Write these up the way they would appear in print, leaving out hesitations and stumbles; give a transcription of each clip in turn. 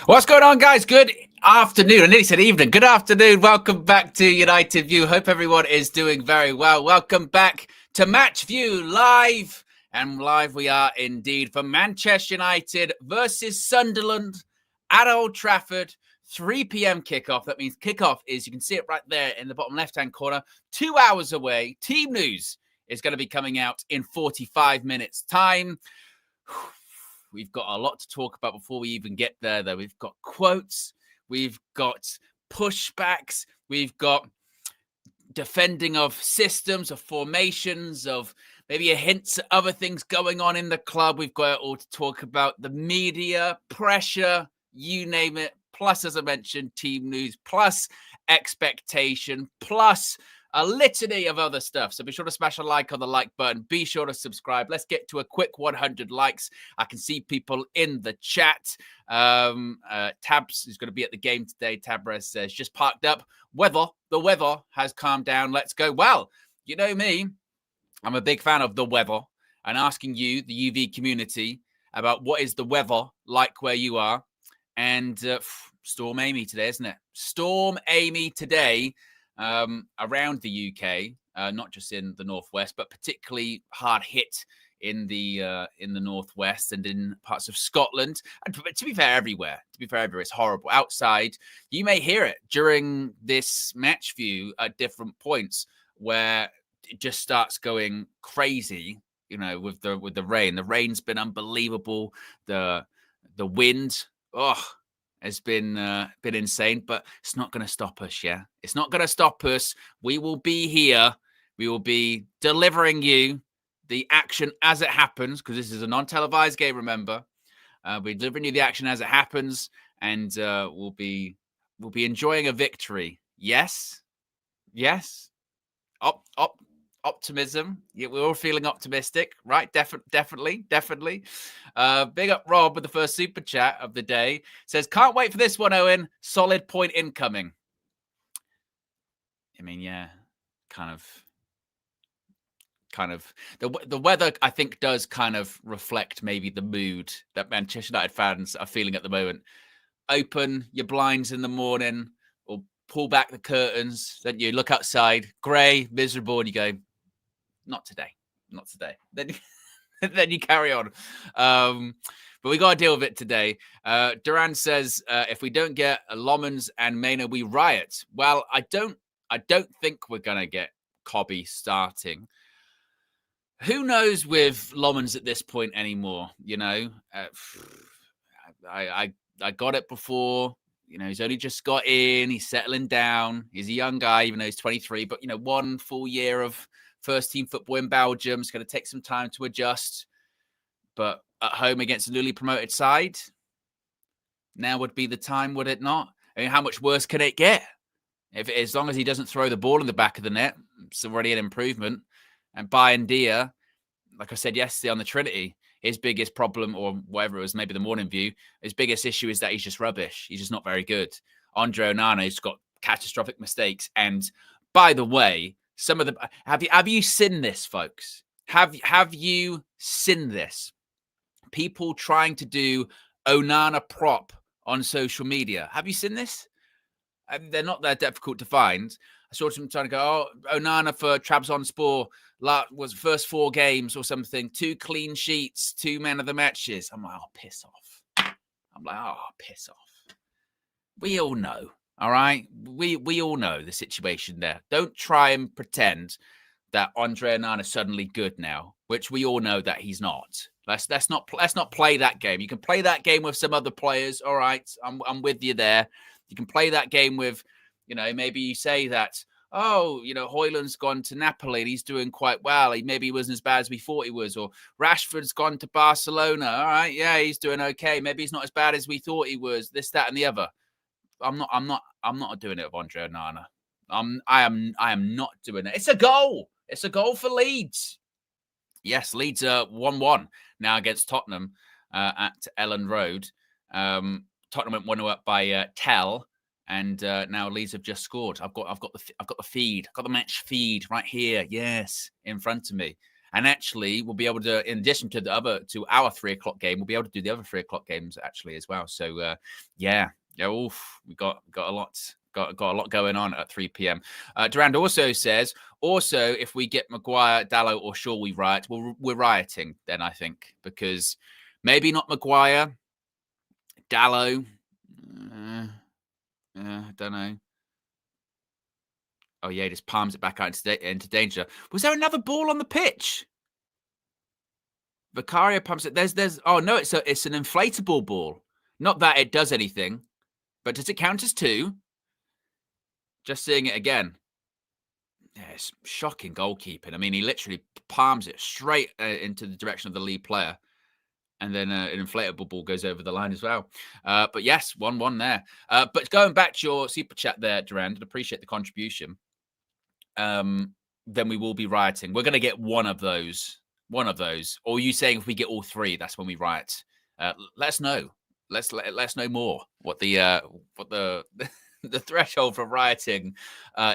What's going on, guys? Good afternoon. I nearly said evening. Good afternoon. Welcome back to United View. Hope everyone is doing very well. Welcome back to Match View Live. And live we are indeed for Manchester United versus Sunderland at Old Trafford. 3 p.m. kickoff. That means kickoff is, you can see it right there in the bottom left-hand corner, 2 hours away. Team news is going to be coming out in 45 minutes' time. We've got a lot to talk about before we even get there, though. We've got quotes, we've got pushbacks, we've got defending of systems, of formations, of maybe a hint at other things going on in the club. We've got it all to talk about. The media, pressure, you name it. Plus, as I mentioned, team news, plus expectation, plus a litany of other stuff. So be sure to smash a like on the like button. Be sure to subscribe. Let's get to a quick 100 likes. I can see people in the chat. Tabs is going to be at the game today. Tabres says, just parked up. The weather has calmed down. Let's go. Well, you know me. I'm a big fan of the weather and asking you, the UV community, about what is the weather like where you are. And Storm Amy today, isn't it? Storm Amy today. Around the UK, not just in the northwest, but particularly hard hit in the northwest and in parts of Scotland. And to be fair, everywhere. It's horrible. Outside, you may hear it during this match view at different points where it just starts going crazy. You know, with the rain. The rain's been unbelievable. The wind, has been insane, but it's not going to stop us, yeah? It's not going to stop us. We will be here. We will be delivering you the action as it happens, because this is a non-televised game, remember. We're delivering you the action as it happens, and we'll be enjoying a victory. Yes? Yes? Optimism. Yeah, we're all feeling optimistic, right? Definitely. Big up Rob with the first super chat of the day. Says, can't wait for this one, Owen. Solid point incoming. I mean, yeah, kind of. The weather, I think, does kind of reflect maybe the mood that Manchester United fans are feeling at the moment. Open your blinds in the morning or pull back the curtains. Then you look outside, grey, miserable, and you go, not today. Then you carry on. But we got to deal with it today. Duran says, if we don't get Lomans and Mena, we riot. Well, I don't think we're going to get Cobby starting. Who knows with Lomans at this point anymore? You know, I got it before. You know, he's only just got in. He's settling down. He's a young guy, even though he's 23. But, you know, 1 full year of first-team football in Belgium. It's going to take some time to adjust. But at home against a newly promoted side, now would be the time, would it not? I mean, how much worse can it get? As long as he doesn't throw the ball in the back of the net, it's already an improvement. And Bayendia, like I said yesterday on the Trinity, his biggest problem, or whatever it was, maybe the morning view, his biggest issue is that he's just rubbish. He's just not very good. Andre Onana's got catastrophic mistakes. And by the way, some of the have you seen this, folks? Have you seen this? People trying to do Onana prop on social media. Have you seen this? They're not that difficult to find. I saw some trying to go, Onana for Trabzonspor was first 4 games or something, 2 clean sheets, 2 men of the matches. I'm like, piss off. Piss off. We all know. All right, we all know the situation there. Don't try and pretend that Andre Onana is suddenly good now, which we all know that he's not. Let's not play that game. You can play that game with some other players. All right, I'm with you there. You can play that game with, you know, maybe you say that, Højlund's gone to Napoli and he's doing quite well. Maybe he wasn't as bad as we thought he was. Or Rashford's gone to Barcelona. All right, yeah, he's doing okay. Maybe he's not as bad as we thought he was. This, that, and the other. I'm not doing it with Andre Onana. I am not doing it. It's a goal. It's a goal for Leeds. Yes, Leeds are 1-1 now against Tottenham at Ellen Road. Tottenham went 1-0 up by Tell, and now Leeds have just scored. I've got the feed. I've got the match feed right here. Yes, in front of me. And actually, we'll be able to, in addition to our 3 o'clock game, we'll be able to do the other 3 o'clock games actually as well. So yeah, we got a lot. Got a lot going on at 3 p.m. Durand also says, if we get Maguire, Dalot, or Shaw, we riot. Well, we're rioting then, I think, because maybe not Maguire, Dalot. I don't know. Oh yeah, he just palms it back out into danger. Was there another ball on the pitch? Vicario pumps it. There's. Oh no, it's an inflatable ball. Not that it does anything, but does it count as 2? Just seeing it again. Yeah, it's shocking goalkeeping. I mean, he literally palms it straight into the direction of the lead player. And then an inflatable ball goes over the line as well. But yes, 1-1 there. But going back to your super chat there, Durand, and appreciate the contribution. Then we will be rioting. We're going to get one of those. Or are you saying if we get all 3, that's when we riot? Let us know. Let's know more what the the threshold for rioting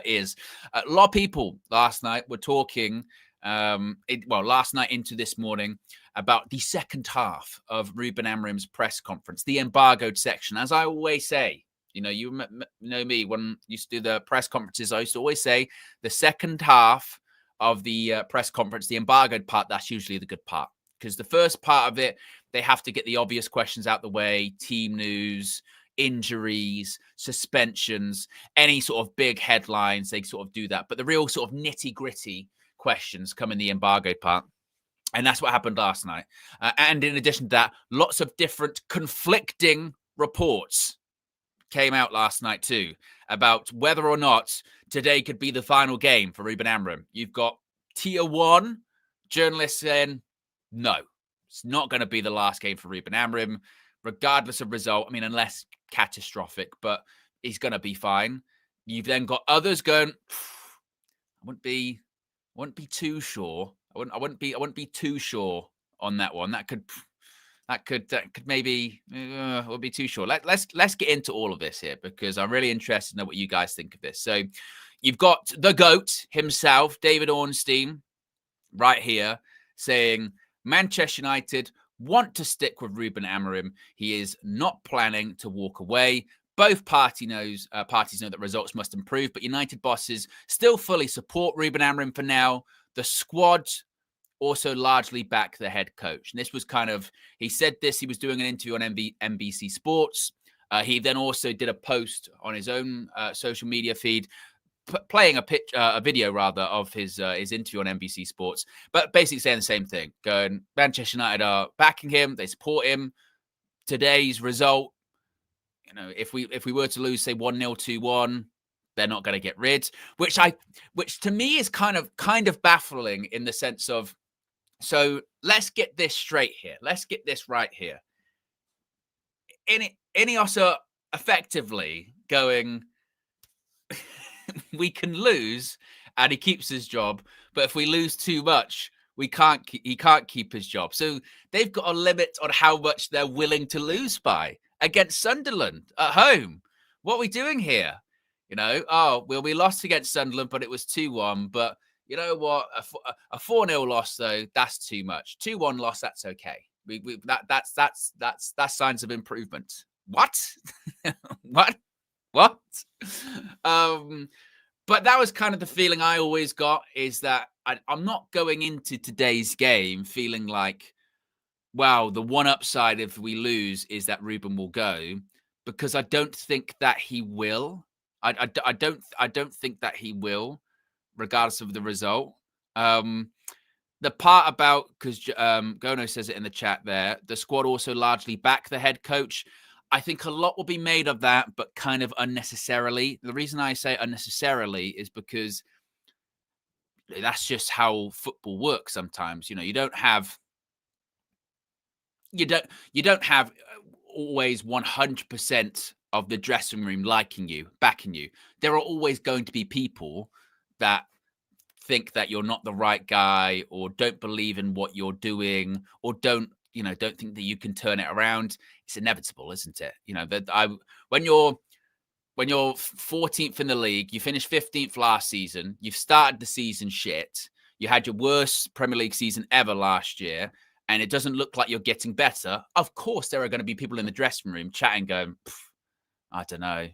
is. A lot of people last night were talking, last night into this morning, about the second half of Ruben Amorim's press conference, the embargoed section. As I always say, you know me, when I used to do the press conferences, I used to always say the second half of the press conference, the embargoed part, that's usually the good part. Because the first part of it, they have to get the obvious questions out the way, team news, injuries, suspensions, any sort of big headlines, they sort of do that. But the real sort of nitty-gritty questions come in the embargoed part. And that's what happened last night. And in addition to that, lots of different conflicting reports came out last night too about whether or not today could be the final game for Ruben Amorim. You've got Tier 1 journalists saying, no, it's not going to be the last game for Ruben Amorim, regardless of result. I mean, unless catastrophic, but he's going to be fine. You've then got others going, I wouldn't be too sure. I wouldn't be too sure on that one. That could maybe would be too sure. Let's get into all of this here because I'm really interested to know what you guys think of this. So you've got the GOAT himself, David Ornstein, right here saying Manchester United want to stick with Ruben Amorim. He is not planning to walk away. Both parties know that results must improve, but United bosses still fully support Ruben Amorim for now. The squad also largely back the head coach. And this was he said this, he was doing an interview on NBC Sports. He then also did a post on his own social media feed, playing a video of his interview on NBC Sports, but basically saying the same thing, going, Manchester United are backing him, they support him. Today's result, if we were to lose, say 1-0, 2-1, they're not going to get rid, which to me is kind of baffling in the sense of, so let's get this straight here. Let's get this right here. Ineos are effectively going, we can lose and he keeps his job, but if we lose too much, he can't keep his job. So they've got a limit on how much they're willing to lose by against Sunderland at home. What are we doing here? We lost against Sunderland, but it was 2-1. But you know what? A 4-0 loss, though, that's too much. 2-1 loss, that's okay. That's signs of improvement. What? What? But that was kind of the feeling I always got, is that I'm not going into today's game feeling like, wow, the one upside if we lose is that Ruben will go, because I don't think that he will. I don't think that he will, regardless of the result. The part about, because Gono says it in the chat there, the squad also largely back the head coach. I think a lot will be made of that, but kind of unnecessarily. The reason I say unnecessarily is because that's just how football works sometimes. You don't have always 100% of the dressing room liking you, backing you. There are always going to be people that think that you're not the right guy, or don't believe in what you're doing, or don't think that you can turn it around. It's inevitable, isn't it? When you're 14th in the league, you finished 15th last season, you've started the season shit, you had your worst Premier League season ever last year, and it doesn't look like you're getting better, of course there are going to be people in the dressing room chatting, going, I don't know.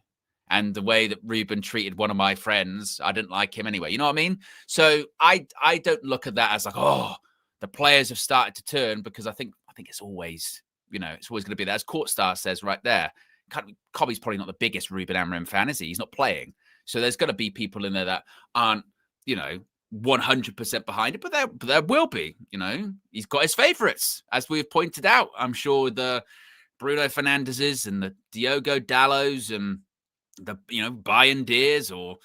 And the way that Ruben treated one of my friends, I didn't like him anyway. You know what I mean? So I don't look at that as like, oh, the players have started to turn, because I think it's always, it's always going to be that. As Courtstar says right there, Cobby's probably not the biggest Ruben Amorim fan, is he? He's not playing. So there's going to be people in there that aren't, 100% behind it, but there will be, he's got his favourites, as we've pointed out. I'm sure the Bruno Fernandez's and the Diogo Dallos and the, Bayern Deers or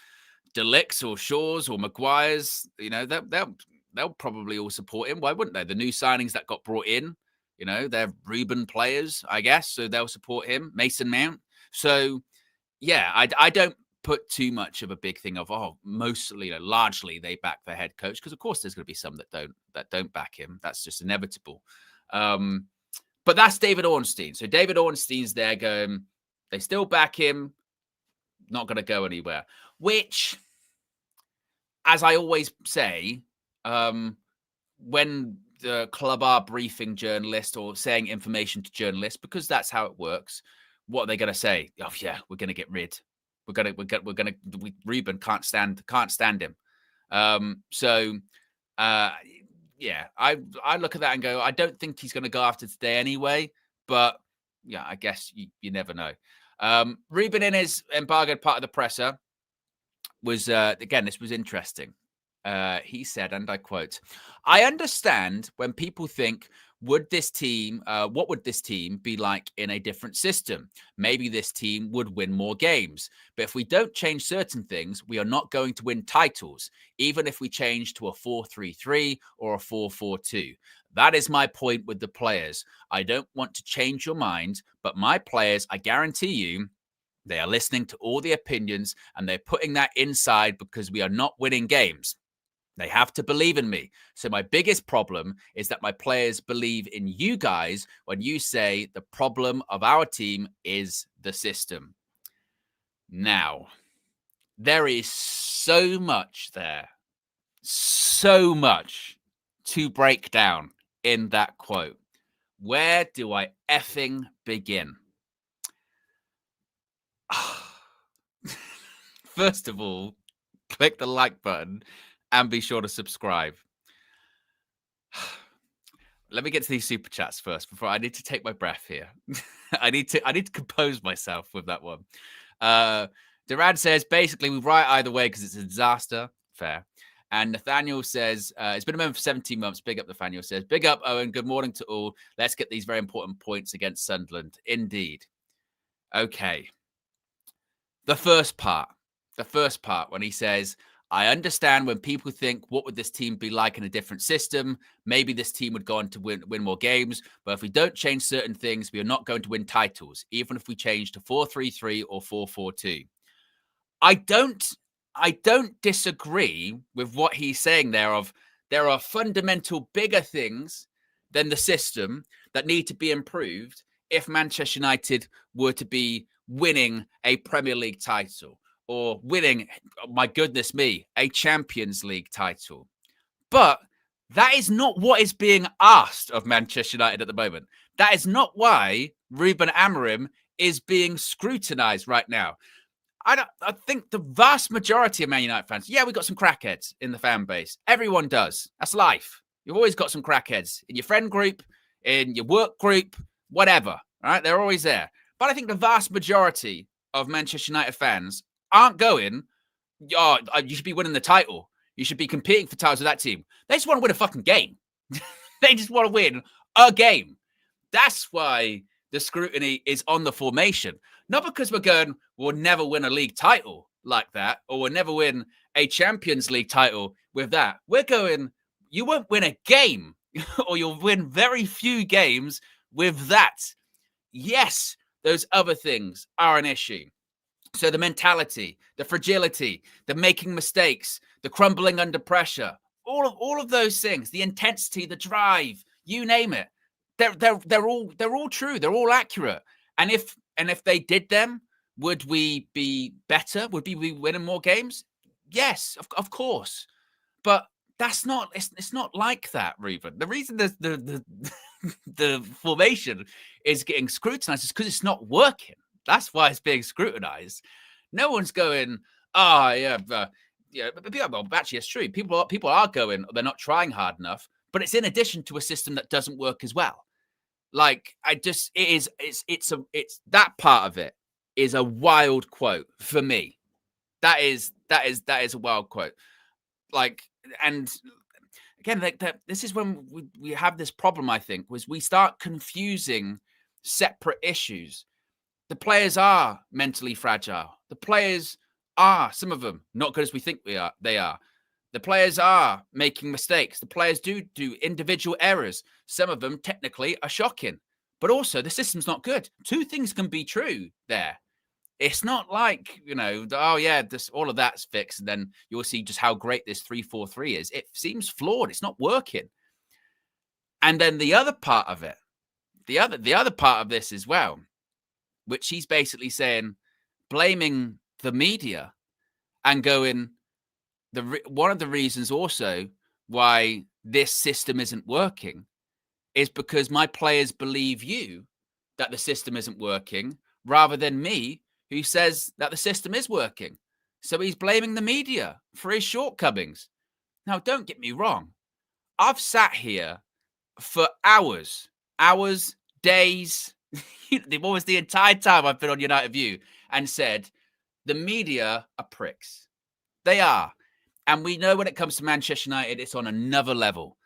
Delicts or Shaws or Maguires, they'll probably all support him. Why wouldn't they? The new signings that got brought in, they're Ruben players, I guess, so they'll support him. Mason Mount. So, yeah, I don't put too much of a big thing of, mostly, largely they back their head coach, because of course there's going to be some that don't back him. That's just inevitable. But that's David Ornstein. So David Ornstein's there going, they still back him, not going to go anywhere. Which, as I always say, when the club are briefing journalists or saying information to journalists, because that's how it works, what are they going to say? Oh yeah, we're going to get rid. Ruben can't stand him. Yeah, I look at that and go, I don't think he's going to go after today anyway. But yeah, I guess you never know. Ruben, in his embargoed part of the presser, was again, this was interesting. He said, and I quote, "I understand when people think, what would this team be like in a different system? Maybe this team would win more games. But if we don't change certain things, we are not going to win titles, even if we change to a 4-3-3 or a 4-4-2. That is my point with the players. I don't want to change your mind, but my players, I guarantee you, they are listening to all the opinions and they're putting that inside because we are not winning games. They have to believe in me. So my biggest problem is that my players believe in you guys when you say the problem of our team is the system." Now, there is so much there, so much to break down in that quote. Where do I effing begin? First of all, click the like button and be sure to subscribe. Let me get to these super chats first before I need to take my breath here. I need to compose myself with that one. Durad says, basically, we write either way because it's a disaster. Fair. And Nathaniel says, it's been a moment for 17 months. Big up, Nathaniel says. Big up, Owen. Good morning to all. Let's get these very important points against Sunderland. Indeed. Okay. The first part when he says, I understand when people think, what would this team be like in a different system? Maybe this team would go on to win more games. But if we don't change certain things, we are not going to win titles, even if we change to 4-3-3 or 4-4-2. I don't disagree with what he's saying there of there are fundamental bigger things than the system that need to be improved if Manchester United were to be winning a Premier League title or winning, my goodness me, a Champions League title. But that is not what is being asked of Manchester United at the moment. That is not why Ruben Amorim is being scrutinised right now. I think the vast majority of Man United fans, yeah, we've got some crackheads in the fan base. Everyone does. That's life. You've always got some crackheads in your friend group, in your work group, whatever. All right, they're always there. But I think the vast majority of Manchester United fans aren't going, oh, you should be winning the title. You should be competing for titles with that team. They just want to win a fucking game. They just want to win a game. That's why the scrutiny is on the formation. Not because we're going, we'll never win a league title like that, or we'll never win a Champions League title with that. We're going, you won't win a game, or you'll win very few games with that. Yes, those other things are an issue. So the mentality, the fragility, the making mistakes, the crumbling under pressure, all of those things, the intensity, the drive, you name it, they're all true. They're all accurate. And if they did them, would we be better? Would we be winning more games? Yes, of course. But That's not, it's not like that, Ruben. The reason the the formation is getting scrutinized is because it's not working. That's why it's being scrutinized. No one's going, oh, yeah, well, actually, it's true. People are going, they're not trying hard enough, but it's in addition to a system that doesn't work as well. Like, it's that part of it is a wild quote for me. That is a wild quote. Like, and again, this is when we have this problem, I think, was we start confusing separate issues. The players are mentally fragile. The players are, some of them, not good as we think they are. The players are making mistakes. The players do individual errors. Some of them technically are shocking, but also the system's not good. Two things can be true there. It's not like, oh yeah, all of that's fixed, and then you'll see just how great this 3-4-3 is. It seems flawed. It's not working. And then the other part of it, the other part of this as well, which he's basically saying, blaming the media and going, one of the reasons also why this system isn't working is because my players believe you that the system isn't working rather than me, who says that the system is working. So he's blaming the media for his shortcomings. Now, don't get me wrong. I've sat here for hours, days, almost the entire time I've been on United View, and said the media are pricks. They are. And we know when it comes to Manchester United, it's on another level.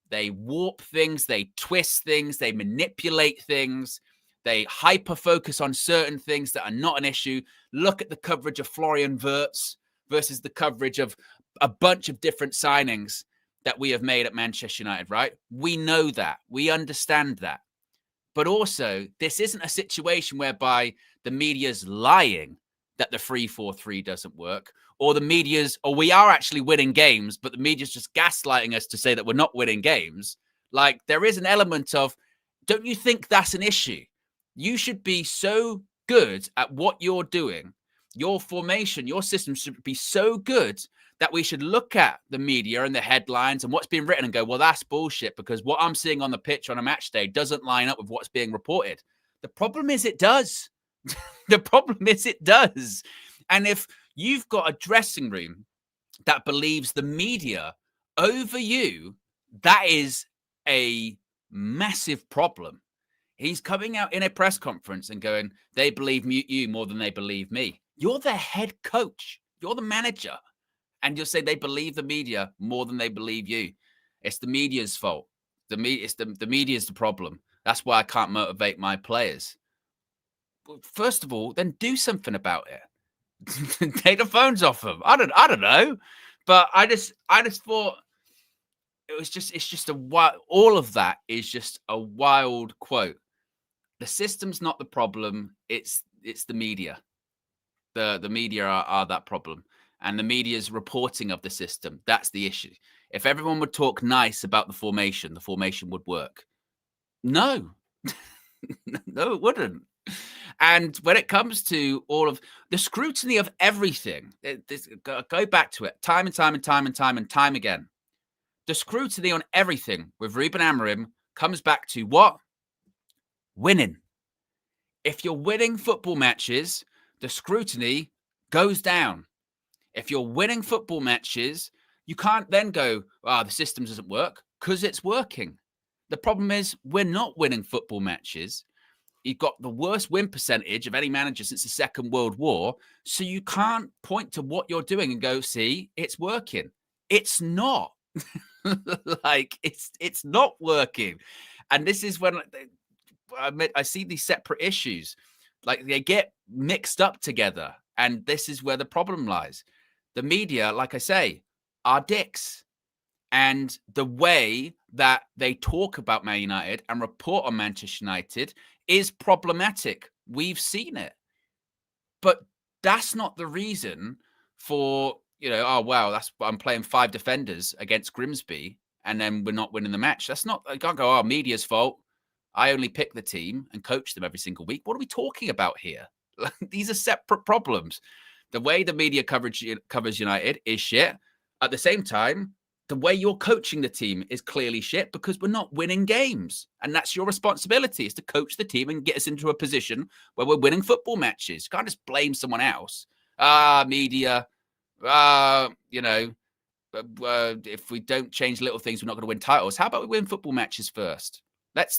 They warp things, they twist things, they manipulate things. They hyper-focus on certain things that are not an issue. Look at the coverage of Florian Wirtz versus the coverage of a bunch of different signings that we have made at Manchester United, right? We know that. We understand that. But also, this isn't a situation whereby the media's lying that the 3-4-3 doesn't work, or we are actually winning games, but the media's just gaslighting us to say that we're not winning games. Like, there is an element of, don't you think that's an issue? You should be so good at what you're doing. Your formation, your system should be so good that we should look at the media and the headlines and what's being written and go, well, that's bullshit, because what I'm seeing on the pitch on a match day doesn't line up with what's being reported. The problem is it does. The problem is it does. And if you've got a dressing room that believes the media over you, that is a massive problem. He's coming out in a press conference and going, they believe you more than they believe me. You're the head coach. You're the manager. And you'll say they believe the media more than they believe you. It's the media's fault. The media is the problem. That's why I can't motivate my players. Well, first of all, then do something about it. Take the phones off them. I don't know. But I just thought it's just all of that is just a wild quote. The system's not the problem. It's the media. The media are that problem. And the media's reporting of the system, that's the issue. If everyone would talk nice about the formation would work. No. No, it wouldn't. And when it comes to all of the scrutiny of everything, go back to it time and time again. The scrutiny on everything with Ruben Amorim comes back to what? Winning. If you're winning football matches, the scrutiny goes down. If you're winning football matches, you can't then go, the system doesn't work, because it's working. The problem is we're not winning football matches. You've got the worst win percentage of any manager since the Second World War. So you can't point to what you're doing and go, see, it's working. It's not. Like, it's not working. And this is when I see these separate issues. Like, they get mixed up together. And this is where the problem lies. The media, like I say, are dicks. And the way that they talk about Man United and report on Manchester United is problematic. We've seen it. But that's not the reason for, I'm playing 5 defenders against Grimsby and then we're not winning the match. That's not, I can't go, media's fault. I only pick the team and coach them every single week. What are we talking about here? These are separate problems. The way the media covers United is shit. At the same time, the way you're coaching the team is clearly shit because we're not winning games. And that's your responsibility, is to coach the team and get us into a position where we're winning football matches. You can't just blame someone else. Media, if we don't change little things, we're not going to win titles. How about we win football matches first? Let's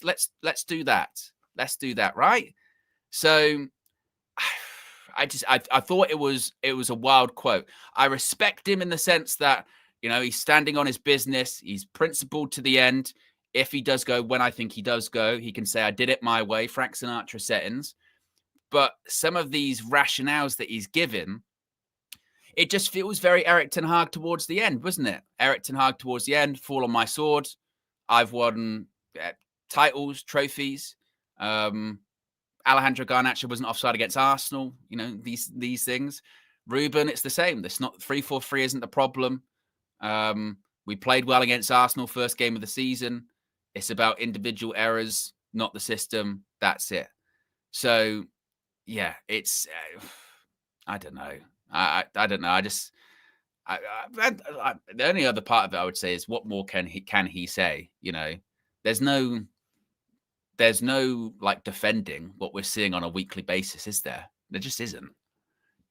do that. Let's do that, right? So I thought it was a wild quote. I respect him in the sense that, he's standing on his business. He's principled to the end. If he does go, when I think he does go, he can say, I did it my way, Frank Sinatra settings. But some of these rationales that he's given, it just feels very Erik ten Hag towards the end, wasn't it? Erik ten Hag towards the end, fall on my sword. I've won titles, trophies. Alejandro Garnacho wasn't offside against Arsenal. These things. Ruben, it's the same. It's not 3-4-3 isn't the problem. We played well against Arsenal first game of the season. It's about individual errors, not the system. That's it. So, yeah, it's I don't know. I don't know. The only other part of it I would say is, what more can he say? There's no like defending what we're seeing on a weekly basis, is there? There just isn't.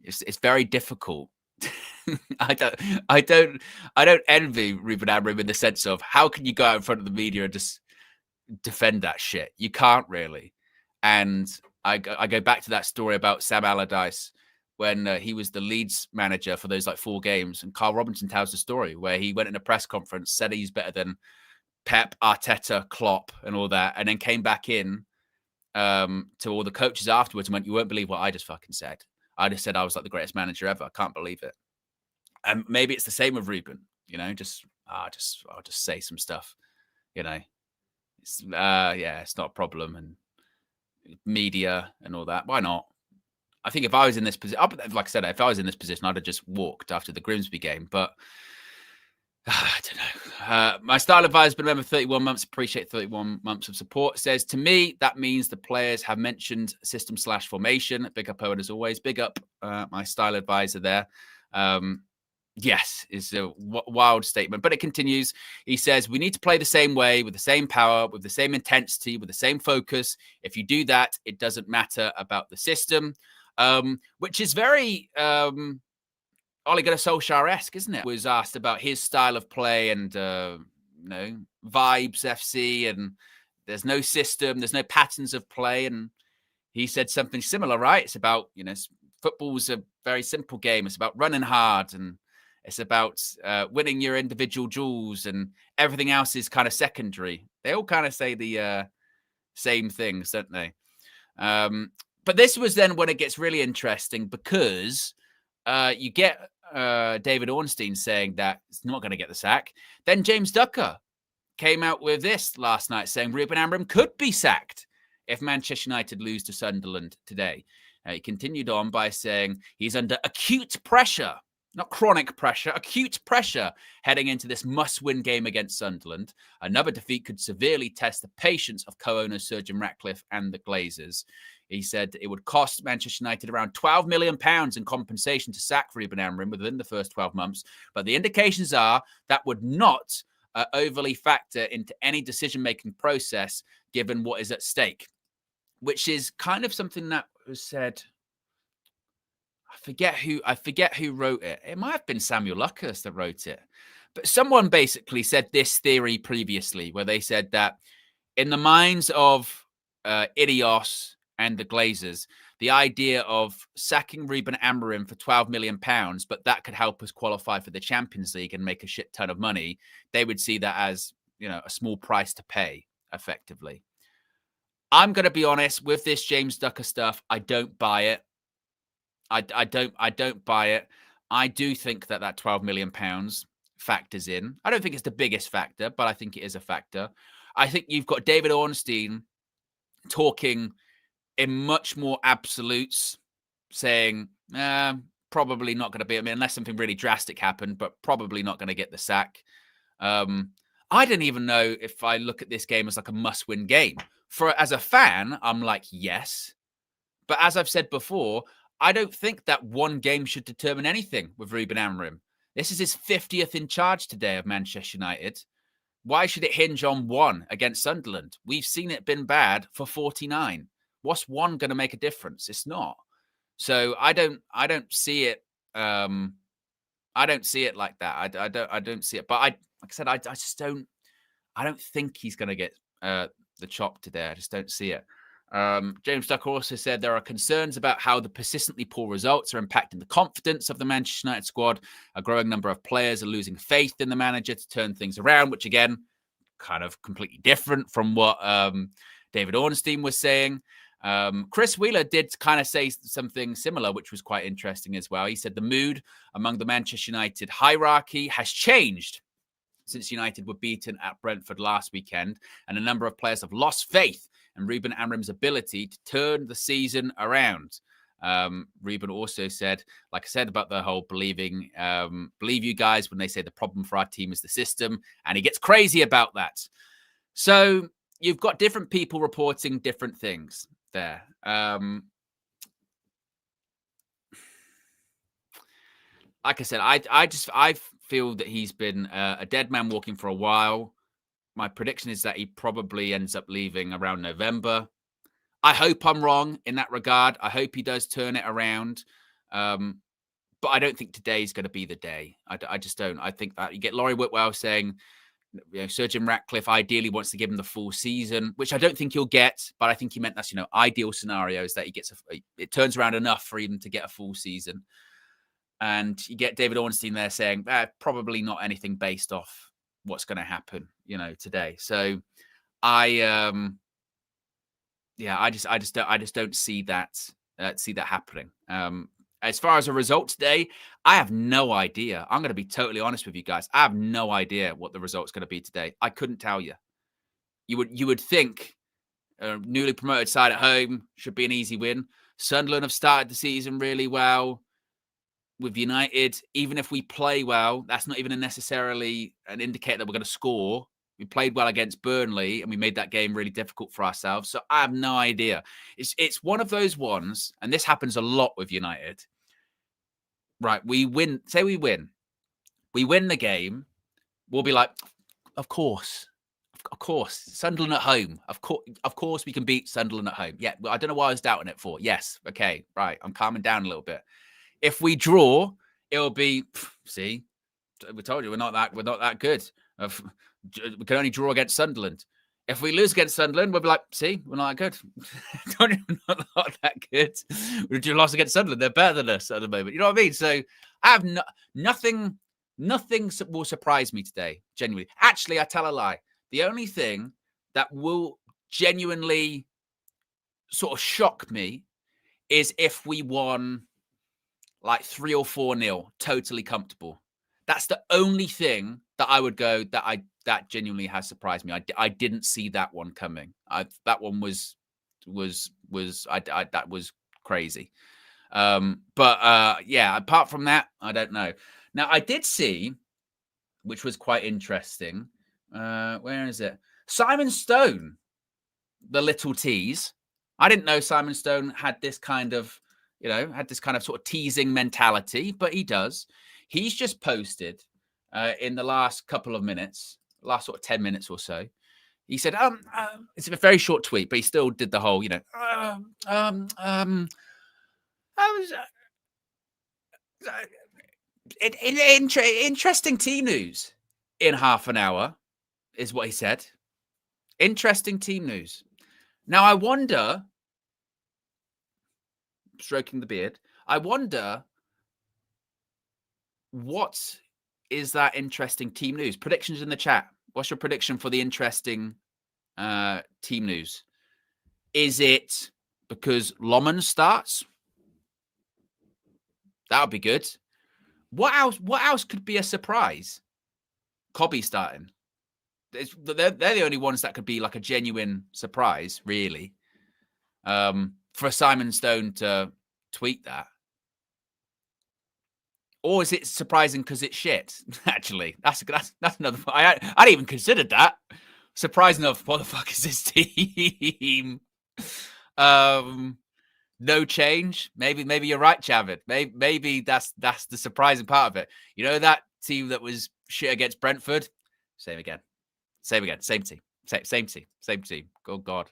It's very difficult. I don't envy Ruben Amorim in the sense of, how can you go out in front of the media and just defend that shit? You can't really. And I go back to that story about Sam Allardyce when he was the Leeds manager for those 4 games, and Carl Robinson tells the story where he went in a press conference, said he's better than Pep, Arteta, Klopp, and all that, and then came back in to all the coaches afterwards and went, "You won't believe what I just fucking said. I just said I was the greatest manager ever. I can't believe it." And maybe it's the same with Ruben. I'll just say some stuff. It's it's not a problem, and media and all that. Why not? I think if I was in this position, like I said, if I was in this position, I'd have just walked after the Grimsby game. But I don't know. My style advisor has been member 31 months. Appreciate 31 months of support. Says, to me, that means the players have mentioned system/formation. Big up Owen as always. Big up my style advisor there. Yes, is a wild statement, but it continues. He says, we need to play the same way, with the same power, with the same intensity, with the same focus. If you do that, it doesn't matter about the system, which is very Ole Gunnar Solskjaer-esque, isn't it? Was asked about his style of play and, vibes FC, and there's no system, there's no patterns of play. And he said something similar, right? It's about, football's a very simple game. It's about running hard, and it's about winning your individual duels, and everything else is kind of secondary. They all kind of say the same things, don't they? But this was then when it gets really interesting, because you get David Ornstein saying that it's not going to get the sack. Then James Ducker came out with this last night saying Ruben Amorim could be sacked if Manchester United lose to Sunderland today. He continued on by saying he's under acute pressure. Not chronic pressure, acute pressure heading into this must-win game against Sunderland. Another defeat could severely test the patience of co-owners Sir Jim Ratcliffe and the Glazers. He said it would cost Manchester United around £12 million in compensation to sack Ruben Amorim within the first 12 months. But the indications are that would not overly factor into any decision-making process given what is at stake, which is kind of something that was said. I forget who wrote it. It might have been Samuel Luckhurst that wrote it. But someone basically said this theory previously, where they said that in the minds of Ineos and the Glazers, the idea of sacking Ruben Amorim for £12 million, but that could help us qualify for the Champions League and make a shit ton of money, they would see that as, a small price to pay, effectively. I'm going to be honest with this James Ducker stuff. I don't buy it. I don't buy it. I do think that £12 million factors in. I don't think it's the biggest factor, but I think it is a factor. I think you've got David Ornstein talking in much more absolutes, saying probably not going to be, unless something really drastic happened, but probably not going to get the sack. I don't even know if I look at this game as like a must-win game. As a fan, I'm like, yes. But as I've said before, I don't think that one game should determine anything with Ruben Amorim. This is his 50th in charge today of Manchester United. Why should it hinge on one against Sunderland? We've seen it been bad for 49. What's one going to make a difference? It's not. So I don't see it. I don't see it like that. I don't see it. But like I said, I just don't. I don't think he's going to get the chop today. I just don't see it. James Ducker also said there are concerns about how the persistently poor results are impacting the confidence of the Manchester United squad. A growing number of players are losing faith in the manager to turn things around, which again, kind of completely different from what David Ornstein was saying. Chris Wheeler did kind of say something similar, which was quite interesting as well. He said the mood among the Manchester United hierarchy has changed since United were beaten at Brentford last weekend, and a number of players have lost faith in Ruben Amorim's ability to turn the season around. Ruben also said, like I said, about the whole believe you guys when they say the problem for our team is the system, and he gets crazy about that. So you've got different people reporting different things there. Like I said, I feel that he's been a dead man walking for a while. My prediction is that he probably ends up leaving around November. I hope I'm wrong in that regard. I hope he does turn it around. But I don't think today's going to be the day. I just don't. I think that you get Laurie Whitwell saying, Sir Jim Ratcliffe ideally wants to give him the full season, which I don't think he'll get. But I think he meant that's, ideal scenarios that he gets, it turns around enough for him to get a full season. And you get David Ornstein there saying, probably not anything based off what's going to happen, today. So I just don't see that happening. As far as a result today, I have no idea. I'm going to be totally honest with you guys. I have no idea what the result's going to be today. I couldn't tell you. You would think a newly promoted side at home should be an easy win. Sunderland have started the season really well. With United, even if we play well, that's not even necessarily an indicator that we're going to score. We played well against Burnley and we made that game really difficult for ourselves. So I have no idea. It's one of those ones, and this happens a lot with United. Right, we win. Say we win. We win the game. We'll be like, of course. Sunderland at home. Of course we can beat Sunderland at home. Yeah, I don't know why I was doubting it for. Yes, okay, right. I'm calming down a little bit. If we draw, it'll be, see, we told you we're not that good. We can only draw against Sunderland. If we lose against Sunderland, we'll be like, see, we're not that good. We're not that good. We lost against Sunderland. They're better than us at the moment. You know what I mean? So I have nothing will surprise me today, genuinely. Actually, I tell a lie. The only thing that will genuinely sort of shock me is if we won like 3 or 4-0, totally comfortable. That's the only thing that I would go that genuinely has surprised me. I didn't see that one coming. That one was crazy. Yeah, apart from that, I don't know. Now I did see, which was quite interesting. Where is it? Simon Stone, the little tease. I didn't know Simon Stone had this kind of sort of teasing mentality, but he does. He's just posted in the last couple of minutes, last sort of 10 minutes or so. He said, it's a very short tweet, but he still did the whole, interesting team news in half an hour is what he said. Interesting team news. Now, I wonder, stroking the beard, I wonder what is that interesting team news? Predictions in the chat. What's your prediction for the interesting team news? Is it because Loman starts? That would be good. What else could be a surprise? Cobby starting. They're the only ones that could be like a genuine surprise, really. For Simon Stone to tweet that. Or is it surprising because it's shit? Actually, that's another. I hadn't even considered that. Surprising enough, what the fuck is this team? no change. Maybe you're right, Javid. Maybe that's the surprising part of it. You know that team that was shit against Brentford? Same again. Same team. Same team. Oh God.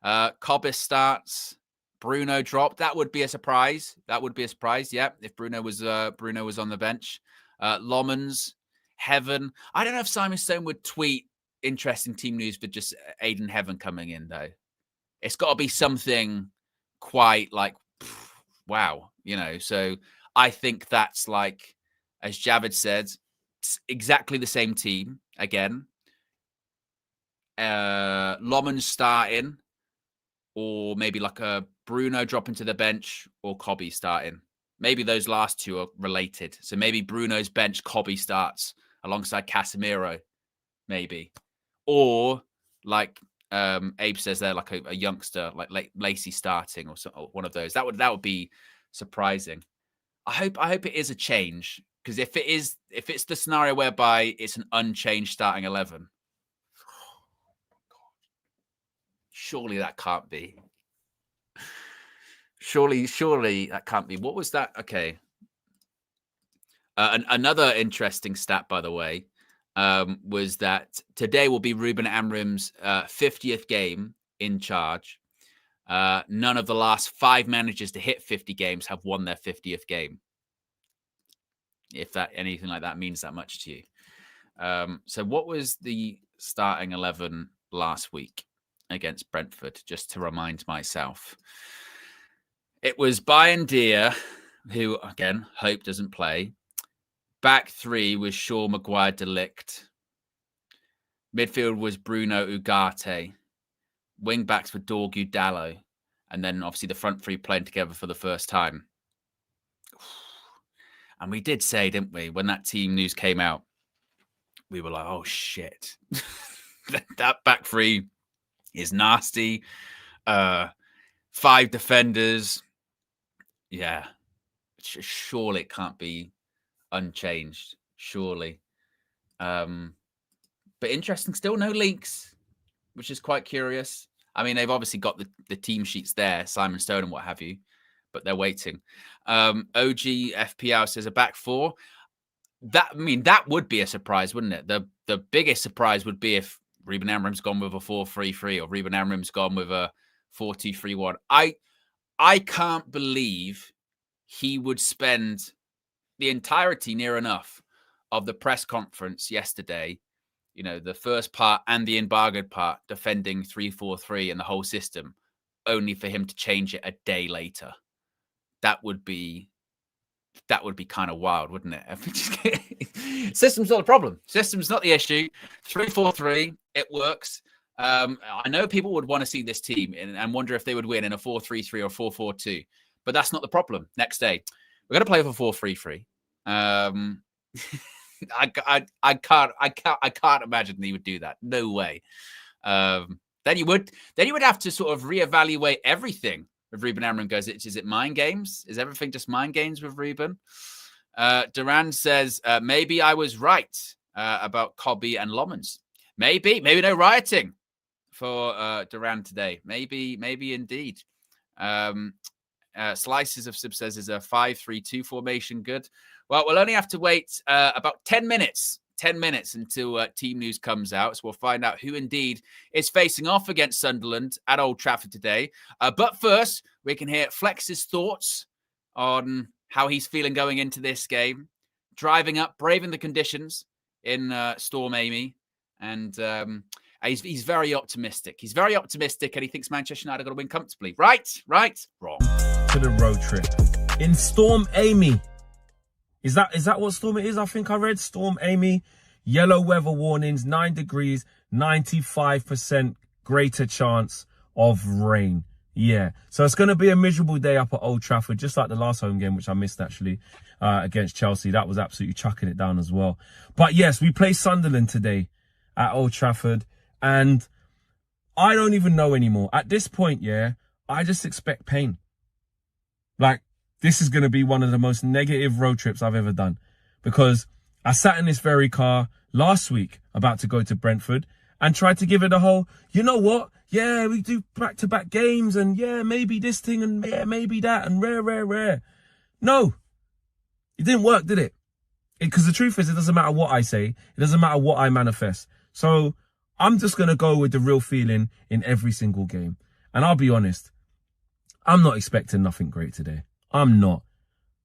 Cobbis starts. Bruno dropped. That would be a surprise. Yeah, if Bruno was on the bench. Lomans, Heaven. I don't know if Simon Stone would tweet interesting team news for just Aiden Heaven coming in though. It's got to be something quite like, wow, you know. So I think that's like, as Javid said, exactly the same team again. Lomans starting, or maybe like a Bruno dropping to the bench, or Cobby starting. Maybe those last two are related. So maybe Bruno's bench, Cobby starts alongside Casemiro, maybe. Or like Abe says there, like a youngster, like Lacey starting or one of those. That would be surprising. I hope it is a change, because if it's the scenario whereby it's an unchanged starting 11, surely that can't be. Surely that can't be. What was that? Okay. Another interesting stat, by the way, was that today will be Ruben Amorim's 50th game in charge. None of the last 5 managers to hit 50 games have won their 50th game. If that anything like that means that much to you. So what was the starting 11 last week against Brentford? Just to remind myself. It was Bayern Dier, who, again, hope doesn't play. Back 3 was Shaw, Maguire, De Ligt. Midfield was Bruno, Ugarte. Wing backs were Dorgu, Dallo. And then, obviously, the front 3 playing together for the first time. And we did say, didn't we, when that team news came out, we were like, oh, shit. That back 3 is nasty. 5 defenders. Yeah. Surely it can't be unchanged. Surely. But interesting, still no leaks, which is quite curious. I mean, they've obviously got the team sheets there, Simon Stone and what have you, but they're waiting. OG FPL says a back 4. That would be a surprise, wouldn't it? The biggest surprise would be if Ruben Amorim's gone with a 4-3-3 or Ruben Amorim's gone with a 4-2-3-1. I can't believe he would spend the entirety, near enough, of the press conference yesterday, you know, the first part and the embargoed part, defending 3-4-3 and the whole system, only for him to change it a day later. That would be kind of wild, wouldn't it? System's not the problem. System's not the issue. 3-4-3, it works. I know people would want to see this team and wonder if they would win in a 4-3-3 or 4-4-2, but that's not the problem. Next day, we're going to play for 4-3-3. I can't imagine he would do that. No way. Then you would have to sort of reevaluate everything. If Ruben Amorim goes, is it mind games? Is everything just mind games with Ruben? Duran says, maybe I was right about Cobby and Lomans. Maybe no rioting for Duran today. Maybe indeed. Slices of Sib says is a 5-3-2 formation good. Well, we'll only have to wait about 10 minutes until team news comes out. So we'll find out who indeed is facing off against Sunderland at Old Trafford today. But first, we can hear Flex's thoughts on how he's feeling going into this game. Driving up, braving the conditions in Storm Amy. And he's very optimistic. He's very optimistic and he thinks Manchester United are going to win comfortably. Right? Wrong. To the road trip. In Storm Amy. Is that what storm it is? I think I read Storm Amy. Yellow weather warnings, 9 degrees, 95% greater chance of rain. Yeah. So it's going to be a miserable day up at Old Trafford, just like the last home game, which I missed actually, against Chelsea. That was absolutely chucking it down as well. But yes, we play Sunderland today at Old Trafford. And I don't even know anymore. At this point, yeah, I just expect pain. Like, this is going to be one of the most negative road trips I've ever done, because I sat in this very car last week about to go to Brentford and tried to give it a whole, you know what? Yeah, we do back-to-back games and yeah, maybe this thing and yeah, maybe that and rare. No, it didn't work, did it? Because the truth is, it doesn't matter what I say. It doesn't matter what I manifest. So I'm just going to go with the real feeling in every single game. And I'll be honest, I'm not expecting nothing great today. I'm not.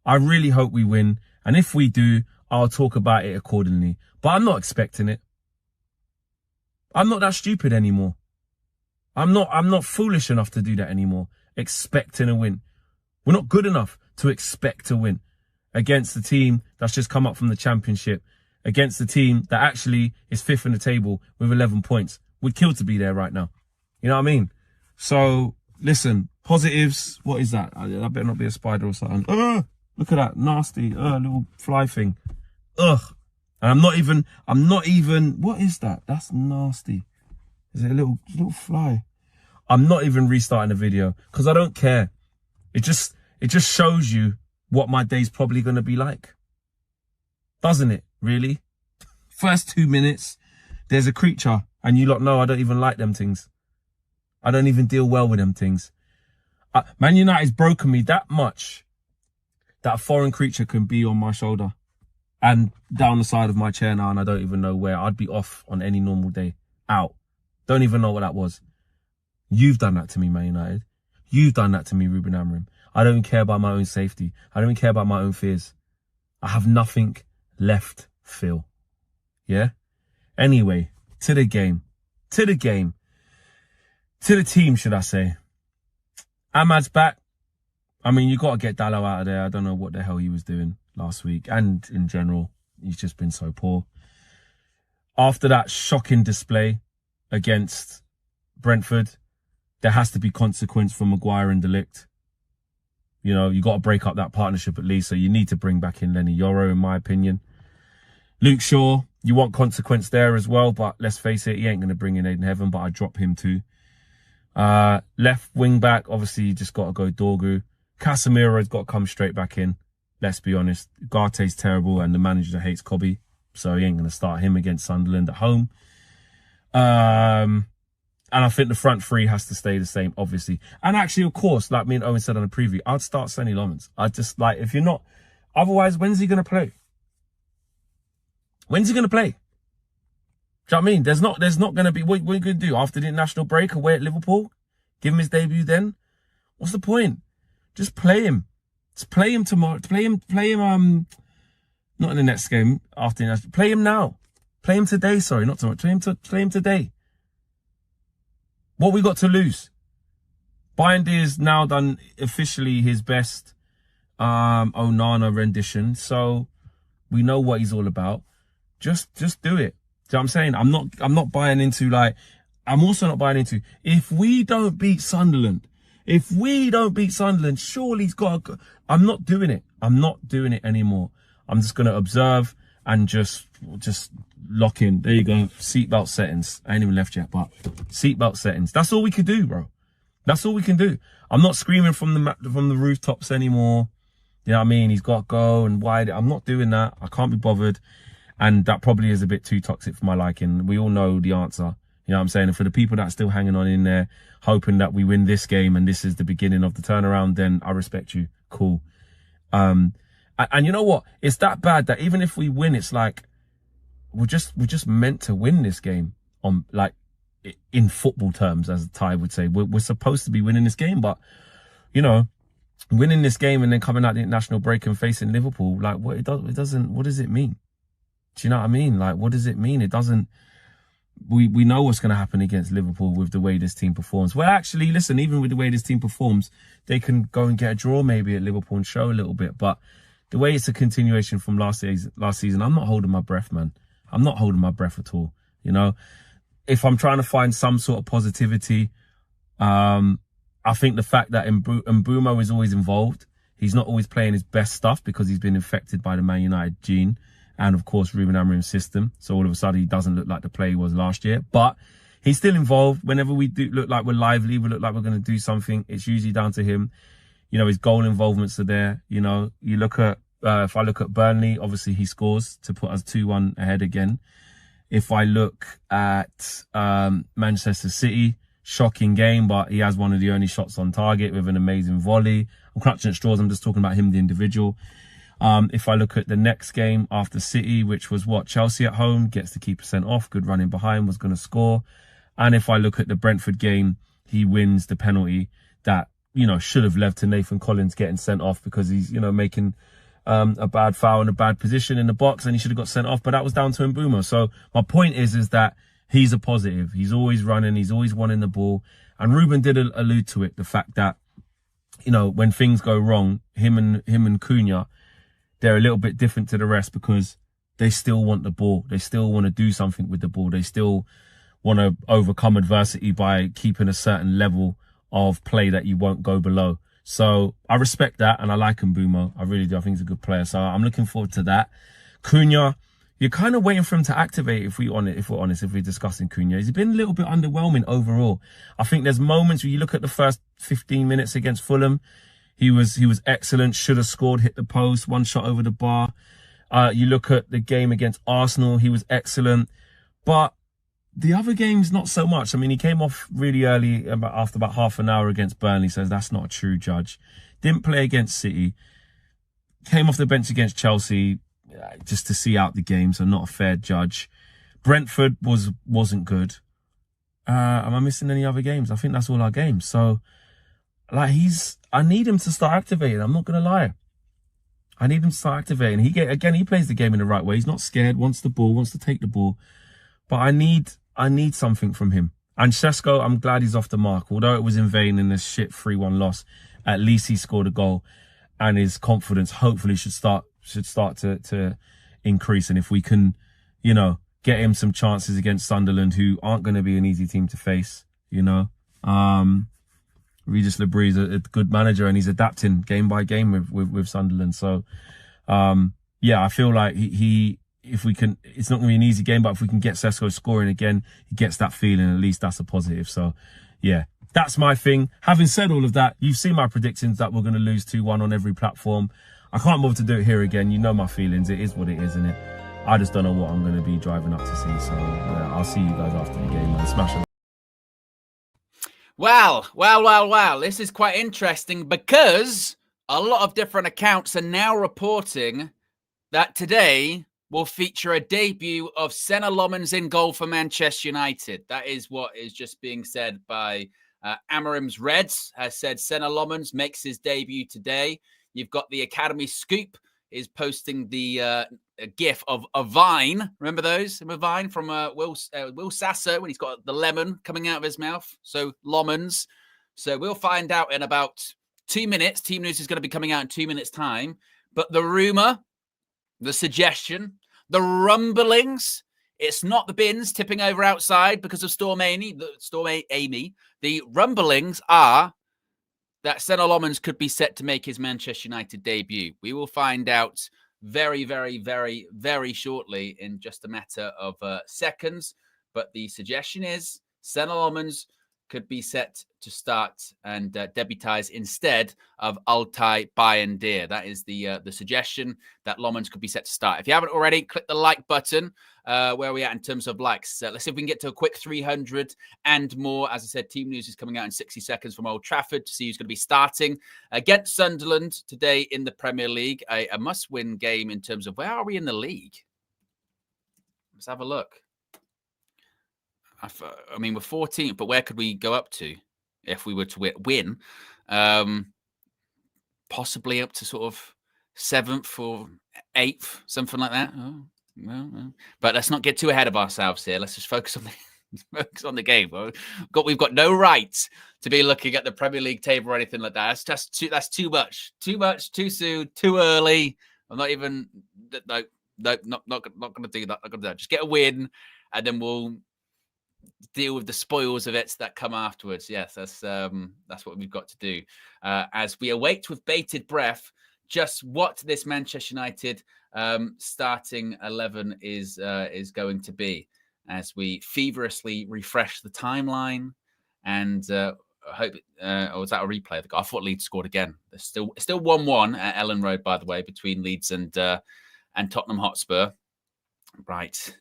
I really hope we win. And if we do, I'll talk about it accordingly. But I'm not expecting it. I'm not that stupid anymore. I'm not foolish enough to do that anymore. Expecting a win. We're not good enough to expect to win against the team that's just come up from the championship, against the team that actually is 5th in the table with 11 points. We'd kill to be there right now. You know what I mean? So, listen, positives. What is that? That better not be a spider or something. Look at that nasty little fly thing. Ugh. And I'm not even, what is that? That's nasty. Is it a little fly? I'm not even restarting the video because I don't care. It just shows you what my day's probably going to be like. Doesn't it, really? First 2 minutes, there's a creature and you lot know I don't even like them things. I don't even deal well with them things. Man United's broken me that much that a foreign creature can be on my shoulder and down the side of my chair now and I don't even know where. I'd be off on any normal day. Out. Don't even know what that was. You've done that to me, Man United. You've done that to me, Ruben Amorim. I don't even care about my own safety. I don't even care about my own fears. I have nothing left, Phil. Yeah? Anyway, to the game. To the team, should I say. Ahmad's back. I mean, you got to get Dallo out of there. I don't know what the hell he was doing last week. And in general, he's just been so poor. After that shocking display against Brentford, there has to be consequence for Maguire and De Ligt. You know, you got to break up that partnership at least. So you need to bring back in Lenny Yoro, in my opinion. Luke Shaw, you want consequence there as well. But let's face it, he ain't going to bring in Aiden Heaven, but I drop him too. Left wing back, obviously, you just got to go Dorgu. Casemiro's got to come straight back in. Let's be honest. Garte's terrible and the manager hates Cobby. So he ain't going to start him against Sunderland at home. And I think the front three has to stay the same, obviously. And actually, of course, like me and Owen said on the preview, I'd start Sonny Lawrence. I'd just, like, if you're not... Otherwise, when's he going to play? When's he going to play? Do you know what I mean? There's not going to be... What are you going to do? After the international break away at Liverpool? Give him his debut then? What's the point? Just play him. Just play him tomorrow. Play him, not in the next game, after the international... Play him now. Play him today, sorry, not tomorrow. Play him today. What we got to lose? Bindy's now done officially his best Onana rendition, so we know what he's all about. Just do it. Do you know what I'm saying? I'm not buying into, like, I'm also not buying into, if we don't beat Sunderland, surely he's got to go. I'm not doing it. I'm not doing it anymore. I'm just going to observe and just lock in. There you go. Seatbelt settings. I ain't even left yet, but seatbelt settings. That's all we can do, bro. That's all we can do. I'm not screaming from the rooftops anymore. You know what I mean? He's got to go and wide. I'm not doing that. I can't be bothered. And that probably is a bit too toxic for my liking. We all know the answer. You know what I'm saying? And for the people that are still hanging on in there, hoping that we win this game and this is the beginning of the turnaround, then I respect you. Cool. And you know what? It's that bad that even if we win, it's like, we're just meant to win this game on, like, in football terms, as Ty would say. We're supposed to be winning this game, but, you know, winning this game and then coming out the international break and facing Liverpool, like, what does it mean? Do you know what I mean? Like, what does it mean? It doesn't, we know what's going to happen against Liverpool with the way this team performs. Well, actually, listen, even with the way this team performs, they can go and get a draw maybe at Liverpool and show a little bit, but the way it's a continuation from last season, I'm not holding my breath, man. I'm not holding my breath at all. You know, if I'm trying to find some sort of positivity, I think the fact that Mbeumo is always involved, he's not always playing his best stuff because he's been infected by the Man United gene and, of course, Ruben Amorim's system. So all of a sudden, he doesn't look like the player he was last year. But he's still involved. Whenever we do look like we're lively, we look like we're going to do something, it's usually down to him. You know, his goal involvements are there. You know, you look at, if I look at Burnley, obviously he scores to put us 2-1 ahead again. If I look at Manchester City, shocking game, but he has one of the only shots on target with an amazing volley. I'm clutching at straws. I'm just talking about him, the individual. If I look at the next game after City, which was Chelsea at home, gets the keeper sent off, good running behind, was going to score. And if I look at the Brentford game, he wins the penalty that, should have led to Nathan Collins getting sent off because he's, making a bad foul in a bad position in the box, and he should have got sent off, but that was down to Mbeumo. So my point is that he's a positive. He's always running. He's always wanting the ball. And Ruben did allude to it, the fact that, when things go wrong, him and Cunha, they're a little bit different to the rest because they still want the ball. They still want to do something with the ball. They still want to overcome adversity by keeping a certain level of play that you won't go below. So I respect that, and I like Mbeumo. I really do. I think he's a good player. So I'm looking forward to that. Cunha, you're kind of waiting for him to activate, if we're discussing Cunha. He's been a little bit underwhelming overall. I think there's moments where you look at the first 15 minutes against Fulham, he was excellent, should have scored, hit the post, one shot over the bar. You look at the game against Arsenal, he was excellent. But the other games, not so much. I mean, he came off really early after about half an hour against Burnley, says that's not a true judge. Didn't play against City. Came off the bench against Chelsea, just to see out the game, so not a fair judge. Brentford wasn't good. Am I missing any other games? I think that's all our games. So, I need him to start activating. I'm not going to lie. I need him to start activating. He plays the game in the right way. He's not scared, wants the ball, wants to take the ball. But I need something from him. And Šeško, I'm glad he's off the mark. Although it was in vain in this shit 3-1 loss, at least he scored a goal, and his confidence hopefully should start to increase. And if we can, get him some chances against Sunderland, who aren't going to be an easy team to face, Regis Lebris is a good manager, and he's adapting game by game with Sunderland. So, I feel like if we can, it's not going to be an easy game, but if we can get Šeško scoring again, he gets that feeling. At least that's a positive. So, that's my thing. Having said all of that, you've seen my predictions that we're going to lose 2-1 on every platform. I can't bother to do it here again. You know my feelings. It is what it is, isn't it? I just don't know what I'm going to be driving up to see. So I'll see you guys after the game, man. Smash it. Well. This is quite interesting because a lot of different accounts are now reporting that today will feature a debut of Senna Lomans in goal for Manchester United. That is what is just being said by Amorim's Reds. Has said Senna Lomans makes his debut today. You've got the Academy Scoop is posting the gif of a vine. Remember those? A vine from Will Sasser when he's got the lemon coming out of his mouth. So Lomans. So we'll find out in about 2 minutes. Team News is going to be coming out in 2 minutes' time. But the rumor, the suggestion, the rumblings, it's not the bins tipping over outside because of Storm Amy. The rumblings are that Senna Lomans could be set to make his Manchester United debut. We will find out very, very, very, very shortly in just a matter of seconds. But the suggestion is Senna Lomans could be set to start and debutize instead of Altay Bayındır. That is the suggestion, that Lomans could be set to start. If you haven't already, click the like button. Where are we at in terms of likes? Let's see if we can get to a quick 300 and more. As I said, Team News is coming out in 60 seconds from Old Trafford to see who's going to be starting against Sunderland today in the Premier League. A must-win game in terms of where are we in the league? Let's have a look. I mean, we're 14th, but where could we go up to if we were to win? Possibly up to sort of 7th or 8th, something like that. Oh, well. But let's not get too ahead of ourselves here. Let's just focus on the game. We've got no right to be looking at the Premier League table or anything like that. That's too much, too soon, too early. I'm not even not going to do that. Not going to do that. Just get a win, and then we'll deal with the spoils of it that come afterwards. Yes, that's what we've got to do as we await with bated breath just what this Manchester United starting 11 is going to be, as we feverishly refresh the timeline and hope. Was that a replay? I thought Leeds scored again. There's still 1-1 at Ellen Road, by the way, between Leeds and Tottenham Hotspur. Right.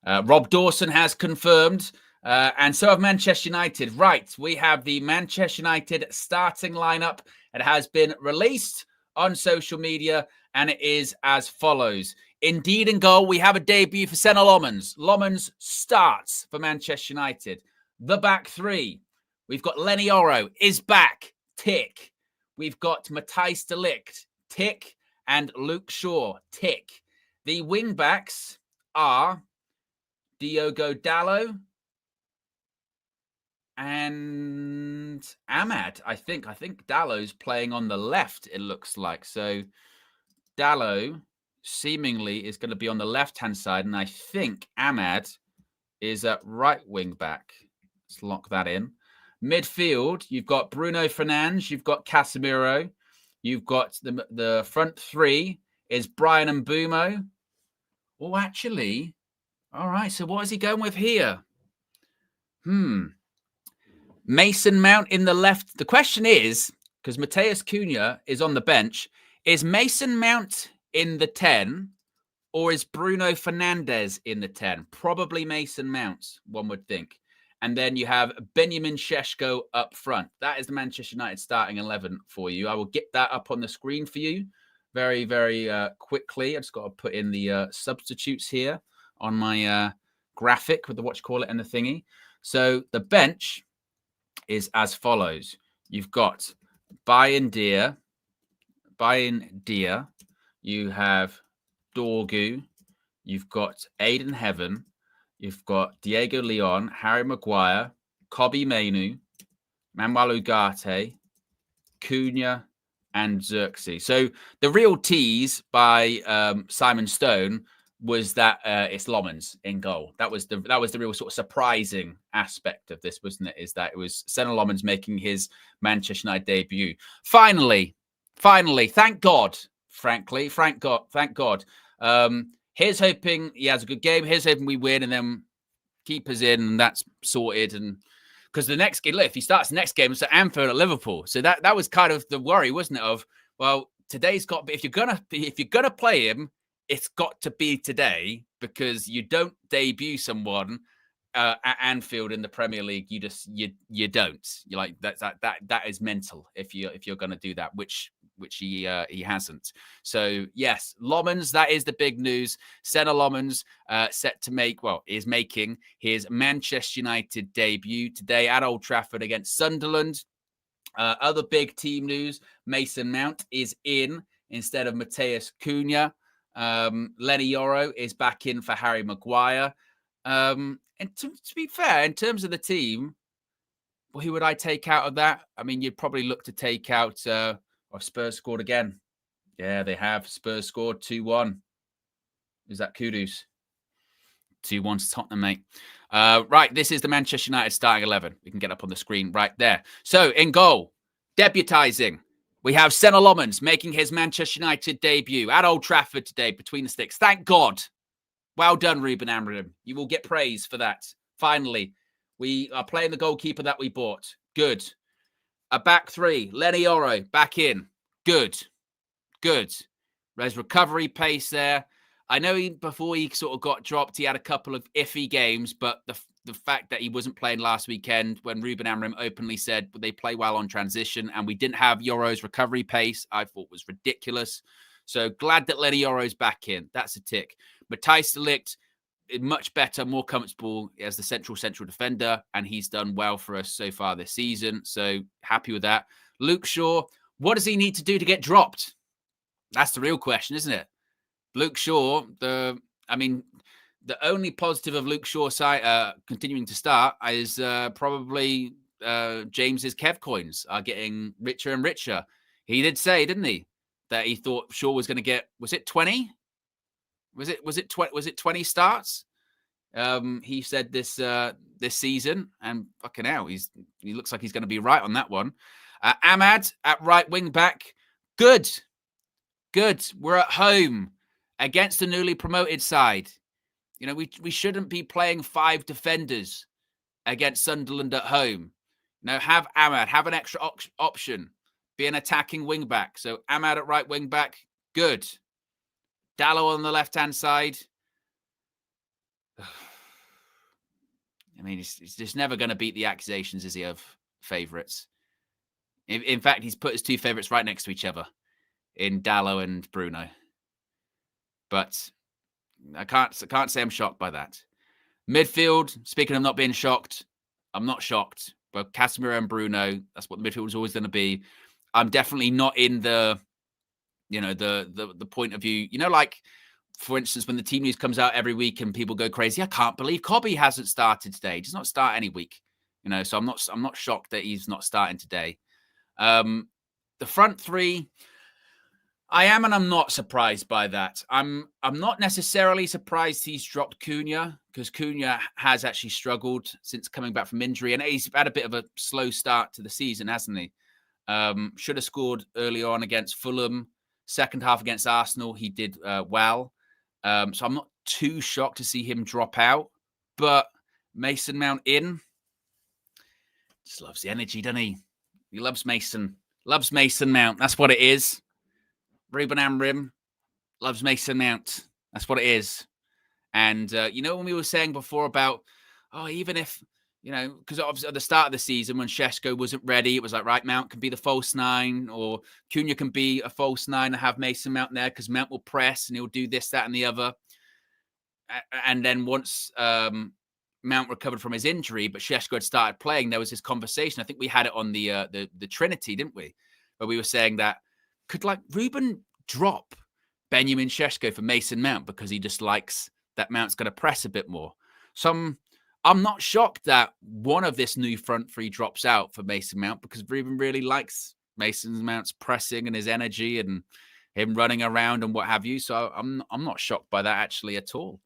Rob Dawson has confirmed And so have Manchester United. Right, we have the Manchester United starting lineup. It has been released on social media, and it is as follows. Indeed, in goal, we have a debut for Senna Lommans. Lommans starts for Manchester United. The back three. We've got Lenny Oro is back. Tick. We've got Matthijs de Ligt. Tick. And Luke Shaw. Tick. The wing backs are Diogo Dalot and Ahmad, I think. I think Dallow's playing on the left, it looks like. So Dalot seemingly is going to be on the left-hand side, and I think Ahmad is at right wing back. Let's lock that in. Midfield, you've got Bruno Fernandes, you've got Casemiro, you've got the front three is Brian and Mbumo. Oh, actually, all right, so what is he going with here? Mason Mount in the left. The question is, because Matheus Cunha is on the bench, is Mason Mount in the 10 or is Bruno Fernandes in the 10? Probably Mason Mount, one would think. And then you have Benjamin Šeško up front. That is the Manchester United starting 11 for you. I will get that up on the screen for you very, very quickly. I just got to put in the substitutes here on my graphic with the what you call it and the thingy. So the bench is as follows. You've got Bayern Dia. You have Dorgu. You've got Aiden Heaven. You've got Diego Leon, Harry Maguire, Kobbie Mainoo, Manuel Ugarte, Cunha, and Xerxes. So the real tease by Simon Stone was that it's Lommans in goal. That was the real sort of surprising aspect of this, wasn't it? Is that it was Senna Lommans making his Manchester United debut. Finally, thank God, frankly, thank God. Here's hoping he has a good game. Here's hoping we win, and then keep us in, and that's sorted. And because the next game, look, if he starts the next game, it's at Anfield at Liverpool. So that was kind of the worry, wasn't it? Of, well, today's got. But if you're gonna play him, it's got to be today, because you don't debut someone at Anfield in the Premier League. You don't. You're like that is mental if you're gonna do that, which he hasn't. So yes, Lommans, that is the big news. Senna Lommans is making his Manchester United debut today at Old Trafford against Sunderland. Other big team news: Mason Mount is in instead of Matheus Cunha. Lenny Oro is back in for Harry Maguire. And to be fair, in terms of the team, well, who would I take out of that? I mean, you'd probably look to take out. Spurs scored again. Yeah, they have. Spurs scored 2-1. Is that Kudus? 2-1 to Tottenham, mate. Right, this is the Manchester United starting 11. We can get up on the screen right there. So, in goal, debutising, we have Senna Lommans making his Manchester United debut at Old Trafford today between the sticks. Thank God. Well done, Ruben Amorim. You will get praise for that. Finally, we are playing the goalkeeper that we bought. Good. A back three, Lenny Oro back in. Good. There's recovery pace there. I know before he sort of got dropped, he had a couple of iffy games, but the fact that he wasn't playing last weekend when Ruben Amorim openly said they play well on transition and we didn't have Oro's recovery pace, I thought was ridiculous. So glad that Lenny Oro's back in. That's a tick. Matthijs de Ligt, much better, more comfortable as the central defender, and he's done well for us so far this season. So happy with that. Luke Shaw, what does he need to do to get dropped? That's the real question, isn't it? Luke Shaw, the only positive of Luke Shaw continuing to start is probably James's Kev coins are getting richer and richer. He did say, didn't he, that he thought Shaw was going to get, was it 20? Was it 20 starts? He said this season, and fucking hell, he looks like he's going to be right on that one. Ahmad at right wing back, good. We're at home against the newly promoted side. You know, we shouldn't be playing 5 defenders against Sunderland at home. No, have Ahmad, have an extra option, be an attacking wing back. So Ahmad at right wing back, good. Dalot on the left-hand side. I mean, he's just never going to beat the accusations, is he, of favourites? In fact, he's put his two favourites right next to each other in Dallo and Bruno. But I can't say I'm shocked by that. Midfield, speaking of not being shocked, I'm not shocked. But Casemiro and Bruno, that's what the midfield is always going to be. I'm definitely not in the point of view, like, for instance, when the team news comes out every week and people go crazy, I can't believe Cobby hasn't started today. He does not start any week, so I'm not shocked that he's not starting today. The front three, I am and I'm not surprised by that. I'm not necessarily surprised he's dropped Cunha, because Cunha has actually struggled since coming back from injury, and he's had a bit of a slow start to the season, hasn't he? Should have scored early on against Fulham. Second half against Arsenal, he did well. So I'm not too shocked to see him drop out. But Mason Mount in. Just loves the energy, doesn't he? He loves Mason. Loves Mason Mount. That's what it is. Ruben Amorim loves Mason Mount. That's what it is. And, when we were saying before about, even if, because obviously at the start of the season when Šeško wasn't ready, it was like, right, Mount can be the false nine, or Cunha can be a false nine and have Mason Mount there because Mount will press and he'll do this, that, and the other. And then once Mount recovered from his injury, but Šeško had started playing, there was this conversation. I think we had it on the Trinity, didn't we? Where we were saying that, could Ruben drop Benjamin Šeško for Mason Mount because he just likes that Mount's going to press a bit more? So I'm not shocked that one of this new front three drops out for Mason Mount, because Ruben really likes Mason Mount's pressing and his energy and him running around and what have you. So I'm not shocked by that actually at all.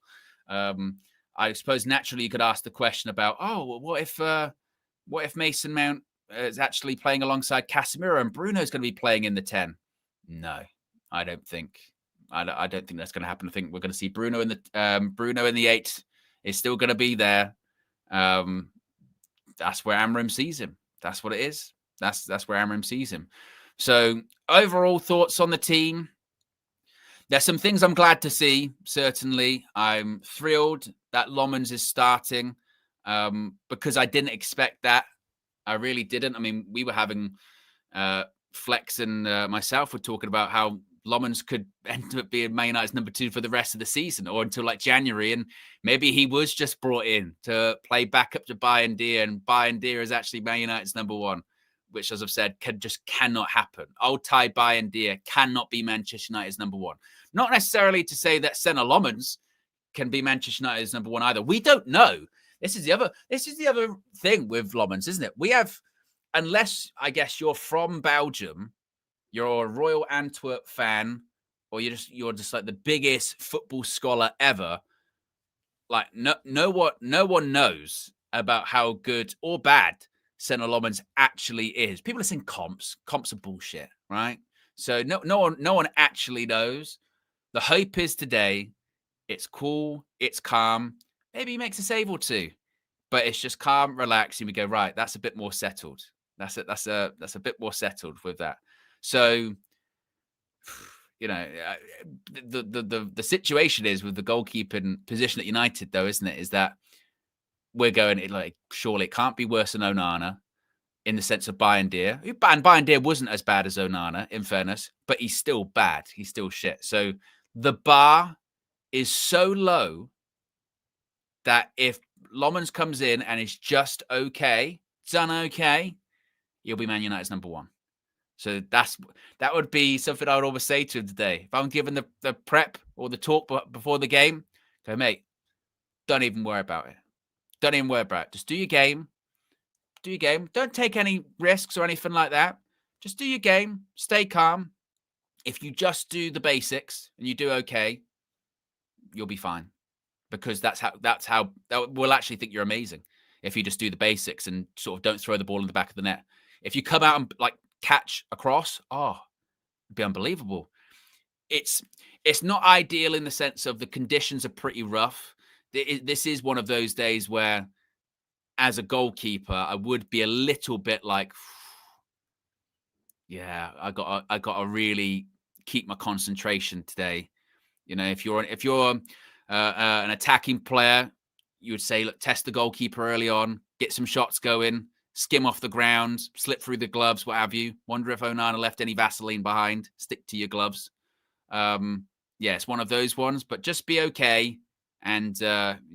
I suppose naturally you could ask the question about, what if Mason Mount is actually playing alongside Casemiro and Bruno's going to be playing in the 10? No, I don't think. I don't think that's going to happen. I think we're going to see Bruno in the 8 is still going to be there. That's where Amorim sees him. That's what it is. That's where Amorim sees him. So overall thoughts on the team. There's some things I'm glad to see, certainly. I'm thrilled that Lomans is starting because I didn't expect that. I really didn't. I mean, we were having Flex and myself were talking about how Lomans could end up being Man United's number 2 for the rest of the season, or until like January. And maybe he was just brought in to play back up to Bayern Dia, and Bayern Dia is actually Man United's number 1, which, as I've said, cannot happen. Old Thai Bayern Dia cannot be Manchester United's number 1. Not necessarily to say that Senna Lomans can be Manchester United's number 1 either. We don't know. This is the other thing with Lomans, isn't it? We have, unless I guess you're from Belgium, you're a Royal Antwerp fan, or you're just like the biggest football scholar ever. Like no one knows about how good or bad Senna Lomans actually is. People are saying comps are bullshit, right? So no one actually knows. The hope is today, it's cool, it's calm. Maybe he makes a save or two, but it's just calm, relaxed, and we go, right, that's a bit more settled. That's a bit more settled with that. So, the situation is with the goalkeeping position at United, though, isn't it? Is that we're going, like, surely it can't be worse than Onana in the sense of Bayern Dia. And Bayern Dia wasn't as bad as Onana, in fairness, but he's still bad. He's still shit. So the bar is so low that if Lomans comes in and is just okay, done okay, he'll be Man United's number 1. So that would be something I would always say to him today. If I'm given the prep or the talk before the game, go, mate, don't even worry about it. Don't even worry about it. Just do your game. Do your game. Don't take any risks or anything like that. Just do your game. Stay calm. If you just do the basics and you do okay, you'll be fine. Because that's how we'll actually think you're amazing if you just do the basics and sort of don't throw the ball in the back of the net. If you come out and like catch across, it'd be unbelievable. It's not ideal in the sense of the conditions are pretty rough. This is one of those days where, as a goalkeeper, I would be a little bit like, yeah, I got to really keep my concentration today. If you're an attacking player, you would say, look, test the goalkeeper early on, get some shots going, skim off the ground, slip through the gloves, what have you. Wonder if Onana left any Vaseline behind. Stick to your gloves. Yeah, it's one of those ones, but just be okay, and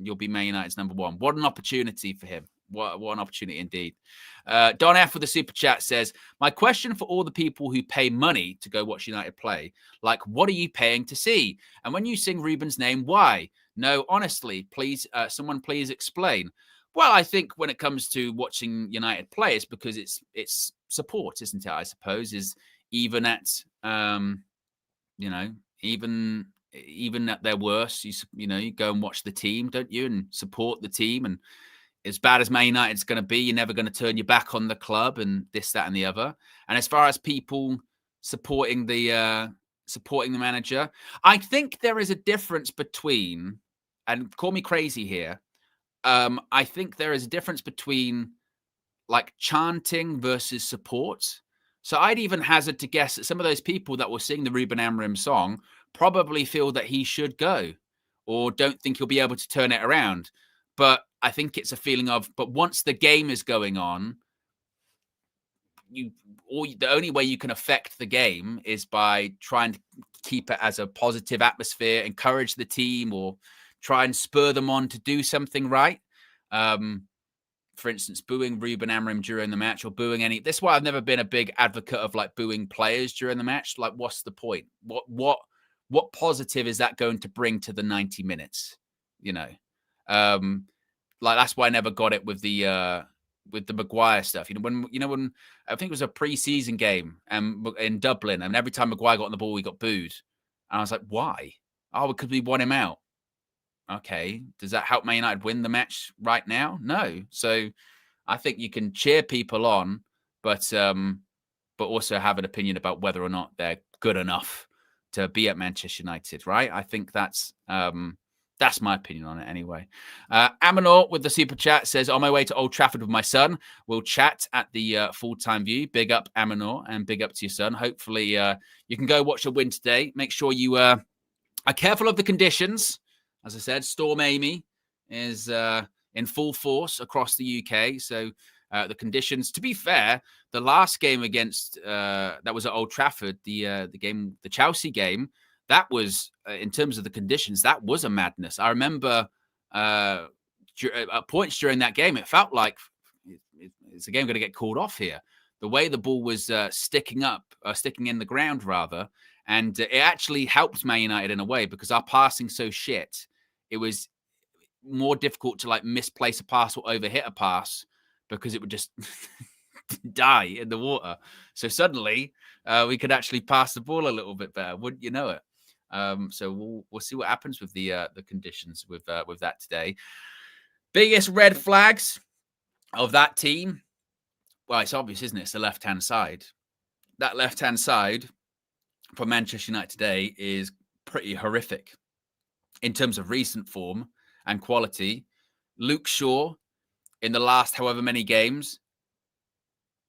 you'll be Man United's number one. What an opportunity for him. What an opportunity indeed. Don F with the super chat says, my question for all the people who pay money to go watch United play, like, what are you paying to see? And when you sing Ruben's name, why? No, honestly, please, someone please explain. Well, I think when it comes to watching United play, it's because it's support, isn't it? I suppose is even at even at their worst, you go and watch the team, don't you, and support the team. And as bad as Man United's going to be, you're never going to turn your back on the club and this, that, and the other. And as far as people supporting the manager, I think there is a difference between, and call me crazy here, I think there is a difference between like chanting versus support. So I'd even hazard to guess that some of those people that will sing the Ruben Amorim song probably feel that he should go or don't think he'll be able to turn it around. But I think it's a feeling of, but once the game is going on, the only way you can affect the game is by trying to keep it as a positive atmosphere, encourage the team, or try and spur them on to do something right. For instance, booing Ruben Amorim during the match or booing any. That's why I've never been a big advocate of like booing players during the match. Like, what's the point? What positive is that going to bring to the 90 minutes? Like that's why I never got it with the Maguire stuff. When I think it was a pre-season game in Dublin, and every time Maguire got on the ball, he got booed, and I was like, why? Oh, because we won him out. Okay, does that help Man United win the match right now? No. So I think you can cheer people on, but also have an opinion about whether or not they're good enough to be at Manchester United, right? I think that's my opinion on it anyway. Amanor with the super chat says, on my way to Old Trafford with my son. We'll chat at the full-time view. Big up, Amanor, and big up to your son. Hopefully you can go watch a win today. Make sure you are careful of the conditions. As I said, Storm Amy is in full force across the UK. So the conditions, to be fair, the last game against that was at Old Trafford, the Chelsea game, that was in terms of the conditions, that was a madness. I remember at points during that game, it felt like it's a game going to get called off here. The way the ball was sticking in the ground rather. And it actually helped Man United in a way because our passing so shit, it was more difficult to like misplace a pass or overhit a pass because it would just die in the water. So suddenly we could actually pass the ball a little bit better, wouldn't you know it? So we'll see what happens with the conditions with that today. Biggest red flags of that team. Well, it's obvious, isn't it? It's the left-hand side. That left-hand side for Manchester United today is pretty horrific in terms of recent form and quality. Luke Shaw, in the last however many games,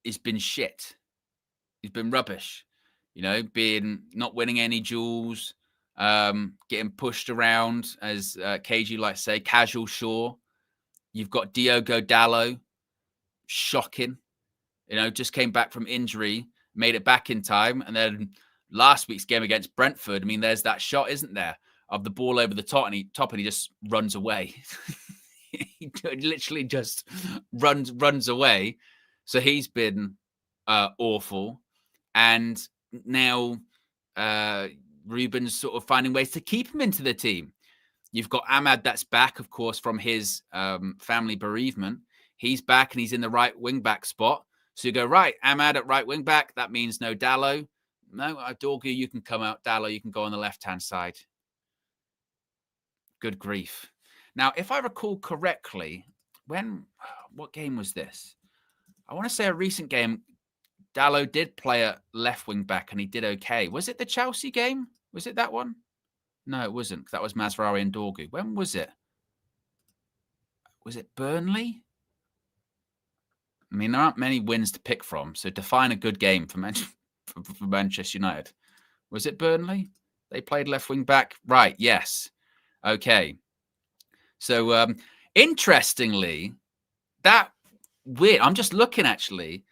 has been shit. He's been rubbish. Being not winning any duels, getting pushed around, as KG likes to say, casual Shaw. You've got Diogo Dalot, shocking. Just came back from injury, made it back in time, and then last week's game against Brentford, I mean, there's that shot, isn't there, of the ball over the top, and he just runs away. He literally just runs away. So he's been awful, and now Ruben's sort of finding ways to keep him into the team. You've got Ahmad that's back, of course, from his family bereavement. He's back and he's in the right wing back spot. So you go, right, Ahmad at right wing back. That means no Dalot. No, Dorgu, you can come out. Dalot, you can go on the left-hand side. Good grief. Now, if I recall correctly, what game was this? I want to say a recent game, Dalot did play at left wing back and he did okay. Was it the Chelsea game? Was it that one? No, it wasn't. That was Mazraoui and Dorgu. When was it? Was it Burnley? I mean, there aren't many wins to pick from. So define a good game for Manchester United. Was it Burnley? They played left wing back? Right, yes. Okay. So Interestingly, that weird. I'm just looking actually.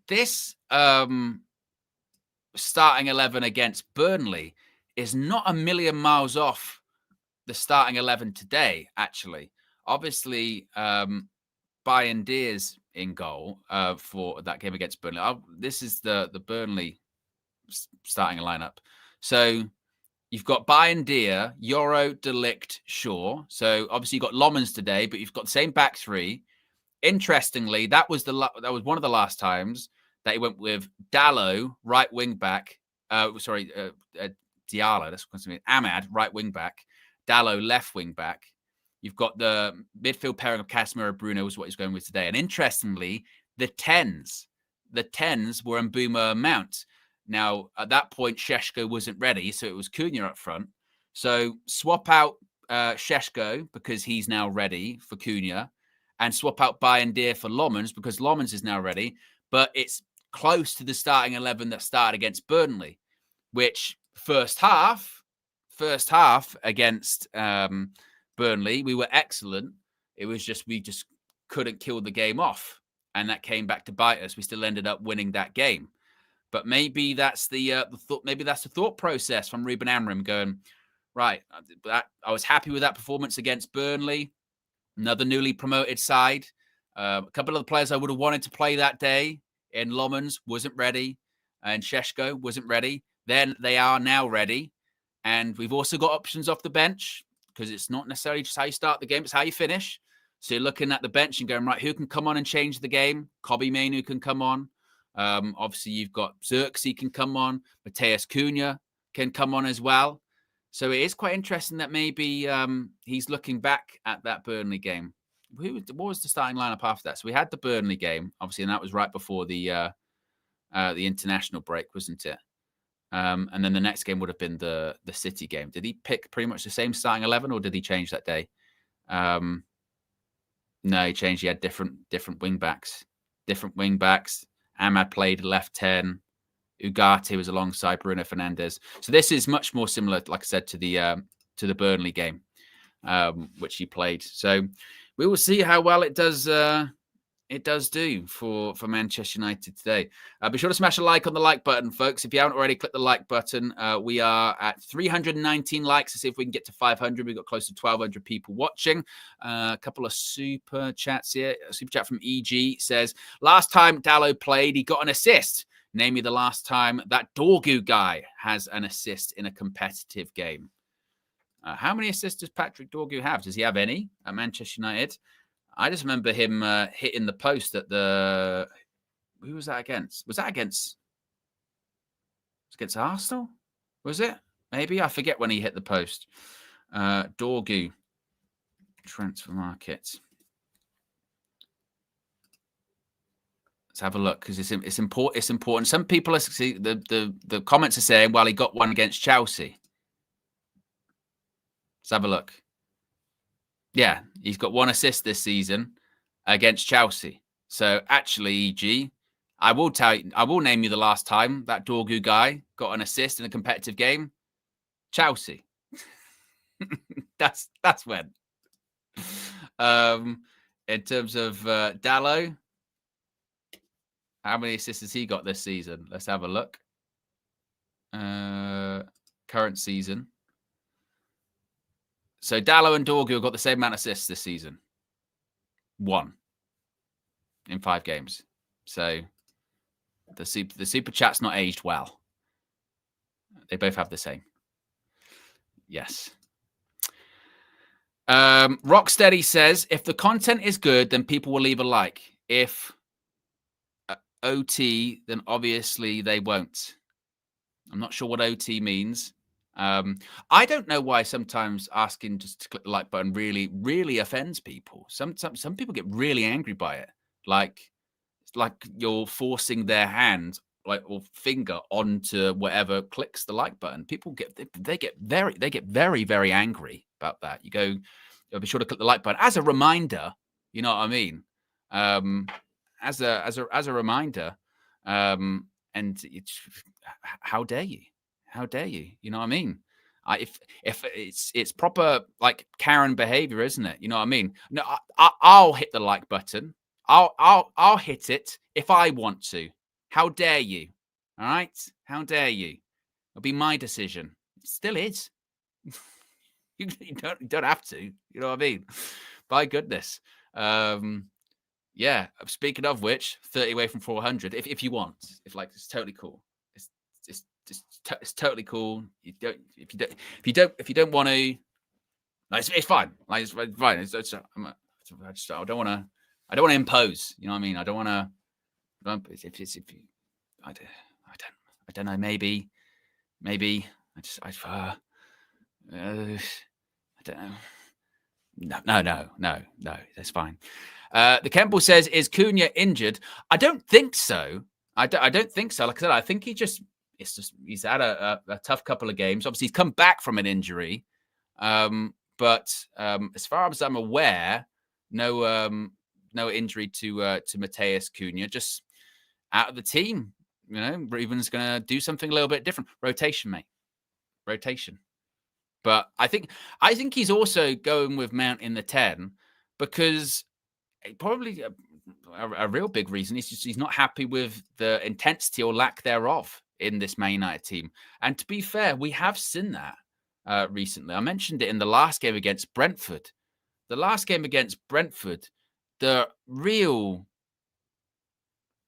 This starting 11 against Burnley is not a million miles off the starting 11 today, actually. Obviously, Bayern Deer's in goal for that game against Burnley. This is the Burnley starting lineup. So you've got Bayern Deer, Euro, De Ligt, Shaw. So obviously you've got Lommans today, but you've got the same back three. Interestingly, that was one of the last times that he went with Dallo, right wing back. Diallo, that's what's mean. Ahmad, right wing back. Dallo, left wing back. You've got the midfield pairing of Casemiro, Bruno is what he's going with today. And interestingly, the 10s were Mbeumo and Mount. Now, at that point, Šeško wasn't ready, so it was Cunha up front. So swap out Šeško because he's now ready for Cunha, and swap out Bayern Deer for Lommans because Lommans is now ready. But it's close to the starting 11 that started against Burnley, which first half against Burnley, we were excellent. It was just we just couldn't kill the game off, and that came back to bite us. We still ended up winning that game. But maybe that's the thought. Maybe that's the thought process from Ruben Amorim going, right. I was happy with that performance against Burnley, another newly promoted side. A couple of the players I would have wanted to play that day in Lommans wasn't ready, and Šeško wasn't ready. Then they are now ready, and we've also got options off the bench because it's not necessarily just how you start the game; it's how you finish. So you're looking at the bench and going, right, who can come on and change the game? Kobbie Mainoo can come on. Obviously, you've got Xerxes can come on. Mateus Cunha can come on as well. So it is quite interesting that maybe he's looking back at that Burnley game. What was the starting lineup after that? So we had the Burnley game, obviously, and that was right before the international break, wasn't it? And then the next game would have been the City game. Did he pick pretty much the same starting 11, or did he change that day? No, he changed. He had different wing backs. Ahmad played left 10. Ugarte was alongside Bruno Fernandes. So this is much more similar, like I said, to the Burnley game, which he played. So we will see how well it does do for Manchester United today. Be sure to smash a like on the like button, folks. If you haven't already, click the like button. We are at 319 likes. Let's see if we can get to 500. We've got close to 1,200 people watching. A couple of super chats here. A super chat from EG says, last time Dallo played, he got an assist. Name me the last time that Dorgu guy has an assist in a competitive game. How many assists does Patrick Dorgu have? Does he have any at Manchester United? I just remember him hitting the post at the... Who was that against? Was that against Arsenal? Was it? Maybe? I forget when he hit the post. Dorgu. Transfer market. Let's have a look, because it's important. Some people are... The comments are saying, well, he got one against Chelsea. Let's have a look. Yeah, he's got one assist this season against Chelsea. So actually, EG, I will name you the last time that Dorgu guy got an assist in a competitive game. Chelsea. that's when. In terms of Dallo, how many assists has he got this season? Let's have a look. Current season. So Dallo and Dorgu have got the same amount of assists this season. 1 in 5 games. So the super chat's not aged well. They both have the same. Yes. Rocksteady says, if the content is good, then people will leave a like. If OT, then obviously they won't. I'm not sure what OT means. I don't know why sometimes asking just to click the like button really, really offends people. Some people get really angry by it. It's like you're forcing their hand, or finger onto whatever clicks the like button. People get very, very angry about that. You go, be sure to click the like button as a reminder. You know what I mean? As a reminder. And it's, how dare you? How dare you? You know what I mean? If it's proper like Karen behavior, isn't it? You know what I mean? No, I'll hit the like button. I'll hit it if I want to. How dare you? All right? How dare you? It'll be my decision. It still is. you don't have to. You know what I mean? By goodness. Yeah. Speaking of which, 30 away from 400. If you want, it's totally cool. It's totally cool. If you don't want to, it's fine. Like it's fine. I don't want to impose. You know what I mean? I don't want to. I don't know. Maybe. I don't know. No. That's fine. The Kemble says, is Cunha injured? I don't think so. I don't think so. Like I said, I think he's had a tough couple of games. Obviously, he's come back from an injury. But as far as I'm aware, no injury to Mateus Cunha, just out of the team. You know, Ruben's going to do something a little bit different. Rotation, mate. Rotation. But I think he's also going with Mount in the 10 because probably a real big reason is just he's not happy with the intensity or lack thereof in this Man United team. And to be fair, we have seen that recently. I mentioned it in the last game against Brentford. The last game against Brentford, the real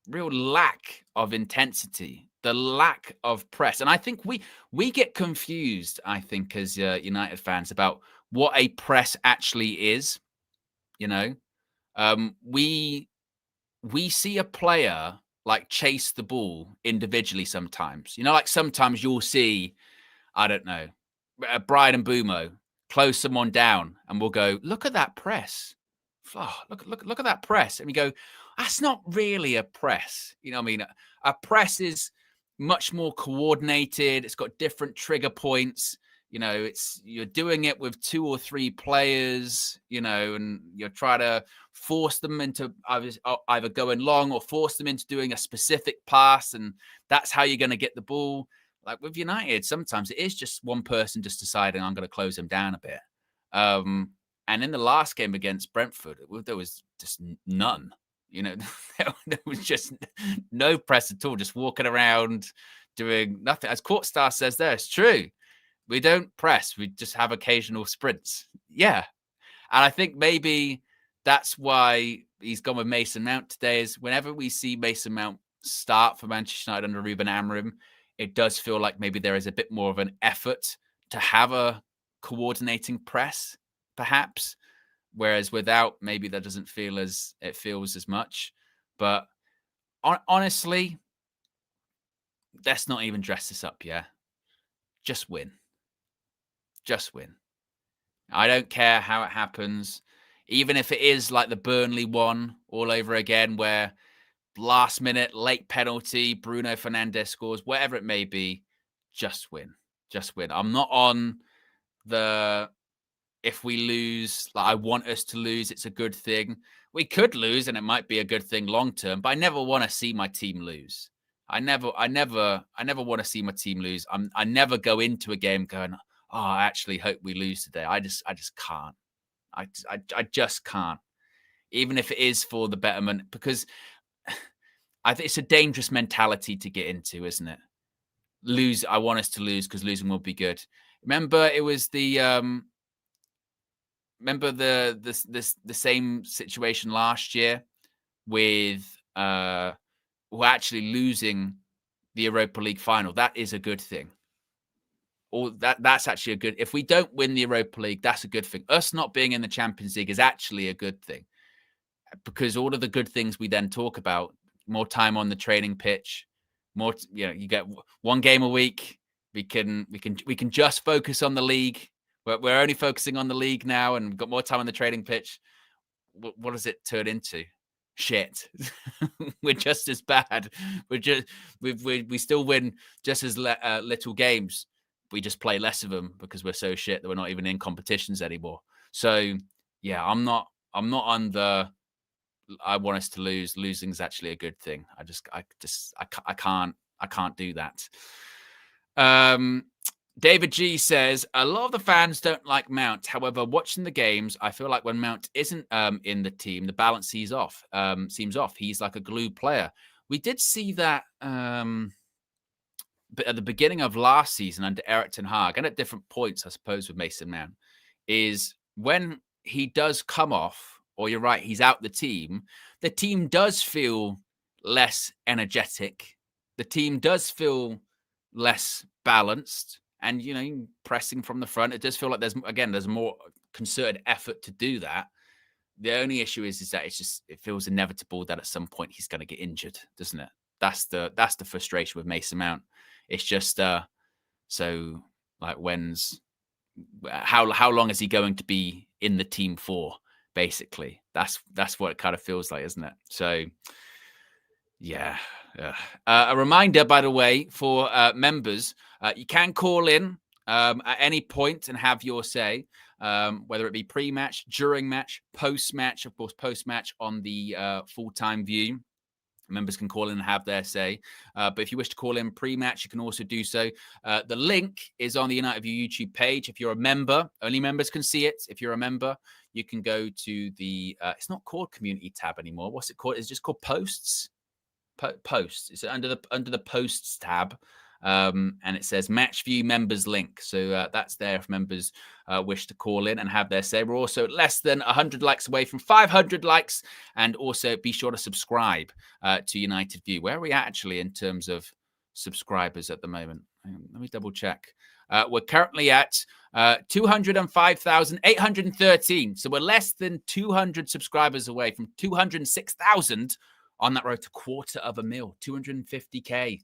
lack of intensity, the lack of press. And I think we get confused, I think, as United fans about what a press actually is. You know, we see a player like chase the ball individually sometimes. You know, like sometimes you'll see, I don't know, Brian Mbumo close someone down and we'll go, look at that press. Oh, look at that press. And we go, that's not really a press. You know what I mean? A press is much more coordinated. It's got different trigger points. You know, you're doing it with 2 or 3 players, you know, and you're trying to force them into either going long or force them into doing a specific pass. And that's how you're going to get the ball. Like with United, sometimes it is just one person just deciding I'm going to close them down a bit. And in the last game against Brentford, there was just none. You know, there was just no press at all, just walking around doing nothing. As Courtstar says there, it's true. We don't press. We just have occasional sprints. Yeah. And I think maybe that's why he's gone with Mason Mount today, is whenever we see Mason Mount start for Manchester United under Ruben Amorim, it does feel like maybe there is a bit more of an effort to have a coordinating press, perhaps. Whereas without, maybe that doesn't feel as it feels as much. But honestly, let's not even dress this up, yeah? Just win. Just win. I don't care how it happens. Even if it is like the Burnley one all over again, where last minute, late penalty, Bruno Fernandes scores, whatever it may be, just win. Just win. I'm not on the, if we lose, like I want us to lose, it's a good thing. We could lose and it might be a good thing long term, but I never want to see my team lose. I never want to see my team lose. I never go into a game going, oh, I actually hope we lose today. I just can't. I just can't. Even if it is for the betterment, because I think it's a dangerous mentality to get into, isn't it? Lose. I want us to lose because losing will be good. Remember, it was the same situation last year with we're actually losing the Europa League final. That is a good thing. Or that's actually a good. If we don't win the Europa League, that's a good thing. Us not being in the Champions League is actually a good thing, because all of the good things we then talk about, more time on the training pitch, more, you know, you get one game a week. We can just focus on the league. We're only focusing on the league now, and we've got more time on the training pitch. What does it turn into? Shit. We're just as bad. We still win just as little games. We just play less of them because we're so shit that we're not even in competitions anymore. So yeah, I'm not on the, I want us to lose. Losing is actually a good thing. I can't do that. David G says, a lot of the fans don't like Mount. However, watching the games, I feel like when Mount isn't in the team, the balance seems off. He's like a glue player. We did see that but at the beginning of last season under Erik ten Hag, and at different points, I suppose, with Mason Mount, is when he does come off, or you're right, he's out the team does feel less energetic. The team does feel less balanced. And, pressing from the front, it does feel like there's more concerted effort to do that. The only issue is that it feels inevitable that at some point he's going to get injured, doesn't it? That's the frustration with Mason Mount. It's just so like how long is he going to be in the team for? Basically, that's what it kind of feels like, isn't it? So, yeah. A reminder, by the way, for members, you can call in at any point and have your say, whether it be pre-match, during match, post-match. Of course, post-match on the full-time view. Members can call in and have their say. But if you wish to call in pre-match, you can also do so. The link is on the United View YouTube page. If you're a member, only members can see it. If you're a member, you can go to the, it's not called Community tab anymore. What's it called? It's just called Posts. Posts. It's under the Posts tab. And it says Match View Members link. So that's there if members wish to call in and have their say. We're also less than 100 likes away from 500 likes. And also be sure to subscribe to United View. Where are we at actually in terms of subscribers at the moment? Let me double check. We're currently at 205,813. So we're less than 200 subscribers away from 206,000 on that road to 250,000, 250K.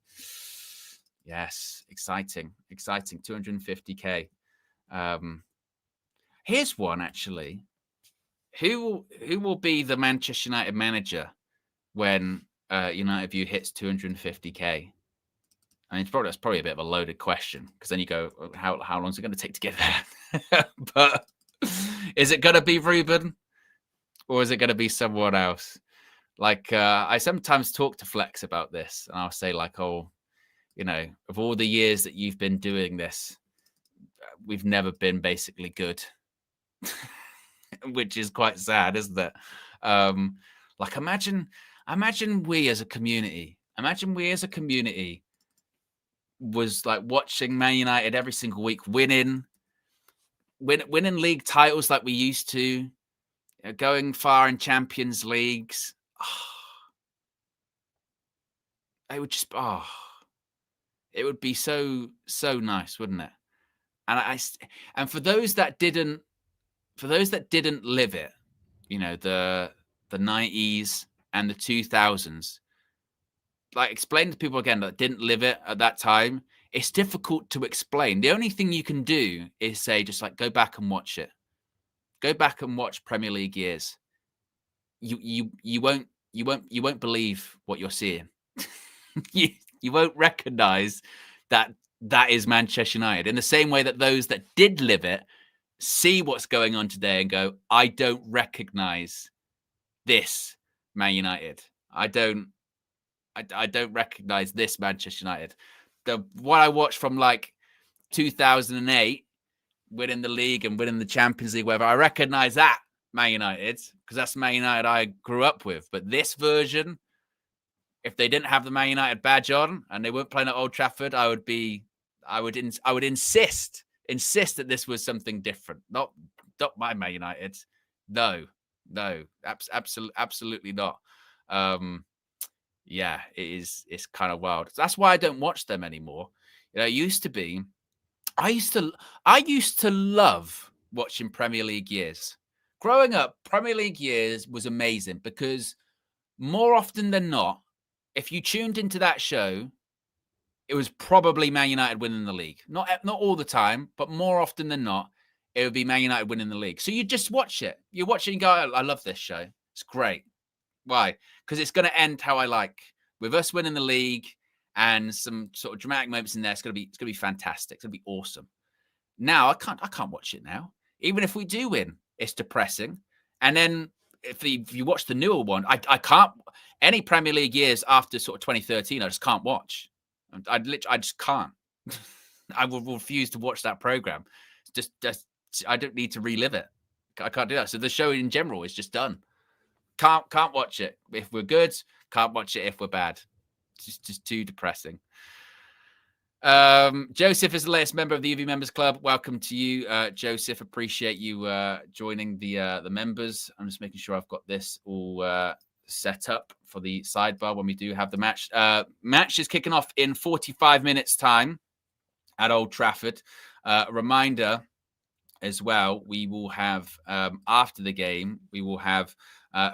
Yes, exciting. 250K. Here's one actually. Who will be the Manchester United manager when United View hits 250K? I mean, that's probably a bit of a loaded question because then you go, how long is it going to take to get there? But is it going to be Ruben or is it going to be someone else? Like I sometimes talk to Flex about this, and I'll say like, oh, of all the years that you've been doing this, we've never been basically good, which is quite sad, isn't it? Like imagine we as a community, was like watching Man United every single week, winning league titles like we used to, going far in Champions Leagues. It would just, it would be so nice, wouldn't it? And for those that didn't live it, the 90s and the 2000s, like explain to people again that didn't live it at that time. It's difficult to explain. The only thing you can do is say, just like go back and watch it. Go back and watch Premier League years. You won't believe what you're seeing. You won't recognize that is Manchester United in the same way that those that did live it see what's going on today and go, I don't recognize this Man United. I don't recognize this Manchester United. What I watched from like 2008, winning the league and winning the Champions League, whether I recognize that Man United because that's the Man United I grew up with. But this version, if they didn't have the Man United badge on and they weren't playing at Old Trafford, I would insist that this was something different. Not my Man United. No, absolutely not. Yeah, it's kind of wild. That's why I don't watch them anymore. It used to be, I used to love watching Premier League years. Growing up, Premier League years was amazing because more often than not, if you tuned into that show, it was probably Man United winning the league. Not all the time, but more often than not, it would be Man United winning the league. So you just watch it. You watch it and go, I love this show. It's great. Why? Because it's going to end how I like. With us winning the league and some sort of dramatic moments in there, it's going to be fantastic. It's going to be awesome. Now I can't watch it now. Even if we do win, it's depressing. And then if you watch the newer one, I can't. Any Premier League years after sort of 2013, I just can't watch. I just can't. I will refuse to watch that program. Just I don't need to relive it. I can't do that. So the show in general is just done. Can't watch it if we're good. Can't watch it if we're bad. It's just too depressing. Joseph is the latest member of the UV Members Club. Welcome to you, Joseph. Appreciate you joining the members. I'm just making sure I've got this all set up for the sidebar when we do have the match. Match is kicking off in 45 minutes time at Old Trafford. Reminder as well, we will have after the game, we will have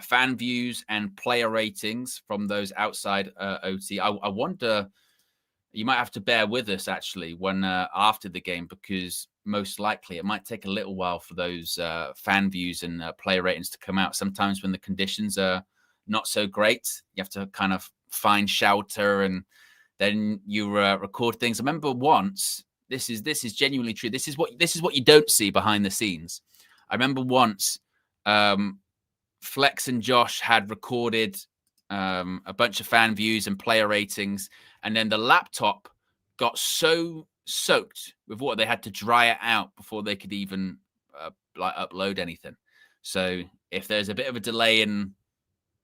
fan views and player ratings from those outside OT. I wonder, you might have to bear with us actually when after the game, because most likely it might take a little while for those fan views and player ratings to come out. Sometimes when the conditions are not so great, you have to kind of find shelter and then you record things. I remember once, this is genuinely true. This is what you don't see behind the scenes. I remember once Flex and Josh had recorded a bunch of fan views and player ratings, and then the laptop got so soaked with water they had to dry it out before they could even upload anything. So if there's a bit of a delay in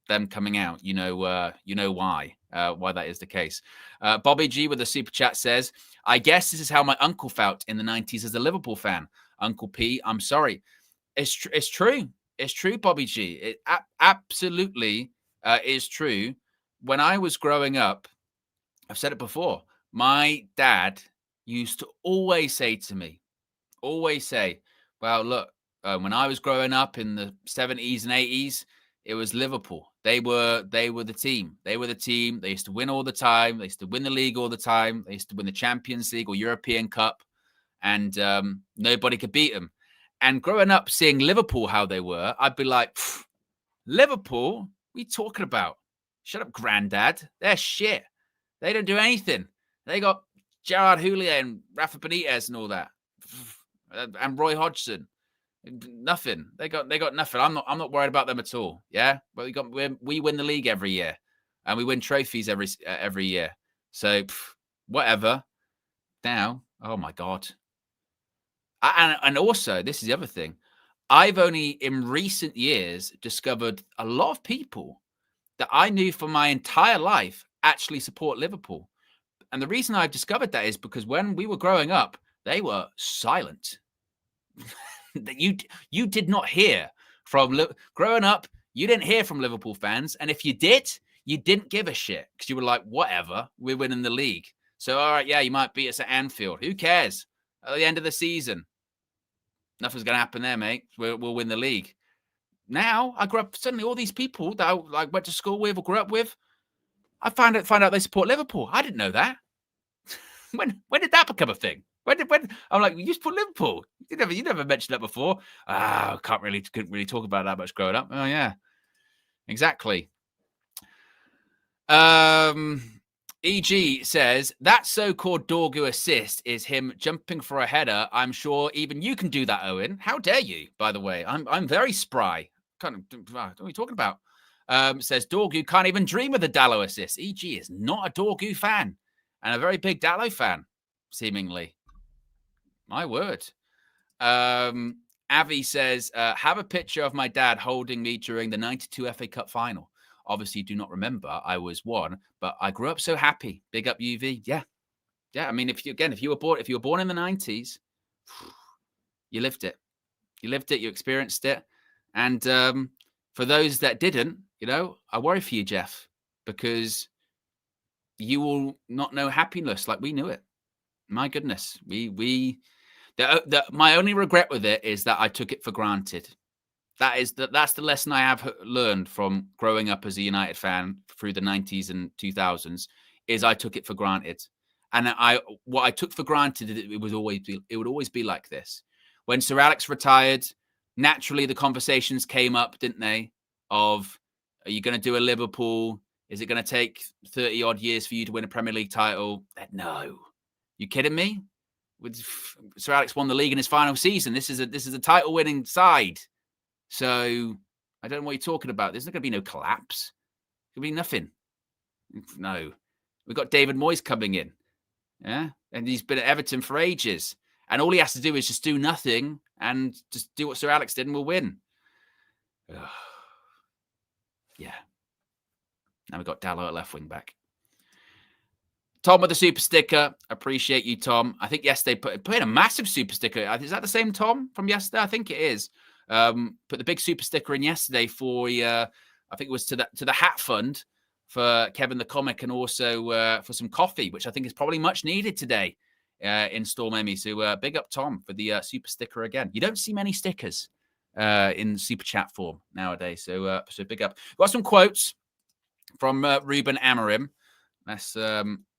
them coming out, you know why that is the case. Bobby G with a super chat says, I guess this is how my uncle felt in the 90s as a Liverpool fan. Uncle P, I'm sorry. It's true. It's true, Bobby G. It absolutely is true. When I was growing up, I've said it before, my dad used to always say to me, well, look, when I was growing up in the 70s and 80s, it was Liverpool. They were the team. They were the team. They used to win all the time. They used to win the league all the time. They used to win the Champions League or European Cup, and nobody could beat them. And growing up seeing Liverpool how they were, I'd be like, Liverpool? What are you talking about? Shut up, granddad. They're shit. They don't do anything. They got Gerard Houllier and Rafa Benitez and all that, and Roy Hodgson. Nothing. They got nothing. I'm not worried about them at all. Yeah, but we win the league every year, and we win trophies every year. So whatever. Now, oh my god. And also, this is the other thing. I've only in recent years discovered a lot of people that I knew for my entire life actually support Liverpool. And the reason I've discovered that is because when we were growing up, they were silent. That you did not hear from growing up. You didn't hear from Liverpool fans, and if you did, you didn't give a shit because you were like, whatever, we're winning the league. So all right, yeah, you might beat us at Anfield. Who cares? At the end of the season, nothing's going to happen there, mate. We'll win the league. Now I grew up. Suddenly, all these people that I went to school with or grew up with, I find out they support Liverpool. I didn't know that. When did that become a thing? When I'm like, you support Liverpool? You never mentioned that before. Couldn't really talk about that much growing up. Oh yeah, exactly. EG says that so-called Dorgu assist is him jumping for a header. I'm sure even you can do that, Owen. How dare you? By the way, I'm very spry. What are you talking about? Says Dorgu can't even dream of the Dalot assist. EG is not a Dorgu fan and a very big Dalot fan, seemingly. My word. Avi says, have a picture of my dad holding me during the 92 FA Cup final. Obviously, do not remember. I was one, but I grew up so happy. Big up UV. Yeah. I mean, if you were born in the 90s, you lived it. You experienced it. And for those that didn't, I worry for you, Jeff, because you will not know happiness like we knew it. My goodness, my only regret with it is that I took it for granted. That's the lesson I have learned from growing up as a United fan through the 90s and 2000s is I took it for granted. And what I took for granted, it would always be like this. When Sir Alex retired, naturally the conversations came up, didn't they? Of, are you going to do a Liverpool? Is it going to take 30 odd years for you to win a Premier League title? No. You kidding me? Sir Alex won the league in his final season. This is a title winning side. So I don't know what you're talking about. There's not going to be no collapse. There'll be nothing. No. We've got David Moyes coming in. Yeah. And he's been at Everton for ages. And all he has to do is just do nothing and just do what Sir Alex did and we'll win. Ugh. Yeah. Now we've got Dallo at left wing back. Tom with the super sticker. Appreciate you, Tom. I think yesterday put in a massive super sticker. Is that the same Tom from yesterday? I think it is. Put the big super sticker in yesterday for I think it was to the hat fund for Kevin the Comic and also for some coffee, which I think is probably much needed today in Storm Emmy. So big up Tom for the super sticker again. You don't see many stickers in super chat form nowadays. So big up. Got some quotes from Ruben Amorim. Let's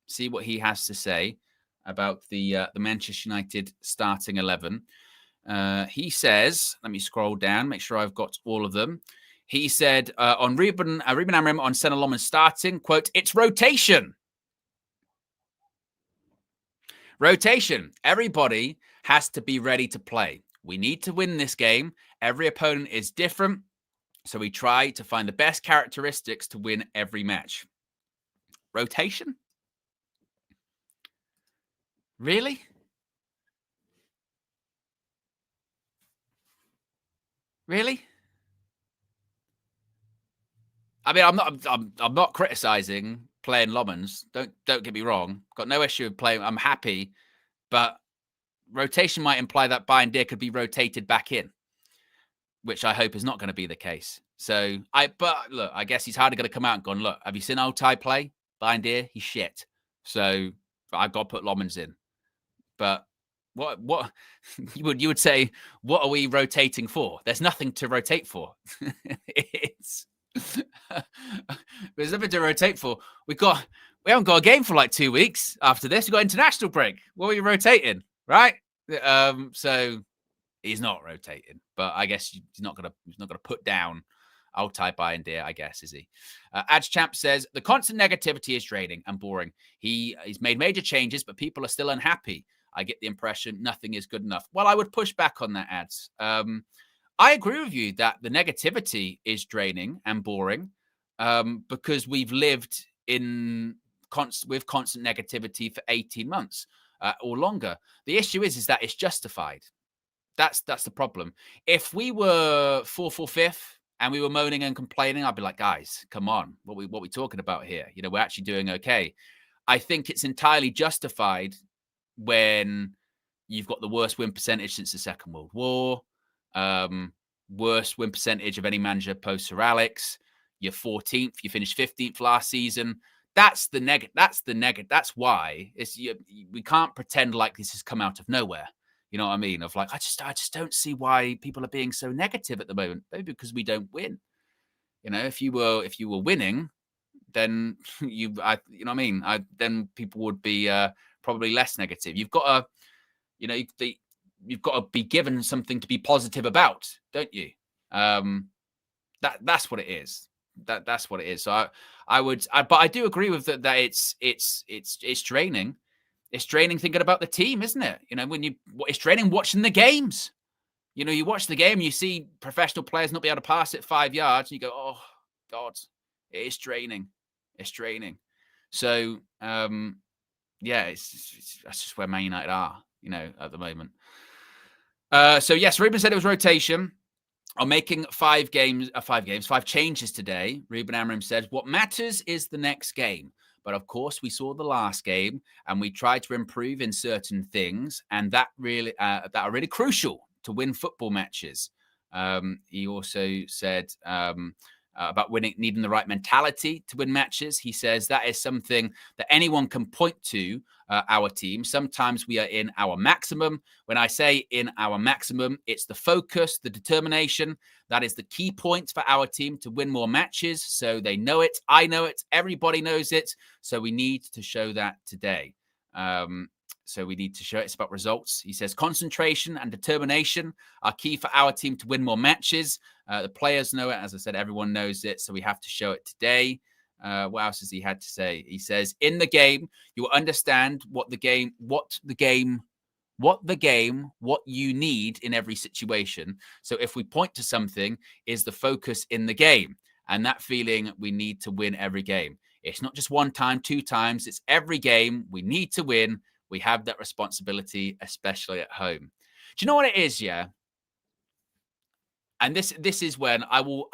see what he has to say about the Manchester United starting 11. He says, let me scroll down, make sure I've got all of them. He said on Ruben Amorim on Senna Loman starting, quote, "It's rotation. Rotation. Everybody has to be ready to play. We need to win this game. Every opponent is different. So we try to find the best characteristics to win every match." Rotation? Really? Really? I mean, I'm not criticizing playing Lomans. Don't get me wrong. Got no issue with playing. I'm happy, but rotation might imply that Bayern could be rotated back in, which I hope is not going to be the case. So but look, I guess he's hardly going to come out and gone, look, have you seen Altai play? Bayern he's shit. So I've got to put Lomans in. But what you would say, what are we rotating for? There's nothing to rotate for. There's nothing to rotate for. We haven't got a game for like 2 weeks after this. We've got international break. What are we rotating? Right? So he's not rotating, but I guess he's not gonna put down Altai Bayern, I guess, is he? Adchamp says the constant negativity is draining and boring. He's made major changes, but people are still unhappy. I get the impression nothing is good enough. Well, I would push back on that, Ads. I agree with you that the negativity is draining and boring because we've lived with constant negativity for 18 months or longer. The issue is that it's justified. That's the problem. If we were 4th or 5th and we were moaning and complaining, I'd be like, guys, come on, what we talking about here? You know, we're actually doing okay. I think it's entirely justified when you've got the worst win percentage since the Second World War, worst win percentage of any manager post Sir Alex. You're 14th. You finished 15th last season. That's the negative. That's why we can't pretend like this has come out of nowhere. You know what I mean? Of like, I just don't see why people are being so negative at the moment. Maybe because we don't win. You know, if you were winning, then you know what I mean? Then people would be probably less negative. You've got to, you know, you've got to be given something to be positive about, don't you? That's what it is. That's what it is. So but I do agree with that it's draining. It's draining thinking about the team, isn't it? You know, it's draining watching the games. You know, you watch the game, you see professional players not be able to pass it 5 yards, and you go, oh God, it is draining. It's draining. So yeah, that's just where Man United are, you know, at the moment. So yes, Ruben said it was rotation. On making 5 changes today, Ruben Amorim said, what matters is the next game. But of course, we saw the last game and we tried to improve in certain things. And that are really crucial to win football matches. He also said about needing the right mentality to win matches. He says that is something that anyone can point to our team. Sometimes we are in our maximum. When I say in our maximum, it's the focus, the determination. That is the key point for our team to win more matches. So they know it. I know it. Everybody knows it. So we need to show that today. So we need to show it's about results. He says concentration and determination are key for our team to win more matches. The players know it. As I said, everyone knows it. So we have to show it today. What else has he had to say? He says, in the game, you will understand what you need in every situation. So if we point to something, is the focus in the game. And that feeling we need to win every game. It's not just 1 time, 2 times. It's every game we need to win. We have that responsibility, especially at home. Do you know what it is? Yeah. And this is when I will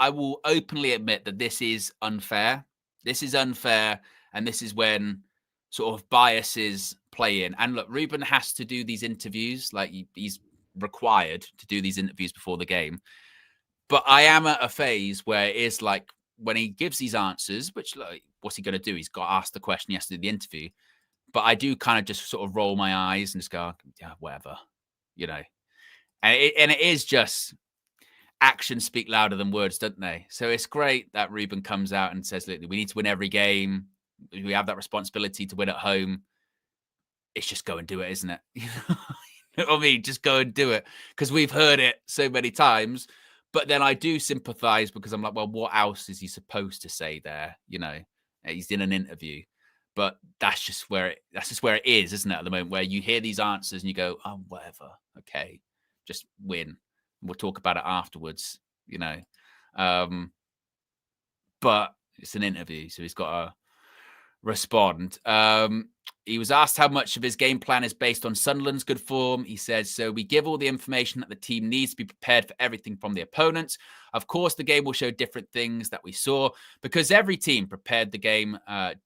openly admit that this is unfair. This is unfair. And this is when sort of biases play in. And look, Ruben has to do these interviews. Like he's required to do these interviews before the game. But I am at a phase where it is like when he gives these answers, which like, what's he going to do? He's got asked the question yesterday in the interview. But I do kind of just sort of roll my eyes and just go, yeah, whatever, you know. And it is just actions speak louder than words, don't they? So it's great that Ruben comes out and says, look, we need to win every game. We have that responsibility to win at home. It's just go and do it, isn't it? You know what I mean? Just go and do it. Because we've heard it so many times. But then I do sympathize because I'm like, well, what else is he supposed to say there? You know, he's in an interview. But that's just where it is, isn't it, at the moment, where you hear these answers and you go, oh, whatever. Okay, just win. We'll talk about it afterwards, you know. But it's an interview, so he's got to respond. He was asked how much of his game plan is based on Sunderland's good form. He says, so we give all the information that the team needs to be prepared for everything from the opponents. Of course, the game will show different things that we saw because every team prepared the game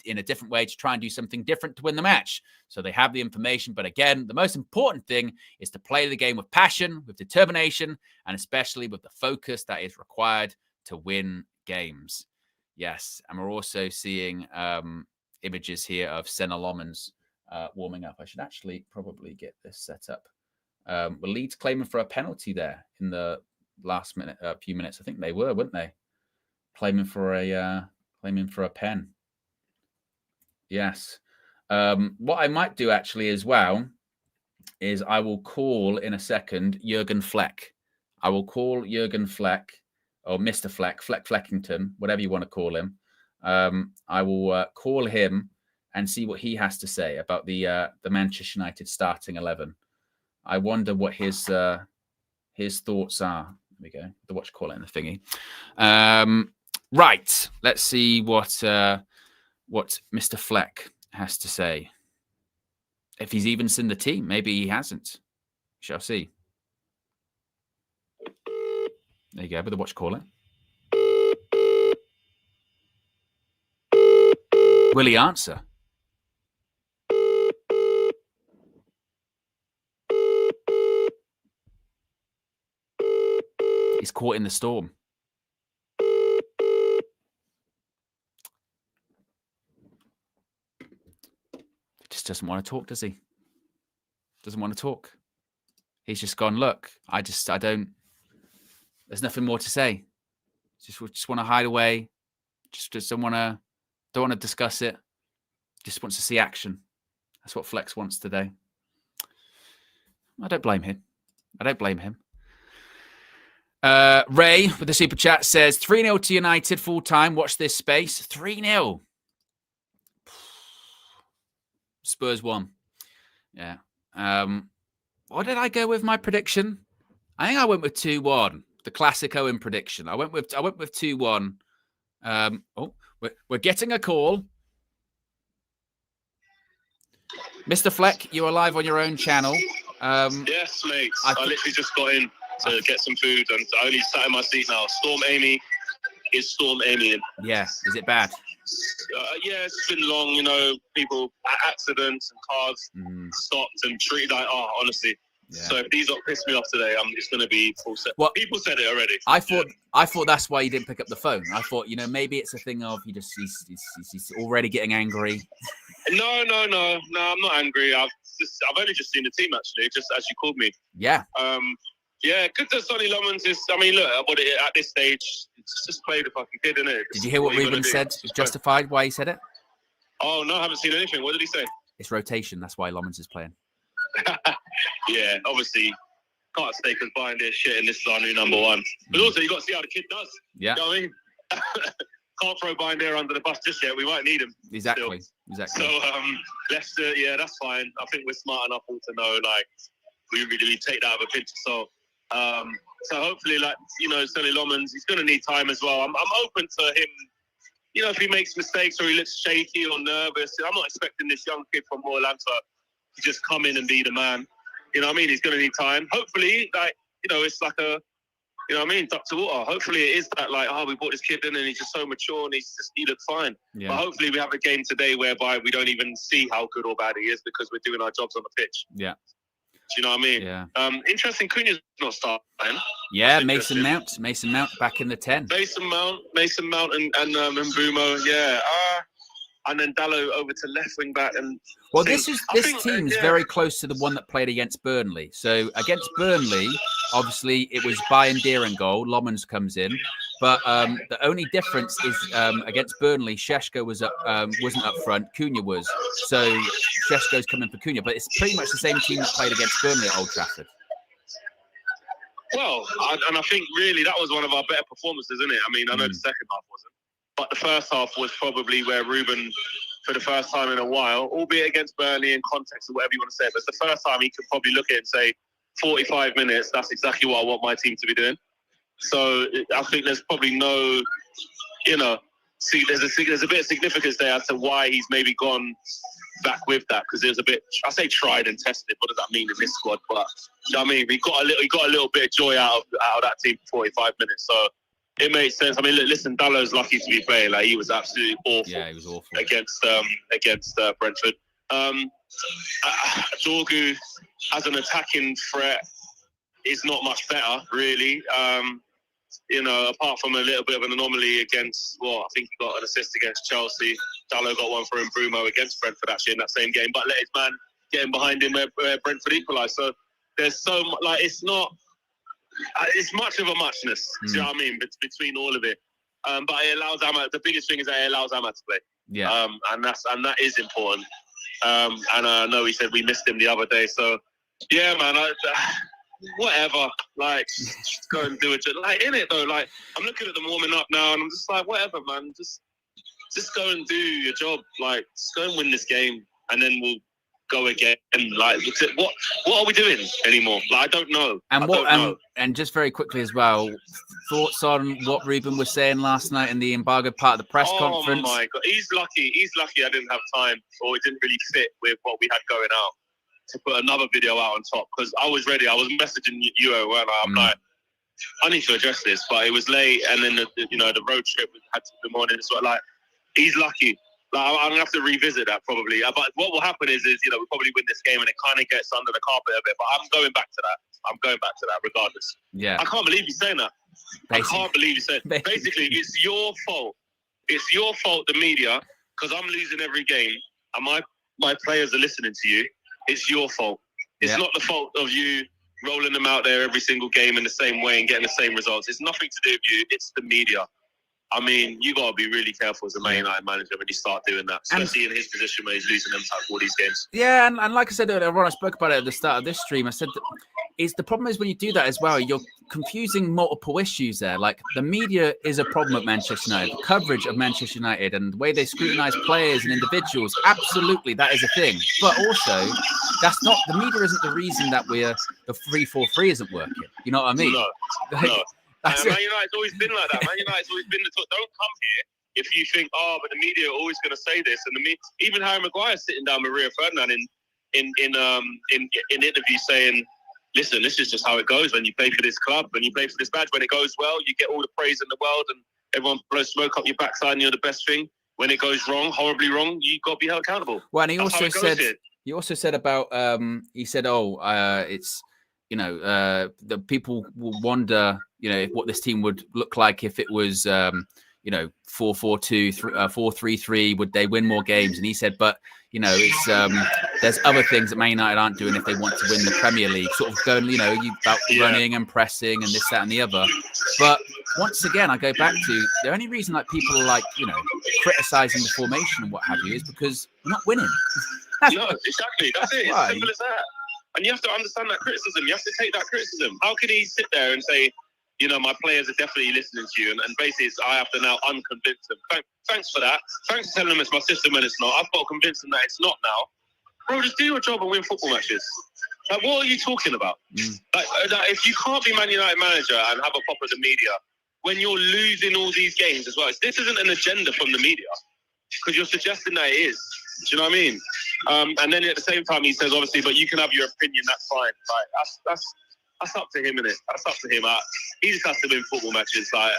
in a different way to try and do something different to win the match. So they have the information. But again, the most important thing is to play the game with passion, with determination, and especially with the focus that is required to win games. Yes. And we're also seeing images here of Senna Lomans warming up. I should actually probably get this set up. Were Leeds claiming for a penalty there in the last few minutes? I think they were, weren't they? Claiming for a pen. Yes. What I might do actually as well is I will call in a second Jurgen Fleck. I will call Jurgen Fleck or Mr. Fleck, Fleckington, whatever you want to call him. I will call him and see what he has to say about the Manchester United starting 11. I wonder what his thoughts are. There we go. The watch call it in the thingy. Right. Let's see what Mr. Fleck has to say. If he's even seen the team, maybe he hasn't. Shall see. There you go. With the watch call it. Will he answer? He's caught in the storm. He just doesn't want to talk, does he? Doesn't want to talk. He's just gone, look, I don't, there's nothing more to say. Just want to hide away. Just don't want to discuss it. Just wants to see action. That's what Flex wants today. I don't blame him. Ray with the super chat says 3-0 to United full time. Watch this space. 3-0. Spurs won. Yeah. What did I go with my prediction? I think I went with 2-1. The classic Owen prediction. I went with 2-1. We're getting a call. Mr. Fleck, you're live on your own channel. Yes, mate. I literally just got in to get some food and I only sat in my seat now. Storm Amy is Storm Amy. Yeah. Is it bad? Yeah, it's been long, you know, people, accidents and cars stopped and treated like, honestly. Yeah. So if these don't piss me off today, it's going to be full set. Well, people said it already. I thought that's why you didn't pick up the phone. I thought, you know, maybe it's a thing of he's already getting angry. No, I'm not angry. I've only just seen the team actually, just as you called me. Yeah. Yeah, good to Sonny Lomans is. I mean, look, at this stage, it's just play the fucking kid, innit? Did you hear what Ruben said? Justified why he said it? Oh no, I haven't seen anything. What did he say? It's rotation. That's why Lomans is playing. Yeah, obviously, can't stay confined this shit, and this is our new number one. But also, you got to see how the kid does. Yeah. You know what I mean? Can't throw Binder under the bus just yet. We might need him. Exactly. So, Leicester, yeah, that's fine. I think we're smart enough all to know, like, we really take that with a pinch of salt. So hopefully, like, you know, Sonny Lomans, he's going to need time as well. I'm open to him. You know, if he makes mistakes or he looks shaky or nervous, I'm not expecting this young kid from Royal Antwerp just come in and be the man. You know what I mean? He's going to need time. Hopefully, like, you know, it's like a, you know what I mean, duck to water. Hopefully it is that, like, oh, we brought this kid in and he's just so mature and he looks fine. Yeah. But hopefully we have a game today whereby we don't even see how good or bad he is because we're doing our jobs on the pitch. Yeah. Do you know what I mean? Yeah. Interesting, Cunha's not starting. Yeah, Mason Mount back in the 10. Mason Mount and Mbeumo, yeah. And then Dalot over to left wing back. And well, this team's very close to the one that played against Burnley. So against Burnley, obviously it was Bayindir in goal. Lomans comes in, but the only difference is against Burnley, Šeško wasn't up front. Cunha was. So Šeško's coming for Cunha, but it's pretty much the same team that played against Burnley at Old Trafford. Well, and I think really that was one of our better performances, isn't it? I mean, I know the second half wasn't. But the first half was probably where Ruben, for the first time in a while, albeit against Burnley in context or whatever you want to say, but it's the first time he could probably look at it and say, 45 minutes, that's exactly what I want my team to be doing. So I think there's probably no, you know, there's a bit of significance there as to why he's maybe gone back with that, because it was a bit, I say tried and tested. What does that mean in this squad? But you know what I mean, he got a little bit of joy out of that team for 45 minutes. So it makes sense. I mean, listen, Dallow's lucky to be playing. Like, he was absolutely awful. Yeah, he was awful against Brentford. Dorgu as an attacking threat is not much better, really. You know, apart from a little bit of an anomaly against, well, I think he got an assist against Chelsea. Dalot got one for Mbeumo against Brentford, actually, in that same game. But let his man get in behind him where Brentford equalised. So there's so much, like, it's not, it's much of a muchness, do you know what I mean, between all of it. But it allows Ahmad, the biggest thing is that it allows Ahmad to play. Yeah. And that is important. And I know he said we missed him the other day. So, yeah, man, whatever. Like, just go and do it. Like, in it, though, like, I'm looking at them warming up now, and I'm just like, whatever, man. Just go and do your job. Like, just go and win this game, and then we'll go again. And, like, what are we doing anymore? Like, I don't know. And just very quickly as well, thoughts on what Ruben was saying last night in the embargoed part of the press conference? Oh my God, he's lucky I didn't have time, or it didn't really fit with what we had going out, to put another video out on top, because I was ready. I was messaging you, weren't I? I'm like, I need to address this, but it was late, and then the road trip we had to the morning. So like, he's lucky. Like, I'm gonna have to revisit that probably. But what will happen is we'll probably win this game, and it kind of gets under the carpet a bit. But I'm going back to that regardless. Yeah. I can't believe he's saying that. Basically. I can't believe he's saying. Basically, it's your fault. It's your fault, the media, because I'm losing every game, and my players are listening to you. It's your fault. It's not the fault of you rolling them out there every single game in the same way and getting the same results. It's nothing to do with you. It's the media. I mean, you got to be really careful as a Man United manager when you start doing that, especially in his position where he's losing them type all these games. Yeah, and like I said earlier on, I spoke about it at the start of this stream. I said that the problem is when you do that as well, you're confusing multiple issues there. Like, the media is a problem at Manchester United. The coverage of Manchester United and the way they scrutinise players and individuals, absolutely, that is a thing. But also, the media isn't the reason that the 3-4-3 isn't working. You know what I mean? No. Man United's always been like that. Man United's always been the talk. Don't come here if you think, but the media are always going to say this. And even Harry Maguire's sitting down with Rio Ferdinand in interviews saying, listen, this is just how it goes when you play for this club, when you play for this badge. When it goes well, you get all the praise in the world and everyone blows smoke up your backside and you're the best thing. When it goes wrong, horribly wrong, you've got to be held accountable. Well, and he also said about, it's, the people will wonder, what this team would look like if it was, 4-4-2, 4-3-3, would they win more games? And he said, but, it's there's other things that Man United aren't doing if they want to win the Premier League, sort of going, about running and pressing and this, that, and the other. But once again, I go back to the only reason that people are criticizing the formation and what have you is because we're not winning. No, exactly. That's it. It's simple as that. And you have to understand that criticism. You have to take that criticism. How can he sit there and say, my players are definitely listening to you, and basically I have to now unconvince them. Thanks for that. Thanks for telling them it's my system when it's not. I've got to convince them that it's not now. Bro, just do your job and win football matches. Like, what are you talking about? Like, if you can't be Man United manager and have a pop of the media when you're losing all these games as well, this isn't an agenda from the media because you're suggesting that it is. Do you know what I mean? And then at the same time, he says, obviously, but you can have your opinion. That's fine. Like that's up to him, innit? That's up to him. He just has to win football matches, like,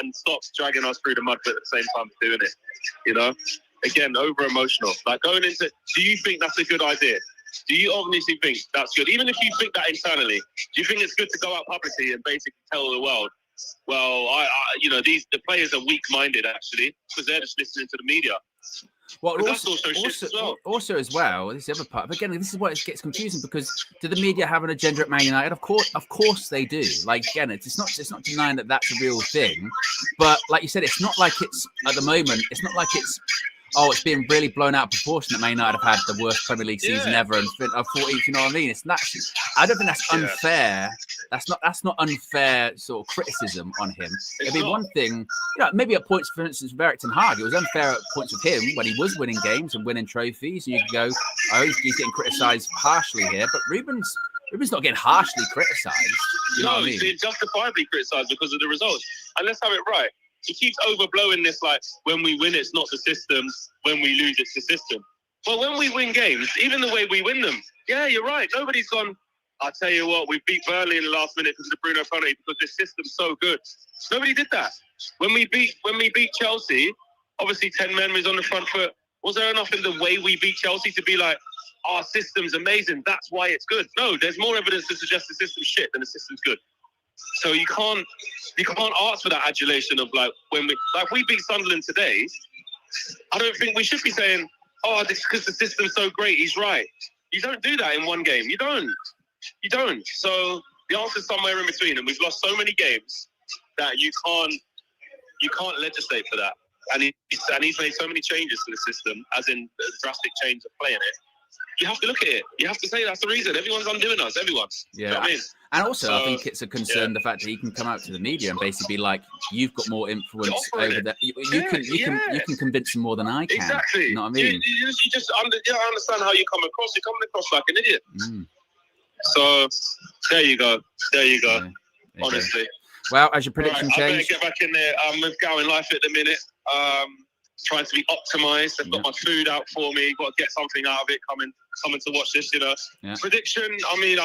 and stop dragging us through the mud, but at the same time doing it. You know, again, over emotional. Like going into, do you think that's a good idea? Do you obviously think that's good? Even if you think that internally, do you think it's good to go out publicly and basically tell the world, well, the players are weak-minded actually because they're just listening to the media. Well, also as well, this is the other part. But again, this is where it gets confusing because do the media have an agenda at Man United? Of course they do. Like again, it's not denying that that's a real thing. But like you said, it's not like it's at the moment. It's not like it's being really blown out of proportion that Man United have had the worst Premier League season ever, and I thought, you know what I mean? It's not. I don't think that's unfair. That's not unfair sort of criticism on him. It'd be one thing, maybe at points, for instance, with Erik ten Hag, it was unfair at points with him when he was winning games and winning trophies. And you could go, he's getting criticised harshly here, but Ruben's not getting harshly criticised. You know what I mean? He's justifiably criticised because of the results. And let's have it right. He keeps overblowing this, like, when we win, it's not the system. When we lose, it's the system. Well, when we win games, even the way we win them, yeah, you're right. Nobody's gone, I'll tell you what, we beat Burnley in the last minute because of Bruno Fernandes because this system's so good. Nobody did that. When we beat Chelsea, obviously 10 men was on the front foot. Was there enough in the way we beat Chelsea to be like, our system's amazing, that's why it's good? No, there's more evidence to suggest the system's shit than the system's good. So you can't ask for that adulation of like when we beat Sunderland today. I don't think we should be saying, this because the system's so great, he's right. You don't do that in one game. You don't. So the answer's somewhere in between, and we've lost so many games that you can't legislate for that. And he's made so many changes to the system, as in the drastic change of playing it. You have to look at it. You have to say that's the reason. Everyone's undoing us. Everyone. Yeah. You know what I mean? And also, I think it's a concern the fact that he can come out to the media and basically be like, "You've got more influence over that. You can convince them more than I can." Exactly. You know what I mean? You just understand how you come across. You're coming across like an idiot. So there you go. Yeah, honestly. Well, as your prediction changed, I better get back in there. With Going Life at the minute. Trying to be optimized. They've got my food out for me. Got to get something out of it. Coming to watch this, Yeah. Prediction. I mean,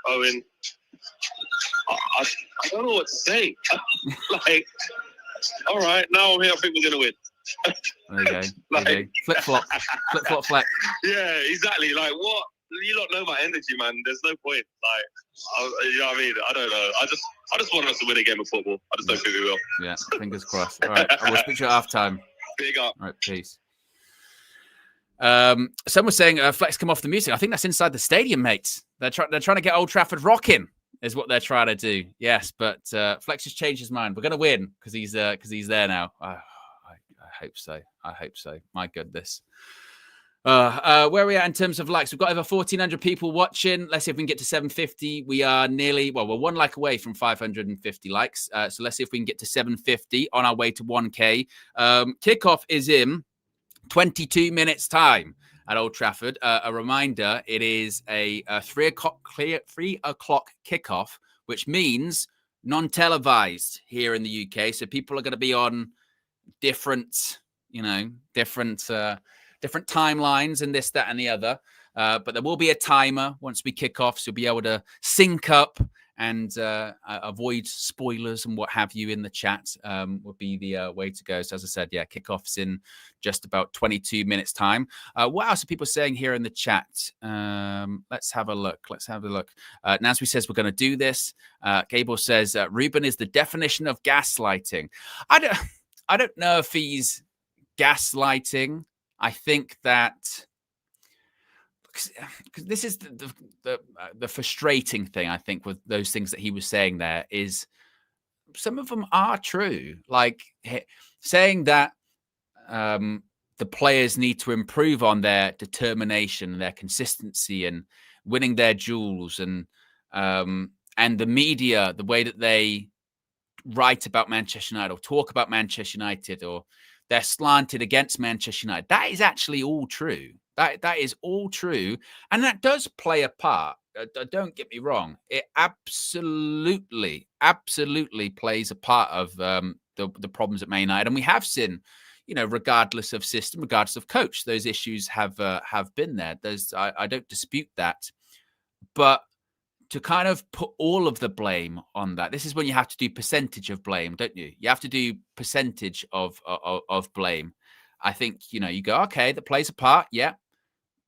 Owen. I don't know what to say. Like, all right, now I'm here. I think we're gonna win. There you go. Flip flop. Yeah, exactly. Like what? You don't know my energy, man. There's no point. Like, you know what I mean? I don't know. I just want us to win a game of football. I just don't think we will. Yeah, fingers crossed. All right, I will speak to you at half-time. Big up. All right, peace. Someone was saying, Flex, come off the music. I think that's inside the stadium, mates. They're trying to get Old Trafford rocking, is what they're trying to do. Yes, but Flex has changed his mind. We're going to win because he's there now. I hope so. My goodness. Where are we at in terms of likes? We've got over 1,400 people watching. Let's see if we can get to 750. We are we're one like away from 550 likes. So let's see if we can get to 750 on our way to 1K. Kickoff is in 22 minutes time at Old Trafford. A reminder, it is a 3 o'clock kickoff, which means non-televised here in the UK. So people are going to be on different timelines and this, that, and the other. But there will be a timer once we kick off, so you'll be able to sync up and avoid spoilers and what have you in the chat would be the way to go. So as I said, kickoff's in just about 22 minutes time. What else are people saying here in the chat? Let's have a look. Nasri says we're going to do this. Gable says Ruben is the definition of gaslighting. I don't know if he's gaslighting. I think that because this is the frustrating thing, I think, with those things that he was saying there is some of them are true. Like saying that the players need to improve on their determination, their consistency and winning their duels and the media, the way that they write about Manchester United or talk about Manchester United or they're slanted against Manchester United. That is actually all true. That is all true. And that does play a part. Don't get me wrong. It absolutely plays a part of the problems at Man United. And we have seen, regardless of system, regardless of coach, those issues have been there. I don't dispute that, but to kind of put all of the blame on that, this is when you have to do percentage of blame, don't you? You have to do percentage of blame. I think, you go, okay, that plays a part, yeah,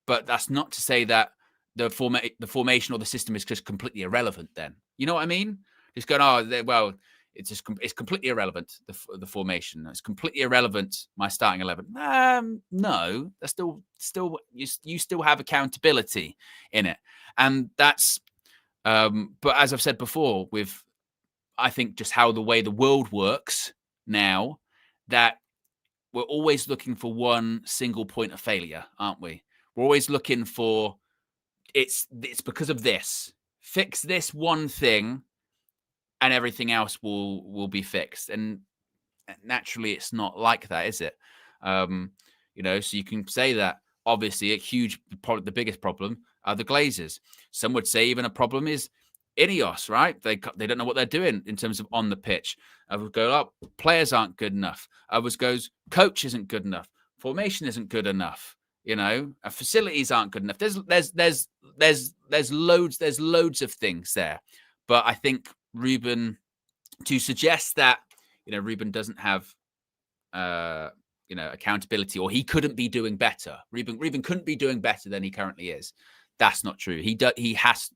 but that's not to say that the formation or the system is just completely irrelevant then. You know what I mean? Just going, well, it's completely irrelevant, the formation. It's completely irrelevant, my starting 11. No, that's still you still have accountability in it. And that's, but as I've said before, with, I think, just how the way the world works now, that we're always looking for one single point of failure, aren't we? We're always looking for, it's because of this. Fix this one thing, and everything else will be fixed. And naturally, it's not like that, is it? So you can say that. Obviously, the biggest problem are the Glazers. Some would say even a problem is Ineos, right? They don't know what they're doing in terms of on the pitch. Others go, players aren't good enough. Others goes, coach isn't good enough. Formation isn't good enough. Facilities aren't good enough. There's loads of things there. But I think Ruben, to suggest that Ruben doesn't have accountability, or he couldn't be doing better. Ruben couldn't be doing better than he currently is. That's not true. He has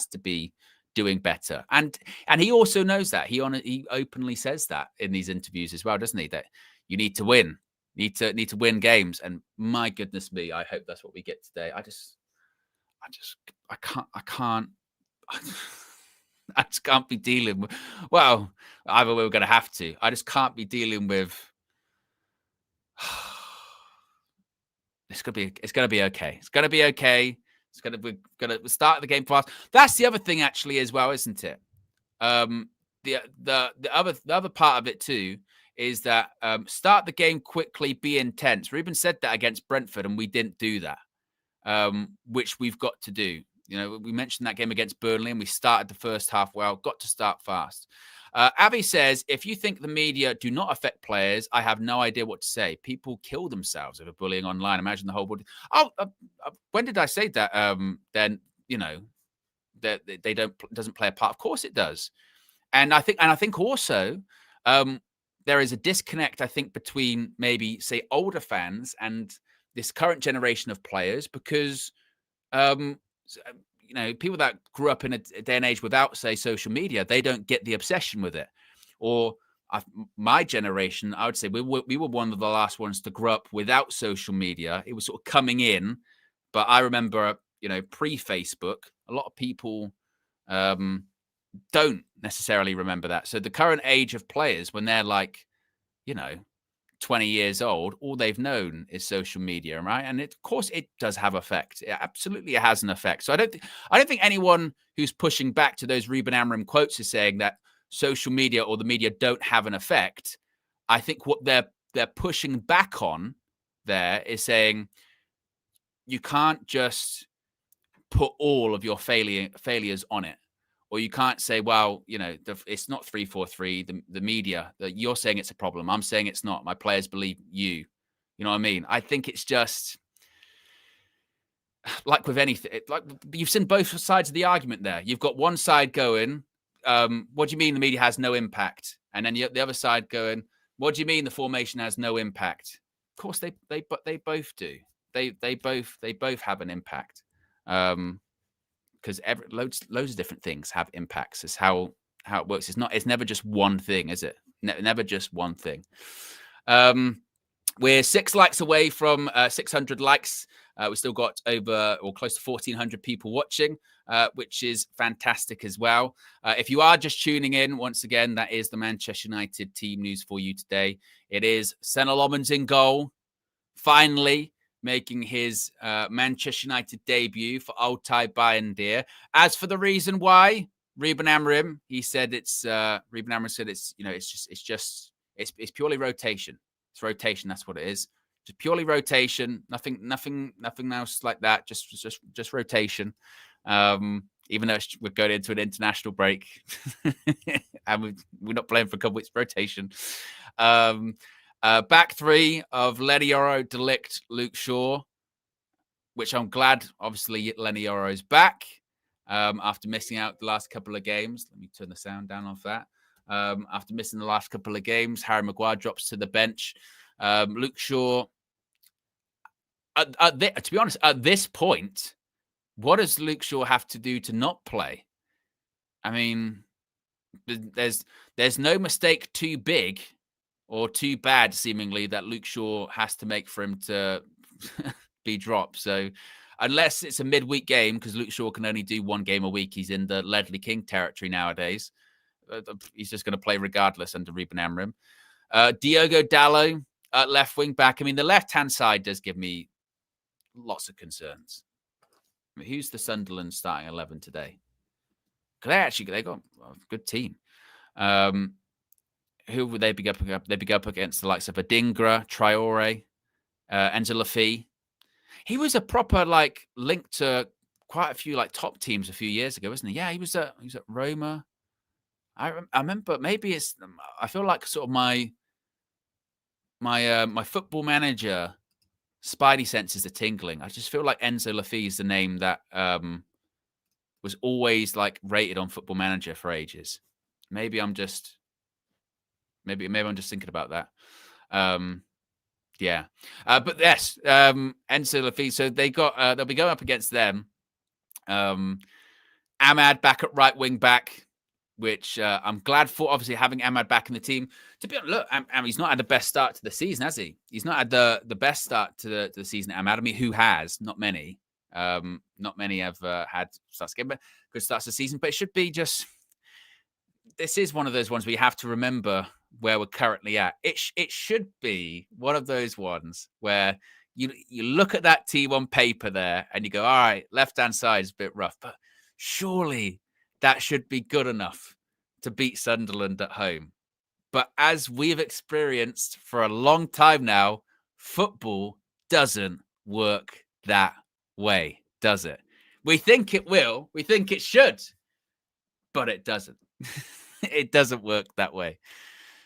to be doing better, and he also knows that. He openly says that in these interviews as well, doesn't he? That you need to win, need to win games. And my goodness me, I hope that's what we get today. I can't. I just can't be dealing with. Well, either way, we're going to have to. I just can't be dealing with. It's going to be okay. It's going to be okay. We're going to start the game fast. That's the other thing, actually, as well, isn't it? The other part of it too is that start the game quickly, be intense. Ruben said that against Brentford, and we didn't do that, which we've got to do. We mentioned that game against Burnley, and we started the first half well. Got to start fast. Avi says, if you think the media do not affect players, I have no idea what to say. People kill themselves over bullying online. Imagine the whole world. When did I say that? Then that they doesn't play a part. Of course it does. And I think also there is a disconnect, I think, between maybe, say, older fans and this current generation of players, because people that grew up in a day and age without, say, social media, they don't get the obsession with it. Or my generation, I would say we were one of the last ones to grow up without social media. It was sort of coming in, but I remember, pre-Facebook, a lot of people don't necessarily remember that. So the current age of players, when they're 20 years old, all they've known is social media, right? And of course it does have effect. It absolutely has an effect. So I don't think anyone who's pushing back to those Ruben Amorim quotes is saying that social media or the media don't have an effect. I think what they're pushing back on there is saying you can't just put all of your failures on it. Or you can't say, well, it's not 3-4-3. The media, that you're saying it's a problem. I'm saying it's not. My players believe you. You know what I mean? I think it's just like with anything. Like you've seen both sides of the argument there. You've got one side going, what do you mean the media has no impact? And then the other side going, what do you mean the formation has no impact? Of course, they both do. They both have an impact. Because loads of different things have impacts. It's how it works. It's never just one thing, is it? Never just one thing. We're 6 likes away from 600 likes. We still got over or close to 1,400 people watching, which is fantastic as well. If you are just tuning in, once again, that is the Manchester United team news for you today. It is Senna Lomans in goal, finally making his Manchester United debut for Altay Bayindir. As for the reason why, Ruben Amorim, he said it's purely rotation. It's rotation. That's what it is. Just purely rotation. Nothing else like that. Just rotation. Even though we're going into an international break and we're not playing for a couple weeks, rotation. Back three of Lenny Yoro, Delict, Luke Shaw, which I'm glad, obviously, Lenny Yoro's back after missing out the last couple of games. Let me turn the sound down off that. After missing the last couple of games, Harry Maguire drops to the bench. Luke Shaw, to be honest, at this point, what does Luke Shaw have to do to not play? I mean, there's no mistake too big or too bad, seemingly, that Luke Shaw has to make for him to be dropped. So unless it's a midweek game, because Luke Shaw can only do one game a week, he's in the Ledley King territory nowadays. He's just going to play regardless under Ruben Amorim. Diogo Dalot, left wing back. I mean, the left-hand side does give me lots of concerns. I mean, who's the Sunderland starting 11 today? They got a good team. Who would they be up against? They'd be up against the likes of Adingra, Traore, Enzo Lafay. He was a proper link to quite a few top teams a few years ago, wasn't he? Yeah, he was at Roma. I remember. Maybe it's. I feel like sort of my Football Manager spidey senses are tingling. I just feel like Enzo Lafay is the name that was always rated on Football Manager for ages. Maybe I'm just thinking about that. Yeah. But yes, Enzo Lafay. So they'll be going up against them. Ahmad back at right wing back, which I'm glad for. Obviously, having Ahmad back in the team. To be honest, look, he's not had the best start to the season, has he? He's not had the best start to the season. Ahmad, I mean, who has? Not many. Not many have had starts game, but good starts to the season. But it should be just. This is one of those ones where you have to remember where we're currently at. It should be one of those ones where you look at that team on paper there and you go, all right, left-hand side is a bit rough, but surely that should be good enough to beat Sunderland at home. But as we've experienced for a long time now, football doesn't work that way, does it? We think it will. We think it should. But it doesn't. It doesn't work that way.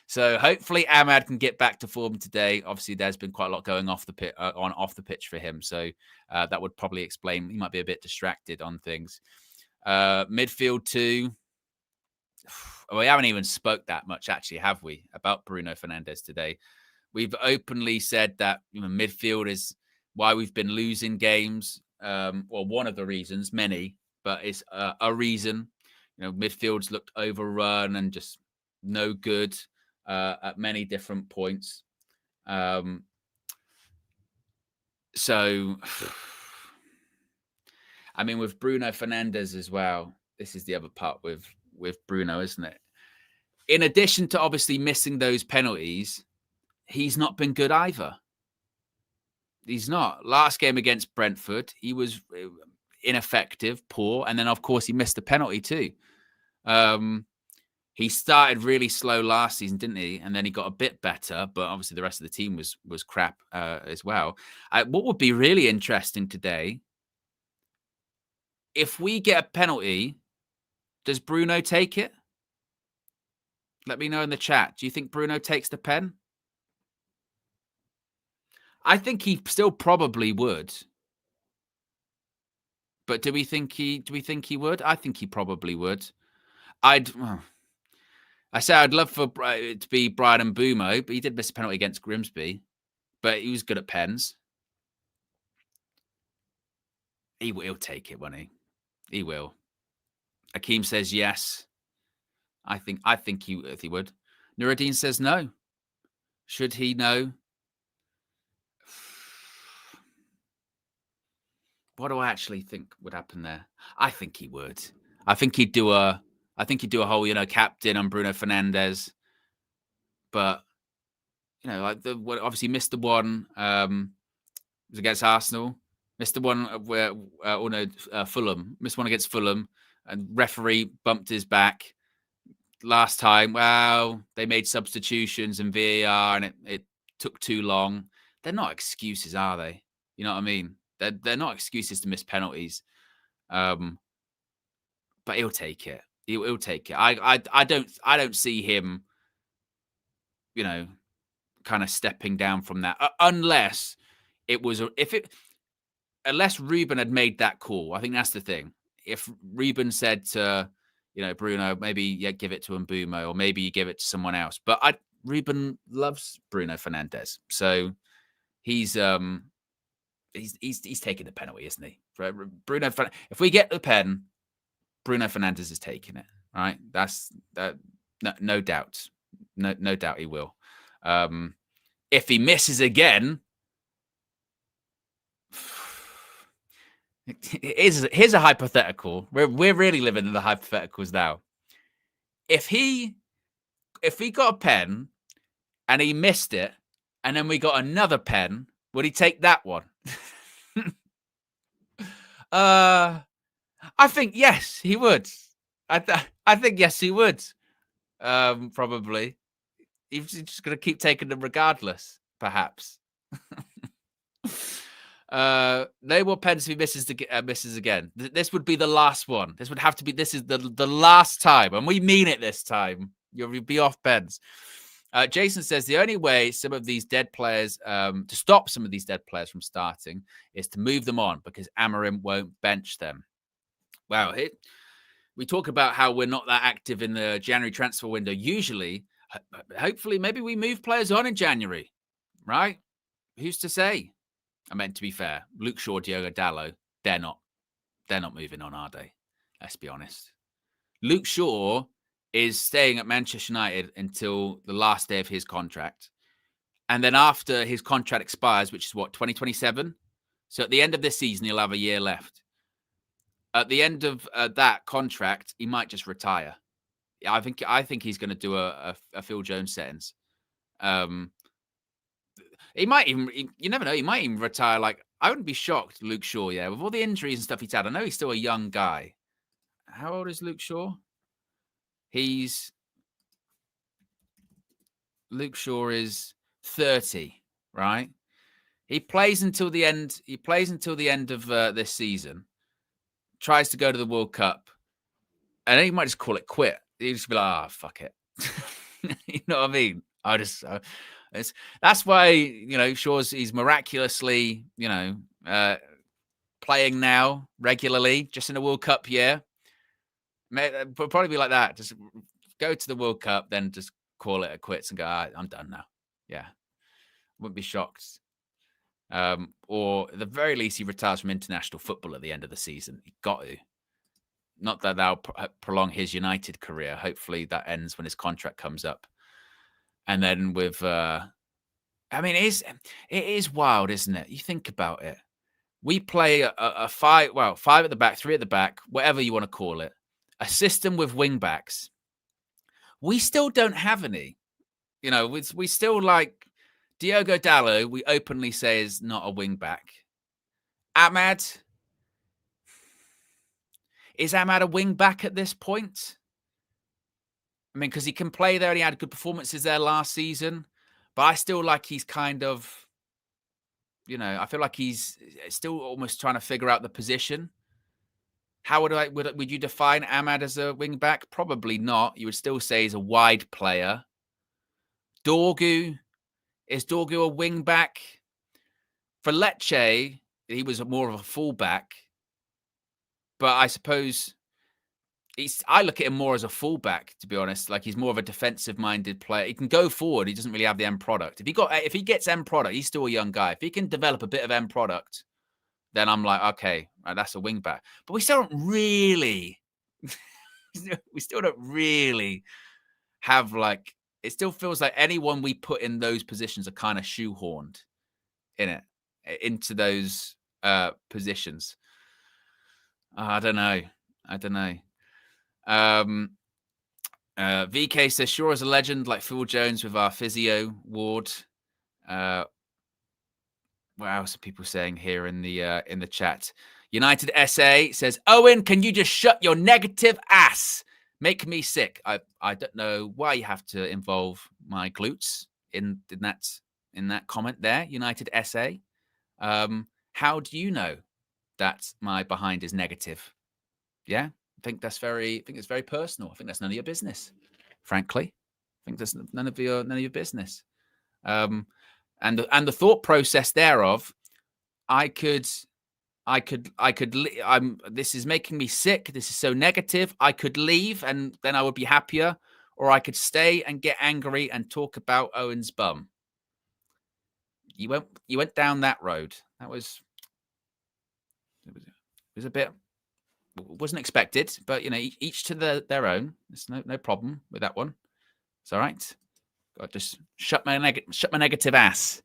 So hopefully Ahmad can get back to form today. Obviously, there's been quite a lot going off the pitch for him. So that would probably explain. He might be a bit distracted on things. Midfield too. We haven't even spoke that much, actually, have we, about Bruno Fernandes today? We've openly said that midfield is why we've been losing games. Well, one of the reasons, many, but it's a reason. Midfield's looked overrun and just no good at many different points. So, I mean, with Bruno Fernandes as well, this is the other part with Bruno, isn't it? In addition to obviously missing those penalties, he's not been good either. He's not. Last game against Brentford, he was ineffective, poor, and then, of course, he missed the penalty too. He started really slow last season, didn't he? And then he got a bit better, but obviously the rest of the team was crap as well. What would be really interesting today, if we get a penalty, does Bruno take it? Let me know in the chat. Do you think Bruno takes the pen? I think he still probably would. But do we think he would? I think he probably would. I'd love for it to be Brian Mbeumo, but he did miss a penalty against Grimsby. But he was good at pens. He'll take it, won't he? He will. Akeem says yes. I think he would. Nuruddin says no. Should he? No. What do I actually think would happen there? I think he would. I think he'd do a whole, captain on Bruno Fernandes. But, obviously missed the one was against Arsenal. Missed the one where, Fulham. Missed one against Fulham. And referee bumped his back. Last time, they made substitutions and VAR and it took too long. They're not excuses, are they? You know what I mean? They're not excuses to miss penalties. But he'll take it. He'll take it. I don't see him, kind of stepping down from that, unless it was unless Ruben had made that call. I think that's the thing. If Ruben said to, Bruno, maybe give it to Mbumo, or maybe you give it to someone else. But Ruben loves Bruno Fernandes, so he's taking the penalty, isn't he? Bruno, if we get the pen, Bruno Fernandes is taking it. Right? That's that. No doubt. No doubt he will. If he misses again, here's a hypothetical. We're really living in the hypotheticals now. If he got a pen and he missed it, and then we got another pen, would he take that one? I think yes, he would. I think yes, he would. Probably. He's just going to keep taking them regardless, perhaps. No more pens if he misses again. This would be the last one. This would have to be. This is the last time, and we mean it this time. You'll be off pens. Jason says the only way some of these dead players to stop some of these dead players from starting is to move them on, because Amorim won't bench them. Wow, we talk about how we're not that active in the January transfer window. Usually, hopefully, maybe we move players on in January, right? Who's to say? I meant, to be fair, Luke Shaw, Diogo Dalot, they're not moving on, are they? Let's be honest. Luke Shaw is staying at Manchester United until the last day of his contract. And then after his contract expires, which is 2027? So at the end of this season, he'll have a year left. At the end of that contract, he might just retire. I think he's going to do a Phil Jones sentence. He might even, you never know, he might even retire. Like, I wouldn't be shocked, Luke Shaw, yeah, with all the injuries and stuff he's had. I know he's still a young guy. How old is Luke Shaw? Luke Shaw is 30, right? He plays until the end. He plays until the end of this season. Tries to go to the World Cup, and then he might just call it quit. He'd just be like, fuck it. You know what I mean? That's why, he's miraculously, playing now regularly, just in a World Cup year. It'll probably be like that. Just go to the World Cup, then just call it a quits and go, I'm done now. Yeah. Wouldn't be shocked. Or at the very least, he retires from international football at the end of the season. He got to. Not that that'll prolong his United career. Hopefully that ends when his contract comes up. And then with, it is wild, isn't it? You think about it. We play a five at the back, 3 at the back, whatever you want to call it. A system with wing backs. We still don't have any. We still like Diogo Dalot, we openly say is not a wing back. Ahmad. Is Ahmad a wing back at this point? I mean, because he can play there and he had good performances there last season. But I still like he's kind of, I feel like he's still almost trying to figure out the position. How would you define Ahmad as a wing back? Probably not. You would still say he's a wide player. Dorgu. Is Dorgu a wing back? For Lecce, he was more of a fullback. But I suppose I look at him more as a fullback, to be honest. Like, he's more of a defensive-minded player. He can go forward. He doesn't really have the end product. If he gets end product, he's still a young guy. If he can develop a bit of end product, then I'm like, okay, right, that's a wing back. But we still don't really have, like, it still feels like anyone we put in those positions are kind of shoehorned into those positions. I don't know. VK says, Shaw is a legend like Phil Jones with our physio ward. What else are people saying here in the chat? United SA says, Owen, can you just shut your negative ass? Make me sick. I don't know why you have to involve my glutes in that comment there, United SA. How do you know that my behind is negative? Yeah, I think it's very personal. I think that's none of your business, frankly. I think that's none of your business. And the thought process thereof, this is making me sick. This is so negative. I could leave and then I would be happier, or I could stay and get angry and talk about Owen's bum. You went down that road. It was a bit, wasn't expected, but each to their own. There's no problem with that one. It's all right. Got to just shut my negative ass.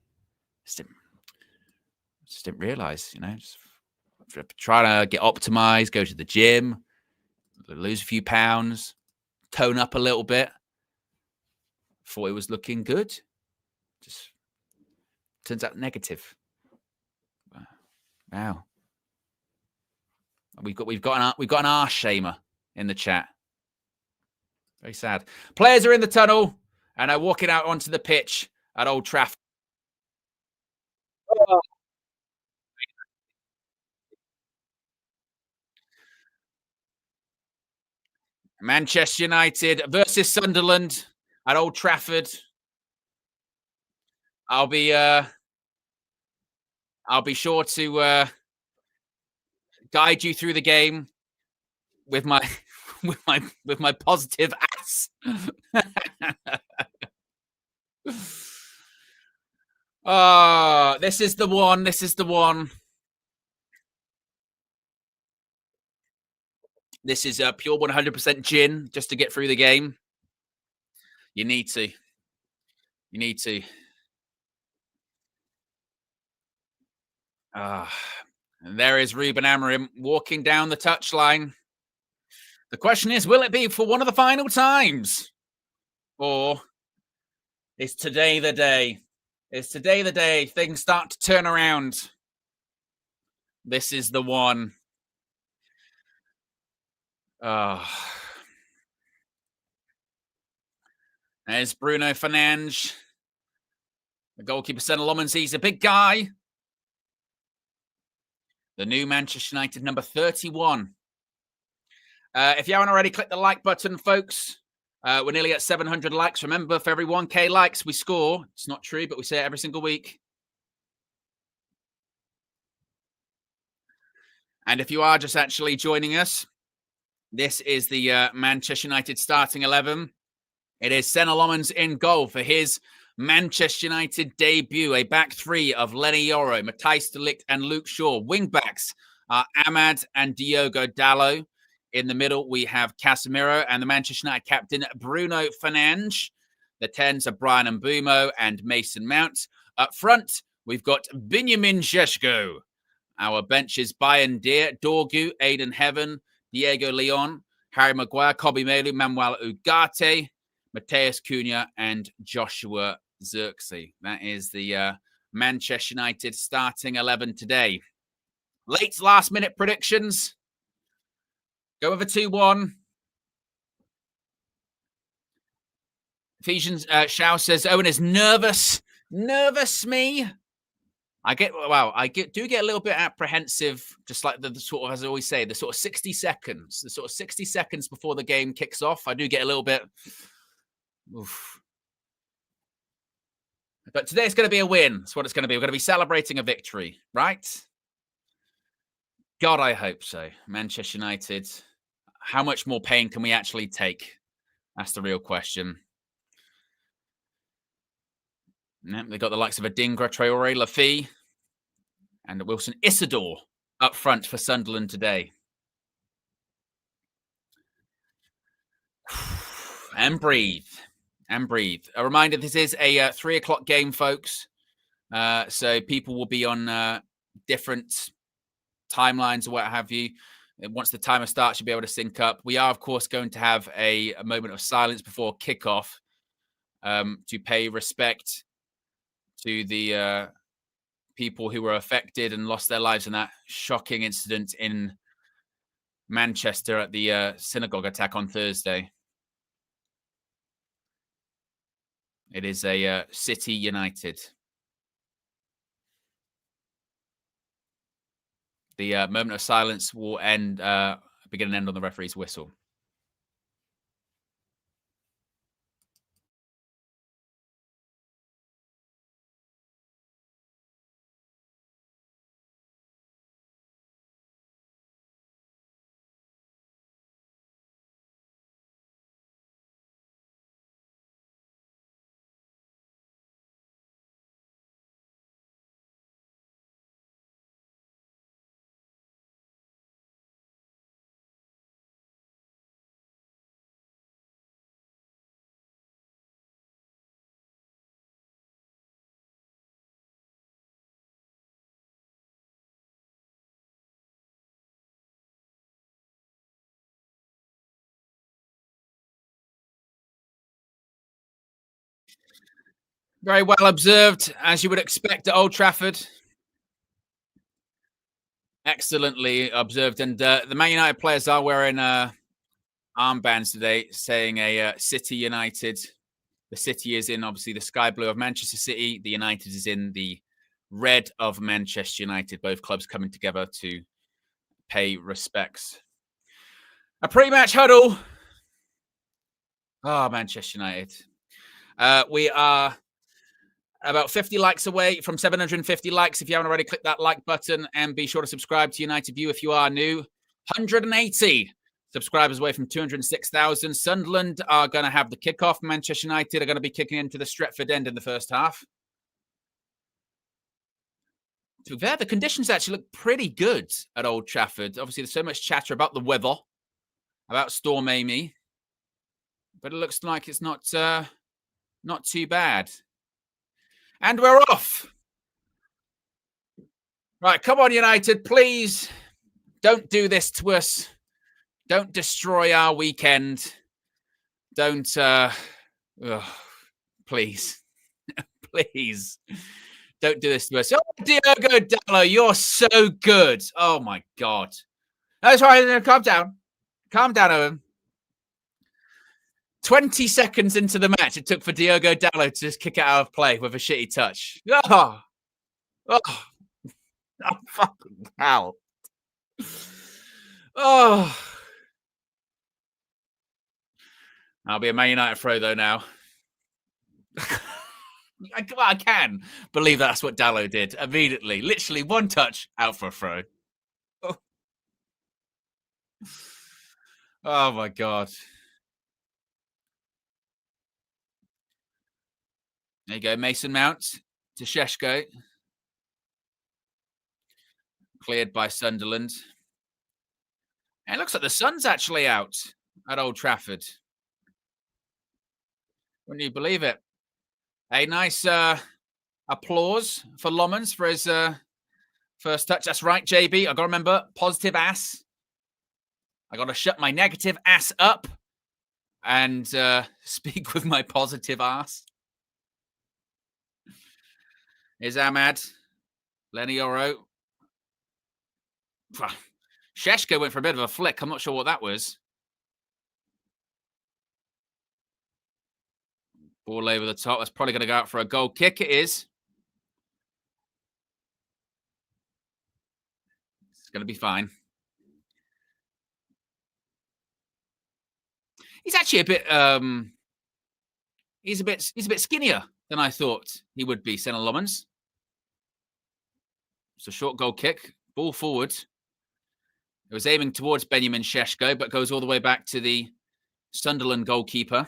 Just didn't realize, just trying to get optimized, go to the gym, lose a few pounds, tone up a little bit. Thought it was looking good. Just turns out negative. Wow. We've got an arse shamer in the chat. Very sad. Players are in the tunnel and are walking out onto the pitch at Old Trafford. Oh. Manchester United versus Sunderland at Old Trafford. I'll be sure to guide you through the game with my positive ass. Oh, this is the one. This is the one. This is pure 100% gin just to get through the game. You need to. You need to. And there is Ruben Amorim walking down the touchline. The question is, will it be for one of the final times? Or is today the day? Is today the day things start to turn around? This is the one. There's Bruno Fernandes. The goalkeeper, Senna Lomans, he's a big guy. The new Manchester United number 31. If you haven't already, click the like button, folks. We're nearly at 700 likes. Remember, for every 1K likes, we score. It's not true, but we say it every single week. And if you are just actually joining us, this is the Manchester United starting 11. It is Senna Lomans in goal for his Manchester United debut. A back three of Lenny Yoro, Matthijs de Ligt, and Luke Shaw. Wingbacks are Ahmad and Diogo Dalot. In the middle, we have Casemiro and the Manchester United captain, Bruno Fernandes. The 10s are Brian Mbeumo and Mason Mount. Up front, we've got Benjamin Šeško. Our bench is Bayern Deer, Dorgu, Aiden Heaven, Diego Leon, Harry Maguire, Kobe Melu, Manuel Ugarte, Mateus Cunha, and Joshua Zirkzee. That is the Manchester United starting 11 today. Late last-minute predictions. Go with a 2-1. Ephesians Shao says, Owen is nervous. Nervous me. Do get a little bit apprehensive, just like the sort of, as I always say, the sort of 60 seconds before the game kicks off. I do get a little bit. Oof. But today it's going to be a win. That's what it's going to be. We're going to be celebrating a victory, right? God, I hope so. Manchester United. How much more pain can we actually take? That's the real question. They've got the likes of Adingra, Traore, Lafay, and Wilson Isidore up front for Sunderland today. And breathe. And breathe. A reminder, this is a 3 o'clock game, folks. So people will be on different timelines or what have you. Once the timer starts, you'll be able to sync up. We are, of course, going to have a moment of silence before kickoff to pay respect to the people who were affected and lost their lives in that shocking incident in Manchester at the synagogue attack on Thursday. It is a City United. The moment of silence will begin and end on the referee's whistle. Very well observed, as you would expect at Old Trafford. Excellently observed. And the Man United players are wearing armbands today saying City United. The City is in, obviously, the sky blue of Manchester City. The United is in the red of Manchester United. Both clubs coming together to pay respects. A pre-match huddle. Oh, Manchester United. We are about 50 likes away from 750 likes. If you haven't already, click that like button and be sure to subscribe to United View if you are new. 180 subscribers away from 206,000. Sunderland are going to have the kickoff. Manchester United are going to be kicking into the Stretford end in the first half. To be fair, the conditions actually look pretty good at Old Trafford. Obviously, there's so much chatter about the weather, about Storm Amy, but it looks like it's not too bad. And we're off. Right, come on, United, please. Don't do this to us. Don't destroy our weekend. Don't, please. Please. Don't do this to us. Oh, Diogo Dallo, you're so good. Oh, my God. That's right. Calm down. Calm down, Owen. 20 seconds into the match, it took for Diogo Dallo to just kick it out of play with a shitty touch. Oh, fucking hell. Oh. I'll be a Man United throw, though, now. I can believe that's what Dallo did immediately. Literally one touch, out for a throw. Oh, my God. There you go. Mason Mount to Šeško. Cleared by Sunderland. And it looks like the sun's actually out at Old Trafford. Wouldn't you believe it? A nice applause for Lomans for his first touch. That's right, JB. I got to remember, positive ass. I got to shut my negative ass up and speak with my positive ass. Here's Ahmad. Lenny Oro. Šeško went for a bit of a flick. I'm not sure what that was. Ball over the top. That's probably going to go out for a goal kick. It is. It's going to be fine. He's actually a bit he's a bit skinnier than I thought he would be, Senna Lomans. It's a short goal kick. Ball forward. It was aiming towards Benjamin Šeško, but goes all the way back to the Sunderland goalkeeper.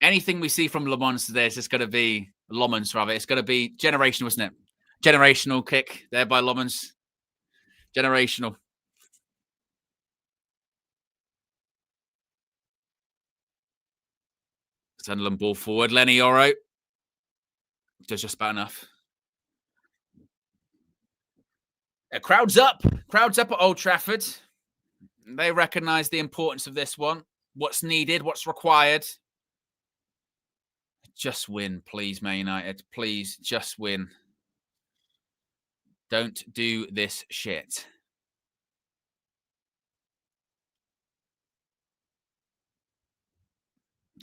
Anything we see from Lomans today is just going to be Lomans, rather. It's going to be generational, isn't it? Generational kick there by Lomans. Generational. Sunderland ball forward. Lenny Oro. Does just about enough. Crowds up. Crowds up at Old Trafford. They recognise the importance of this one. What's needed, what's required. Just win, please, Man United. Please, just win. Don't do this shit.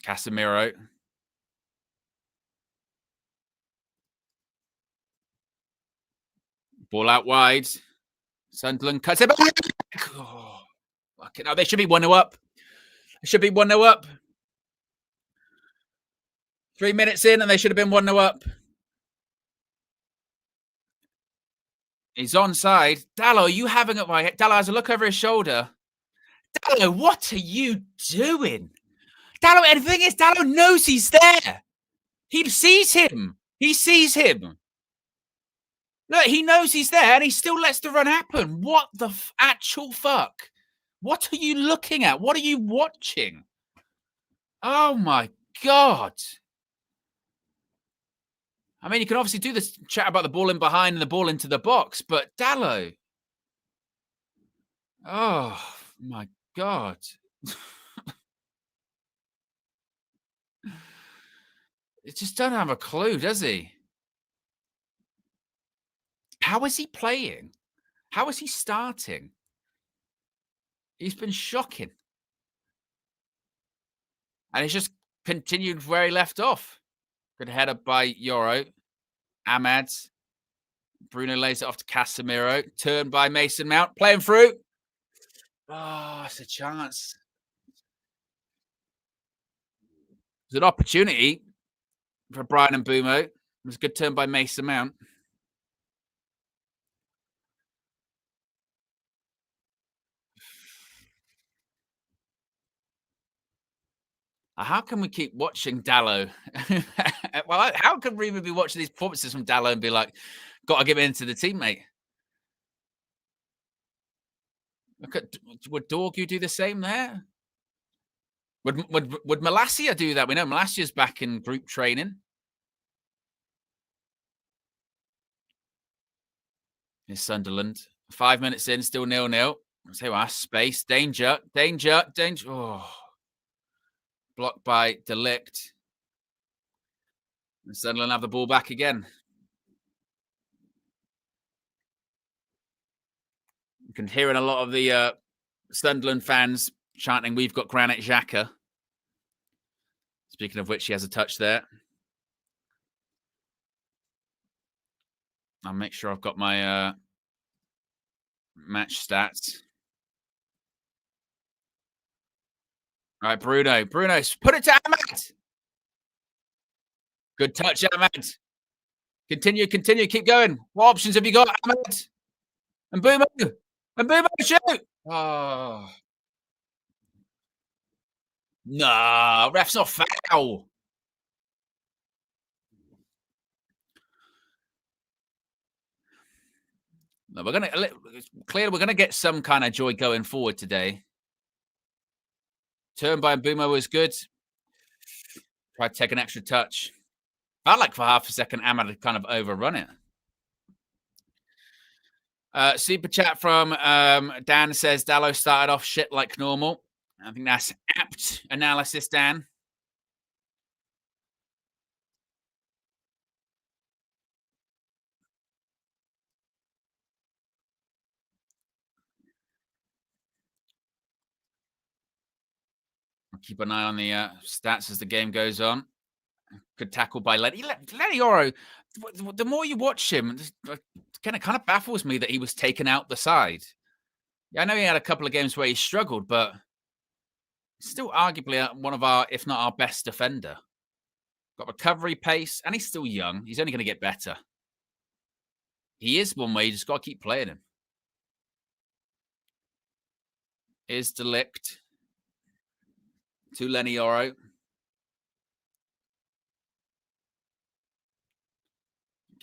Casemiro. Ball out wide. Sunderland cuts it back. Oh, fucking hell. They should be 1-0 up. They should be 1-0 up. 3 minutes in and they should have been 1-0 up. He's onside. Dallo, are you having it right? Dallo has a look over his shoulder. Dallo, what are you doing? Dallo, and the thing is, Dallo knows he's there. He sees him. He sees him. Look, he knows he's there and he still lets the run happen. What the actual fuck? What are you looking at? What are you watching? Oh, my God. I mean, you can obviously do this chat about the ball in behind and the ball into the box, but Dallo. Oh, my God. It just doesn't have a clue, does he? How is he playing? How is he starting? He's been shocking. And he's just continued where he left off. Good header by Yoro. Ahmad. Bruno lays it off to Casemiro. Turned by Mason Mount. Playing through. Oh, it's a chance. It's an opportunity for Brian Mbeumo. It was a good turn by Mason Mount. How can we keep watching Dalot? Well, how can we even be watching these performances from Dalot and be like, got to give in to the teammate? Look at, would Dorgu do the same there? Would Malacia do that? We know Malacia's back in group training. Here's Sunderland. 5 minutes in, still 0-0. Say what? Space, danger. Oh. Blocked by Delict. And Sunderland have the ball back again. You can hear in a lot of the Sunderland fans chanting, "We've got Granit Xhaka." Speaking of which, he has a touch there. I'll make sure I've got my match stats. All right, Bruno. Bruno, put it to Ahmad. Good touch, Ahmad. Continue. Keep going. What options have you got, Ahmad? And Mbeumo, shoot. Oh. No, ref's not foul. No, we're gonna get some kind of joy going forward today. Turn by Mbeumo was good. Tried to take an extra touch. Felt like for half a second, Ahmad had kind of overrun it. Super chat from Dan says Dalot started off shit like normal. I think that's apt analysis, Dan. I'll keep an eye on the stats as the game goes on. Good tackle by Lenny Yoro. The more you watch him, it kind of baffles me that he was taken out the side. Yeah, I know he had a couple of games where he struggled, but still arguably one of our, if not our best defender. Got recovery pace, and he's still young. He's only going to get better. He is one way. You just got to keep playing him. Here's Delict to Lenny Yoro.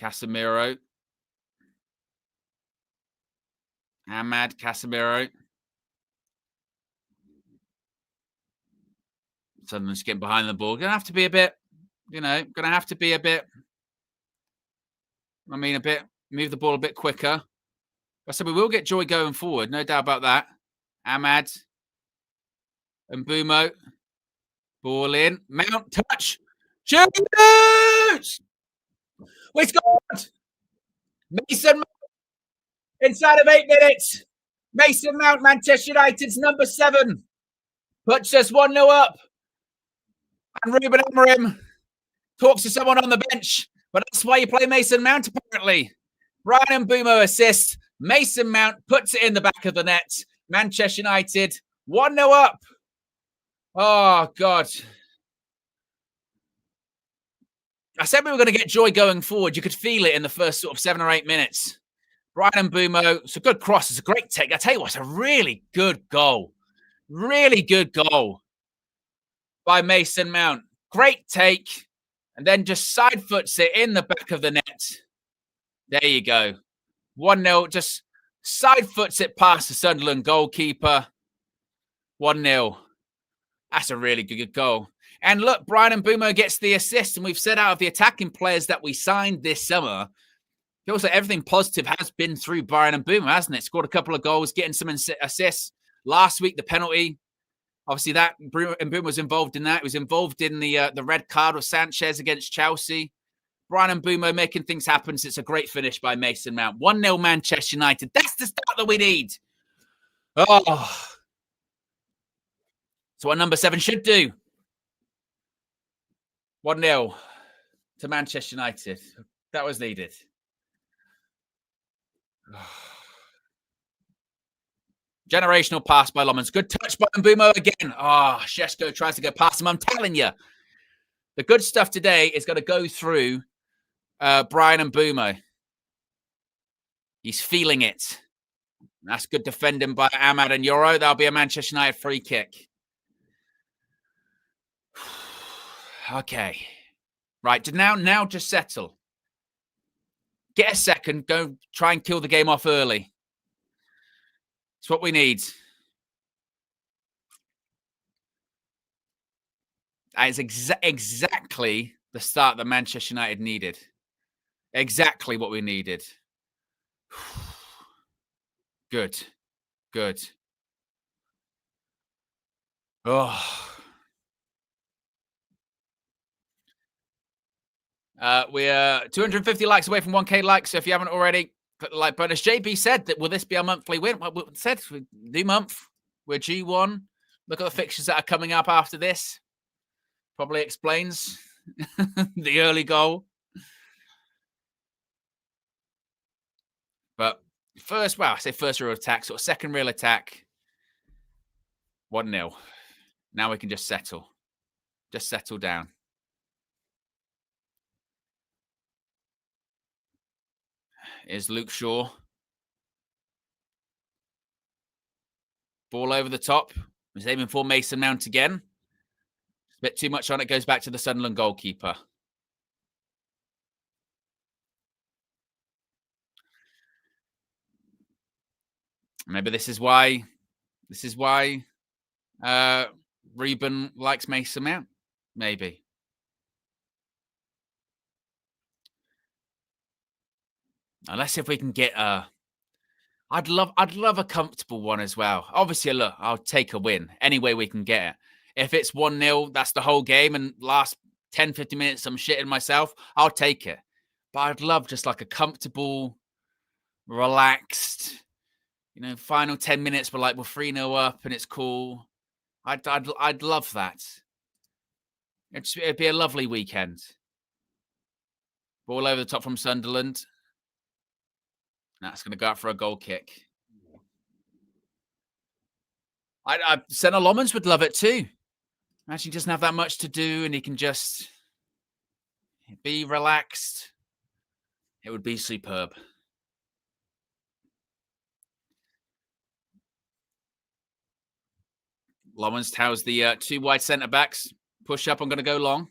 Casemiro. Ahmad, Casemiro. Sunderland's getting behind the ball. Gonna have to be a bit, gonna have to be a bit, move the ball a bit quicker. I said we will get joy going forward, no doubt about that. Ahmad. Mbeumo. Ball in. Mount, touch. Shoot! We scored! Mason Mount, inside of 8 minutes. Mason Mount, Manchester United's number 7. Puts us 1-0 up. And Ruben Amorim talks to someone on the bench. But that's why you play Mason Mount, apparently. Brian Mbeumo assists. Mason Mount puts it in the back of the net. Manchester United 1-0 up. Oh, God. I said we were going to get joy going forward. You could feel it in the first sort of 7 or 8 minutes. Brian Mbeumo, it's a good cross. It's a great take. I tell you what, it's a really good goal. Really good goal by Mason Mount. Great take. And then just side foots it in the back of the net. There you go. 1-0. Just side foots it past the Sunderland goalkeeper. 1-0. That's a really good goal. And look, Brian Mbeumo gets the assist. And we've said out of the attacking players that we signed this summer, feels like everything positive has been through Brian Mbeumo, hasn't it? Scored a couple of goals, getting some assists. Last week, the penalty. Obviously, that Mbeumo was involved in that. He was involved in the red card with Sanchez against Chelsea. Bryan Mbeumo making things happen. So it's a great finish by Mason Mount. 1-0 Manchester United. That's the start that we need. Oh. So what number 7 should do. 1-0 to Manchester United. That was needed. Generational pass by Lomans. Good touch by Mbeumo again. Šeško tries to go past him. I'm telling you, the good stuff today is going to go through Bryan Mbeumo. He's feeling it. That's good defending by Amad and Yoro. That'll be a Manchester United free kick. Okay. Right, now just settle. Get a second. Go try and kill the game off early. It's what we need. That is exactly the start that Manchester United needed. Exactly what we needed. Good. Oh. We're 250 likes away from 1K likes. So if you haven't already, put the like button. As JB said, that will this be our monthly win? Well, we said new month. We're G1. Look at the fixtures that are coming up after this. Probably explains the early goal. But first, well, I say first real attack, sort of second real attack. 1-0. Now we can just settle. Just settle down. Is Luke Shaw. Ball over the top. He's aiming for Mason Mount again. A bit too much on it. Goes back to the Sunderland goalkeeper. Maybe this is why Reuben likes Mason Mount. Maybe. Unless if we can get I'd love a comfortable one as well. Obviously, look, I'll take a win any way we can get it. If it's 1-0, that's the whole game, and last 10, 15 minutes, I'm shitting myself, I'll take it. But I'd love just like a comfortable, relaxed, final 10 minutes, but like we're 3-0 up and it's cool. I'd love that. It'd be a lovely weekend. Ball over the top from Sunderland. That's going to go out for a goal kick. Senna Lomans would love it too. Imagine he doesn't have that much to do and he can just be relaxed. It would be superb. Lomans tells the two wide centre-backs, push up, I'm going to go long.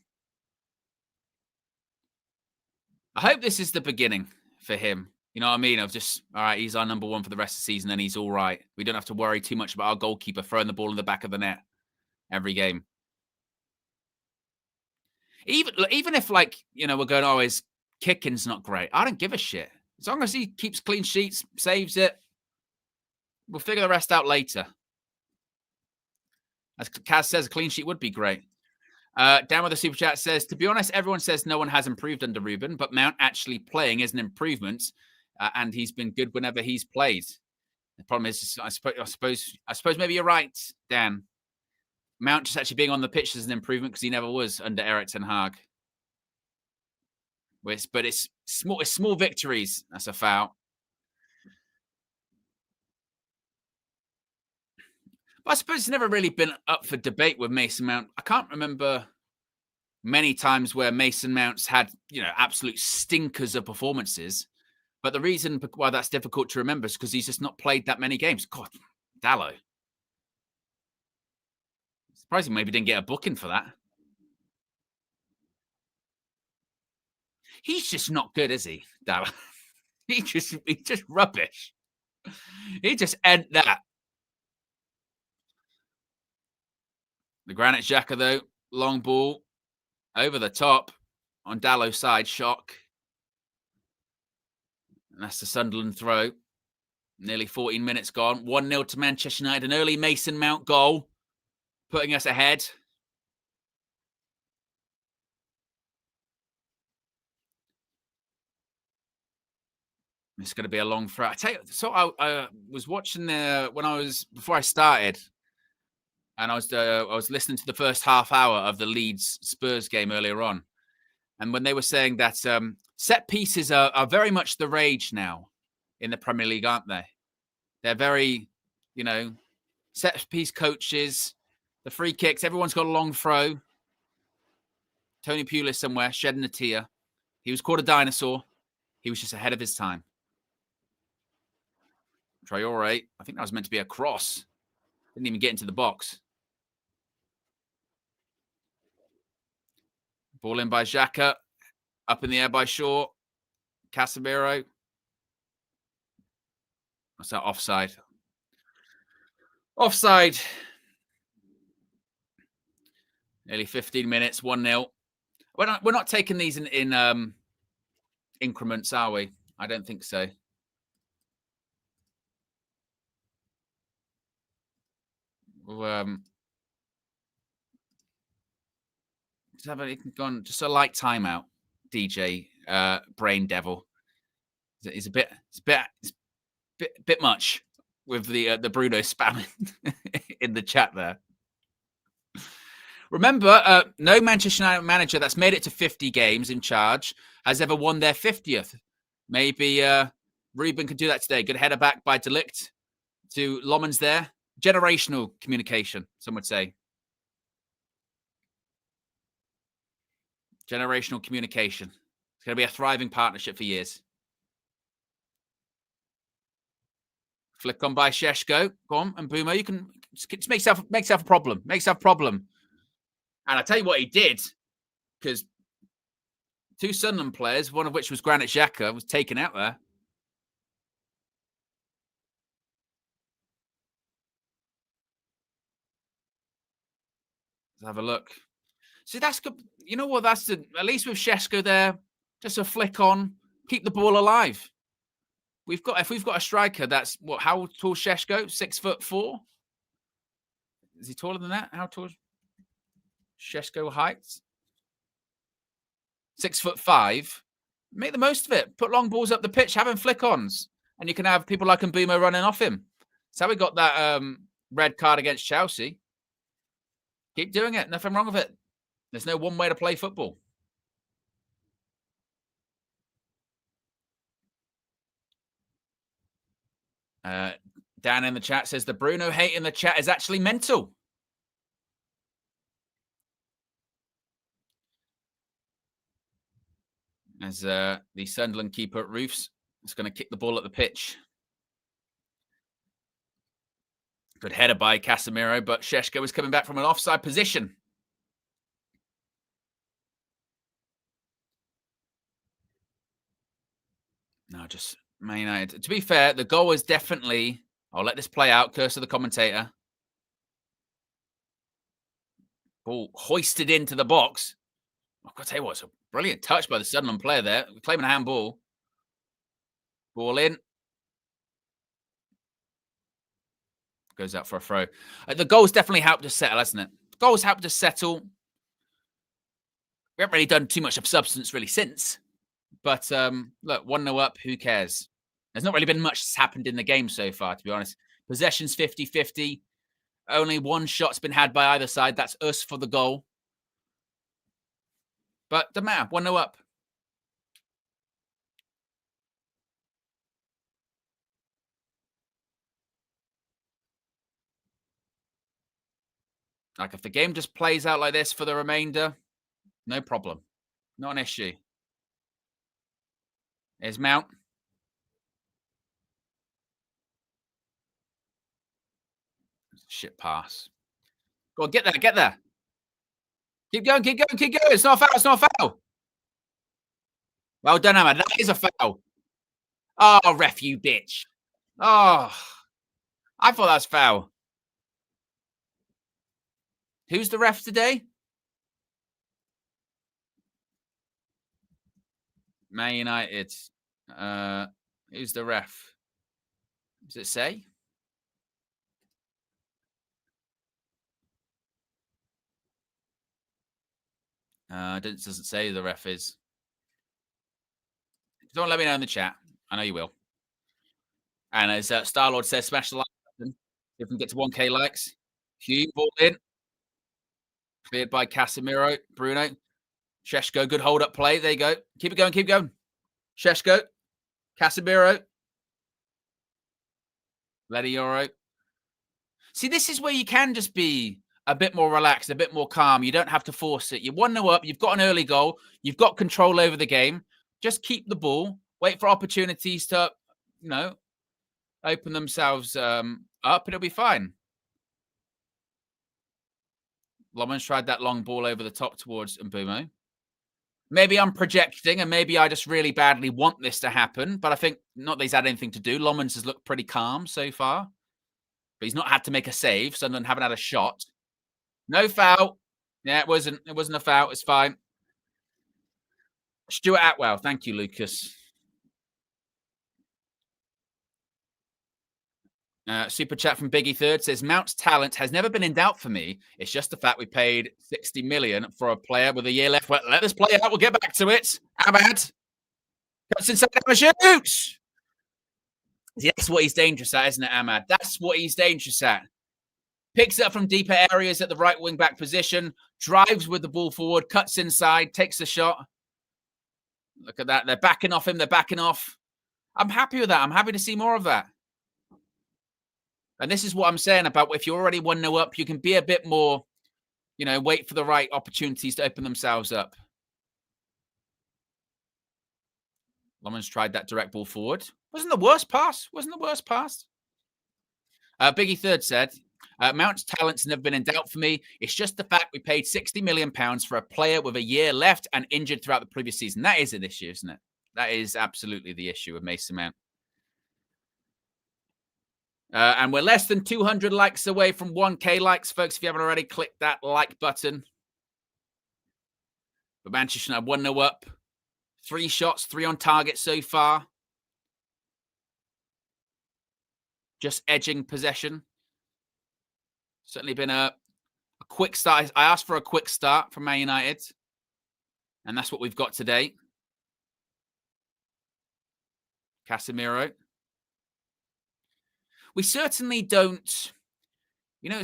I hope this is the beginning for him. You know what I mean? Of just, all right, he's our number one for the rest of the season and he's all right. We don't have to worry too much about our goalkeeper throwing the ball in the back of the net every game. Even if, like, we're going, oh, his kicking's not great. I don't give a shit. As long as he keeps clean sheets, saves it, we'll figure the rest out later. As Kaz says, a clean sheet would be great. Down with the super chat says, to be honest, everyone says no one has improved under Reuben, but Mount actually playing is an improvement. And he's been good whenever he's played. The problem is, I suppose maybe you're right, Dan. Mount just actually being on the pitch is an improvement because he never was under Erik ten Hag. But it's small victories. That's a foul. But I suppose it's never really been up for debate with Mason Mount. I can't remember many times where Mason Mount's had, absolute stinkers of performances. But the reason why that's difficult to remember is because he's just not played that many games. God, Dallo. Surprising maybe didn't get a booking for that. He's just not good, is he, Dallo? He's just rubbish. He just ent that. The Granit Xhaka, though, long ball over the top on Dallo's side, shock. And that's the Sunderland throw. Nearly 14 minutes gone. 1-0 to Manchester United. An early Mason Mount goal. putting us ahead. It's going to be a long throw. I tell you, so I was watching before I started, and I was listening to the first half hour of the Leeds Spurs game earlier on, and when they were saying that set pieces are very much the rage now in the Premier League, aren't they? They're very, set piece coaches, the free kicks. Everyone's got a long throw. Tony Pulis somewhere shedding a tear. He was called a dinosaur. He was just ahead of his time. Traore, I think that was meant to be a cross. Didn't even get into the box. Ball in by Xhaka. Up in the air by Shaw. Casemiro. What's that? Offside. Offside. Nearly 15 minutes, 1-0. We're not taking these in increments, are we? I don't think so. Just a light timeout, DJ Brain Devil. It's a bit much with the Bruno spamming in the chat there. Remember, no Manchester United manager that's made it to 50 games in charge has ever won their 50th. Maybe Ruben could do that today. Good header back by De Ligt to Lomans there. Generational communication, some would say. Generational communication. It's going to be a thriving partnership for years. Flick on by Šeško. Go on, and Boomer, you can just make yourself a problem. Make yourself a problem. And I tell you what he did, because two Sunderland players, one of which was Granit Xhaka, was taken out there. Let's have a look. See, that's good. You know what? At least with Šeško there, just a flick on, keep the ball alive. If we've got a striker that's how tall Šeško? 6'4"? Is he taller than that? How tall? Šeško height? 6'5". Make the most of it. Put long balls up the pitch, have him flick-ons. And you can have people like Mbeumo running off him. That's how we got that red card against Chelsea. Keep doing it. Nothing wrong with it. There's no one way to play football. Dan in the chat says the Bruno hate in the chat is actually mental. As the Sunderland keeper at Roofs is going to kick the ball at the pitch. Good header by Casemiro, but Šeško is coming back from an offside position. No, just Man United. To be fair, the goal was definitely... I'll let this play out. Curse of the commentator. Ball hoisted into the box. I've got to tell you what, it's a brilliant touch by the Sunderland player there. Claiming a handball. Ball in. Goes out for a throw. The goals definitely helped us settle, hasn't it? The goals helped us settle. We haven't really done too much of substance really since. But look, 1-0 up, who cares? There's not really been much that's happened in the game so far, to be honest. Possession's 50-50. Only one shot's been had by either side. That's us for the goal. But doesn't matter. 1-0 up. Like, if the game just plays out like this for the remainder, no problem. Not an issue. Here's Mount. Shit pass. Go on, get there, get there. Keep going, keep going, keep going. It's not a foul, it's not a foul. Well done, Ahmed. That is a foul. Oh, ref, you bitch. Oh, I thought that's foul. Who's the ref today? Man United. Who's the ref? Does it say? Doesn't say who the ref is. Don't let me know in the chat. I know you will. And as Star-Lord says, smash the like button if we can get to 1K likes. Hugh, ball in. Cleared by Casemiro. Bruno. Sheshko, good hold-up play. There you go. Keep it going, keep going. Sheshko. Casemiro. Ledioro. See, this is where you can just be a bit more relaxed, a bit more calm. You don't have to force it. You're 1-0 up. You've got an early goal. You've got control over the game. Just keep the ball. Wait for opportunities to, open themselves up, and it'll be fine. Loman's tried that long ball over the top towards Mbumo. Maybe I'm projecting, and maybe I just really badly want this to happen, but I think not that he's had anything to do. Lomans has looked pretty calm so far, but he's not had to make a save. Sunderland haven't had a shot. No foul. Yeah, it wasn't a foul. It's fine. Stuart Atwell. Thank you, Lucas. Super chat from Biggie Third says, Mount's talent has never been in doubt for me. It's just the fact we paid 60 million for a player with a year left. Well, let this play out. We'll get back to it. Ahmad cuts inside and shoots. See, that's what he's dangerous at, isn't it, Ahmad? That's what he's dangerous at. Picks it up from deeper areas at the right wing back position, drives with the ball forward, cuts inside, takes the shot. Look at that. They're backing off him. They're backing off. I'm happy with that. I'm happy to see more of that. And this is what I'm saying about if you're already 1-0 up, you can be a bit more, wait for the right opportunities to open themselves up. Loman's tried that direct ball forward. Wasn't the worst pass. Biggie Third said, Mount's talent's never been in doubt for me. It's just the fact we paid £60 million for a player with a year left and injured throughout the previous season. That is an issue, isn't it? That is absolutely the issue with Mason Mount. And we're less than 200 likes away from 1K likes, folks. If you haven't already, click that like button. But Manchester United 1-0 up. 3 shots, 3 on target so far. Just edging possession. Certainly been a quick start. I asked for a quick start from Man United. And that's what we've got today. Casemiro. We certainly don't,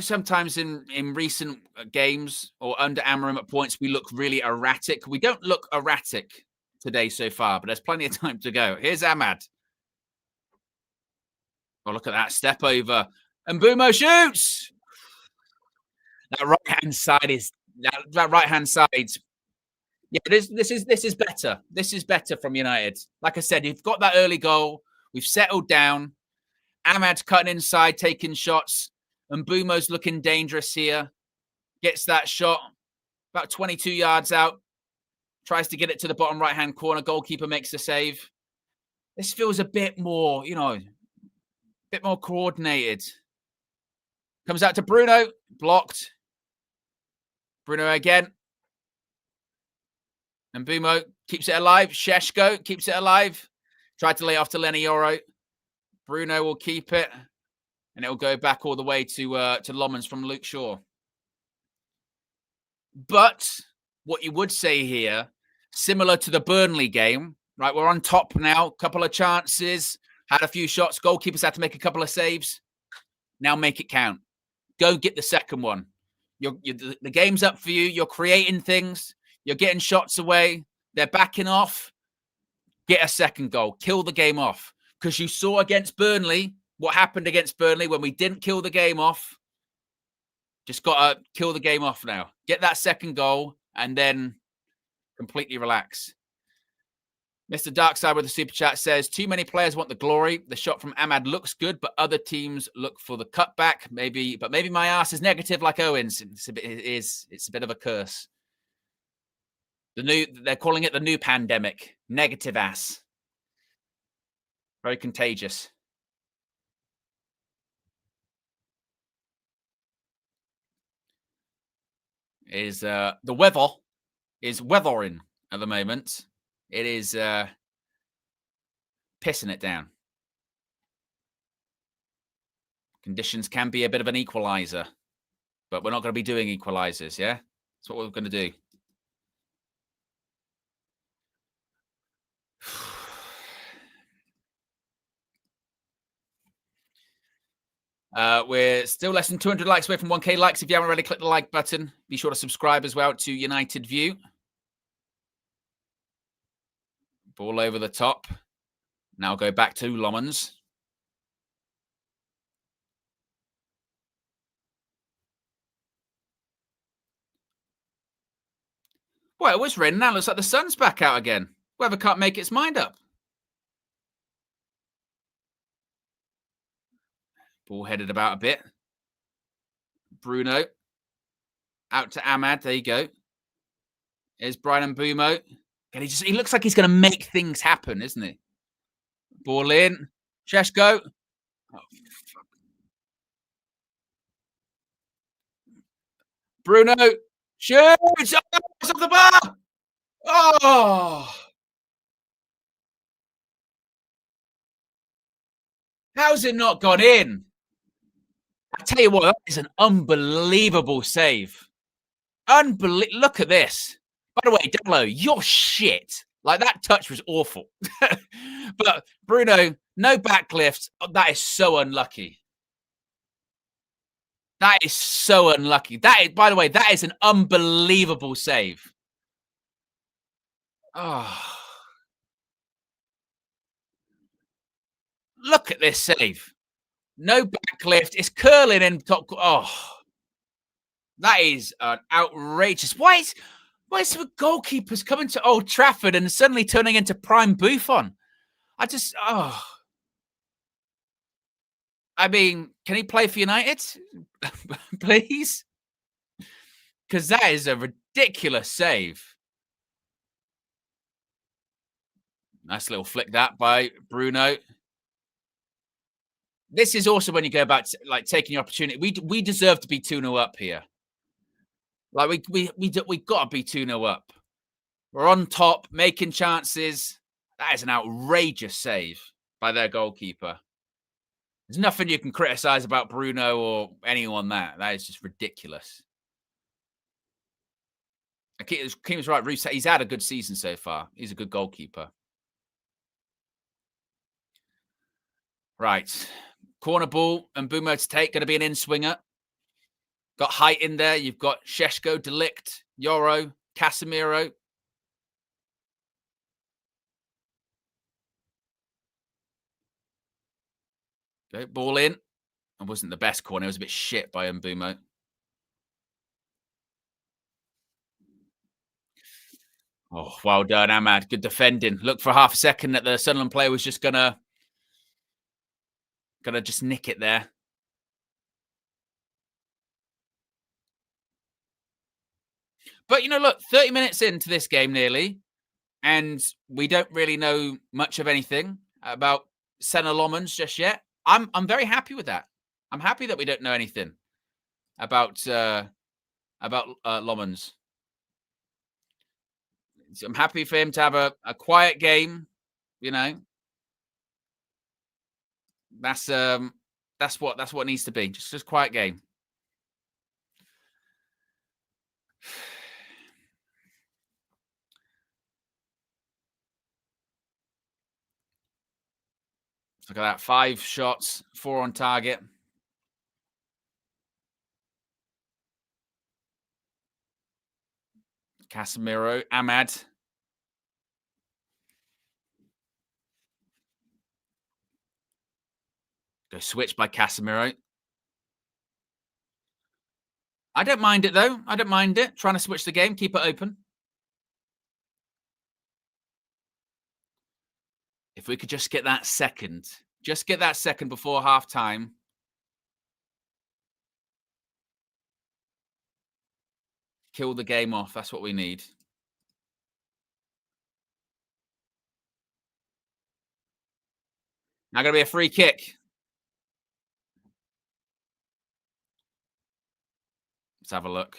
sometimes in recent games or under Amorim at points, we look really erratic. We don't look erratic today so far, but there's plenty of time to go. Here's Ahmad. Oh, look at that step over. And Mbumo shoots. That right-hand side is, that right-hand side. Yeah, this is better. This is better from United. Like I said, you've got that early goal. We've settled down. Ahmad's cutting inside, taking shots. And Mbumo's looking dangerous here. Gets that shot about 22 yards out. Tries to get it to the bottom right-hand corner. Goalkeeper makes the save. This feels a bit more, a bit more coordinated. Comes out to Bruno. Blocked. Bruno again. And Mbumo keeps it alive. Sheshko keeps it alive. Tried to lay off to Lenioro. Bruno will keep it, and it'll go back all the way to Lomans from Luke Shaw. But what you would say here, similar to the Burnley game, right? We're on top now. Couple of chances, had a few shots. Goalkeepers had to make a couple of saves. Now make it count. Go get the second one. The game's up for you. You're creating things. You're getting shots away. They're backing off. Get a second goal. Kill the game off. Because you saw against Burnley what happened against Burnley when we didn't kill the game off. Just got to kill the game off now. Get that second goal and then completely relax. Mr. Darkside with the super chat says, too many players want the glory. The shot from Ahmad looks good, but other teams look for the cutback. Maybe my ass is negative like Owen's. It's a bit of a curse. They're calling it the new pandemic. Negative ass. Very contagious. The weather is weathering at the moment. It is pissing it down. Conditions can be a bit of an equalizer, but we're not going to be doing equalizers, yeah? That's what we're going to do. We're still less than 200 likes away from 1K likes. If you haven't already, click the like button. Be sure to subscribe as well to United View. Ball over the top. Now go back to Lomans. Well, it was raining. Now it looks like the sun's back out again. Weather can't make its mind up. Ball headed about a bit. Bruno. Out to Ahmad. There you go. Here's Brian Mbumo. And he looks like he's going to make things happen, isn't he? Ball in. Sheshko. Oh, Bruno. Shoots. Oh, it's off the bar. Oh. How's it not gone in? I tell you what, that is an unbelievable save. Look at this. By the way, Dallo, you're shit. Like, that touch was awful. But Bruno, no backlift. Oh, that is so unlucky. That is so unlucky. That is, by the way, that is an unbelievable save. Oh. Look at this save. No backlift. It's curling in top. Oh. That is outrageous. Why is the goalkeepers coming to Old Trafford and suddenly turning into prime Buffon? I mean, can he play for United? Please? Because that is a ridiculous save. Nice little flick that by Bruno. This is also when you go about like taking the opportunity. We deserve to be 2-0 up here. Like we got to be 2-0 up. We're on top, making chances. That is an outrageous save by their goalkeeper. There's nothing you can criticize about Bruno or anyone that. That is just ridiculous. Keem's right, Roos. He's had a good season so far. He's a good goalkeeper. Right. Corner ball and Mbumo to take. Going to be an in-swinger. Got height in there. You've got Sheshko, Delict, Yoro, Casemiro. Okay, ball in. It wasn't the best corner. It was a bit shit by Mbumo. Oh, well done, Ahmad. Good defending. Look for half a second that the Sunderland player was just gonna just nick it there. But, you know, look, 30 minutes into this game nearly, and we don't really know much of anything about Senna Lomans just yet. I'm very happy with that. I'm happy that we don't know anything about Lomans. So I'm happy for him to have a quiet game, you know. That's what it needs to be. Just a quiet game. Look at that. 5 shots, 4 on target. Casemiro, Ahmad. Go switch by Casemiro. I don't mind it, though. I don't mind it. Trying to switch the game, keep it open. If we could just get that second. Just get that second before half-time. Kill the game off. That's what we need. Now going to be a free kick. Let's have a look.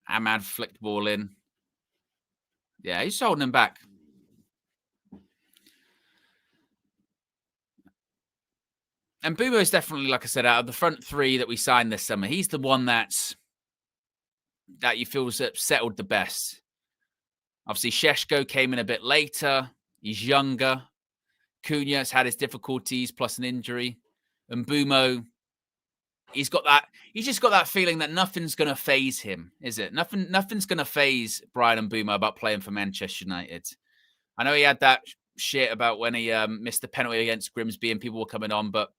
Ahmad flicked ball in. Yeah, he's holding him back. And Mbumo is definitely, like I said, out of the front 3 that we signed this summer, he's the one that you feel settled the best. Obviously, Sheshko came in a bit later. He's younger. Cunha has had his difficulties plus an injury. And Bumo, he's just got that feeling that nothing's going to phase him, is it? Nothing's going to phase Brian Mbeumo about playing for Manchester United. I know he had that shit about when he missed the penalty against Grimsby and people were coming on, but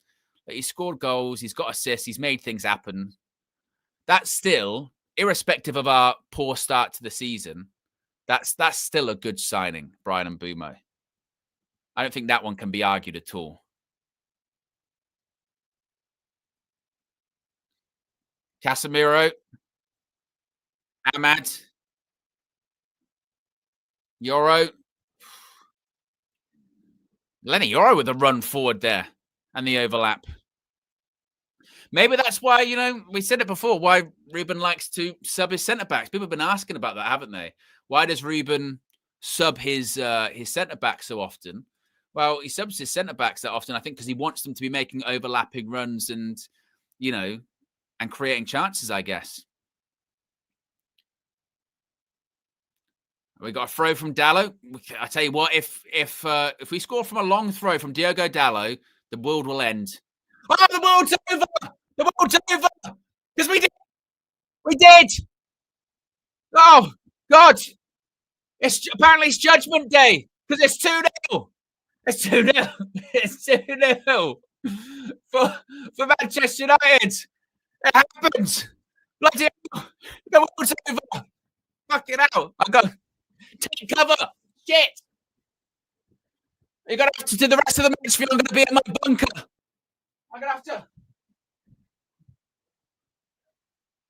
he scored goals, he's got assists, he's made things happen. That's still, irrespective of our poor start to the season, that's still a good signing, Brian Mbeumo. I don't think that one can be argued at all. Casemiro, Ahmad, Yoro. Lenny Yoro with a run forward there and the overlap. Maybe that's why, we said it before, why Ruben likes to sub his centre-backs. People have been asking about that, haven't they? Why does Ruben sub his centre-back so often? Well, he subs his centre-backs that often, I think, because he wants them to be making overlapping runs and, and creating chances, I guess. We got a throw from Dallo. I tell you what, if we score from a long throw from Diogo Dallo, the world will end. Oh, the world's over! The world's over! Because we did! We did! Oh, God! Apparently it's Judgment Day, because it's 2-0. It's 2-0. It's 2-0 for Manchester United. It happens. Bloody hell. The world's over. Fucking hell. I go, take cover. Shit. You're going to have to do the rest of the match if you're going to be in my bunker. I'm going to have to.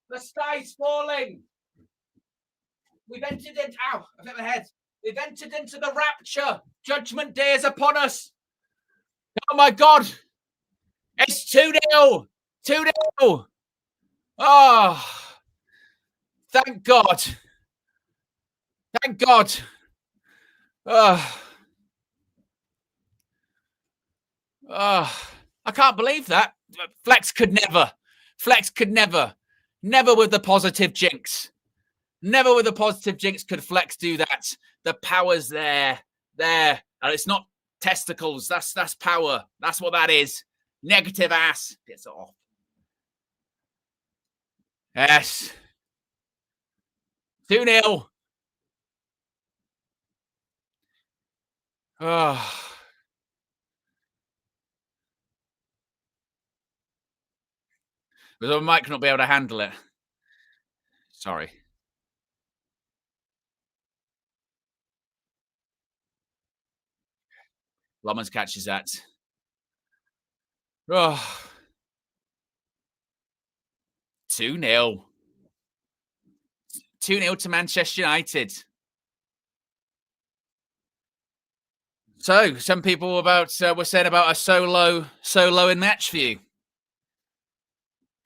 The sky's falling. We've entered into. Ow, I've hit my head. We've entered into the rapture. Judgment Day is upon us. Oh my God. It's 2-0. 2-0. Oh, thank God. Thank God. I can't believe that. Flex could never. Never with the positive jinx. Never with the positive jinx could Flex do that. The power's there. And it's not testicles. That's power. That's what that is. Negative ass. Gets it off. Yes. 2-0. Oh. Because I might not be able to handle it. Sorry. Lomans catches that. Oh. 2-0. 2-0 to Manchester United. So, some people were saying about a solo in match view.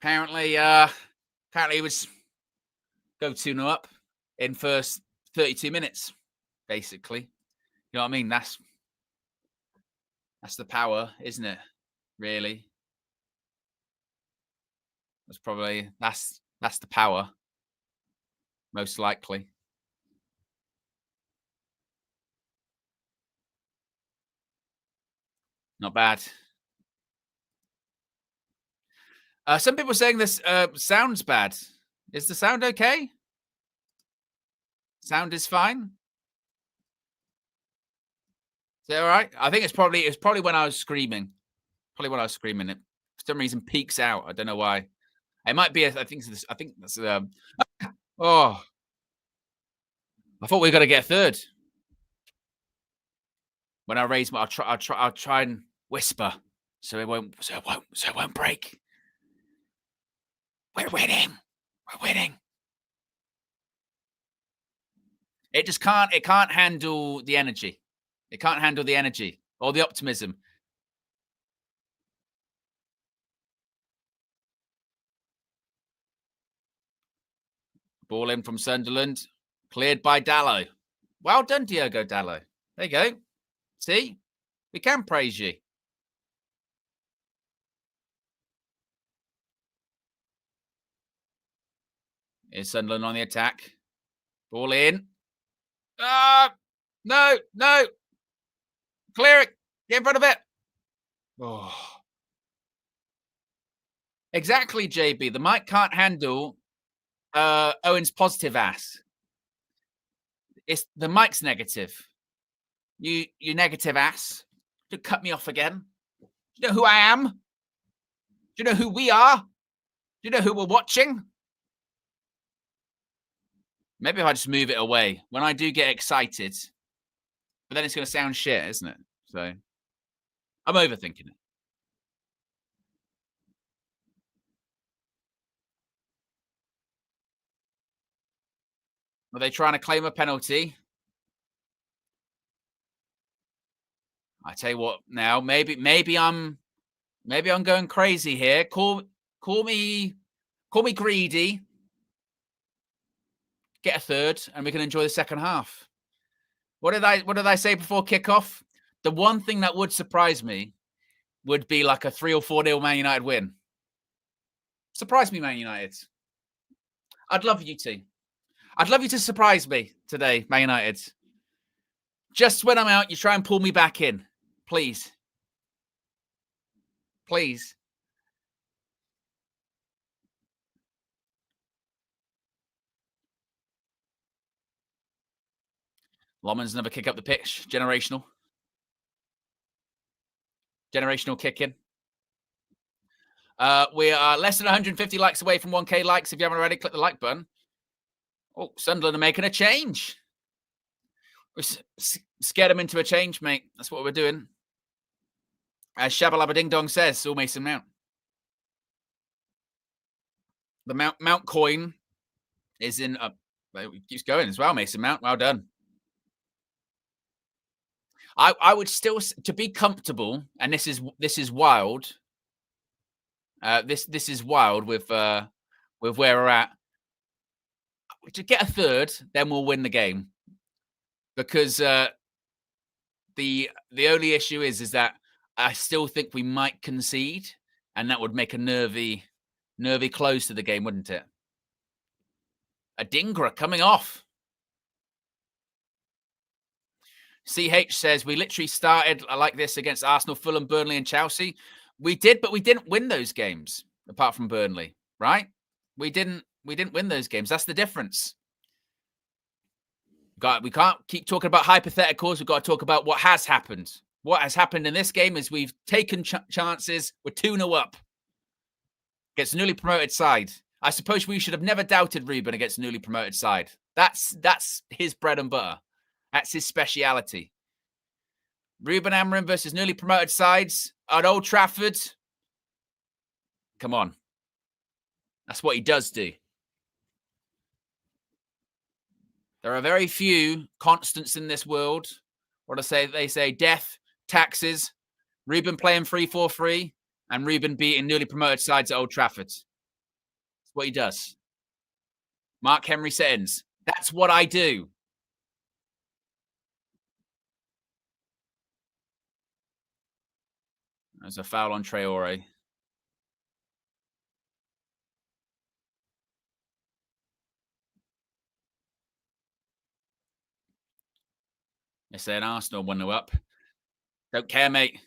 Apparently it was go 2-0 up in first 32 minutes, basically. You know what I mean? That's the power, isn't it? Really? That's the power. Most likely. Not bad. Some people are saying this sounds bad. Is the sound okay? Sound is fine. Is that all right? I think it's probably when I was screaming. Probably when I was screaming. It for some reason peaks out. I don't know why. It might be. I think that's. Oh, I thought we were gonna get a third. When I raise my, I'll try and whisper so it won't break. We're winning. It just can't. It can't handle the energy. It can't handle the energy or the optimism. Ball in from Sunderland, cleared by Dallo. Well done, Diogo Dallo. There you go. See, we can praise you. Is Sunderland on the attack? Ball in. No. Clear it. Get in front of it. Oh. Exactly, JB. The mic can't handle Owen's positive ass. It's the mic's negative. You negative ass. Don't cut me off again. Do you know who I am? Do you know who we are? Do you know who we're watching? Maybe if I just move it away. When I do get excited, but then it's going to sound shit, isn't it? So I'm overthinking it. Are they trying to claim a penalty? I tell you what. Now, maybe I'm going crazy here. Call me greedy. Get a third, and we can enjoy the second half. What did I say before kickoff? The one thing that would surprise me would be like a 3 or 4-0 Man United win. Surprise me, Man United. I'd love you to. I'd love you to surprise me today, Man United. Just when I'm out, you try and pull me back in. Please. Please. Lomans never kick up the pitch. Generational. Generational kicking. We are less than 150 likes away from 1K likes. If you haven't already, click the like button. Oh, Sunderland are making a change. We scared them into a change, mate. That's what we're doing. As Shabalaba Ding Dong says, all Mason Mount. The Mount coin is in. It keeps going as well, Mason Mount. Well done. I would still, to be comfortable, and this is wild. This is wild with where we're at. To get a third, then we'll win the game. Because the only issue is that I still think we might concede, and that would make a nervy close to the game, wouldn't it? A Dingra coming off. CH says, we literally started like this against Arsenal, Fulham, Burnley, and Chelsea. We did, but we didn't win those games, apart from Burnley, right? We didn't win those games. That's the difference. We can't keep talking about hypotheticals. We've got to talk about what has happened. What has happened in this game is we've taken chances. We're 2-0 up against a newly promoted side. I suppose we should have never doubted Ruben against a newly promoted side. That's his bread and butter. That's his speciality. Ruben Amorim versus newly promoted sides at Old Trafford. Come on. That's what he does do. There are very few constants in this world. What they say death, taxes, Ruben playing 3-4-3, and Ruben beating newly promoted sides at Old Trafford. That's what he does. Mark Henry Settins. That's what I do. There's a foul on Traore. They're saying Arsenal 1-0 up. Don't care, mate.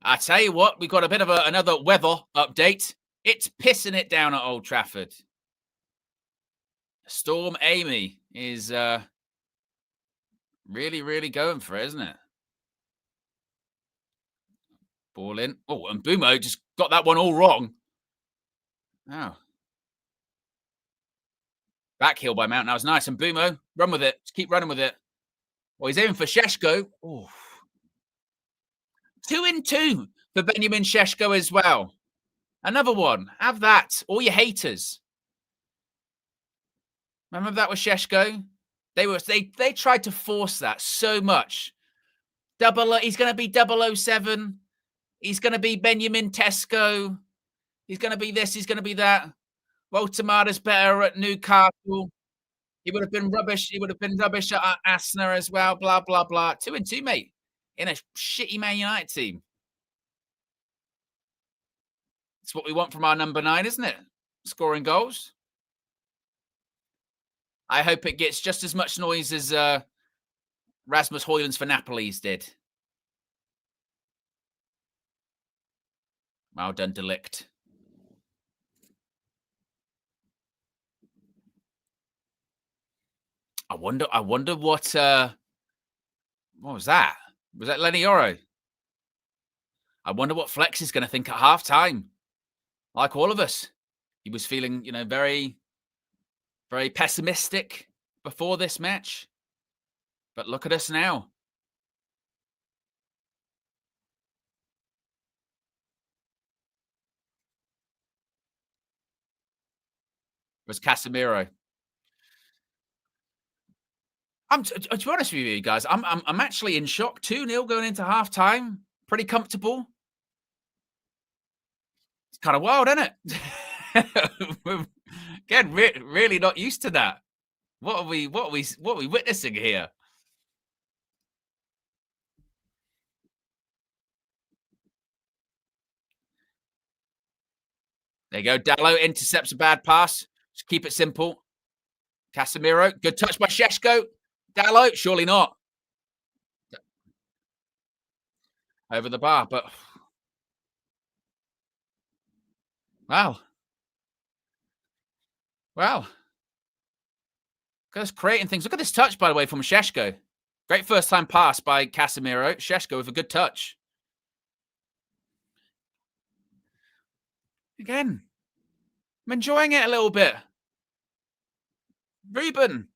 I tell you what, we've got a bit of another weather update. It's pissing it down at Old Trafford. Storm Amy is really, really going for it, isn't it? Ball in. Oh, and Bumo just got that one all wrong. Oh. Back heel by Mount. That was nice. And Bumo, run with it. Just keep running with it. Well, he's aiming for Šeško. Oh. 2-2 for Benjamin Šeško as well. Another one. Have that. All your haters. Remember that was Šeško? They tried to force that so much. He's going to be 007. He's going to be Benjamin Tesco. He's going to be this. He's going to be that. Walter better at Newcastle. He would have been rubbish. He would have been rubbish at Arsenal as well. Blah, blah, blah. 2-2, mate. In a shitty Man United team. It's what we want from our number 9, isn't it? Scoring goals. I hope it gets just as much noise as Rasmus Højlund's for Napoli's did. Well done, De Ligt. I wonder what was that? Was that Lenny Yoro? I wonder what Flex is going to think at halftime. Like all of us, he was feeling, very, very pessimistic before this match. But look at us now. It was Casemiro. To be honest with you guys, I'm actually in shock. 2-0 going into halftime. Pretty comfortable. It's kind of wild, isn't it? Again, really not used to that. What are we witnessing here? There you go. Dalot intercepts a bad pass. Just keep it simple. Casemiro, good touch by Šeško. Dalot, surely not. Over the bar, but wow. Wow. Just creating things. Look at this touch, by the way, from Šeško. Great first time pass by Casemiro. Šeško with a good touch. Again, I'm enjoying it a little bit. Ruben,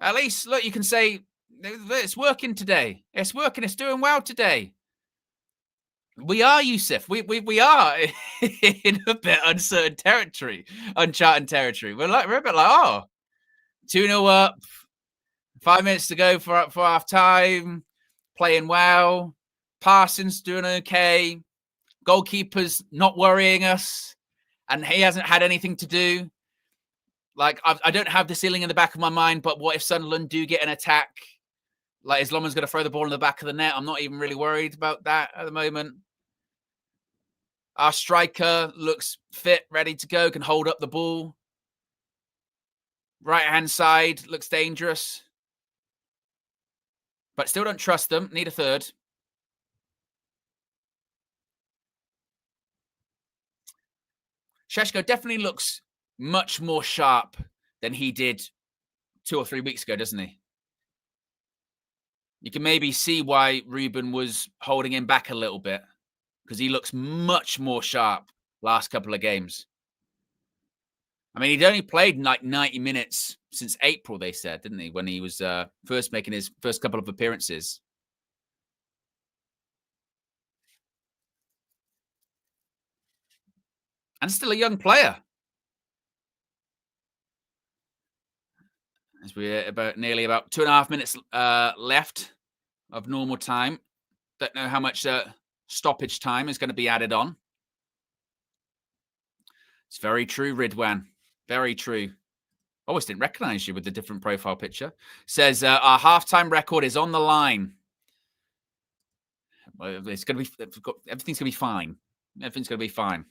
at least, look, you can say it's working today. It's working. It's doing well today. We are, Yusuf. We are in a bit uncertain territory, uncharted territory. We're a bit like, 2-0 up, 5 minutes to go for half time, playing well, Parsons doing okay, goalkeeper's not worrying us, and he hasn't had anything to do. Like, I don't have the ceiling in the back of my mind, but what if Sunderland do get an attack? Like, is Loman's going to throw the ball in the back of the net? I'm not even really worried about that at the moment. Our striker looks fit, ready to go, can hold up the ball. Right-hand side looks dangerous. But still don't trust them. Need a third. Šeško definitely looks much more sharp than he did 2 or 3 weeks ago, doesn't he? You can maybe see why Ruben was holding him back a little bit, because he looks much more sharp last couple of games. I mean, he'd only played like 90 minutes since April, they said, didn't he? When he was first making his first couple of appearances. And still a young player. As we're nearly about 2.5 minutes left of normal time. Don't know how much stoppage time is going to be added on. It's very true, Ridwan. Very true. Always didn't recognize you with the different profile picture. Says our halftime record is on the line. It's going to be everything's going to be fine. Everything's going to be fine.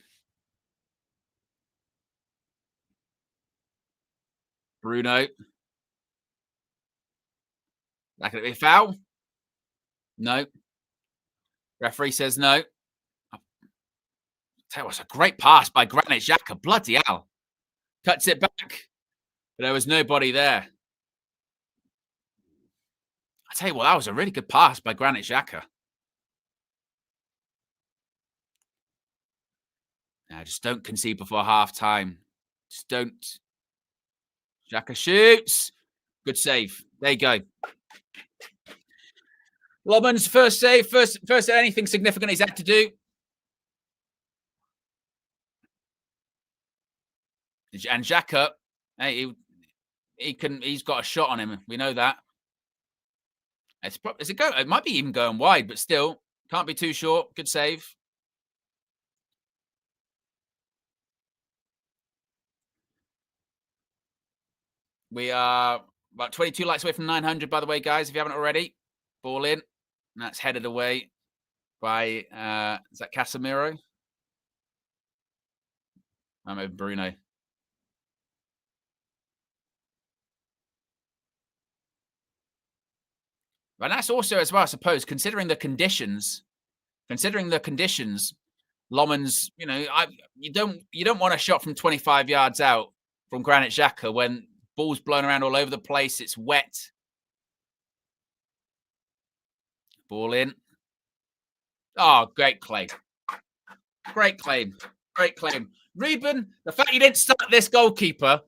Bruno. That could be a foul. No. Referee says no. Tell you what's a great pass by Granit Xhaka. Bloody hell. Cuts it back. But there was nobody there. I tell you what, that was a really good pass by Granit Xhaka. Now, just don't concede before half-time. Just don't. Xhaka shoots. Good save. There you go. Loman's first save, first anything significant he's had to do. And Xhaka, hey, he's got a shot on him. We know that. It might be even going wide, but still can't be too short. Good save. We are about 22 likes away from 900, by the way, guys. If you haven't already, ball in. And that's headed away by is that Casemiro? I'm over Bruno. But that's also as well, I suppose, considering the conditions, Loman's, you don't want a shot from 25 yards out from Granit Xhaka when Ball's blown around all over the place. It's wet. Ball in. Oh, great claim. Great claim. Great claim. Ruben, the fact you didn't start this goalkeeper,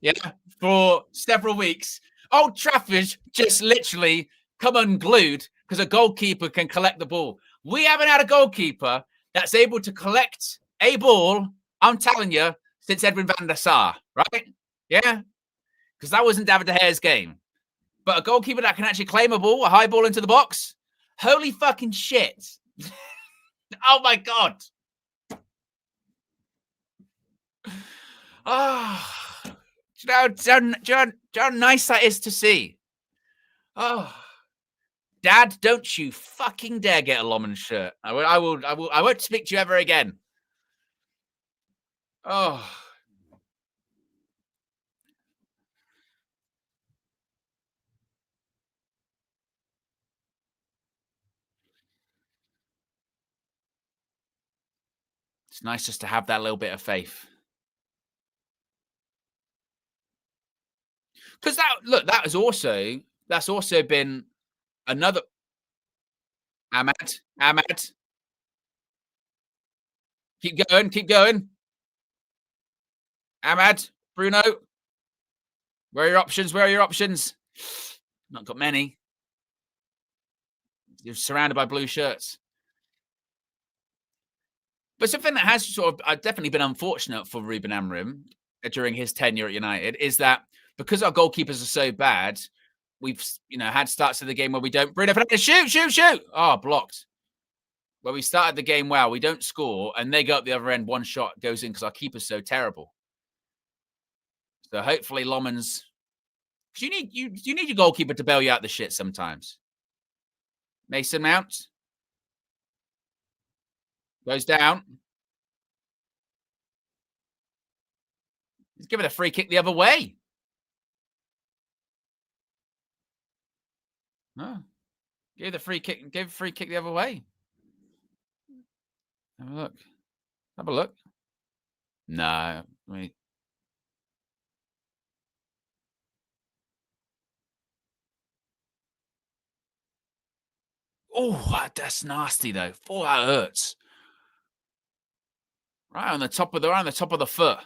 for several weeks, Old Trafford just literally come unglued because a goalkeeper can collect the ball. We haven't had a goalkeeper that's able to collect a ball, I'm telling you, since Edwin van der Sar, right? Yeah? Because that wasn't David De Gea's game. But a goalkeeper that can actually claim a ball, a high ball into the box, holy fucking shit. Oh, my God. Oh, do you know how nice that is to see? Oh, Dad, don't you fucking dare get a Loman shirt. I won't speak to you ever again. Oh. It's nice just to have that little bit of faith. Because that's also been another Ahmad. Keep going. Ahmad, Bruno. Where are your options? Not got many. You're surrounded by blue shirts. But something that has sort of definitely been unfortunate for Ruben Amorim during his tenure at United is that because our goalkeepers are so bad, we've had starts of the game where we don't. Bruno Fernandes, shoot! Oh, blocked. Where we started the game well, we don't score, and they go up the other end. One shot goes in because our keeper's so terrible. So hopefully Lomans, because you need your goalkeeper to bail you out the shit sometimes. Mason Mount goes down. He's giving a free kick the other way. Oh, give a free kick the other way. Have a look. No, wait. Oh, that's nasty though. Oh, that hurts. Right on the top of the foot.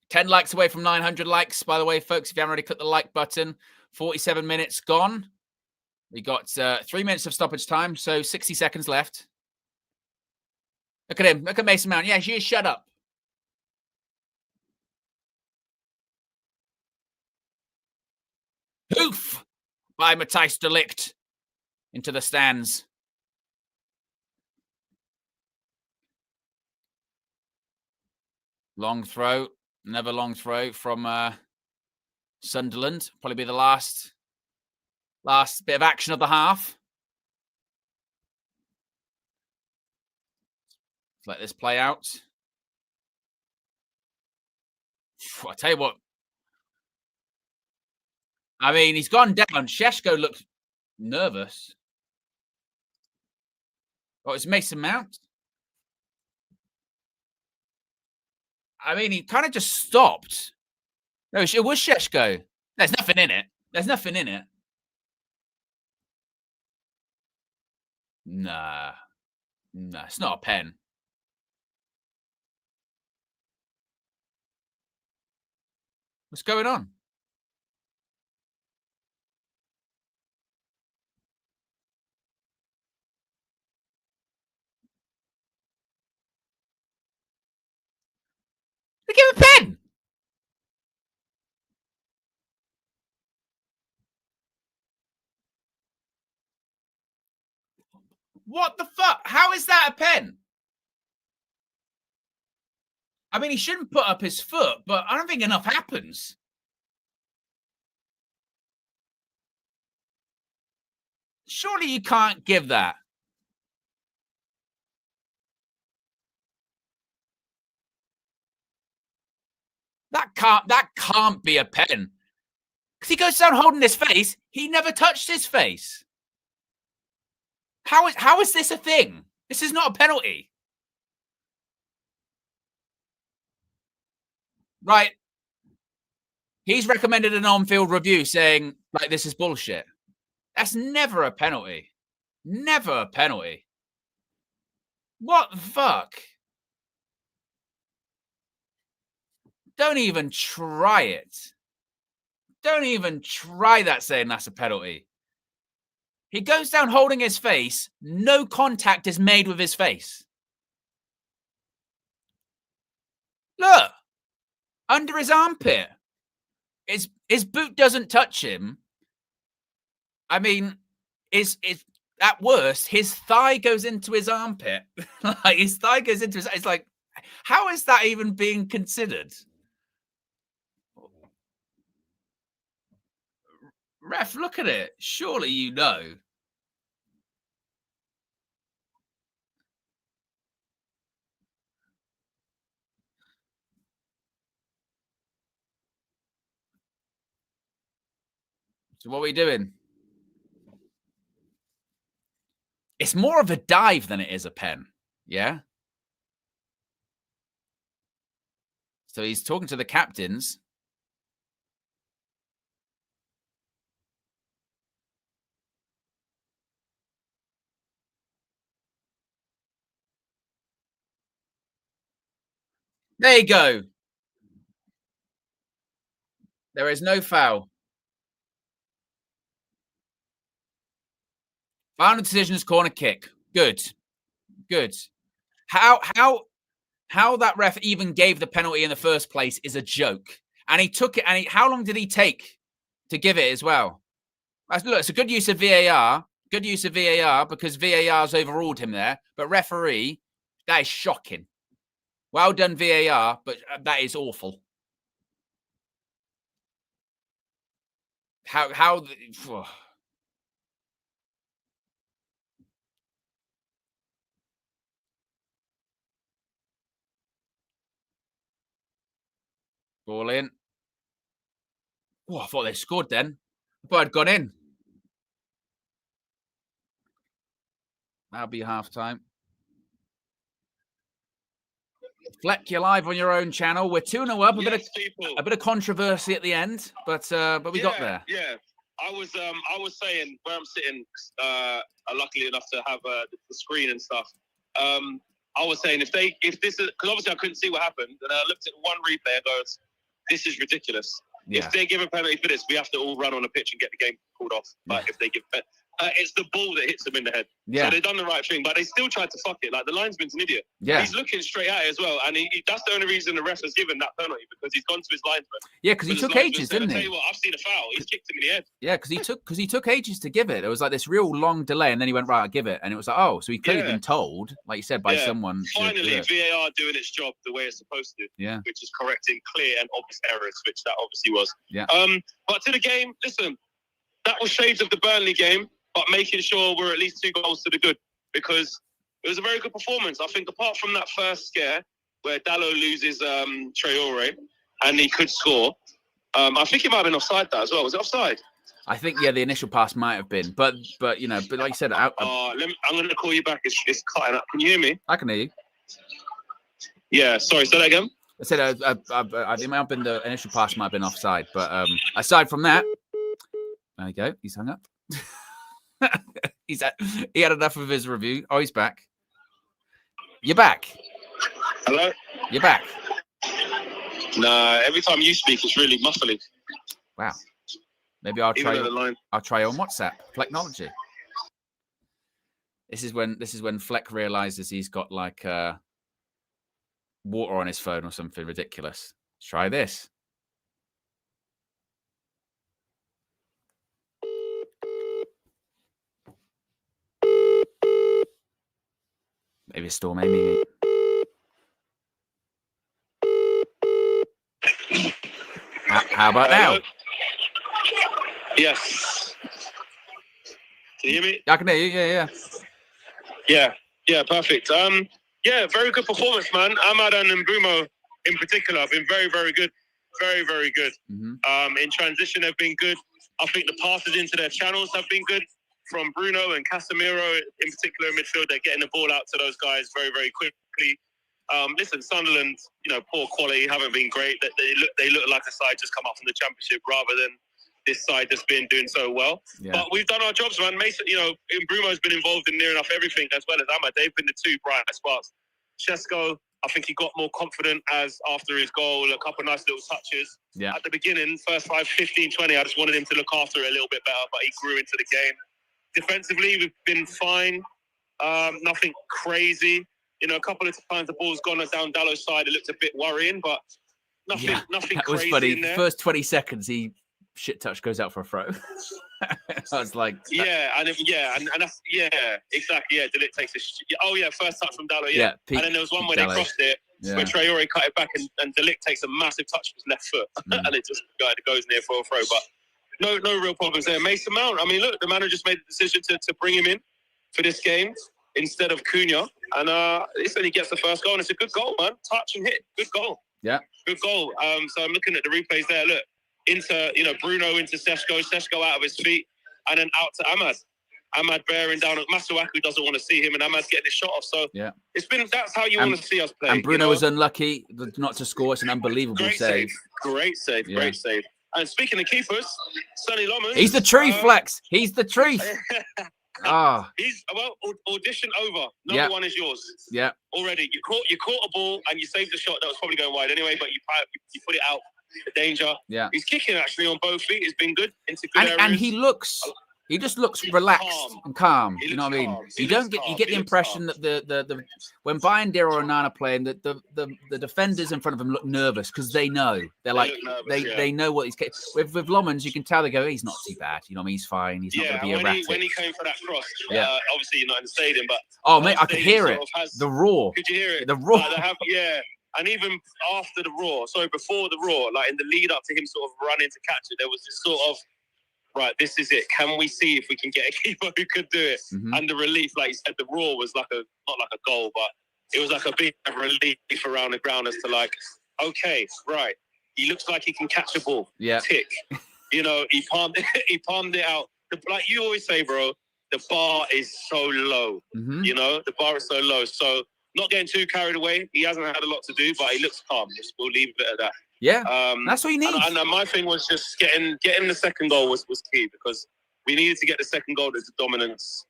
10 likes away from 900 likes, by the way, folks. If you haven't already clicked the like button, 47 minutes gone. We got 3 minutes of stoppage time, so 60 seconds left. Look at him. Look at Mason Mount. Yeah, you shut up. Hoof by Matthijs de Ligt into the stands. Long throw. Another long throw from Sunderland. Probably be the last bit of action of the half. Let this play out. I tell you what. I mean, he's gone down. Šeško looks nervous. Oh, it's Mason Mount. I mean, he kind of just stopped. No, it was Šeško. There's nothing in it. Nah, it's not a pen. What's going on? They give him a pen. What the fuck? How is that a pen? I mean, he shouldn't put up his foot, but I don't think enough happens. Surely you can't give that. That can't be a pen. Because he goes down holding his face. He never touched his face. How is this a thing? This is not a penalty. Right. He's recommended an on-field review saying, like, this is bullshit. That's never a penalty. Never a penalty. What the fuck? Don't even try it. Don't even try that saying that's a penalty. He goes down holding his face. No contact is made with his face. Look. Under his armpit. His boot doesn't touch him. I mean, is at worst, his thigh goes into his armpit. Like, his thigh goes into his... It's like, how is that even being considered? Ref, look at it. Surely you know. So what are we doing? It's more of a dive than it is a pen. Yeah? So he's talking to the captains. There you go. There is no foul. Final decision is corner kick. Good. Good. How that ref even gave the penalty in the first place is a joke. And he took it. And how long did he take to give it as well? Look, it's a good use of VAR. Good use of VAR because VAR's overruled him there. But referee, that is shocking. Well done, VAR, but that is awful. How ball in. Oh, I thought they scored then. I thought I'd gone in. That'll be half time. Fleck, you're live on your own channel. We're 2-0 up. A bit of controversy at the end, but we got there. Yeah, I was saying where I'm sitting. Luckily enough to have the screen and stuff. I was saying if this is because obviously I couldn't see what happened, and I looked at one replay and goes, "This is ridiculous." Yeah. If they give a penalty for this, we have to all run on the pitch and get the game called off. But if they give it's the ball that hits them in the head. Yeah. So they've done the right thing, but they still tried to fuck it. Like, the linesman's an idiot. Yeah. He's looking straight at it as well, and that's the only reason the ref has given that penalty, because he's gone to his linesman. Yeah, because he took ages, didn't he? I'll tell you what, I've seen a foul. He's kicked him in the head. Yeah, because he took ages to give it. It was like this real long delay, and then he went, right, I'll give it. And it was like, oh, so he could have been told, like you said, by someone. Finally, VAR doing its job the way it's supposed to. Yeah. Which is correcting clear and obvious errors, which that obviously was. Yeah. But to the game, listen, that was shades of the Burnley game, but making sure we're at least 2 goals to the good, because it was a very good performance. I think apart from that first scare where Dalot loses Traore and he could score, I think it might have been offside that as well. Was it offside? I think, yeah, the initial pass might have been, but you know, but like you said, I'm going to call you back. It's cutting up. Can you hear me? I can hear you. Yeah, sorry, say that again. I said I think it might have been the initial pass might have been offside, but aside from that, there you go. He's hung up. He had enough of his review. Oh, he's back. You're back. Hello? You're back. Nah, every time you speak, it's really muffling. Wow. Maybe I'll try on WhatsApp. Flecknology. This is when Fleck realizes he's got like water on his phone or something ridiculous. Let's try this. Maybe a Storm Amy. How about now? Yes. Can you hear me? I can hear you. Yeah, perfect. Yeah, very good performance, man. Ahmad and Mbeumo in particular have been very, very good. Very, very good. Mm-hmm. In transition, they've been good. I think the passes into their channels have been good. From Bruno and Casemiro in particular in midfield, they're getting the ball out to those guys very, very quickly. Listen, Sunderland, poor quality, haven't been great. They look like a side just come up from the Championship rather than this side that's been doing so well. Yeah. But we've done our jobs, man. Mason, Brumo's been involved in near enough everything, as well as Ahmad. They've been the two bright sparks. Shesko, I think he got more confident after his goal, a couple of nice little touches. Yeah. At the beginning, first 15, 20, I just wanted him to look after it a little bit better, but he grew into the game. Defensively, we've been fine. Nothing crazy. A couple of times the ball's gone down Dallow's side. It looked a bit worrying, but nothing that crazy was funny. in there. The first 20 seconds, he shit touch goes out for a throw. I was like, and that's exactly. Yeah, Delict takes a first touch from Dallow. Yeah, and then there was one where Dallow. They crossed it, where Traore cut it back, and Delict takes a massive touch with his left foot, and it just goes near for a throw. But no real problems there. Mason Mount. I mean, look, the manager just made the decision to bring him in for this game instead of Cunha, and listen, he gets the first goal, and it's a good goal, man. Touch and hit, good goal. Yeah, good goal. So I'm looking at the replays there. Look. Into Bruno into Seshko out of his feet, and then out to Ahmad. Ahmad bearing down. Masuaku doesn't want to see him, and Ahmad's getting his shot off. So that's how you want to see us play. And Bruno was unlucky not to score. It's an unbelievable save. Great save. And speaking of keepers, Sonny Lommans. He's the truth, Flex. He's the truth. He's audition over. Number one is yours. Yeah. Already, you caught a ball and you saved the shot that was probably going wide anyway, but you put it out. The danger. Yeah, he's kicking actually on both feet. It's been good into good areas. And he just looks relaxed and calm. You know what I mean? You get the impression that the when Bayindir or Onana playing, that the defenders in front of him look nervous because they know they know what he's with Lommans. You can tell they go, he's not too bad. You know what I mean? He's fine. He's not going to be erratic. When he came for that cross, obviously you're not in the stadium, but mate, I could hear it. The roar. Could you hear it? The roar. And even after before the roar, like in the lead up to him sort of running to catch it, there was this sort of, right, this is it. Can we see if we can get a keeper who could do it? Mm-hmm. And the relief, like you said, the roar was not like a goal, but it was like a big relief around the ground as to like, okay, right, he looks like he can catch a ball. Yeah. Tick. He palmed it out. Like you always say, bro, the bar is so low. Mm-hmm. The bar is so low. So not getting too carried away. He hasn't had a lot to do, but he looks calm. We'll leave it at that. Yeah, that's what he needs. And my thing was just getting the second goal was key, because we needed to get the second goal that the dominance,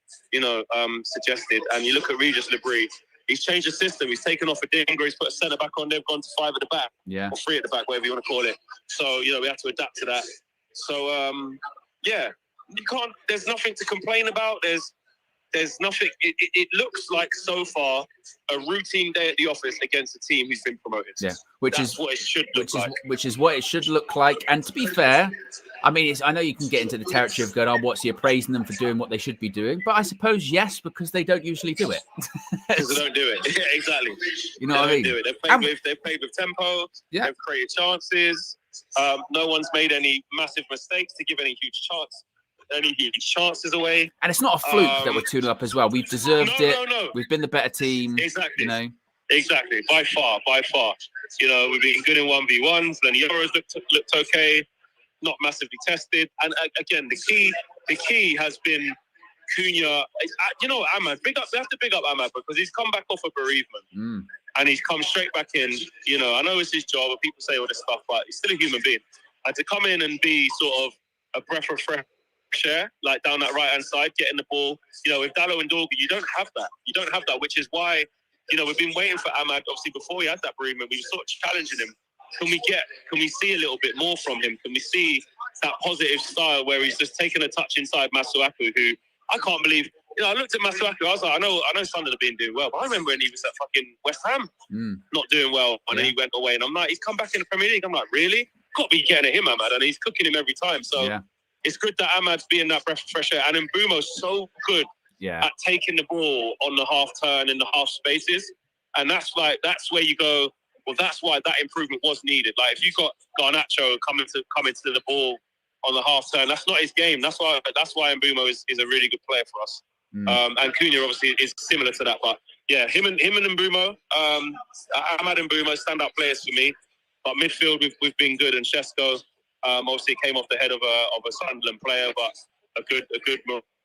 suggested. And you look at Regis Labrie, he's changed the system. He's taken off a Dinger. He's put a centre back on. They've gone to 5 at the back, or 3 at the back, whatever you want to call it. So we have to adapt to that. So you can't. There's nothing to complain about. There's nothing. It looks like so far a routine day at the office against a team who's been promoted. Yeah, which is what it should look like. Which is what it should look like. And to be fair, I mean, I know you can get into the territory of going, what's he appraising them for doing what they should be doing? But I suppose yes, because they don't usually do it. Because they don't do it. Yeah, exactly. You know what I mean? Do it. They've played with tempo. Yeah. They've created chances. No one's made any massive mistakes to give any huge chances away. And it's not a fluke that we're 2-0 up as well. We've deserved it. No. We've been the better team. Exactly. Exactly. By far. We've been good in 1v1s. Then Euros looked okay. Not massively tested. And again, the key has been Cunha. Ahmad. We have to big up Ahmad, because he's come back off a bereavement. And he's come straight back in. I know it's his job, and people say all this stuff, but he's still a human being. And to come in and be sort of a breath of fresh air, like down that right hand side, getting the ball. With Dallow and Dorgu, you don't have that. Which is why, we've been waiting for Ahmad. Obviously, before he had that bereavement, we were sort of challenging him. Can we see a little bit more from him? Can we see that positive style where he's just taking a touch inside Masuaku, who I can't believe. I looked at Masuaku. I was like, I know Sunderland have been doing well, but I remember when he was at fucking West Ham, not doing well, and then he went away. And I'm like, he's come back in the Premier League. I'm like, really? Got to be getting at him, Ahmad, and he's cooking him every time. So. Yeah. It's good that Ahmad's being that breath of fresh air. And then Mbumo's so good at taking the ball on the half turn in the half spaces. And that's where you go, well, that's why that improvement was needed. Like, if you got Garnacho coming to the ball on the half turn, that's not his game. That's why Mbumo is a really good player for us. And Cunha obviously is similar to that. But yeah, him and Mbumo, Ahmad and Mbumo, stand-up players for me. But midfield, we've been good. And Shesko, obviously came off the head of a Sunderland player, but a good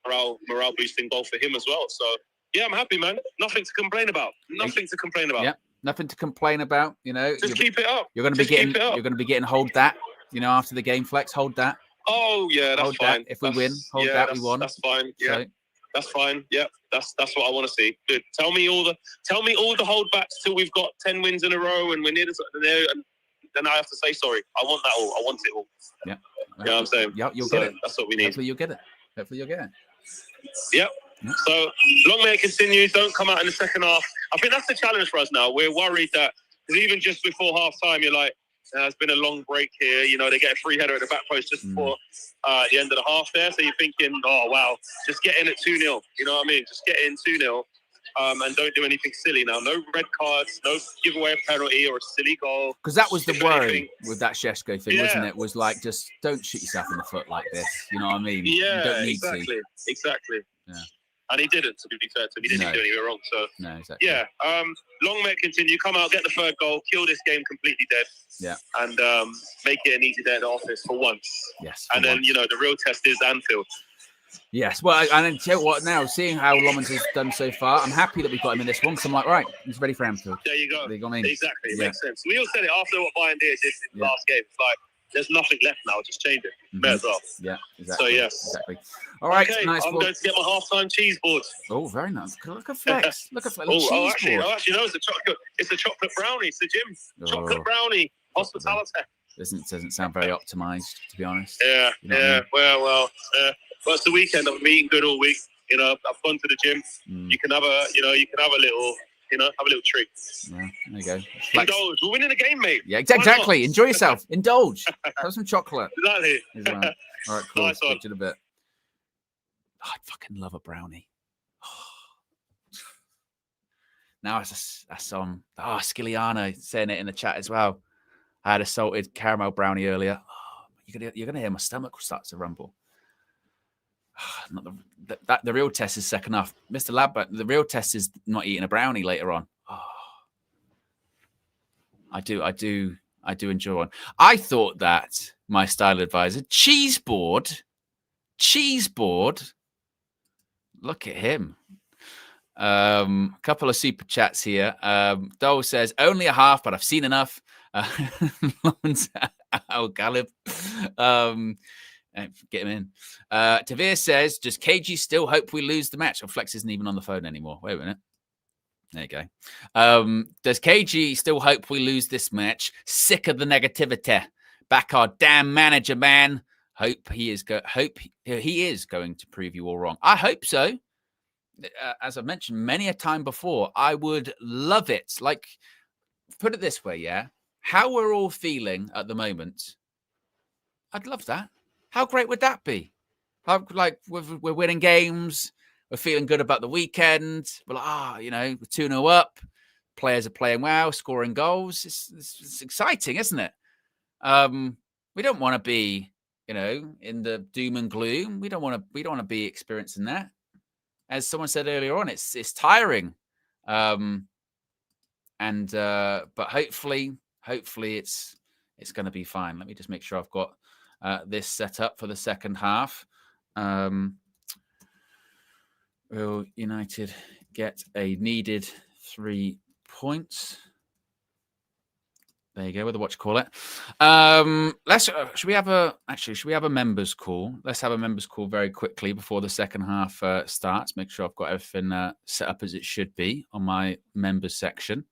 morale boosting goal for him as well. So yeah, I'm happy, man. Nothing to complain about. Nothing to complain about. You know, Just keep it up. You're going to be getting hold that. You know, after the game flex, hold that. Oh yeah, that's fine. That. If we win, hold that. We won. That's fine. Yeah, so, that's fine. Yeah, that's what I want to see. Good. Tell me all the holdbacks till we've got 10 wins in a row and we're near the and then I have to say sorry. I want that all. I want it all. Yeah. You know what I'm saying? Yeah, you'll get it. That's what we need. Hopefully you'll get it. Yep. So long may it continue. Don't come out in the second half. I think that's the challenge for us now. We're worried that because even just before half time, you're like, there's been a long break here. You know, they get a free header at the back post just before the end of the half there. So you're thinking, oh, wow, just get in at 2-0. You know what I mean? Just get in 2-0 and don't do anything silly now. No red cards, no give away a penalty or a silly goal. Because that was the worry with that Šeško thing, wasn't it? Was like, just don't shoot yourself in the foot like this. You know what I mean? Yeah, you don't need exactly. Yeah. And he didn't, to be fair to him. He didn't do anything wrong. So, no, exactly. Yeah, long may it continue. Come out, get the third goal, kill this game completely dead. Yeah. And make it an easy day at the office for once. Yes. And then, you know, the real test is Anfield. Yes. Well, and then tell you what now, seeing how Lomans has done so far, I'm happy that we've got him in this one because I'm like, right, he's ready for Anfield. There you go. Exactly. It makes sense. We all said it after what Bayern did in the last game. It's like, there's nothing left now. Just change it. May as well. Yeah, exactly. So, yes. Exactly. All right. Okay, nice. I'm going to get my halftime cheese board. Oh, very nice. Look at Flex. Look at Flex. Actually, no, it's a chocolate. It's a chocolate brownie. It's the gym. Chocolate brownie. Hospitality. Doesn't sound very optimized, to be honest. Yeah, you know I mean? Well, it's the weekend. I've been eating good all week. You know, I've gone to the gym. You can have a little, have a little treat. Yeah, there you go. Indulge. We're winning the game, mate. Yeah, exactly. Enjoy yourself. Indulge. Have some chocolate. Exactly. All right, cool. Nice one. Speak to you in a bit. Oh, I fucking love a brownie. Now that's on. Oh, Skiliano saying it in the chat as well. I had a salted caramel brownie earlier. Oh, you're gonna hear my stomach start to rumble. The real test is second half, Mr. Ladbert. The real test is not eating a brownie later on. Oh, I do enjoy one. I thought that my style advisor cheese board. Look at him. A couple of super chats here. Dole says only a half, but I've seen enough. Al Galib. Get him in. Tavir says, does KG still hope we lose the match? Oh, Flex isn't even on the phone anymore. Wait a minute. There you go. Does KG still hope we lose this match? Sick of the negativity. Back our damn manager, man. Hope he is going to prove you all wrong. I hope so. As I've mentioned many a time before, I would love it. Like, put it this way, yeah? How we're all feeling at the moment, I'd love that. How great would that be? We're winning games. We're feeling good about the weekend. We're like, we're 2-0 up. Players are playing well, scoring goals. It's exciting, isn't it? We don't want to be, in the doom and gloom. We don't want to be experiencing that. As someone said earlier on, it's tiring. But hopefully it's going to be fine. Let me just make sure I've got this set up for the second half. Will United get a needed 3 points? There you go, with what you call it. Should we have a members call? Let's have a members call very quickly before the second half starts. Make sure I've got everything set up as it should be on my members section.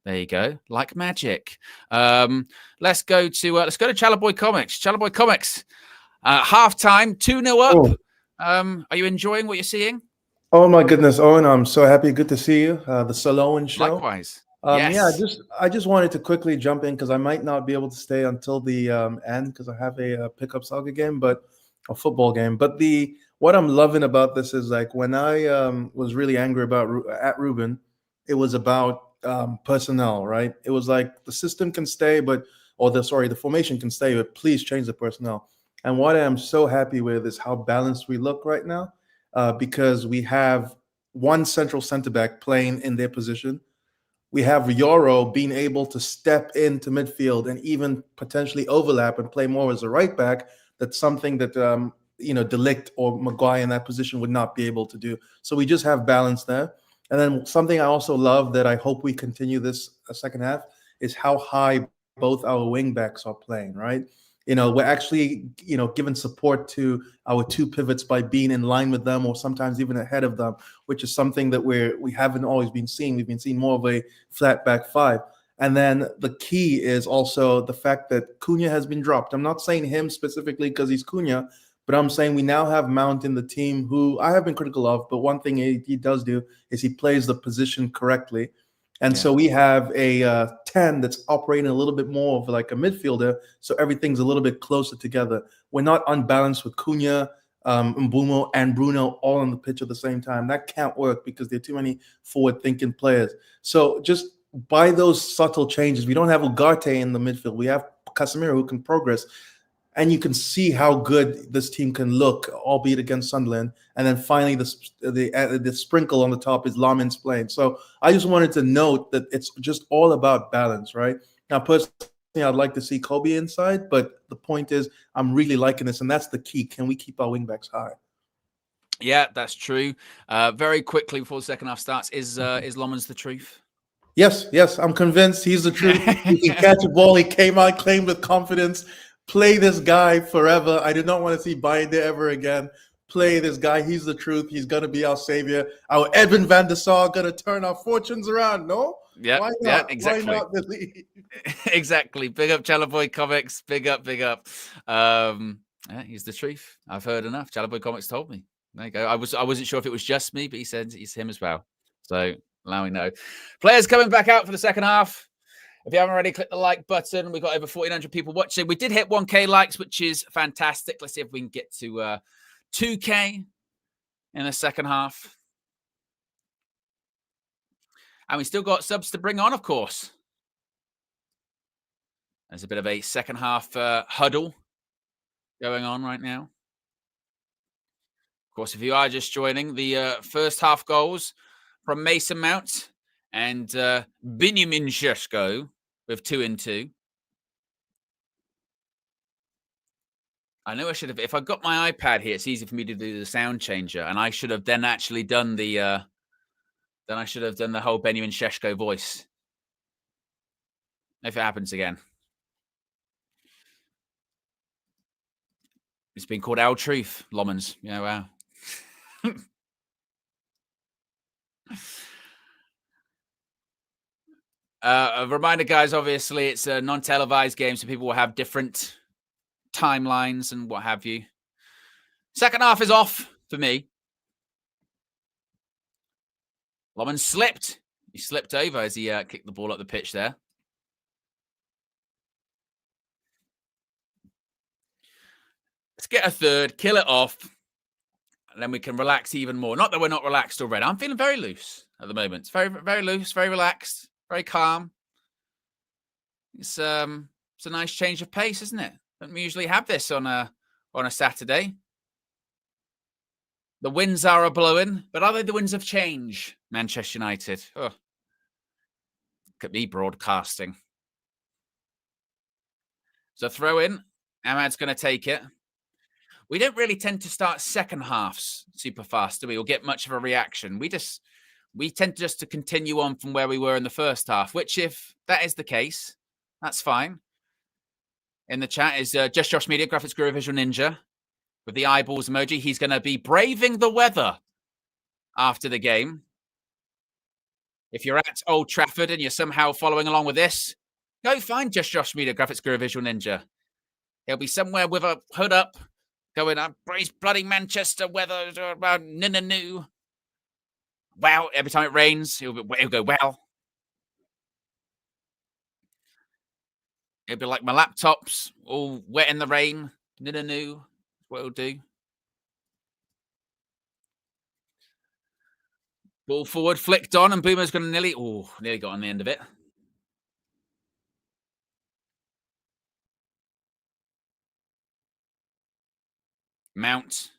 There you go, like magic. Let's go to Chalaboy Comics. Chalaboy Comics, halftime, 2-0 up. Are you enjoying what you're seeing? Oh my goodness, Owen! I'm so happy. Good to see you. The Saloan show. Likewise. Yes. Yeah, I just wanted to quickly jump in because I might not be able to stay until the end because I have a pickup soccer game, a football game. But what I'm loving about this is like when I was really angry at Ruben, it was about personnel, right? It was like the system can stay, the formation can stay, but please change the personnel. And what I'm so happy with is how balanced we look right now, because we have one central center back playing in their position. We have Yoro being able to step into midfield and even potentially overlap and play more as a right back. That's something that De Ligt or Maguire in that position would not be able to do. So we just have balance there. And then something I also love that I hope we continue this second half is how high both our wing backs are playing, right? We're actually, giving support to our two pivots by being in line with them or sometimes even ahead of them, which is something that we haven't always been seeing. We've been seeing more of a flat back five. And then the key is also the fact that Cunha has been dropped. I'm not saying him specifically because he's Cunha, but I'm saying we now have Mount in the team, who I have been critical of, but one thing he does do is he plays the position correctly. And so we have a 10 that's operating a little bit more of like a midfielder, so everything's a little bit closer together. We're not unbalanced with Cunha, Mbumo, and Bruno all on the pitch at the same time. That can't work because there are too many forward-thinking players. So just by those subtle changes, we don't have Ugarte in the midfield. We have Casemiro who can progress. And you can see how good this team can look, albeit against Sunderland. And then finally, the sprinkle on the top is Lamin's playing. So I just wanted to note that it's just all about balance, right? Now, personally, I'd like to see Kobe inside, but the point is, I'm really liking this, and that's the key. Can we keep our wingbacks high? Yeah, that's true. Very quickly before the second half starts, is Lomans the truth? Yes, I'm convinced he's the truth. He can catch a ball. He came out, claimed with confidence. Play this guy forever. I do not want to see Binder ever again. Play this guy. He's the truth. He's going to be our savior. Our Edwin van der Sar going to turn our fortunes around. No? Yeah, why not? Yeah, exactly. Why not, Billy? Exactly. Big up Chalaboy Comics. Big up. Yeah, he's the truth. I've heard enough. Chalaboy Comics told me. There you go. I wasn't sure if it was just me, but he said it's him as well. So allow me know. Players coming back out for the second half. If you haven't already, click the like button. We've got over 1,400 people watching. We did hit 1K likes, which is fantastic. Let's see if we can get to 2K in the second half. And we still got subs to bring on, of course. There's a bit of a second half huddle going on right now. Of course, if you are just joining, the first half goals from Mason Mount and Benjamin Šeško with 2 and 2. I know I should have. If I got my iPad here, it's easy for me to do the sound changer, and I should have then actually done the. Then I should have done the whole Benjamin Šeško voice. If it happens again, it's been called Our Truth, Lomans. Yeah, wow. A reminder, guys. Obviously, it's a non-televised game, so people will have different timelines and what have you. Second half is off for me. Loman slipped. He slipped over as he kicked the ball up the pitch there. Let's get a third, kill it off, and then we can relax even more. Not that we're not relaxed already. I'm feeling very loose at the moment. It's very, very loose, very relaxed, very calm. It's a nice change of pace, isn't it? Don't we usually have this on a Saturday? The winds are a-blowing, but are they the winds of change, Manchester United? Oh. Look at me broadcasting. So throw in. Ahmad's going to take it. We don't really tend to start second halves super fast, do we? Or get much of a reaction. We tend just to continue on from where we were in the first half, which if that is the case, that's fine. In the chat is Just Josh Media, Graphics Guru Visual Ninja. With the eyeballs emoji, he's going to be braving the weather after the game. If you're at Old Trafford and you're somehow following along with this, go find Just Josh Media, Graphics Guru Visual Ninja. He'll be somewhere with a hood up, going up, brace bloody Manchester weather, no. Wow, every time it rains, he'll go, wow. It'll be like my laptop's all wet in the rain, no. What it'll do. Ball forward, flicked on, and Boomer's going to nearly got on the end of it. Mount.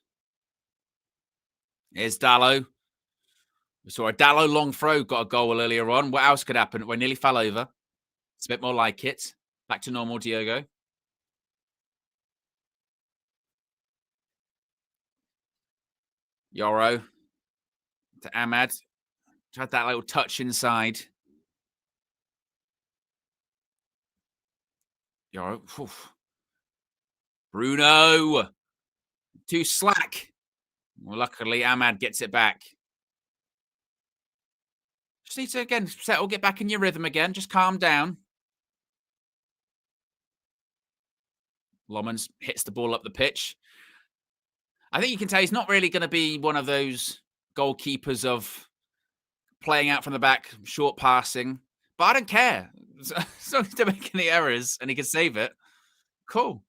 Here's Dallo. We saw a Dallo long throw, got a goal earlier on. What else could happen? We nearly fell over. It's a bit more like it. Back to normal, Diogo. Yoro. To Ahmad. Had that little touch inside. Bruno. Too slack. Well, luckily, Ahmad gets it back. Just need to, again, settle, get back in your rhythm again. Just calm down. Lomans hits the ball up the pitch. I think you can tell he's not really going to be one of those goalkeepers of playing out from the back, short passing. But I don't care. As long as he doesn't make any errors and he can save it. Cool.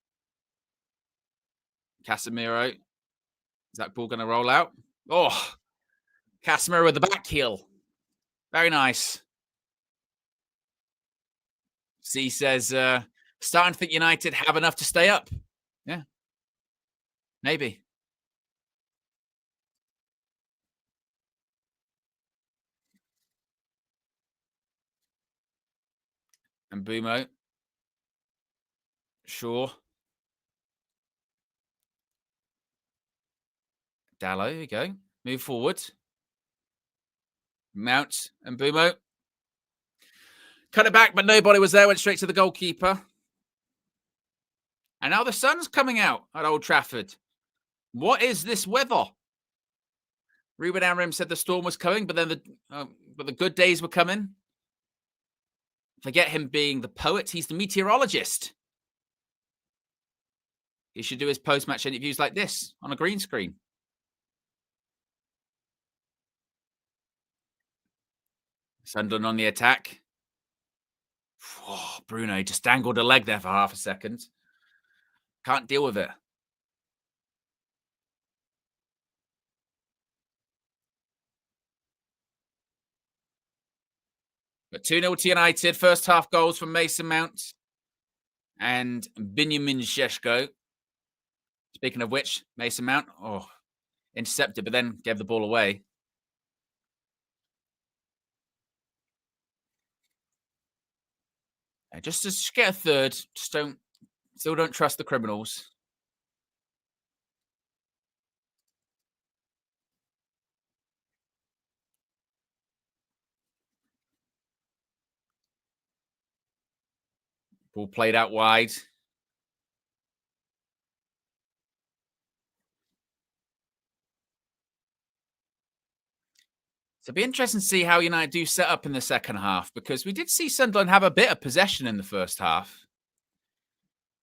Casemiro. Is that ball going to roll out? Oh, Casemiro with the back heel. Very nice. C says, starting to think United have enough to stay up. Yeah. Maybe. And Bumo. Sure. Dallo, here you go. Move forward. Mount and Bumo. Cut it back, but nobody was there. Went straight to the goalkeeper. And now the sun's coming out at Old Trafford. What is this weather? Ruben Amorim said the storm was coming, but then the good days were coming. Forget him being the poet. He's the meteorologist. He should do his post-match interviews like this on a green screen. Sunderland on the attack. Oh, Bruno just dangled a leg there for half a second. Can't deal with it. But 2-0 to United. First half goals from Mason Mount and Benjamin Šeško. Speaking of which, Mason Mount, intercepted, but then gave the ball away. Just to get a third, still don't trust the criminals. Ball played out wide. So it'll be interesting to see how United do set up in the second half, because we did see Sunderland have a bit of possession in the first half.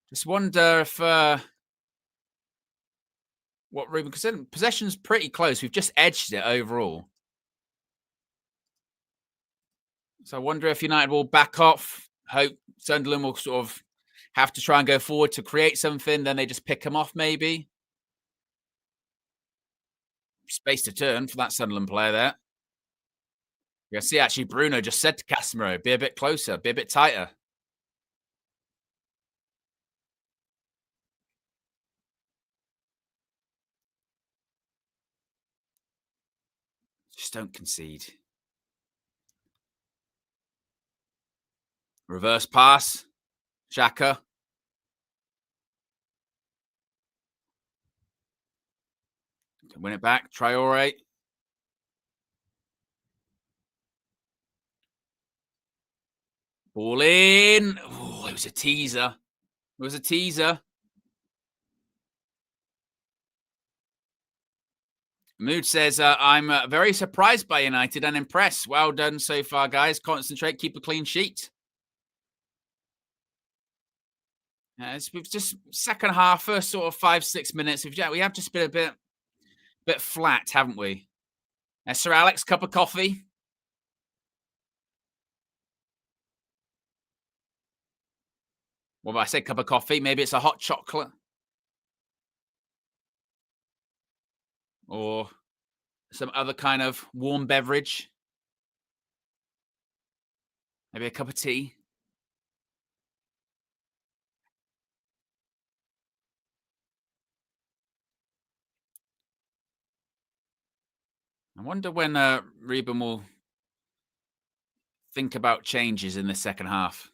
Just wonder if what Ruben, because possession's pretty close. We've just edged it overall. So I wonder if United will back off. Hope Sunderland will sort of have to try and go forward to create something. Then they just pick them off, maybe. Space to turn for that Sunderland player there. You see, actually, Bruno just said to Casemiro, be a bit closer, be a bit tighter. Just don't concede. Reverse pass. Xhaka. Win it back. Traore. Ball in. Oh, it was a teaser. It was a teaser. Mood says, I'm very surprised by United and impressed. Well done so far, guys. Concentrate, keep a clean sheet. We've just second half, first sort of 5-6 minutes. We have just been a bit flat, haven't we? Sir Alex, cup of coffee. Well, I say cup of coffee. Maybe it's a hot chocolate. Or some other kind of warm beverage. Maybe a cup of tea. I wonder when Reuben will think about changes in the second half.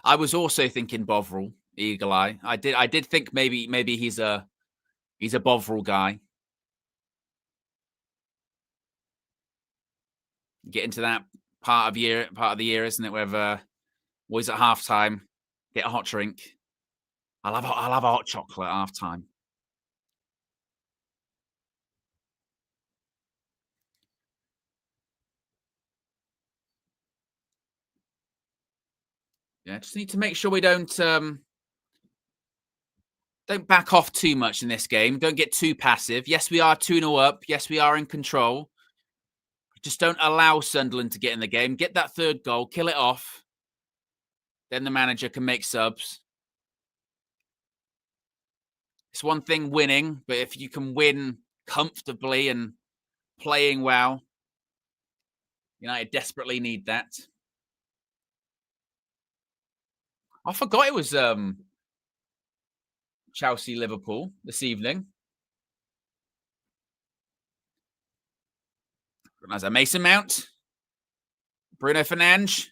I was also thinking Bovril, Eagle Eye. I did think maybe he's a Bovril guy. Get into that part of the year, isn't it? Where always at halftime, get a hot drink. I'll have a hot chocolate at halftime. Yeah, just need to make sure we don't back off too much in this game. Don't get too passive. Yes, we are 2-0 up. Yes, we are in control. Just don't allow Sunderland to get in the game. Get that third goal, kill it off. Then the manager can make subs. It's one thing winning, but if you can win comfortably and playing well, United desperately need that. I forgot it was Chelsea-Liverpool this evening. As a Mason Mount, Bruno Fernandes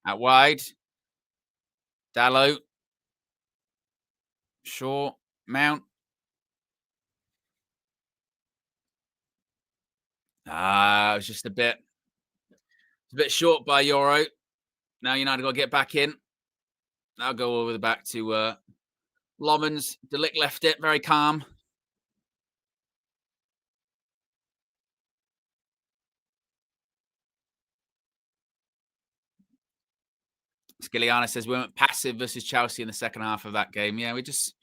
out wide, Dalot, Shaw, Mount. It was just a bit short by Euro. Now United got to get back in. I'll go over the back to Lomans. De Ligt left it very calm. Skiliana says we went passive versus Chelsea in the second half of that game. Yeah, we just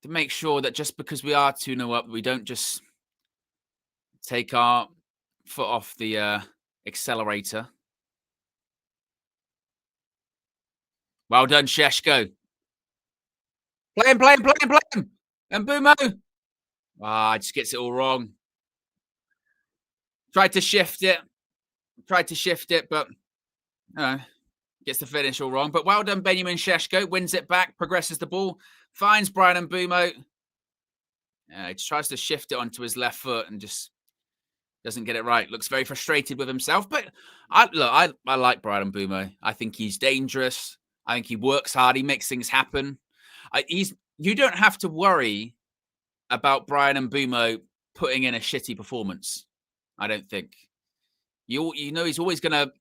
to make sure that just because we are 2-0 up, we don't just take our foot off the accelerator. Well done, Sheshko. Play him. And Bumo. Just gets it all wrong. Tried to shift it, but gets the finish all wrong. But well done, Benjamin Sheshko. Wins it back, progresses the ball, finds Brian Mbumo. He just tries to shift it onto his left foot and just doesn't get it right. Looks very frustrated with himself. But I like Brian Mbumo. I think he's dangerous. I think he works hard. He makes things happen. You don't have to worry about Brian Mbumo putting in a shitty performance. I don't think. You know he's always going to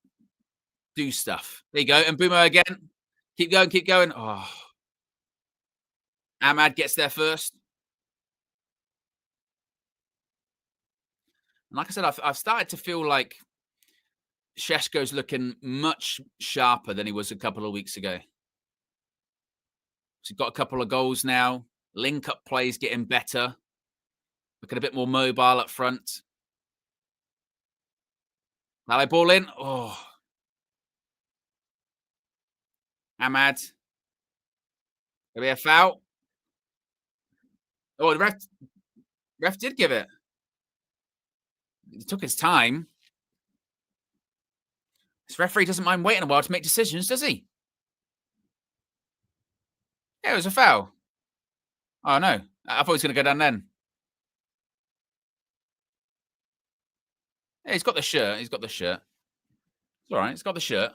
do stuff. There you go. And Mbumo again. Keep going. Oh. Ahmad gets there first. And like I said, I've started to feel like Sheshko's looking much sharper than he was a couple of weeks ago. He's got a couple of goals now. Link-up plays getting better. Looking a bit more mobile up front. Now they ball in. Oh. Ahmad. Gonna be a foul. Oh, the ref did give it. He took his time. This referee doesn't mind waiting a while to make decisions, does he? Yeah, it was a foul. Oh, no. I thought he was going to go down then. Yeah, he's got the shirt. It's all right. He's got the shirt.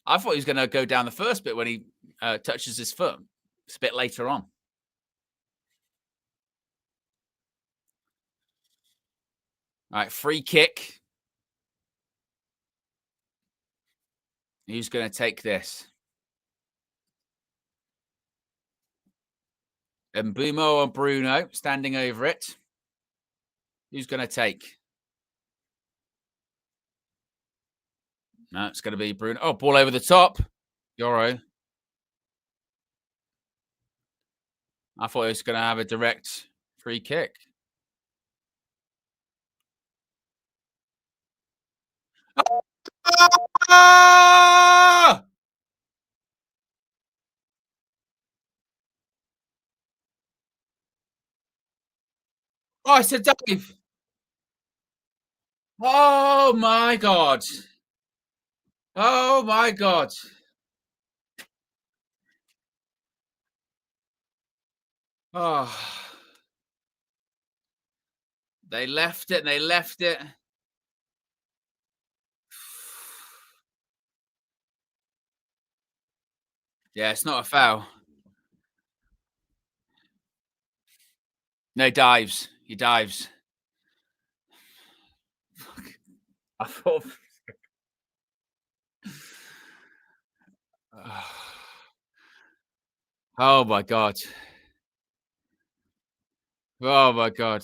I thought he was going to go down the first bit when he touches his foot. It's a bit later on. All right, free kick. Who's going to take this? Mbumo or Bruno standing over it. Who's going to take? No, it's going to be Bruno. Oh, ball over the top. Yoro. I thought he was going to have a direct free kick. Ah! Oh, it's a dive. Oh, my God. Oh, my God. Oh. They left it. Yeah, it's not a foul. No, he dives. I thought. Oh my god! Oh my god!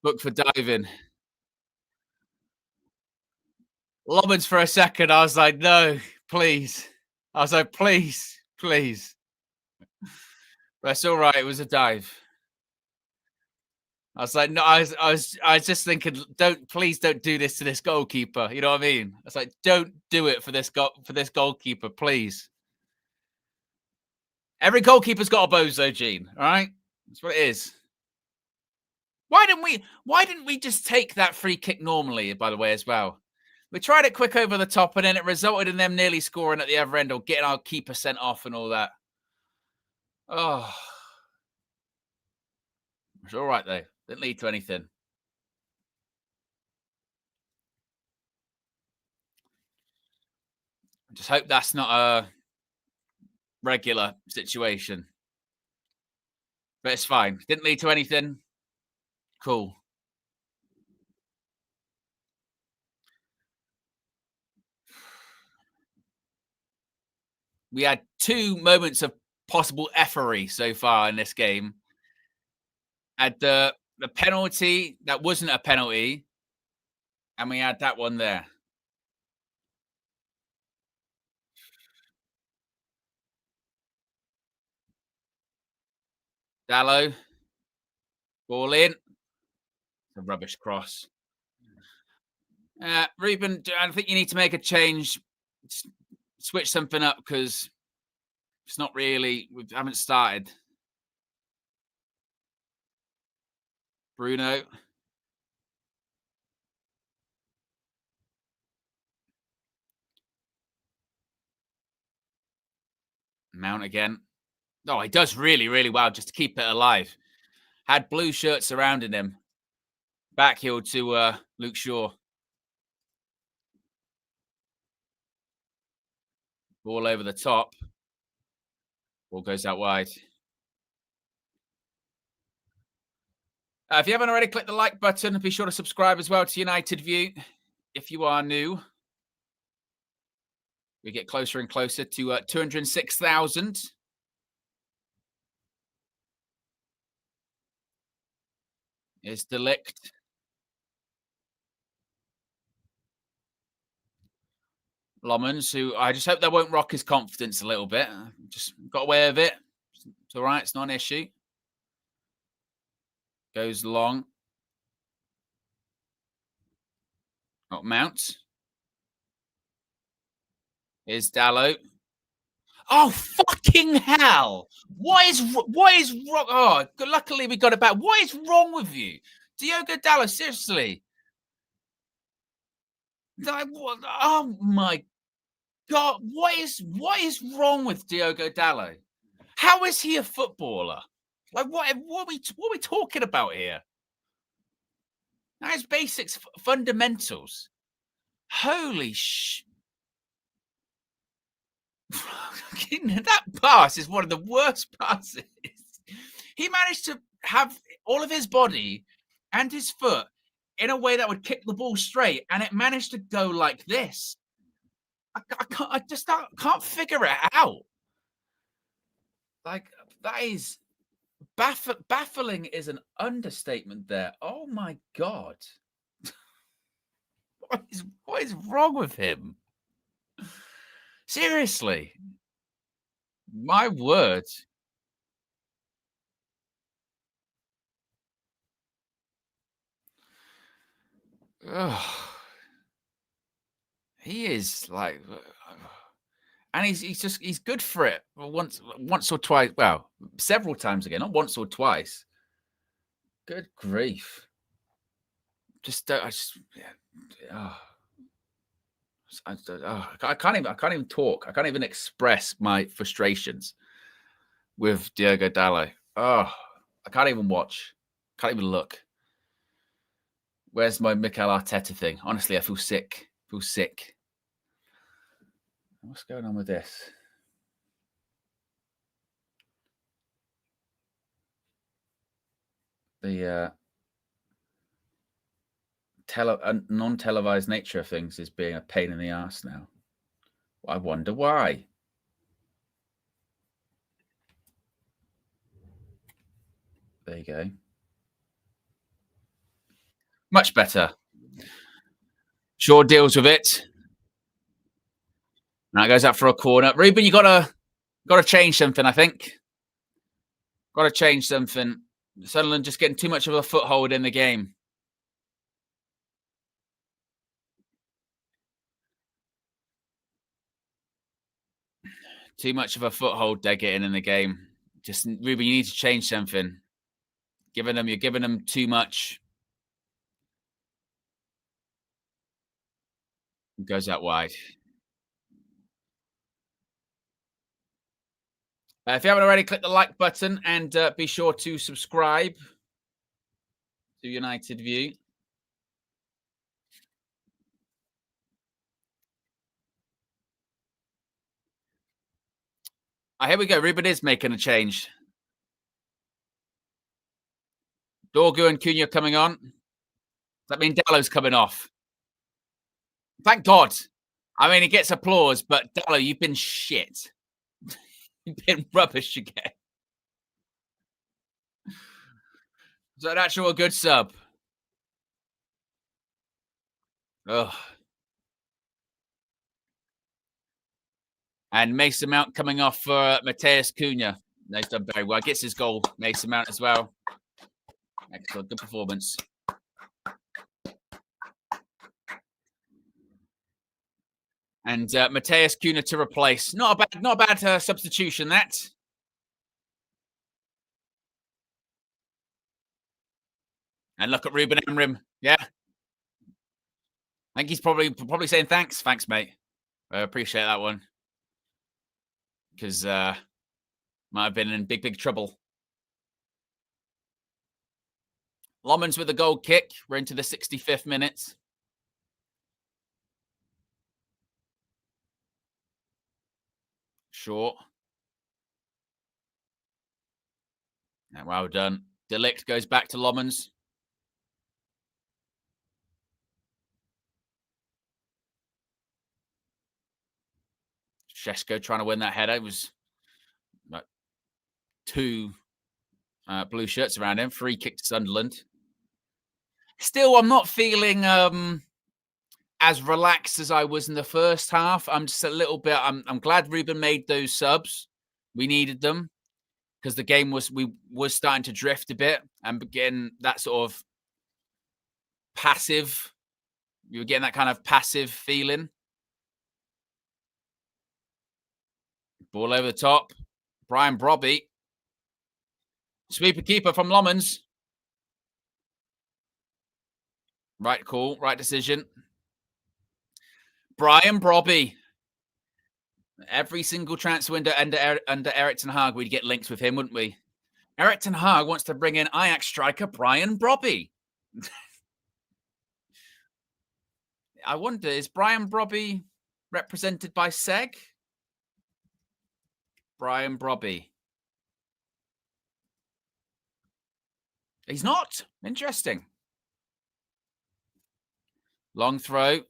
Book for diving. Lobbins for a second. I was like, no, please. I was like, please, please. That's all right. It was a dive. I was like, no, I was just thinking, please don't do this to this goalkeeper. You know what I mean? I was like, don't do it for this goalkeeper, please. Every goalkeeper's got a bozo gene, all right? That's what it is. Why didn't we just take that free kick normally, by the way, as well? We tried it quick over the top, and then it resulted in them nearly scoring at the other end or getting our keeper sent off and all that. Oh. It's all right, though. Didn't lead to anything. I just hope that's not a regular situation. But it's fine. Didn't lead to anything. Cool. We had 2 moments of possible effery so far in this game. Had the penalty that wasn't a penalty, and we had that one there. Dallo. Ball in. It's a rubbish cross. Ruben, I think you need to make a change. Switch something up because it's not really. We haven't started. Bruno. Mount again. Oh, he does really, really well just to keep it alive. Had blue shirts surrounding him. Backheel to Luke Shaw. Ball over the top. Ball goes out wide. If you haven't already, click the like button. Be sure to subscribe as well to United View if you are new. We get closer and closer to 206,000. Is Delict. Lommans, who I just hope that won't rock his confidence a little bit. Just got away with it. It's all right. It's not an issue. Goes long. Not Mount. Here's Dallo. Oh, fucking hell. What is wrong? Oh, luckily we got it back. What is wrong with you? Diogo Dallo, seriously. Oh, my God. What is wrong with Diogo Dallo? How is he a footballer? Like, what are we talking about here? That is basics, fundamentals. Holy sh! That pass is one of the worst passes. He managed to have all of his body and his foot in a way that would kick the ball straight, and it managed to go like this. I just can't figure it out. Like, that is baffling is an understatement there. Oh my God. What is wrong with him? Seriously. My word. Ugh. He is like, and he's good for it. Once or twice. Well, several times again, not once or twice. Good grief! I can't even talk. I can't even express my frustrations with Diogo Dallo. Oh, I can't even watch. Can't even look. Where's my Mikel Arteta thing? Honestly, I feel sick. What's going on with this? The non-televised nature of things is being a pain in the ass now. I wonder why. There you go. Much better. Shaw deals with it. Now it goes out for a corner. Ruben, you gotta change something, I think. Gotta change something. Sunderland just getting too much of a foothold in the game. Too much of a foothold they're getting in the game. Just Ruben, you need to change something. You're giving them too much. It goes out wide. If you haven't already, click the like button and be sure to subscribe to United View. Here we go. Ruben is making a change. Dorgu and Cunha coming on. Does that mean Dallow's coming off? Thank God. I mean, he gets applause, but Dallow, you've been shit. You've been rubbish again. Is that actually a good sub? Ugh. And Mason Mount coming off for Mateus Cunha. He's done very well. Gets his goal, Mason Mount as well. Excellent, good performance. And Mateus Cunha to replace. Not a bad substitution, that. And look at Ruben Amorim. Yeah. I think he's probably saying thanks. Thanks, mate. I appreciate that one. Because might have been in big trouble. Lomans with a goal kick. We're into the 65th minute. Short. Yeah, well done. Delict goes back to Lomans. Shesko trying to win that header. It was like 2 blue shirts around him. Free kick to Sunderland. Still, I'm not feeling as relaxed as I was in the first half. I'm just a little bit. I'm glad Ruben made those subs. We needed them because the game was starting to drift a bit and getting that sort of passive. You were getting that kind of passive feeling. Ball over the top. Brian Brobby. Sweeper keeper from Lomans. Right call, right decision. Brian Brobby. Every single transfer window under Erik ten Hag, we'd get links with him, wouldn't we? Erik ten Hag wants to bring in Ajax striker Brian Brobby. I wonder, is Brian Brobby represented by Seg? Brian Brobby. He's not. Interesting. Long throw.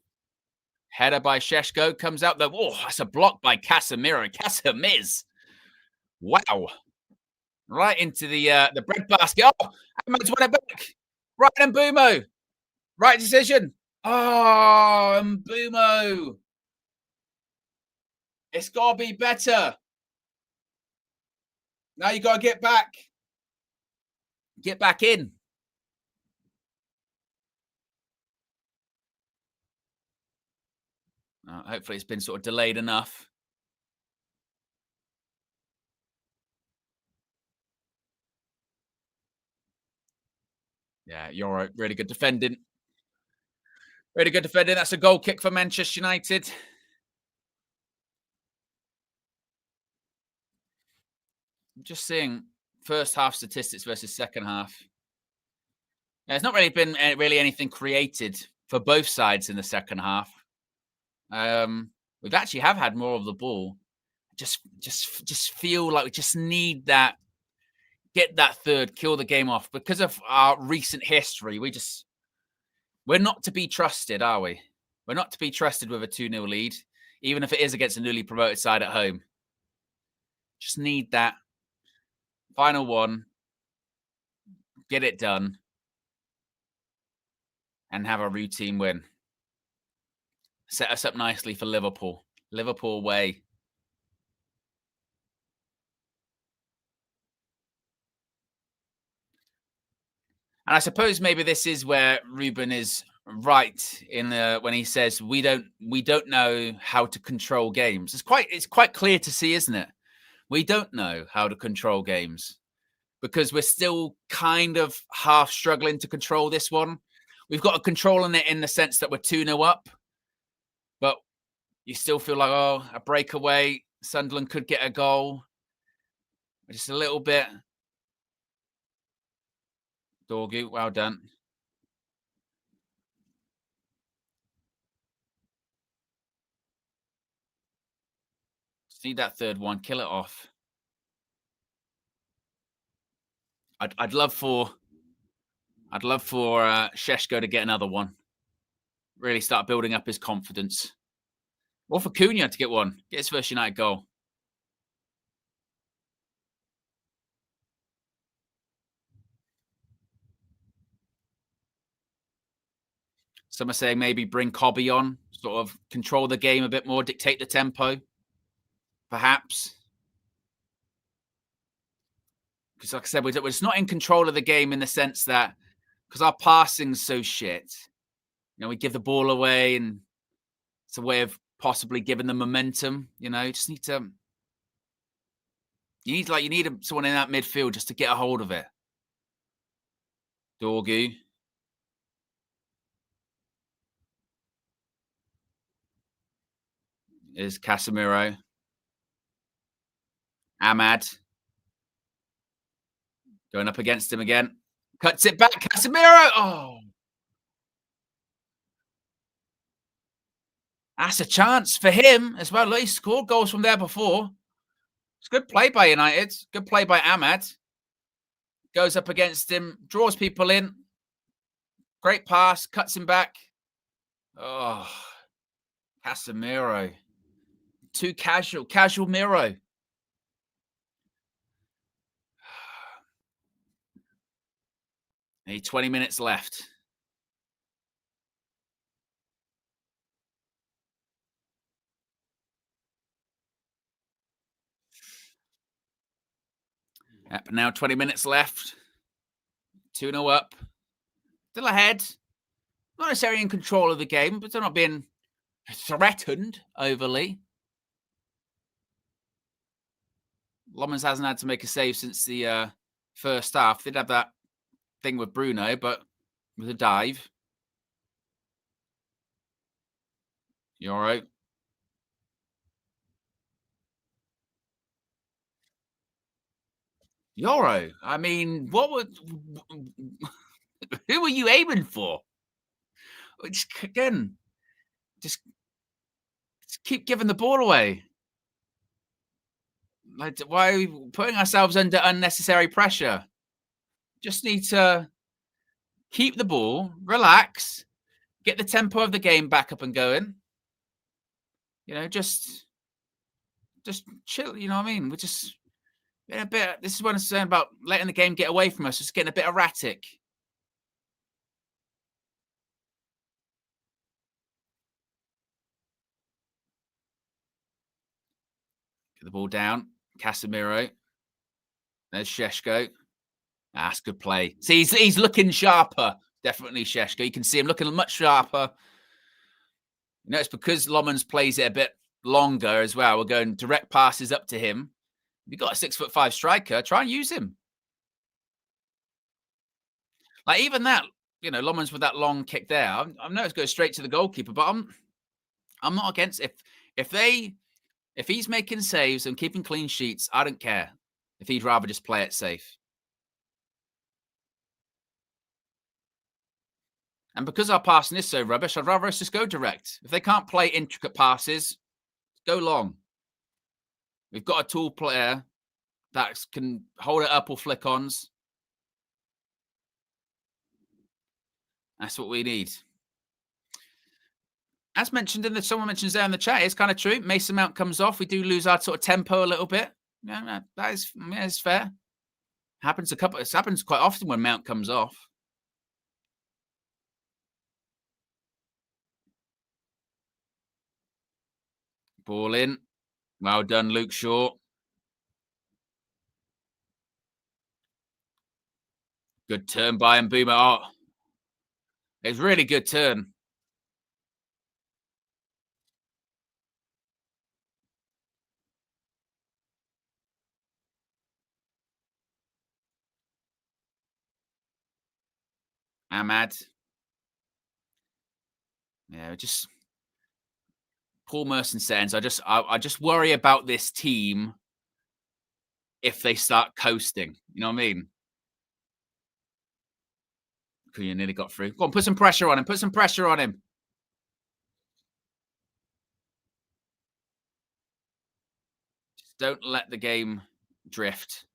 Header by Shesko. Comes out. Oh, that's a block by Casemiro. Casemirs. Wow. Right into the bread basket. Oh, Ahmed's won it back. Right, Mbumo. Right decision. Oh, Mbumo. It's got to be better. Now you got to get back. Get back in. Hopefully it's been sort of delayed enough. Yeah, you're really good defending. Really good defending. That's a goal kick for Manchester United. I'm just seeing first half statistics versus second half. There's not really been anything created for both sides in the second half. We've actually have had more of the ball. Just feel like we just need that. Get that third, kill the game off. Because of our recent history, we just We're not to be trusted, are we? We're not to be trusted with a 2-0 lead, even if it is against a newly promoted side at home. Just need that final one, get it done, and have a routine win. Set us up nicely for Liverpool. Liverpool away. And I suppose maybe this is where Ruben is right in when he says we don't know how to control games. It's quite clear to see, isn't it? We don't know how to control games because we're still kind of half struggling to control this one. We've got a control in it in the sense that we're 2-0 up, but you still feel like, oh, a breakaway, Sunderland could get a goal. Just a little bit. Dorgu, well done. Just need that third one. Kill it off. I'd love for Šeško to get another one. Really start building up his confidence. Or for Cunha to get one. Get his first United goal. Some are saying maybe bring Cobby on, sort of control the game a bit more, dictate the tempo. Perhaps. Because like I said, we're just not in control of the game in the sense that, because our passing's so shit, you know, we give the ball away and it's a way of possibly giving them momentum, you know, you just need to, you need someone in that midfield just to get a hold of it. Dorgu. Is Casemiro. Ahmad. Going up against him again. Cuts it back. Casemiro. Oh. That's a chance for him as well. He scored goals from there before. It's good play by United. Good play by Ahmad. Goes up against him. Draws people in. Great pass. Cuts him back. Oh. Casemiro. Too casual. Casual Miro. Need 20 minutes left. Yep, now 20 minutes left. 2-0 up. Still ahead. Not necessarily in control of the game, but they're not being threatened overly. Lomans hasn't had to make a save since the first half. Did have that thing with Bruno, but with a dive. You all right? Euro. I mean, what would... Who were you aiming for? Just keep giving the ball away. Like, why are we putting ourselves under unnecessary pressure? Just need to keep the ball, relax, get the tempo of the game back up and going. You know, just chill. You know what I mean? We're just getting a bit. This is what I'm saying about letting the game get away from us. Just getting a bit erratic. Get the ball down. Casemiro. There's Šeško. That's good play. See, he's looking sharper. Definitely Šeško. You can see him looking much sharper. You know, it's because Lomans plays it a bit longer as well. We're going direct passes up to him. If you've got a 6'5" striker, try and use him. Like even that, you know, Lomans with that long kick there. I know it's going straight to the goalkeeper, but I'm not against if he's making saves and keeping clean sheets. I don't care if he'd rather just play it safe. And because our passing is so rubbish, I'd rather us just go direct. If they can't play intricate passes, go long. We've got a tall player that can hold it up or flick-ons. That's what we need. As mentioned someone mentions there in the chat, it's kind of true. Mason Mount comes off. We do lose our sort of tempo a little bit. Yeah, that is fair. It happens quite often when Mount comes off. Ball in. Well done, Luke Shaw. Good turn by Mbeumo. Oh, it's really good turn. Ahmad. Yeah, just Paul Merson says, I just worry about this team if they start coasting. You know what I mean? Cunha nearly got through. Go on, put some pressure on him. Put some pressure on him. Just don't let the game drift.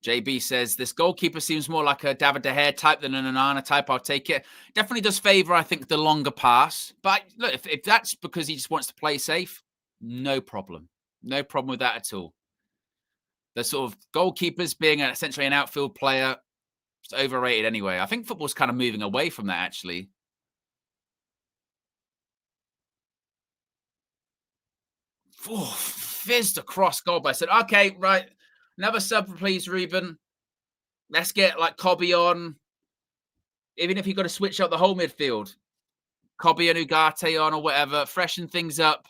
JB says, this goalkeeper seems more like a David De Gea type than an Onana type. I'll take it. Definitely does favour, I think, the longer pass. But look, if that's because he just wants to play safe, no problem. No problem with that at all. The sort of goalkeepers being essentially an outfield player, it's overrated anyway. I think football's kind of moving away from that, actually. Oh, fizzed across goal. But I said, okay, right. Another sub, please, Ruben. Let's get like Cobby on. Even if you've got to switch out the whole midfield. Cobby and Ugarte on or whatever. Freshen things up.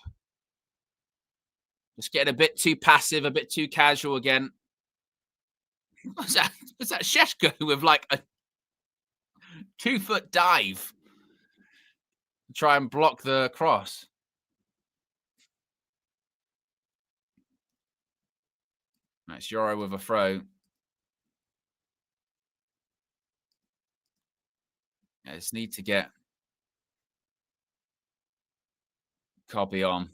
Just getting a bit too passive, a bit too casual again. Was that Sheshko with like a 2-foot dive to try and block the cross? That's Yoro with a throw. I just need to get Cobby on.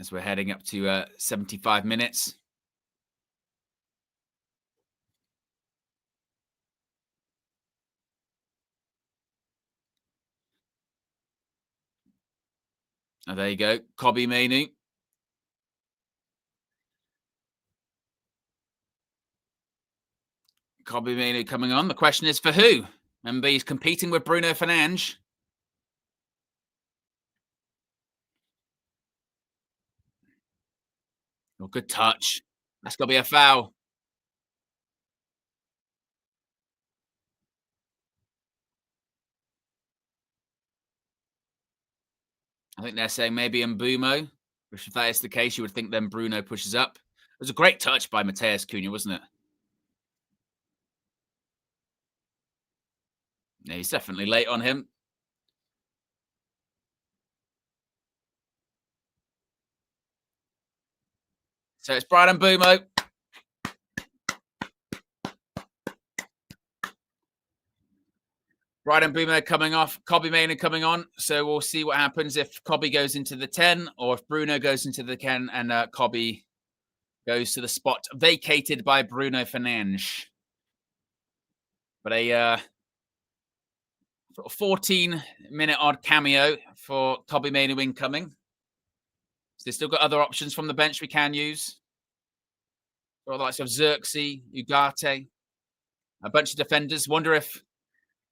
As we're heading up to 75 minutes. Oh, there you go. Cobby Mainoo. Cobby Mainoo coming on. The question is for who? Remember, he's competing with Bruno Fernandes. Oh, good touch. That's got to be a foul. I think they're saying maybe Mbeumo, which if that is the case, you would think then Bruno pushes up. It was a great touch by Mateus Cunha, wasn't it? Yeah, he's definitely late on him. So it's Brian Mbeumo. Brian Mbeumo coming off, Cobby Mainoo coming on. So we'll see what happens if Cobby goes into the 10 or if Bruno goes into the 10 and Cobby goes to the spot vacated by Bruno Fernandes. But a 14-minute odd cameo for Cobby Mainoo incoming. So they've still got other options from the bench we can use. The likes of Xerxes, Ugarte, a bunch of defenders. Wonder if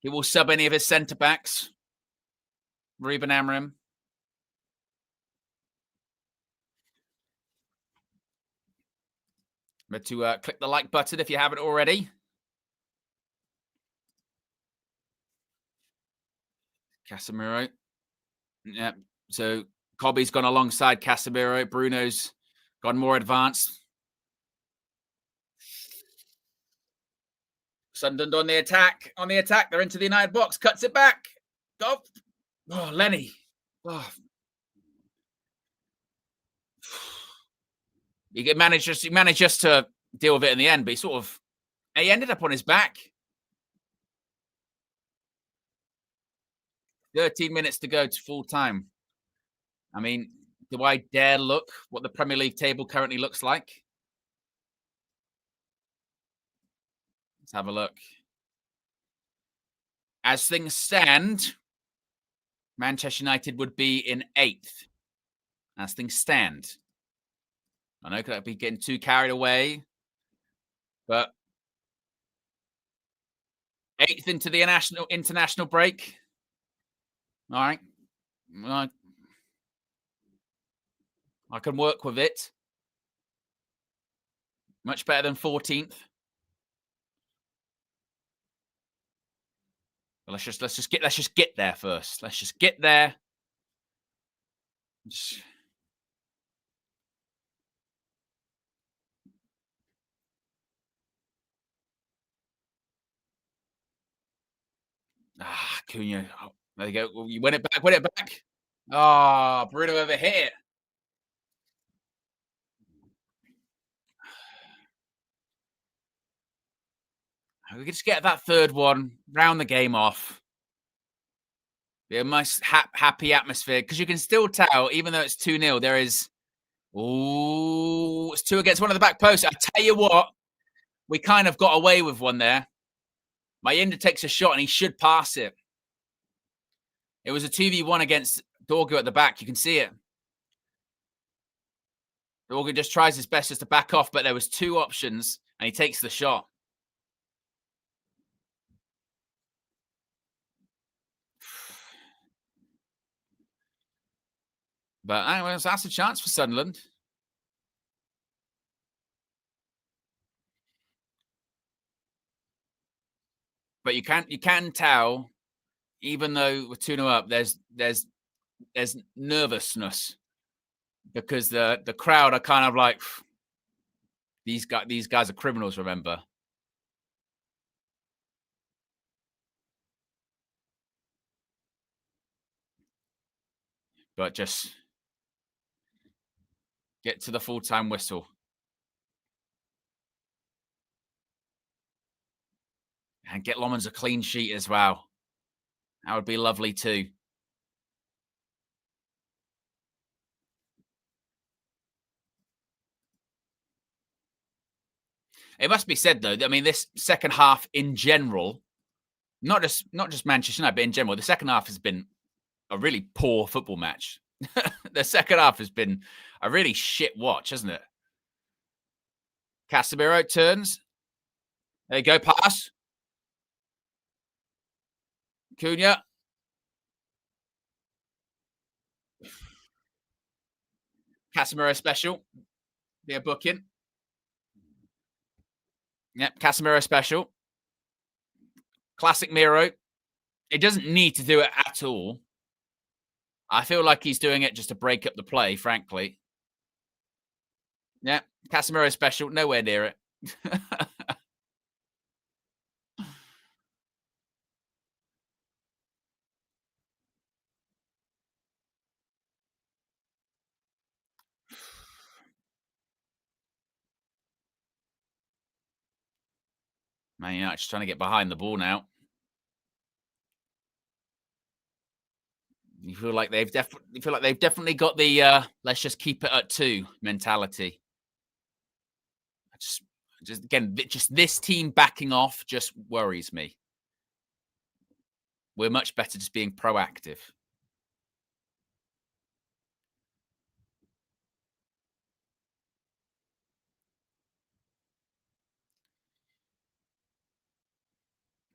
he will sub any of his centre-backs. Ruben Amorim. Remember to click the like button if you haven't already. Casemiro. Yeah. So Cobby's gone alongside Casemiro. Bruno's gone more advanced. Sunderland on the attack. On the attack. They're into the United box. Cuts it back. Oh, Lenny. Oh. He managed just to deal with it in the end, but he ended up on his back. 13 minutes to go to full time. I mean, Do I dare look what the Premier League table currently looks like? Let's have a look. As things stand, Manchester United would be in 8th. As things stand. I know could I be getting too carried away, but 8th into the international break. All right. I can work with it. Much better than 14th. But let's just get there first. Let's just get there. Cunha. Oh, there you go. You win it back. Win it back. Oh, Bruno over here. We can just get that third one, round the game off. Be a nice, happy atmosphere because you can still tell, even though it's 2-0, there is. Ooh, it's 2 against 1 of the back post. I tell you what, we kind of got away with one there. Mayenda takes a shot and he should pass it. It was a 2v1 against Dorgu at the back. You can see it. Dorgu just tries his best just to back off, but there was 2 options and he takes the shot. But anyways, that's a chance for Sunderland. But you can tell, even though we're 2-0 up, there's nervousness because the crowd are kind of like, these guys are criminals, remember. But just get to the full-time whistle. And get Lomans a clean sheet as well. That would be lovely too. It must be said, though, I mean, this second half in general, not just Manchester United, but in general, the second half has been a really poor football match. The second half has been a really shit watch, hasn't it? Casemiro turns. There you go, pass. Cunha. Casemiro special. Be a booking. Yep, Casemiro special. Classic Miro. He doesn't need to do it at all. I feel like he's doing it just to break up the play, frankly. Yeah, Casemiro special, nowhere near it. Man United just trying to get behind the ball now. You feel like they've definitely got the let's just keep it at 2 mentality. Just again, just this team backing off just worries me. We're much better just being proactive.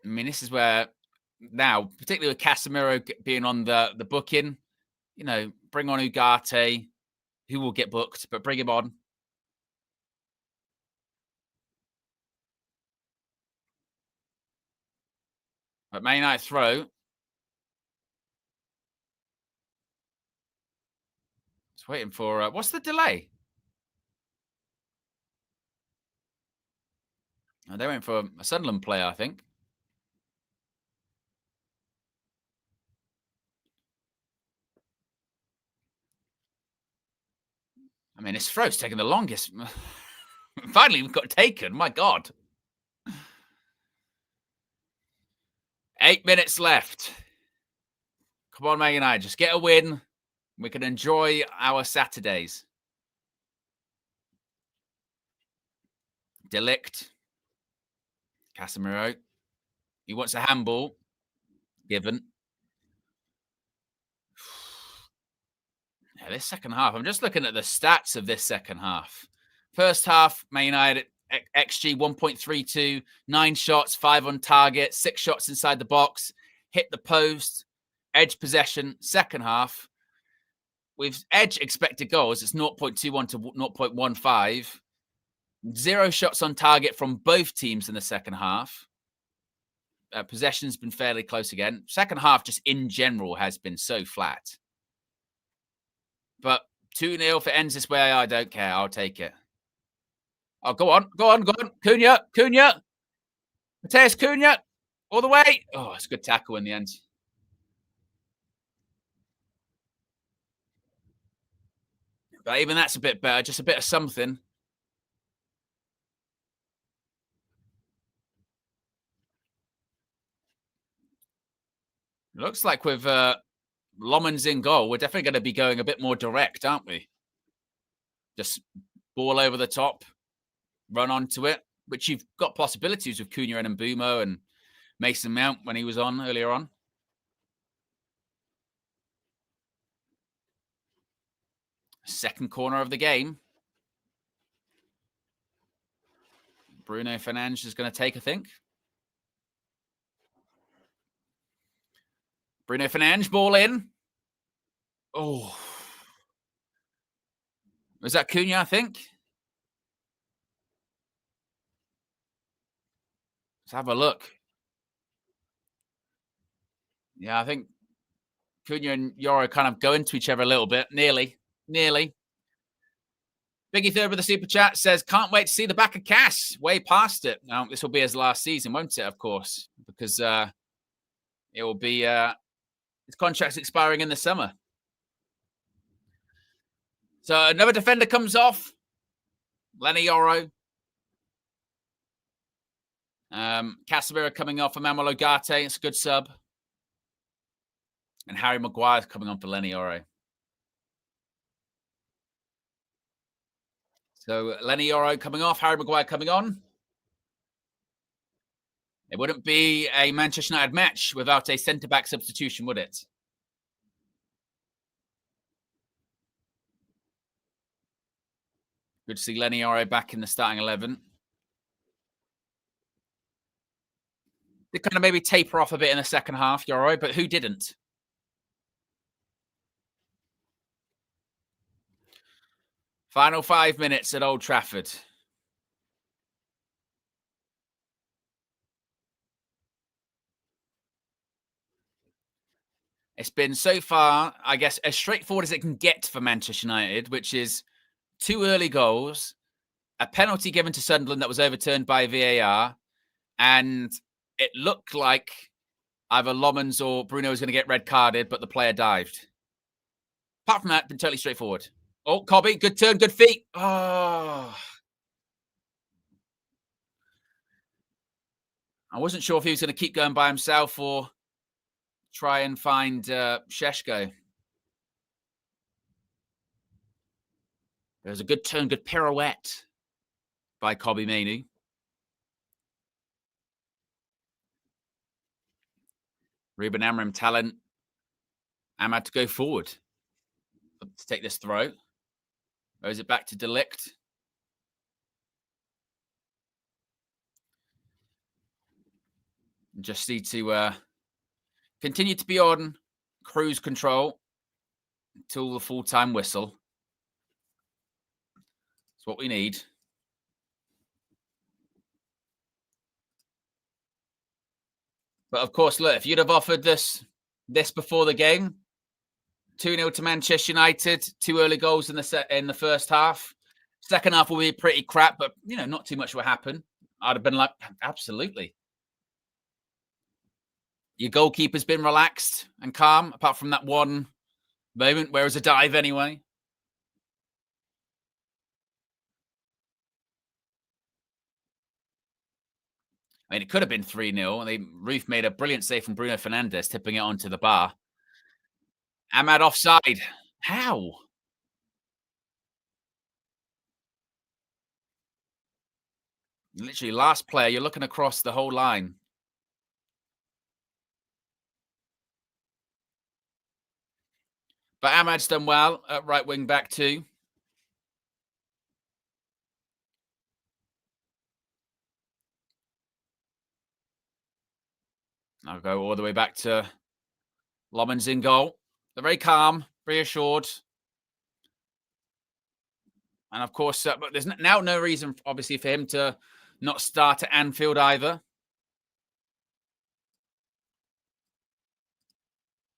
I mean, this is where now, particularly with Casemiro being on the booking, you know, bring on Ugarte, who will get booked, but bring him on. But Man United throw. Just waiting for what's the delay? Oh, they went for a Sunderland player, I think. I mean, this throw's taking the longest. Finally, we've got taken. My God. 8 minutes left. Come on, Man United. Just get a win. We can enjoy our Saturdays. Delict. Casemiro. He wants a handball. Given. Yeah, this second half, I'm just looking at the stats of this second half. First half, Man United XG 1.32, 9 shots, 5 on target, 6 shots inside the box, hit the post, edge possession. Second half, with edge expected goals, it's 0.21 to 0.15. 0 shots on target from both teams in the second half. Possession's been fairly close again. Second half, just in general, has been so flat. But 2-0, if it ends this way, I don't care. I'll take it. Oh, go on. Cunha. Mateus Cunha, all the way. Oh, it's a good tackle in the end. But even that's a bit better, just a bit of something. Looks like with Lomans in goal, we're definitely going to be going a bit more direct, aren't we? Just ball over the top, run onto it, which you've got possibilities with Cunha and Mbeumo and Mason Mount when he was on earlier on. Second corner of the game. Bruno Fernandes is going to take, I think. Bruno Fernandes, ball in. Oh. Was that Cunha, I think? Let's have a look. Yeah, I think Cunha and Yoro kind of go into each other a little bit. Nearly. Biggie Third with the super chat says, can't wait to see the back of Cass. Way past it. Now, this will be his last season, won't it, of course? Because it will be... his contract's expiring in the summer. So another defender comes Lenny Yoro. Casemiro coming off for Manuel Ugarte. It's a good sub. And Harry Maguire's coming on for Lenny Yoro. So Lenny Yoro coming off, Harry Maguire coming on. It wouldn't be a Manchester United match without a centre-back substitution, would it? Good to see Lenny Yoro back in the starting 11. They kind of maybe taper off a bit in the second half, Yoro, but who didn't? Final 5 minutes at Old Trafford. It's been so far, I guess, as straightforward as it can get for Manchester United, which is 2 early goals, a penalty given to Sunderland that was overturned by VAR, and it looked like either Lomans or Bruno was going to get red carded, but the player dived. Apart from that, been totally straightforward. Oh, Cobby, good turn, good feet. Oh. I wasn't sure if he was going to keep going by himself or try and find Šeško. There's a good turn, good pirouette by Kobbie Mainoo. Ruben Amorim talent. Ahmad to go forward to take this throw. Or is it back to Delict? Just need to continue to be on cruise control until the full-time whistle. That's what we need. But of course, look, if you'd have offered this before the game, 2-0 to Manchester United, 2 early goals in the first half. Second half will be pretty crap, but not too much will happen. I'd have been like, absolutely. Your goalkeeper's been relaxed and calm, apart from that one moment where it was a dive anyway. I mean, it could have been 3-0. Ruth made a brilliant save from Bruno Fernandes, tipping it onto the bar. Ahmad offside. How? Literally, last player, you're looking across the whole line. But Ahmad's done well at right wing back too. I'll go all the way back to Lomans in goal. They're very calm, reassured. And of course, but there's now no reason, obviously, for him to not start at Anfield either.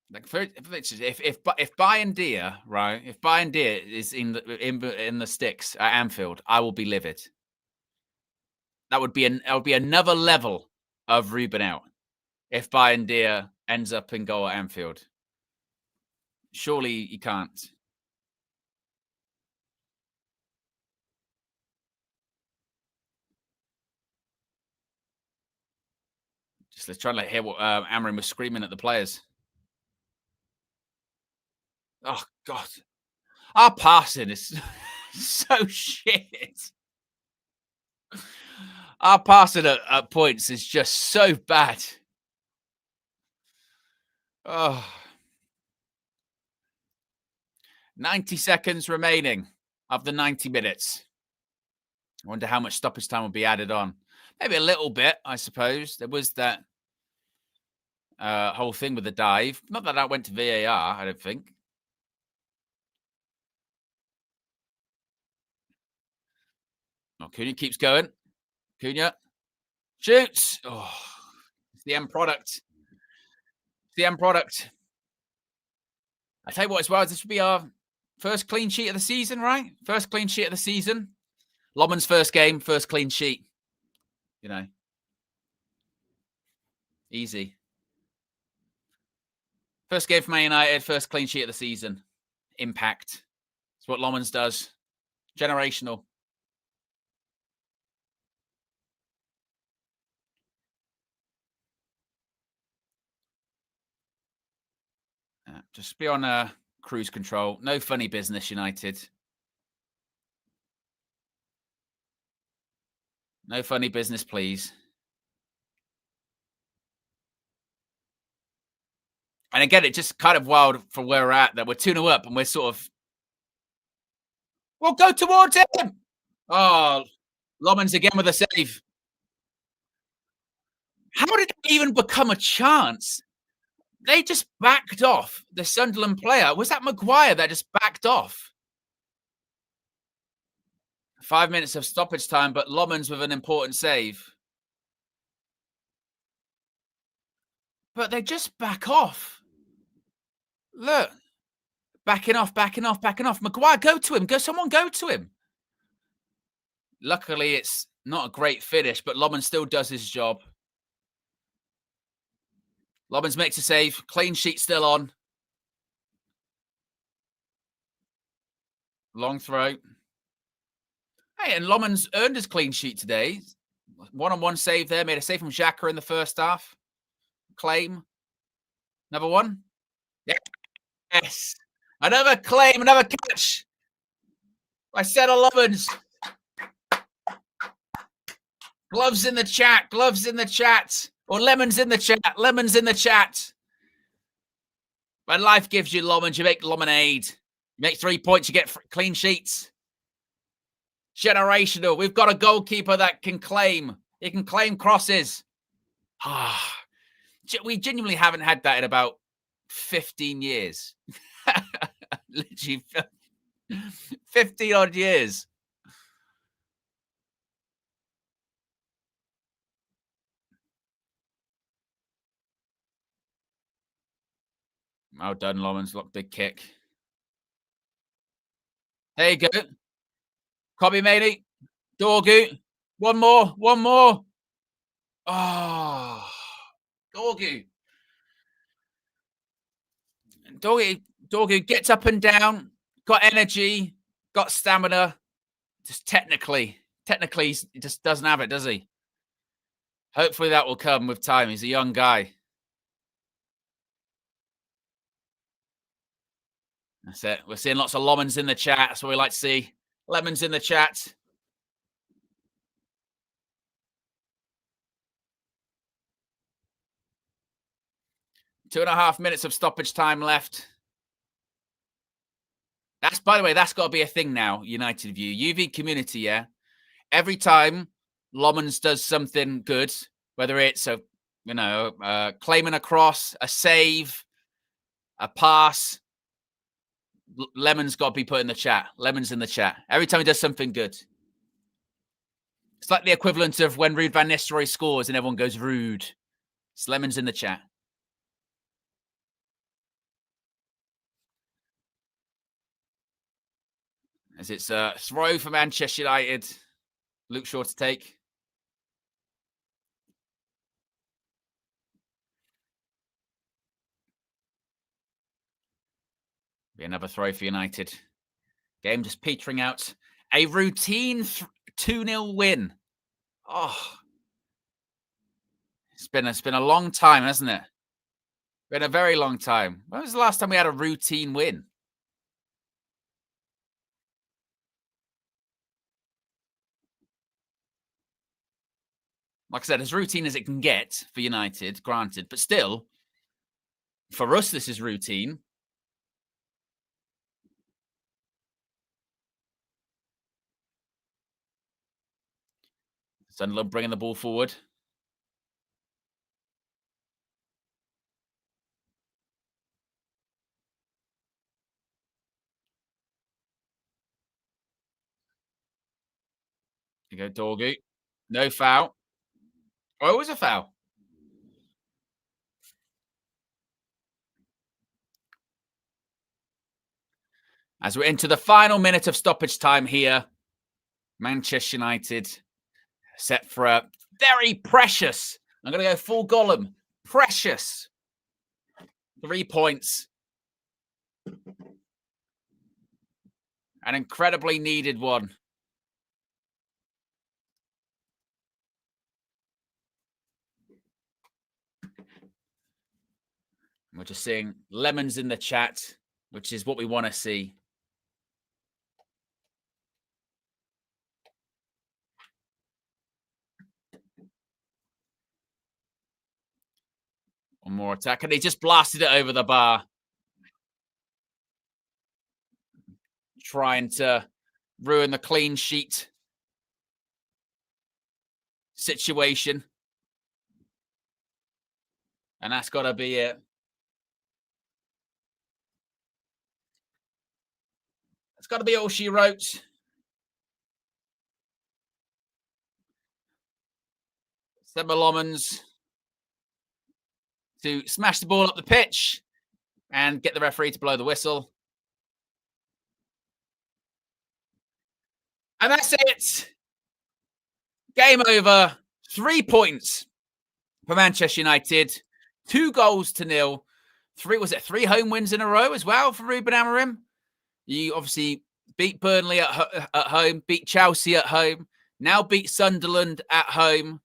Like if Bayern, right? If Bayern is in the sticks at Anfield, I will be livid. That would be another level of Ruben out. If Bayern ends up in goal at Anfield, surely you can't. Just let's try to hear what Amorim was screaming at the players. Oh God, our passing is so shit. Our passing at points is just so bad. Oh. 90 seconds remaining of the 90 minutes. I wonder how much stoppage time will be added on. Maybe a little bit, I suppose. There was that whole thing with the dive. Not that went to VAR, I don't think. Oh, Cunha keeps going. Cunha shoots. Oh, it's the end product. It's the end product. I tell you what, as well, this would be our first clean sheet of the season, right? First clean sheet of the season. Lomans' first game, first clean sheet. You know, easy. First game for Man United, first clean sheet of the season. Impact. It's what Lomans does. Generational. Just be on cruise control. No funny business, United. No funny business, please. And again, it just kind of wild for where we're at, that we're 2-0 up and we're sort of, well, go towards him. Oh, Lomans again with a save. How did it even become a chance? They just backed off the Sunderland player. Was that Maguire that just backed off? 5 minutes of stoppage time, but Lomans with an important save. But they just back off. Look. Backing off. Maguire, go to him. Someone go to him. Luckily, it's not a great finish, but Lomans still does his job. Lomans makes a save. Clean sheet still on. Long throw. Hey, and Lomans earned his clean sheet today. One-on-one save there. Made a save from Xhaka in the first half. Claim. Another one. Yeah. Yes. Another claim. Another catch. I said Lomans. Gloves in the chat. Gloves in the chat. Or lemons in the chat. Lemons in the chat. When life gives you lemons, you make lemonade. You make 3 points, you get clean sheets. Generational. We've got a goalkeeper that can claim. He can claim crosses. We genuinely haven't had that in about 15 years. Literally 50 odd years. Well done, Lomans. Look, big kick. There you go. Copy, matey. Dorgu. One more. Oh, Dorgu. Dorgu gets up and down. Got energy. Got stamina. Just technically, he just doesn't have it, does he? Hopefully that will come with time. He's a young guy. That's it. We're seeing lots of lemons in the chat. That's what we like to see. Lemons in the chat. Two and a half minutes of stoppage time left. That's, by the way, that's got to be a thing now, United View. UV community, yeah? Every time Lomans does something good, whether it's claiming a cross, a save, a pass, Lemon's got to be put in the chat. Lemon's in the chat. Every time he does something good. It's like the equivalent of when Ruud van Nistelrooy scores and everyone goes Ruud. It's Lemon's in the chat. As it's a throw for Manchester United. Luke Shaw to take. Be another throw for United. Game just petering out. A routine 2-0 win. Oh. It's been a long time, hasn't it? Been a very long time. When was the last time we had a routine win? Like I said, as routine as it can get for United, granted, but still, for us, this is routine. Sunderland bringing the ball forward. Here you go, Dorgu. No foul. Oh, it was a foul. As we're into the final minute of stoppage time here, Manchester United set for a very precious, I'm going to go full Gollum, precious 3 points. An incredibly needed one. We're just seeing lemons in the chat, which is what we want to see. One more attack, and he just blasted it over the bar. Trying to ruin the clean sheet situation. And that's got to be it. That's got to be all she wrote. Seba Lomans to smash the ball up the pitch and get the referee to blow the whistle. And that's it. Game over. 3 points for Manchester United. 2-0. 3 home wins in a row as well for Ruben Amorim? You obviously beat Burnley at home, beat Chelsea at home, now beat Sunderland at home,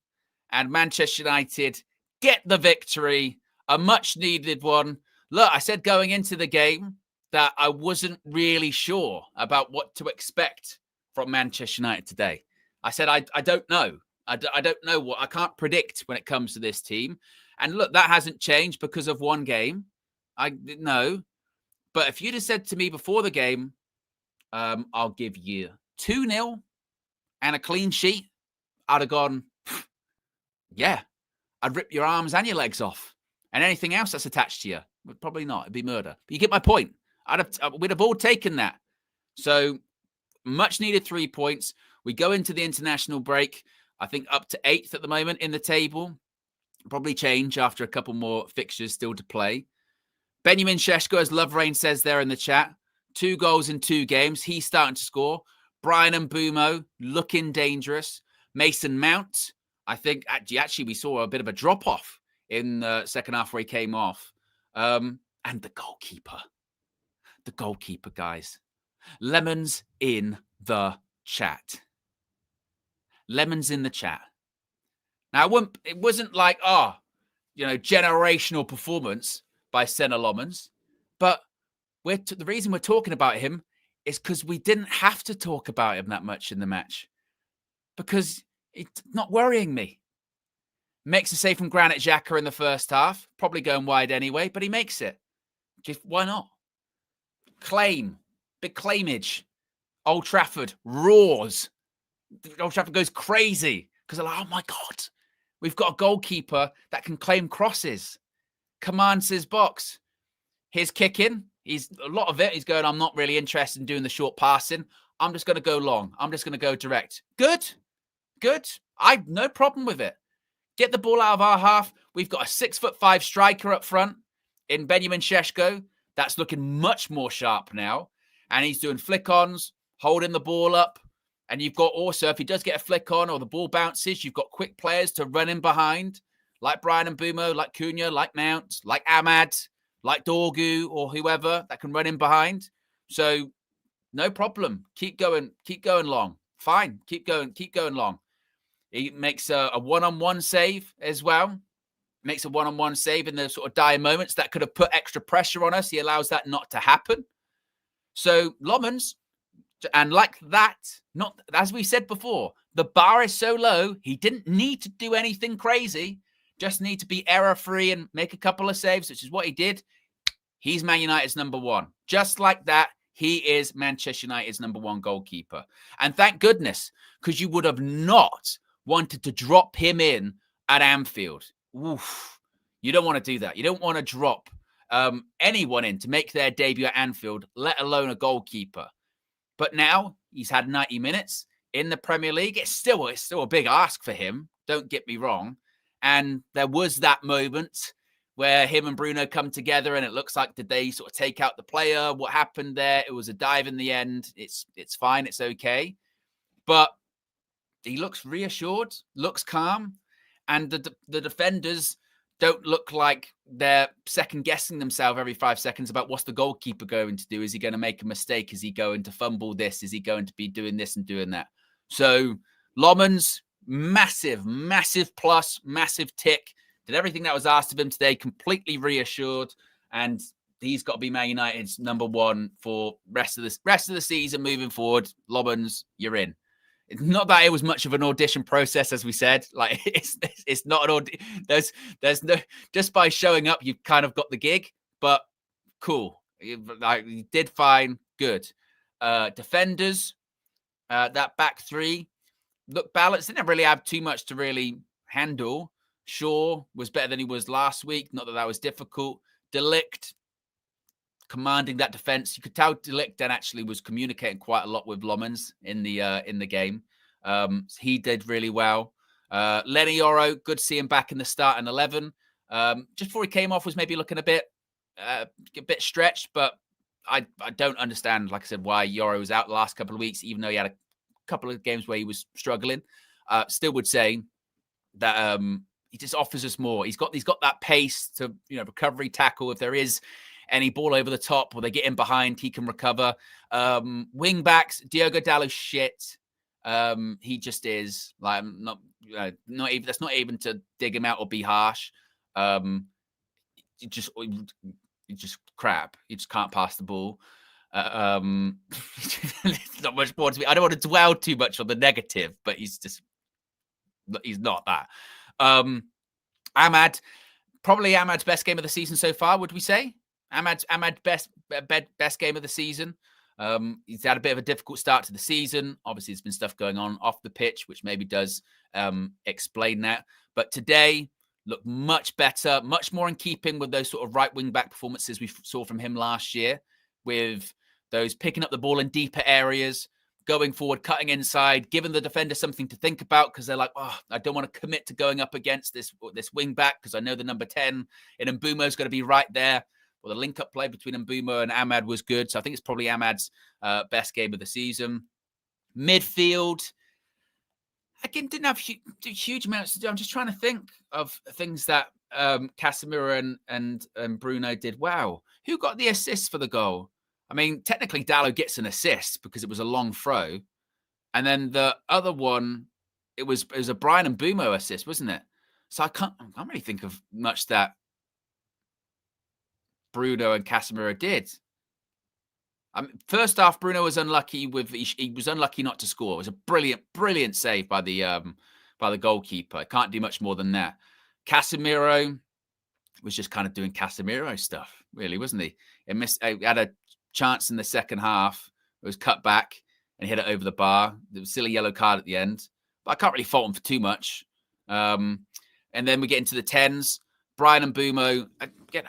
and Manchester United get the victory, a much-needed one. Look, I said going into the game that I wasn't really sure about what to expect from Manchester United today. I said, I don't know. I don't know what I can't predict when it comes to this team. And look, that hasn't changed because of one game. I know. But if you'd have said to me before the game, I'll give you 2-0 and a clean sheet, I'd have gone, yeah, I'd rip your arms and your legs off. And anything else that's attached to you, probably not. It'd be murder. But you get my point. We'd have all taken that. So much needed 3 points. We go into the international break, I think up to 8th at the moment in the table. Probably change after a couple more fixtures still to play. Benjamin Šeško, as Loverain says there in the chat, 2 goals in 2 games. He's starting to score. Brian Mbumo looking dangerous. Mason Mount, I think actually we saw a bit of a drop-off in the second half where he came off. And the goalkeeper. The goalkeeper, guys. Lemons in the chat. Lemons in the chat. Now, it wasn't like, generational performance by Senna Lomans, but the reason we're talking about him is because we didn't have to talk about him that much in the match, because it's not worrying me. Makes a save from Granit Xhaka in the first half, probably going wide anyway, but he makes it. Just why not? Big claimage. Old Trafford roars. Old Trafford goes crazy because they're like, oh my God, we've got a goalkeeper that can claim crosses, commands his box. His kicking, he's a lot of it. He's going, I'm not really interested in doing the short passing. I'm just going to go long. I'm just going to go direct. Good. I've no problem with it. Get the ball out of our half. We've got a 6'5" striker up front in Benjamin Šeško. That's looking much more sharp now. And he's doing flick-ons, holding the ball up. And you've got also, if he does get a flick on or the ball bounces, you've got quick players to run in behind, like Brian Mbeumo, like Cunha, like Mount, like Ahmad, like Dorgu or whoever that can run in behind. So no problem. Keep going long. Fine. Keep going long. He makes a one-on-one save as well. Makes a one-on-one save in the sort of dire moments that could have put extra pressure on us. He allows that not to happen. So Lomans, and like that, not as we said before, the bar is so low, he didn't need to do anything crazy. Just need to be error-free and make a couple of saves, which is what he did. He's Man United's number one. Just like that, he is Manchester United's number one goalkeeper. And thank goodness, because you would have not wanted to drop him in at Anfield. Oof. You don't want to do that. You don't want to drop anyone in to make their debut at Anfield, let alone a goalkeeper. But now he's had 90 minutes in the Premier League. It's still a big ask for him. Don't get me wrong. And there was that moment where him and Bruno come together and it looks like, did they sort of take out the player? What happened there? It was a dive in the end. It's fine. It's okay. But he looks reassured, looks calm. And the defenders don't look like they're second-guessing themselves every 5 seconds about what's the goalkeeper going to do. Is he going to make a mistake? Is he going to fumble this? Is he going to be doing this and doing that? So Lomans, massive plus, massive tick. Did everything that was asked of him today, completely reassured. And he's got to be Man United's number one for rest of the season moving forward. Lomans, you're in. It's not that it was much of an audition process, as we said. Like it's not an audition. There's no, just by showing up, you've kind of got the gig. But cool, you did fine, good. Defenders, that back three look balanced. Didn't really have too much to really handle. Shaw was better than he was last week. Not that was difficult. De Ligt commanding that defense. You could tell De Ligt then actually was communicating quite a lot with Lomans in the game. He did really well. Lenny Yoro, good to see him back in the starting 11. Just before he came off was maybe looking a bit stretched, but I don't understand, like I said, why Yoro was out the last couple of weeks, even though he had a couple of games where he was struggling. Still would say that he just offers us more. He's got that pace to recovery tackle if there is any ball over the top or they get in behind, he can recover. Wing backs, Diogo Dalot shit. He just is like not even. That's not even to dig him out or be harsh. Just crap. You just can't pass the ball. Not much more to me. I don't want to dwell too much on the negative, but he's not that. Ahmad, probably Ahmad's best game of the season so far, would we say? Ahmad's best game of the season. He's had a bit of a difficult start to the season. Obviously, there's been stuff going on off the pitch, which maybe does explain that. But today, looked much better, much more in keeping with those sort of right wing back performances we saw from him last year, with those picking up the ball in deeper areas, going forward, cutting inside, giving the defender something to think about because they're like, oh, I don't want to commit to going up against this wing back because I know the number 10 in Mbeumo is going to be right there. Well, the link-up play between Mbeumo and Ahmad was good. So I think it's probably Ahmad's best game of the season. Midfield, again, didn't have huge amounts to do. I'm just trying to think of things that Casemiro and Bruno did well. Who got the assist for the goal? I mean, technically, Dalot gets an assist because it was a long throw. And then the other one, it was a Brian Mbeumo assist, wasn't it? So I can't really think of much that Bruno and Casemiro did. First half, Bruno was unlucky he was unlucky not to score. It was a brilliant save by the goalkeeper. Can't do much more than that. Casemiro was just kind of doing Casemiro stuff, really, wasn't he? He had a chance in the second half. It was cut back and hit it over the bar. There was a silly yellow card at the end, but I can't really fault him for too much. And then we get into the 10s. Brian Mbeumo. Again,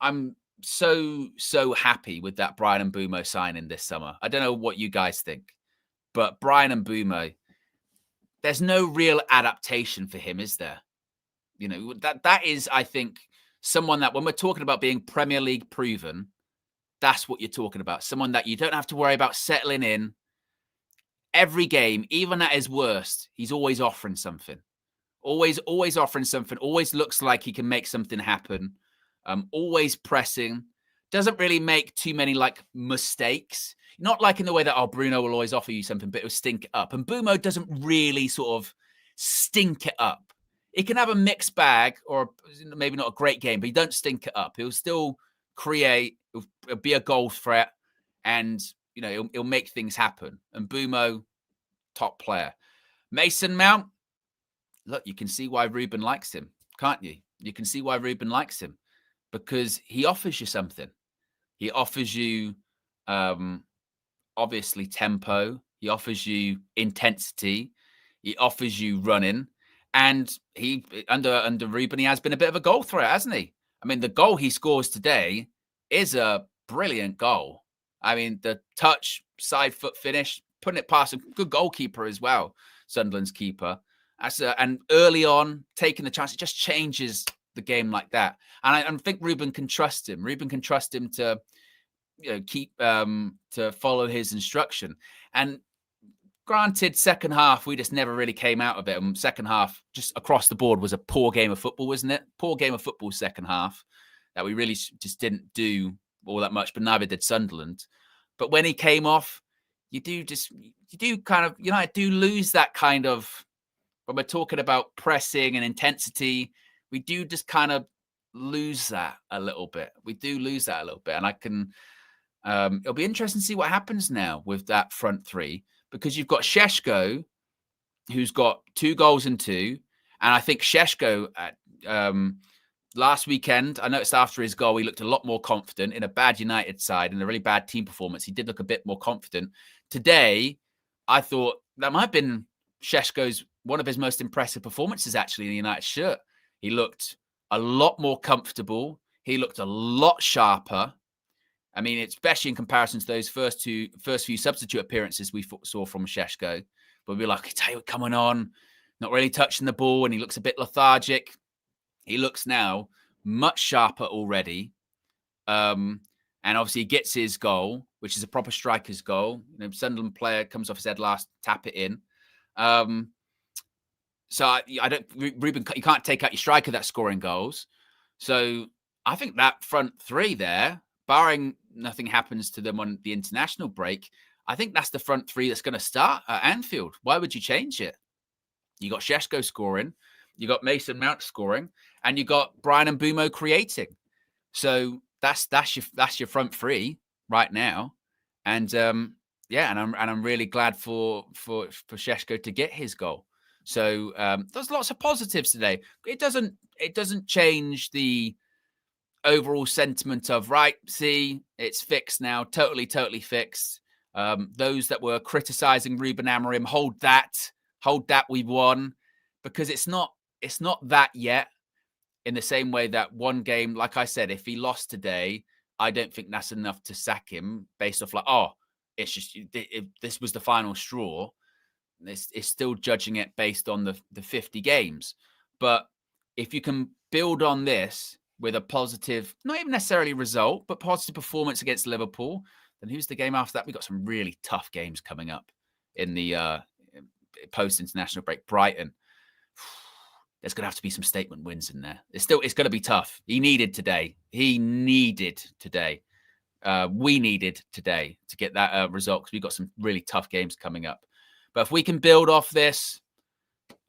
I'm so happy with that Brian Mbeumo signing this summer. I don't know what you guys think, but Brian Mbeumo, there's no real adaptation for him, is there? You know, that is, I think, someone that when we're talking about being Premier League proven, that's what you're talking about. Someone that you don't have to worry about settling in. Every game, even at his worst, he's always offering something. Always offering something. Always looks like he can make something happen. Always pressing. Doesn't really make too many mistakes. Not like in the way that, Bruno will always offer you something, but it'll stink it up. And Mbeumo doesn't really sort of stink it up. He can have a mixed bag or maybe not a great game, but he don't stink it up. He'll still create, it'll be a goal threat, and he'll make things happen. And Mbeumo, top player. Mason Mount, look, you can see why Ruben likes him, can't you? You can see why Ruben likes him because he offers you something. He offers you, obviously, tempo. He offers you intensity. He offers you running. And he under Ruben, he has been a bit of a goal threat, hasn't he? I mean, the goal he scores today is a brilliant goal. I mean, the touch, side foot finish, putting it past a good goalkeeper as well, Sunderland's keeper. And early on, taking the chance, it just changes the game like that. And I think Ruben can trust him. Ruben can trust him to to follow his instruction. And granted, second half, we just never really came out of it. And second half, just across the board, was a poor game of football, wasn't it? Poor game of football second half that we really just didn't do all that much, but neither did Sunderland. But when he came off, you do lose that kind of, when we're talking about pressing and intensity, we do just kind of lose that a little bit. We do lose that a little bit. And I can, it'll be interesting to see what happens now with that front three, because you've got Šeško, who's got 2 goals and 2. And I think Šeško, last weekend, I noticed after his goal, he looked a lot more confident in a bad United side and a really bad team performance. He did look a bit more confident. Today, I thought that might have been Šeško's one of his most impressive performances, actually, in the United shirt. He looked a lot more comfortable. He looked a lot sharper. I mean, especially in comparison to those first few substitute appearances we saw from Šeško. But we're like, Taylor coming on, not really touching the ball, and he looks a bit lethargic. He looks now much sharper already. And obviously he gets his goal, which is a proper striker's goal. Sunderland player comes off his head last, tap it in. So Ruben, you can't take out your striker that's scoring goals. So I think that front three there, barring nothing happens to them on the international break, I think that's the front three that's going to start at Anfield. Why would you change it? You got Šeško scoring, you got Mason Mount scoring, and you got Brian Mbeumo creating. So that's your front three right now. And I'm really glad for Šeško to get his goal. So there's lots of positives today. It doesn't change the overall sentiment of, right, see, it's fixed now, totally fixed. Those that were criticizing Ruben Amorim, hold that, we won, because it's not that yet. In the same way that one game, like I said, if he lost today, I don't think that's enough to sack him based off it's just this was the final straw. It's still judging it based on the 50 games. But if you can build on this with a positive, not even necessarily result, but positive performance against Liverpool, then who's the game after that? We've got some really tough games coming up in the post-international break. Brighton. There's going to have to be some statement wins in there. It's going to be tough. He needed today. We needed today to get that result, because we've got some really tough games coming up. But if we can build off this,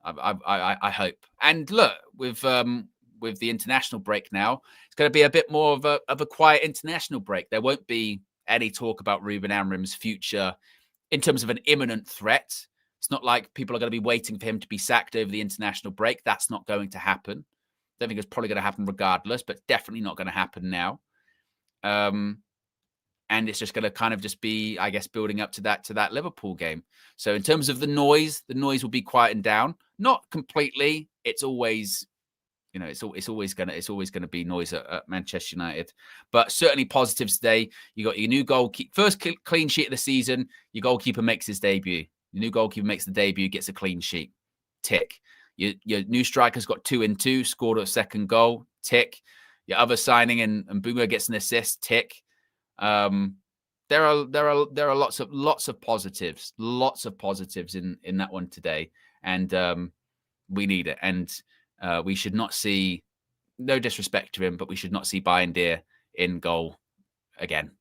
I hope. And look, with the international break now, it's going to be a bit more of a quiet international break. There won't be any talk about Ruben Amorim's future in terms of an imminent threat. It's not like people are going to be waiting for him to be sacked over the international break. That's not going to happen. Don't think it's probably going to happen regardless, but definitely not going to happen now. And it's just going to kind of just be, I guess, building up to that Liverpool game. So in terms of the noise will be quieting down. Not completely. It's always, it's always going to be noise at Manchester United. But certainly positives today. You got your new goalkeeper, first clean sheet of the season. Your goalkeeper makes his debut. Your new goalkeeper makes the debut, gets a clean sheet. Tick. Your new striker's got 2 in 2, scored a second goal. Tick. Your other signing and Boomer gets an assist. Tick. There are lots of positives, in that one today, and we need it. And we should not see, no disrespect to him, but we should not see Bayindir in goal again.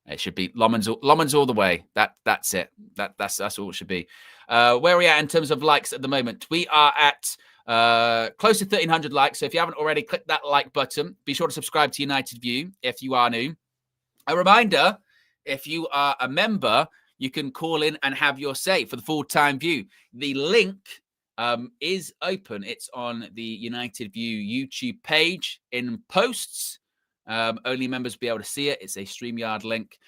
It should be Lomans all the way. That's it. That's all it should be. Where are we at in terms of likes at the moment? We are at close to 1,300 likes. So if you haven't already, click that like button. Be sure to subscribe to United View if you are new. A reminder, if you are a member, you can call in and have your say for the full-time view. The link is open. It's on the United View YouTube page in posts. Only members will be able to see it. It's a StreamYard link.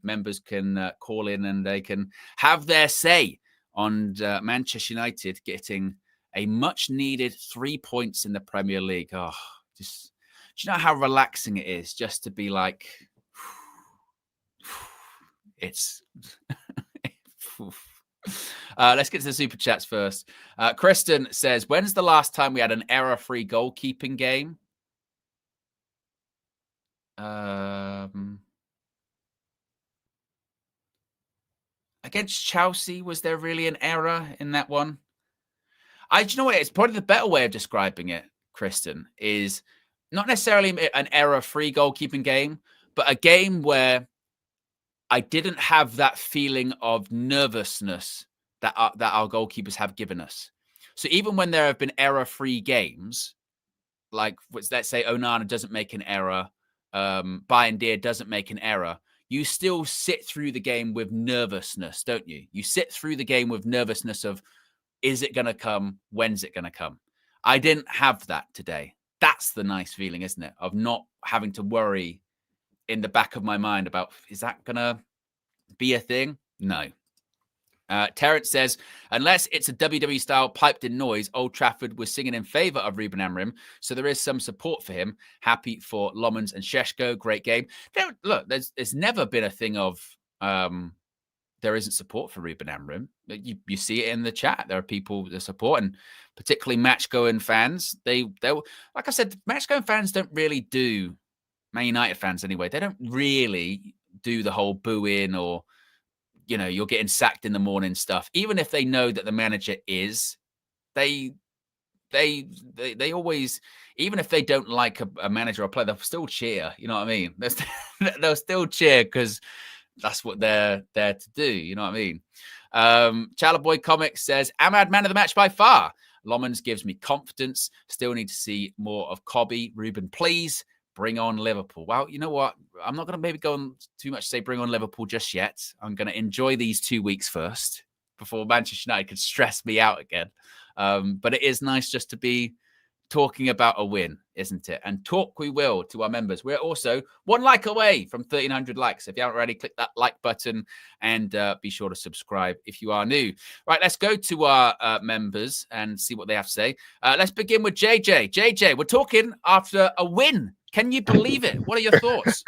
Members can call in and they can have their say on Manchester United getting a much-needed 3 points in the Premier League. Oh, do you know how relaxing it is just to be like, it's... let's get to the super chats first. Kristen says, when's the last time we had an error-free goalkeeping game? Against Chelsea, was there really an error in that one? Do you know what? It's probably the better way of describing it, Kristen, is not necessarily an error-free goalkeeping game, but a game where I didn't have that feeling of nervousness that our goalkeepers have given us. So even when there have been error-free games, like let's say Onana doesn't make an error, Bayindir doesn't make an error, you still sit through the game with nervousness, don't you? You sit through the game with nervousness of, is it going to come? When's it going to come? I didn't have that today. That's the nice feeling, isn't it? Of not having to worry in the back of my mind about, is that going to be a thing? No. Terrence says, unless it's a WWE style piped in noise, Old Trafford was singing in favour of Ruben Amorim, so there is some support for him. Happy for Lomans and Šeško. Great game. Look, there's never been a thing of there isn't support for Ruben Amorim. You see it in the chat. There are people that support, and particularly match-going fans. They like I said, match-going fans don't really do, Man United fans anyway, they don't really do the whole boo-in or, you're getting sacked in the morning stuff. Even if they know that the manager is, they always, even if they don't like a manager or player, they'll still cheer. You know what I mean? They'll still cheer because that's what they're there to do. You know what I mean? Chalaboy Comics says, Ahmad, man of the match by far. Lomans gives me confidence. Still need to see more of Cobby. Ruben, please. Bring on Liverpool. Well, you know what? I'm not going to maybe go on too much to say bring on Liverpool just yet. I'm going to enjoy these 2 weeks first before Manchester United could stress me out again. But it is nice just to be talking about a win, isn't it? And talk we will to our members. We're also 1 like away from 1,300 likes. If you haven't already, click that like button and be sure to subscribe if you are new. Right, let's go to our members and see what they have to say. Let's begin with JJ. JJ, we're talking after a win. Can you believe it? What are your thoughts?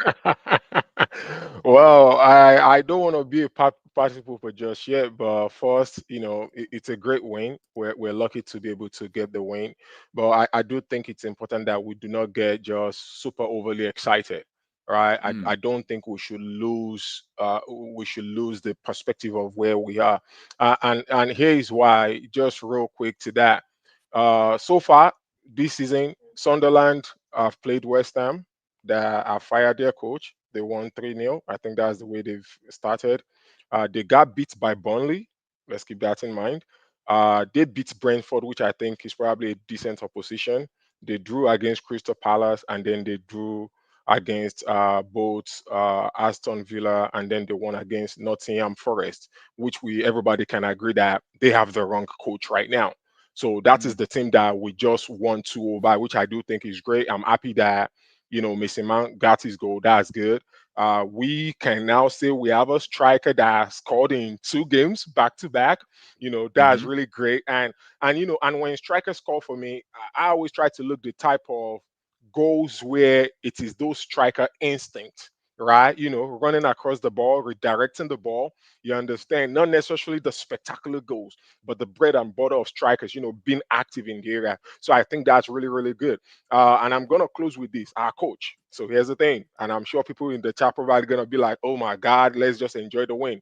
Well, I don't want to be a party pooper just yet, but first, it's a great win. We're lucky to be able to get the win, but I do think it's important that we do not get just super overly excited, right? I don't think we should lose the perspective of where we are, and here is why. Just real quick to that, so far this season, Sunderland have played West Ham. They have fired their coach. They won 3-0. I think that's the way they've started. They got beat by Burnley. Let's keep that in mind. They beat Brentford, which I think is probably a decent opposition. They drew against Crystal Palace, and then they drew against both Aston Villa, and then the one against Nottingham Forest, which everybody can agree that they have the wrong coach right now. So that is the team that we just won 2-0 by, which I do think is great. I'm happy that, Mason Mount got his goal. That's good. We can now say we have a striker that scored in 2 games back to back. That's really great. And when strikers score for me, I always try to look the type of goals where it is those striker instinct, right? Running across the ball, redirecting the ball. You understand? Not necessarily the spectacular goals, but the bread and butter of strikers, being active in the area. So I think that's really, really good. And I'm going to close with this, our coach. So here's the thing, and I'm sure people in the chat are going to be like, oh my God, let's just enjoy the win.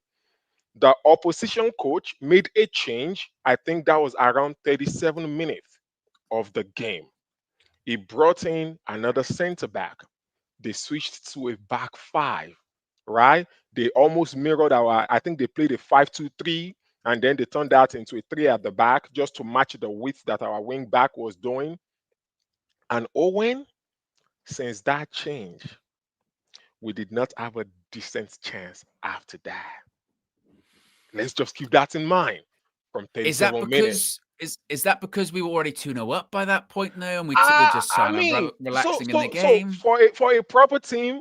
The opposition coach made a change. I think that was around 37 minutes of the game. He brought in another center back. They switched to a back 5, right? They almost mirrored I think they played a 5-2-3, and then they turned that into a 3 at the back just to match the width that our wing back was doing. And OWEN, since that change, we did not have a decent chance after that. Let's just keep that in mind. From 37 minutes. Is that because we were already 2-0 up by that point now, and we were just relaxing in the game? So for a proper team,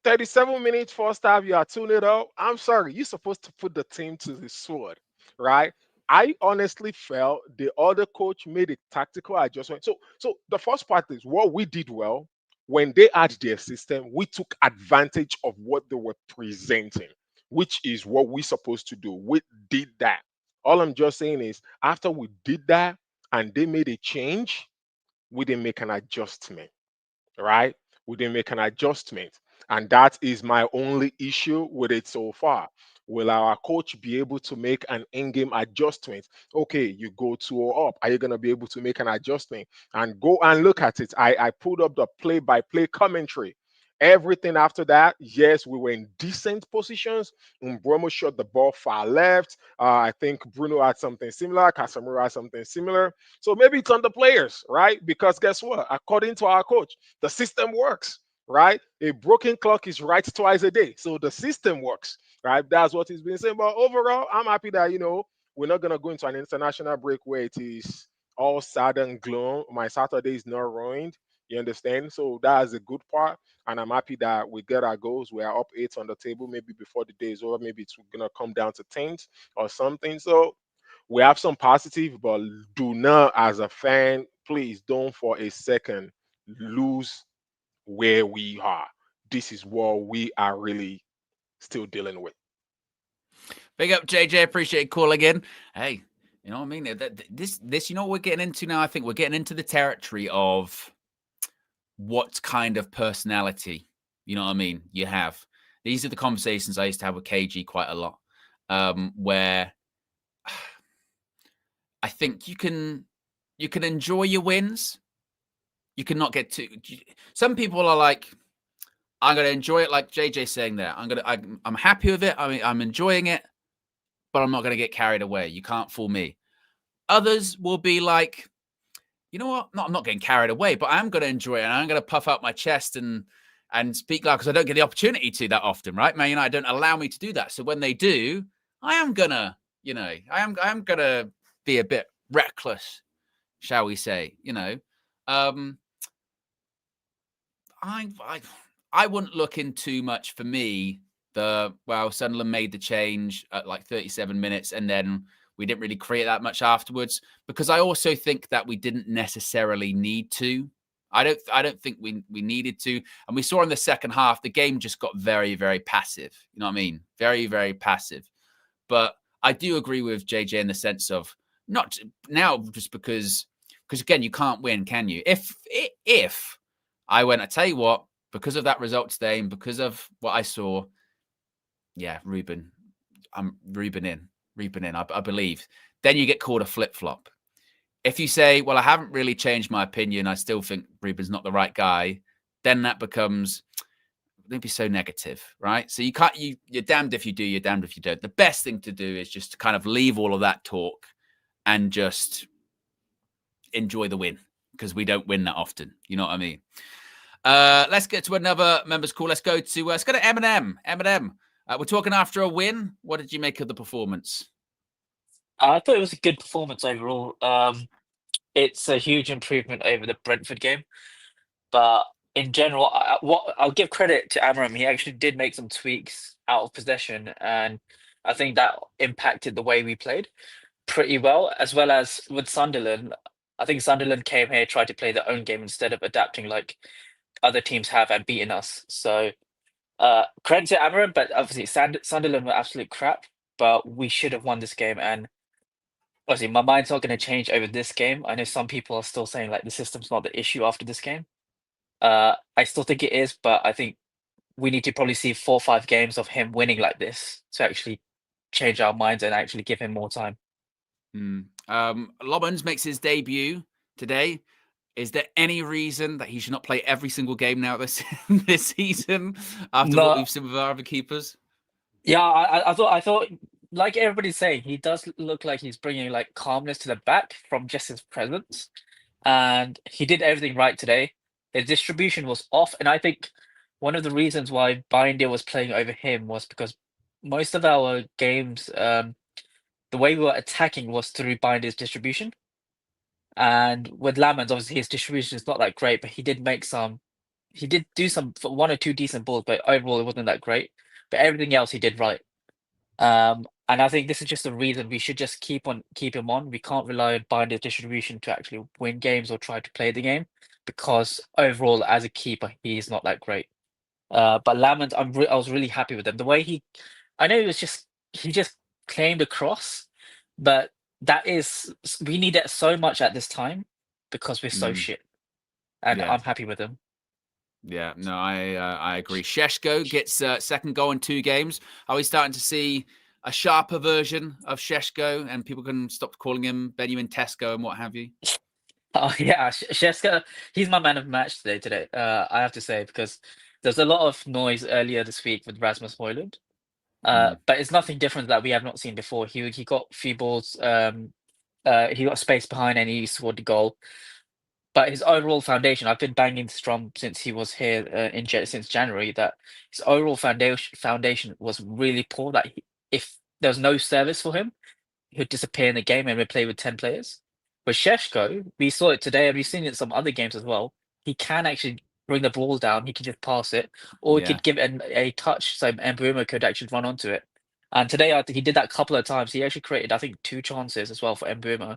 37 minutes first half, you are 2-0 up. I'm sorry, you're supposed to put the team to the sword, right? I honestly felt the other coach made a tactical adjustment. So the first part is what we did well. When they had their system, we took advantage of what they were presenting, which is what we're supposed to do. We did that. All I'm just saying is after we did that and they made a change, we didn't make an adjustment, right? We didn't make an adjustment. And that is my only issue with it so far. Will our coach be able to make an in-game adjustment? Okay, you go 2-0 up. Are you going to be able to make an adjustment? And go and look at it. I pulled up the play-by-play commentary. Everything after that, yes, we were in decent positions. Mbromo shot the ball far left. I think Bruno had something similar. Casemiro had something similar. So maybe it's on the players, right? Because guess what? According to our coach, the system works, right? A broken clock is right twice a day. So the system works, right? That's what he's been saying. But overall, I'm happy that, we're not going to go into an international break where it is all sad and gloom. My Saturday is not ruined. You understand? So that's a good part. And I'm happy that we get our goals. We are up 8 on the table. Maybe before the day is over, maybe it's going to come down to 10th or something. So we have some positive, but do not, as a fan, please don't for a second lose where we are. This is what we are really still dealing with. Big up, JJ. Appreciate calling in. Hey, you know what I mean? This, you know what we're getting into now? I think we're getting into the territory of what kind of personality, you know what I mean, you have. These are the conversations I used to have with KG quite a lot, where I think you can enjoy your wins. You cannot get too. Some people are like, I'm going to enjoy it, like JJ saying there. I'm happy with it. I mean, I'm enjoying it, but I'm not going to get carried away. You can't fool me. Others will be like, you know what? No, I'm not getting carried away, but I'm going to enjoy it, and I'm going to puff out my chest and speak loud because I don't get the opportunity to that often, right? Man United don't allow me to do that. So when they do, I am gonna, I am gonna be a bit reckless, shall we say? I wouldn't look in too much for me. Sunderland made the change at like 37 minutes, and then we didn't really create that much afterwards, because I also think that we didn't necessarily need to. I don't think we needed to. And we saw in the second half, the game just got very, very passive. You know what I mean? Very, very passive. But I do agree with JJ in the sense of not now just because again, you can't win, can you? If I tell you what, because of that result today and because of what I saw, yeah, Ruben in, I believe. Then you get called a flip-flop. If you say, well, I haven't really changed my opinion, I still think Ruben's not the right guy, then that becomes, don't be so negative, right? So you're damned if you do, you're damned if you don't. The best thing to do is just to kind of leave all of that talk and just enjoy the win, because we don't win that often. You know what I mean? Let's get to another members call. Let's go to Eminem. Eminem, we're talking after a win. What did you make of the performance? I thought it was a good performance overall. It's a huge improvement over the Brentford game, but in general, what I'll give credit to Amorim. He actually did make some tweaks out of possession, and I think that impacted the way we played pretty well, as well as with Sunderland. I think Sunderland came here, tried to play their own game instead of adapting like other teams have and beating us. So credit to Amorim, but obviously Sunderland were absolute crap, but we should have won this game. And obviously, my mind's not going to change over this game. I know some people are still saying like the system's not the issue after this game. I still think it is, but I think we need to probably see 4 or 5 games of him winning like this to actually change our minds and actually give him more time. Lobbins makes his debut today. Is there any reason that he should not play every single game now this season after what we've seen with our other keepers? Yeah, I thought, like everybody's saying, he does look like he's bringing like calmness to the back from just his presence, and he did everything right today. His distribution was off, and I think one of the reasons why Binder was playing over him was because most of our games, the way we were attacking was through Binder's distribution. And with Lamans, obviously his distribution is not that great, but he did do some 1 or 2 decent balls, but overall it wasn't that great. But everything else he did right. And I think this is just a reason we should just keep him on. We can't rely on Binder's distribution to actually win games or try to play the game, because overall as a keeper he's not that great. But Lamans, I was really happy with him. The way I know he just claimed a cross, but we need it so much at this time because we're so shit, and I'm happy with him. Yeah, no, I agree. Šeško gets second goal in 2 games. Are we starting to see a sharper version of Šeško, and people can stop calling him Benjamin Tesco and what have you? Oh yeah, Šeško, he's my man of the match today. I have to say, because there's a lot of noise earlier this week with Rasmus Højlund. But it's nothing different that we have not seen before. He got a few balls, he got space behind and he scored the goal. But his overall foundation, I've been banging this drum since he was here since January, that his overall foundation was really poor. That if there was no service for him, he would disappear in the game and we play with 10 players. With Šeško, we saw it today and we've seen it in some other games as well. He can actually bring the ball down, he can just pass it, or he could give it a touch so Mbeumo could actually run onto it. And today he did that a couple of times. He actually created, I think, 2 chances as well for Mbeumo.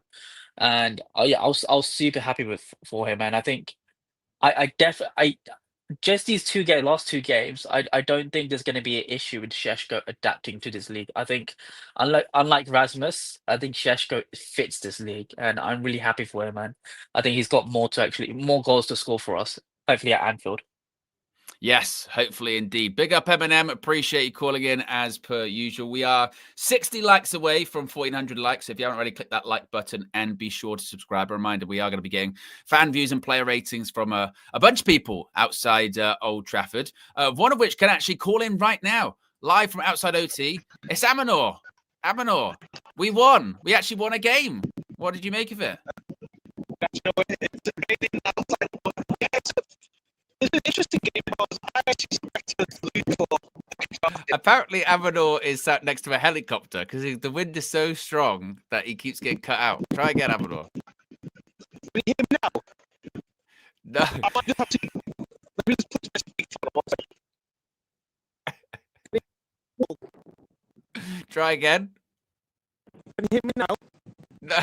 And I was super happy for him. And I think I definitely just these last 2 games, I don't think there's going to be an issue with Šeško adapting to this league. I think unlike Rasmus, I think Šeško fits this league, and I'm really happy for him, man. I think he's got more goals to score for us, hopefully at Anfield. Yes, hopefully indeed. Big up Eminem. Appreciate you calling in as per usual. We are 60 likes away from 1,400 likes. So if you haven't already, click that like button and be sure to subscribe. A reminder, we are going to be getting fan views and player ratings from a bunch of people outside Old Trafford, one of which can actually call in right now, live from outside OT. It's Amanor. Amanor, we won. We actually won a game. What did you make of it? It's an interesting game because I actually expected to lose. Apparently, Amador is sat next to a helicopter because the wind is so strong that he keeps getting cut out. Try again, Amador. Can you hear me now? No. I might just have to. Let me just put my speaker on. Try again. Can you hear me now? No.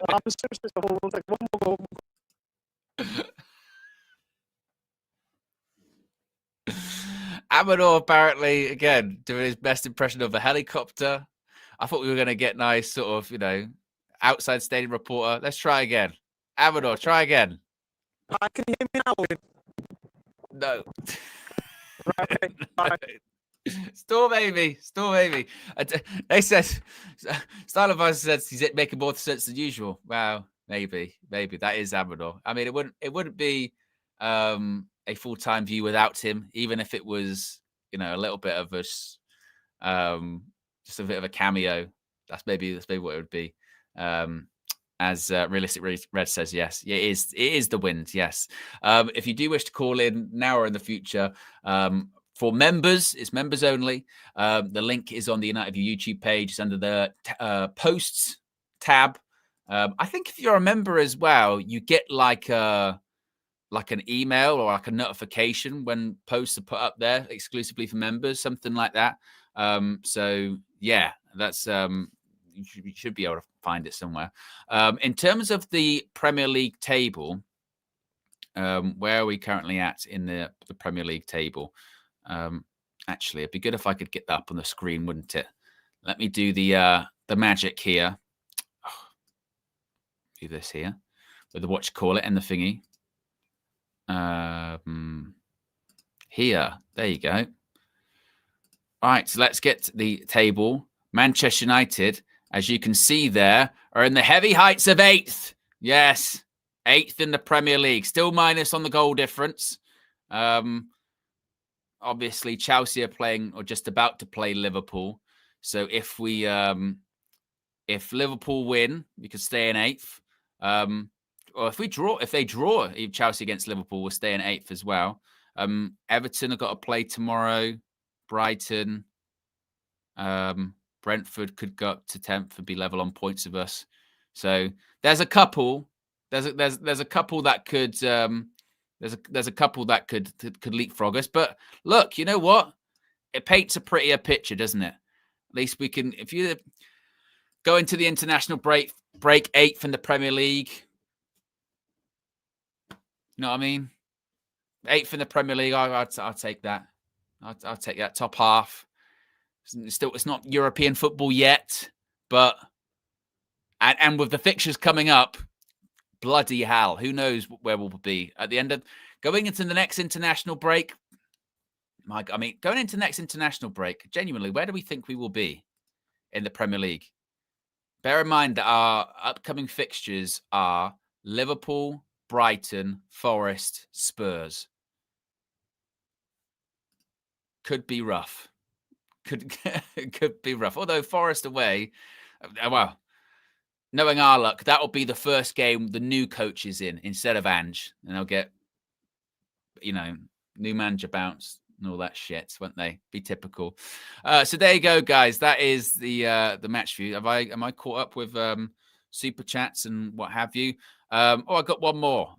I'm seriously. Hold on, one more goal. Amador apparently, again, doing his best impression of a helicopter. I thought we were going to get nice sort of, outside stadium reporter. Let's try again. Amador, try again. Can you hear me now? No. Right, right. Storm Amy. They said, Style Advisor says he's making more sense than usual. Wow, maybe that is Amador. I mean, it wouldn't be a full-time view without him, even if it was, a little bit of just a bit of a cameo. That's maybe what it would be. As Realistic Red says, yes, it is the wind. Yes. If you do wish to call in now or in the future, for members, it's members only. The link is on the United View YouTube page. It's under the posts tab. I think if you're a member as well, you get like an email or like a notification when posts are put up there exclusively for members, something like that. So yeah, that's you should be able to find it somewhere. In terms of the Premier League table, where are we currently at in the Premier League table? Actually, it'd be good if I could get that up on the screen, wouldn't it? Let me do the magic here. Do this here with the what you call it and the thingy. Here, there you go. All right, so let's get the table. Manchester United, as you can see there, are in the heavy heights of 8th. Yes, 8th in the Premier League. Still minus on the goal difference. Obviously, Chelsea are playing or just about to play Liverpool. So if Liverpool win, we could stay in 8th. Or if they draw Chelsea against Liverpool, we'll stay in 8th as well. Everton have got to play tomorrow. Brighton. Brentford could go up to 10th and be level on points of us. So there's a couple. There's a couple that could there's a couple that could leapfrog us. But look, you know what? It paints a prettier picture, doesn't it? At least we can. If you go into the international break 8th in the Premier League, you know what I mean? 8th in the Premier League, I'll take that. I'll take that top half. It's not European football yet, but and with the fixtures coming up, bloody hell, who knows where we'll be at the end of going into the next international break. Going into the next international break, genuinely, where do we think we will be in the Premier League? Bear in mind that our upcoming fixtures are Liverpool, Brighton, Forest, Spurs. Could be rough. Could be rough. Although Forest away, well, knowing our luck, that will be the first game the new coach is in instead of Ange, and they'll get, new manager bounce and all that shit, won't they? Be typical. So there you go, guys. That is the match view. Am I caught up with super chats and what have you? I got one more.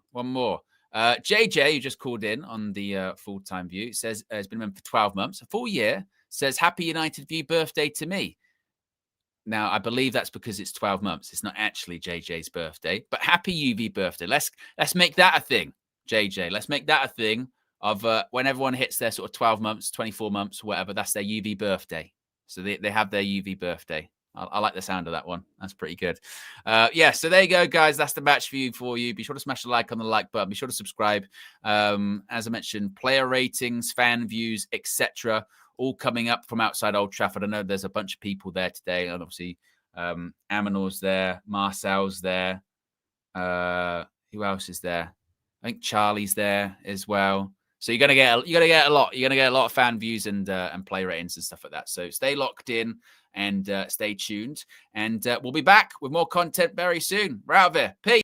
JJ, who just called in on the full-time view, says has been a member for 12 months, a full year. Says, happy United View birthday to me. Now, I believe that's because it's 12 months. It's not actually JJ's birthday, but happy UV birthday. Let's make that a thing, JJ. Let's make that a thing of when everyone hits their sort of 12 months, 24 months, whatever, that's their UV birthday. So they have their UV birthday. I like the sound of that one. That's pretty good. So there you go, guys. That's the match view for you. Be sure to smash the like on the like button. Be sure to subscribe. As I mentioned, player ratings, fan views, etc., all coming up from outside Old Trafford. I know there's a bunch of people there today, and obviously Aminor's there, Marcel's there. Who else is there? I think Charlie's there as well. So you're gonna get a lot. You're gonna get a lot of fan views and play ratings and stuff like that. So stay locked in and stay tuned. And we'll be back with more content very soon. We're out of here. Peace.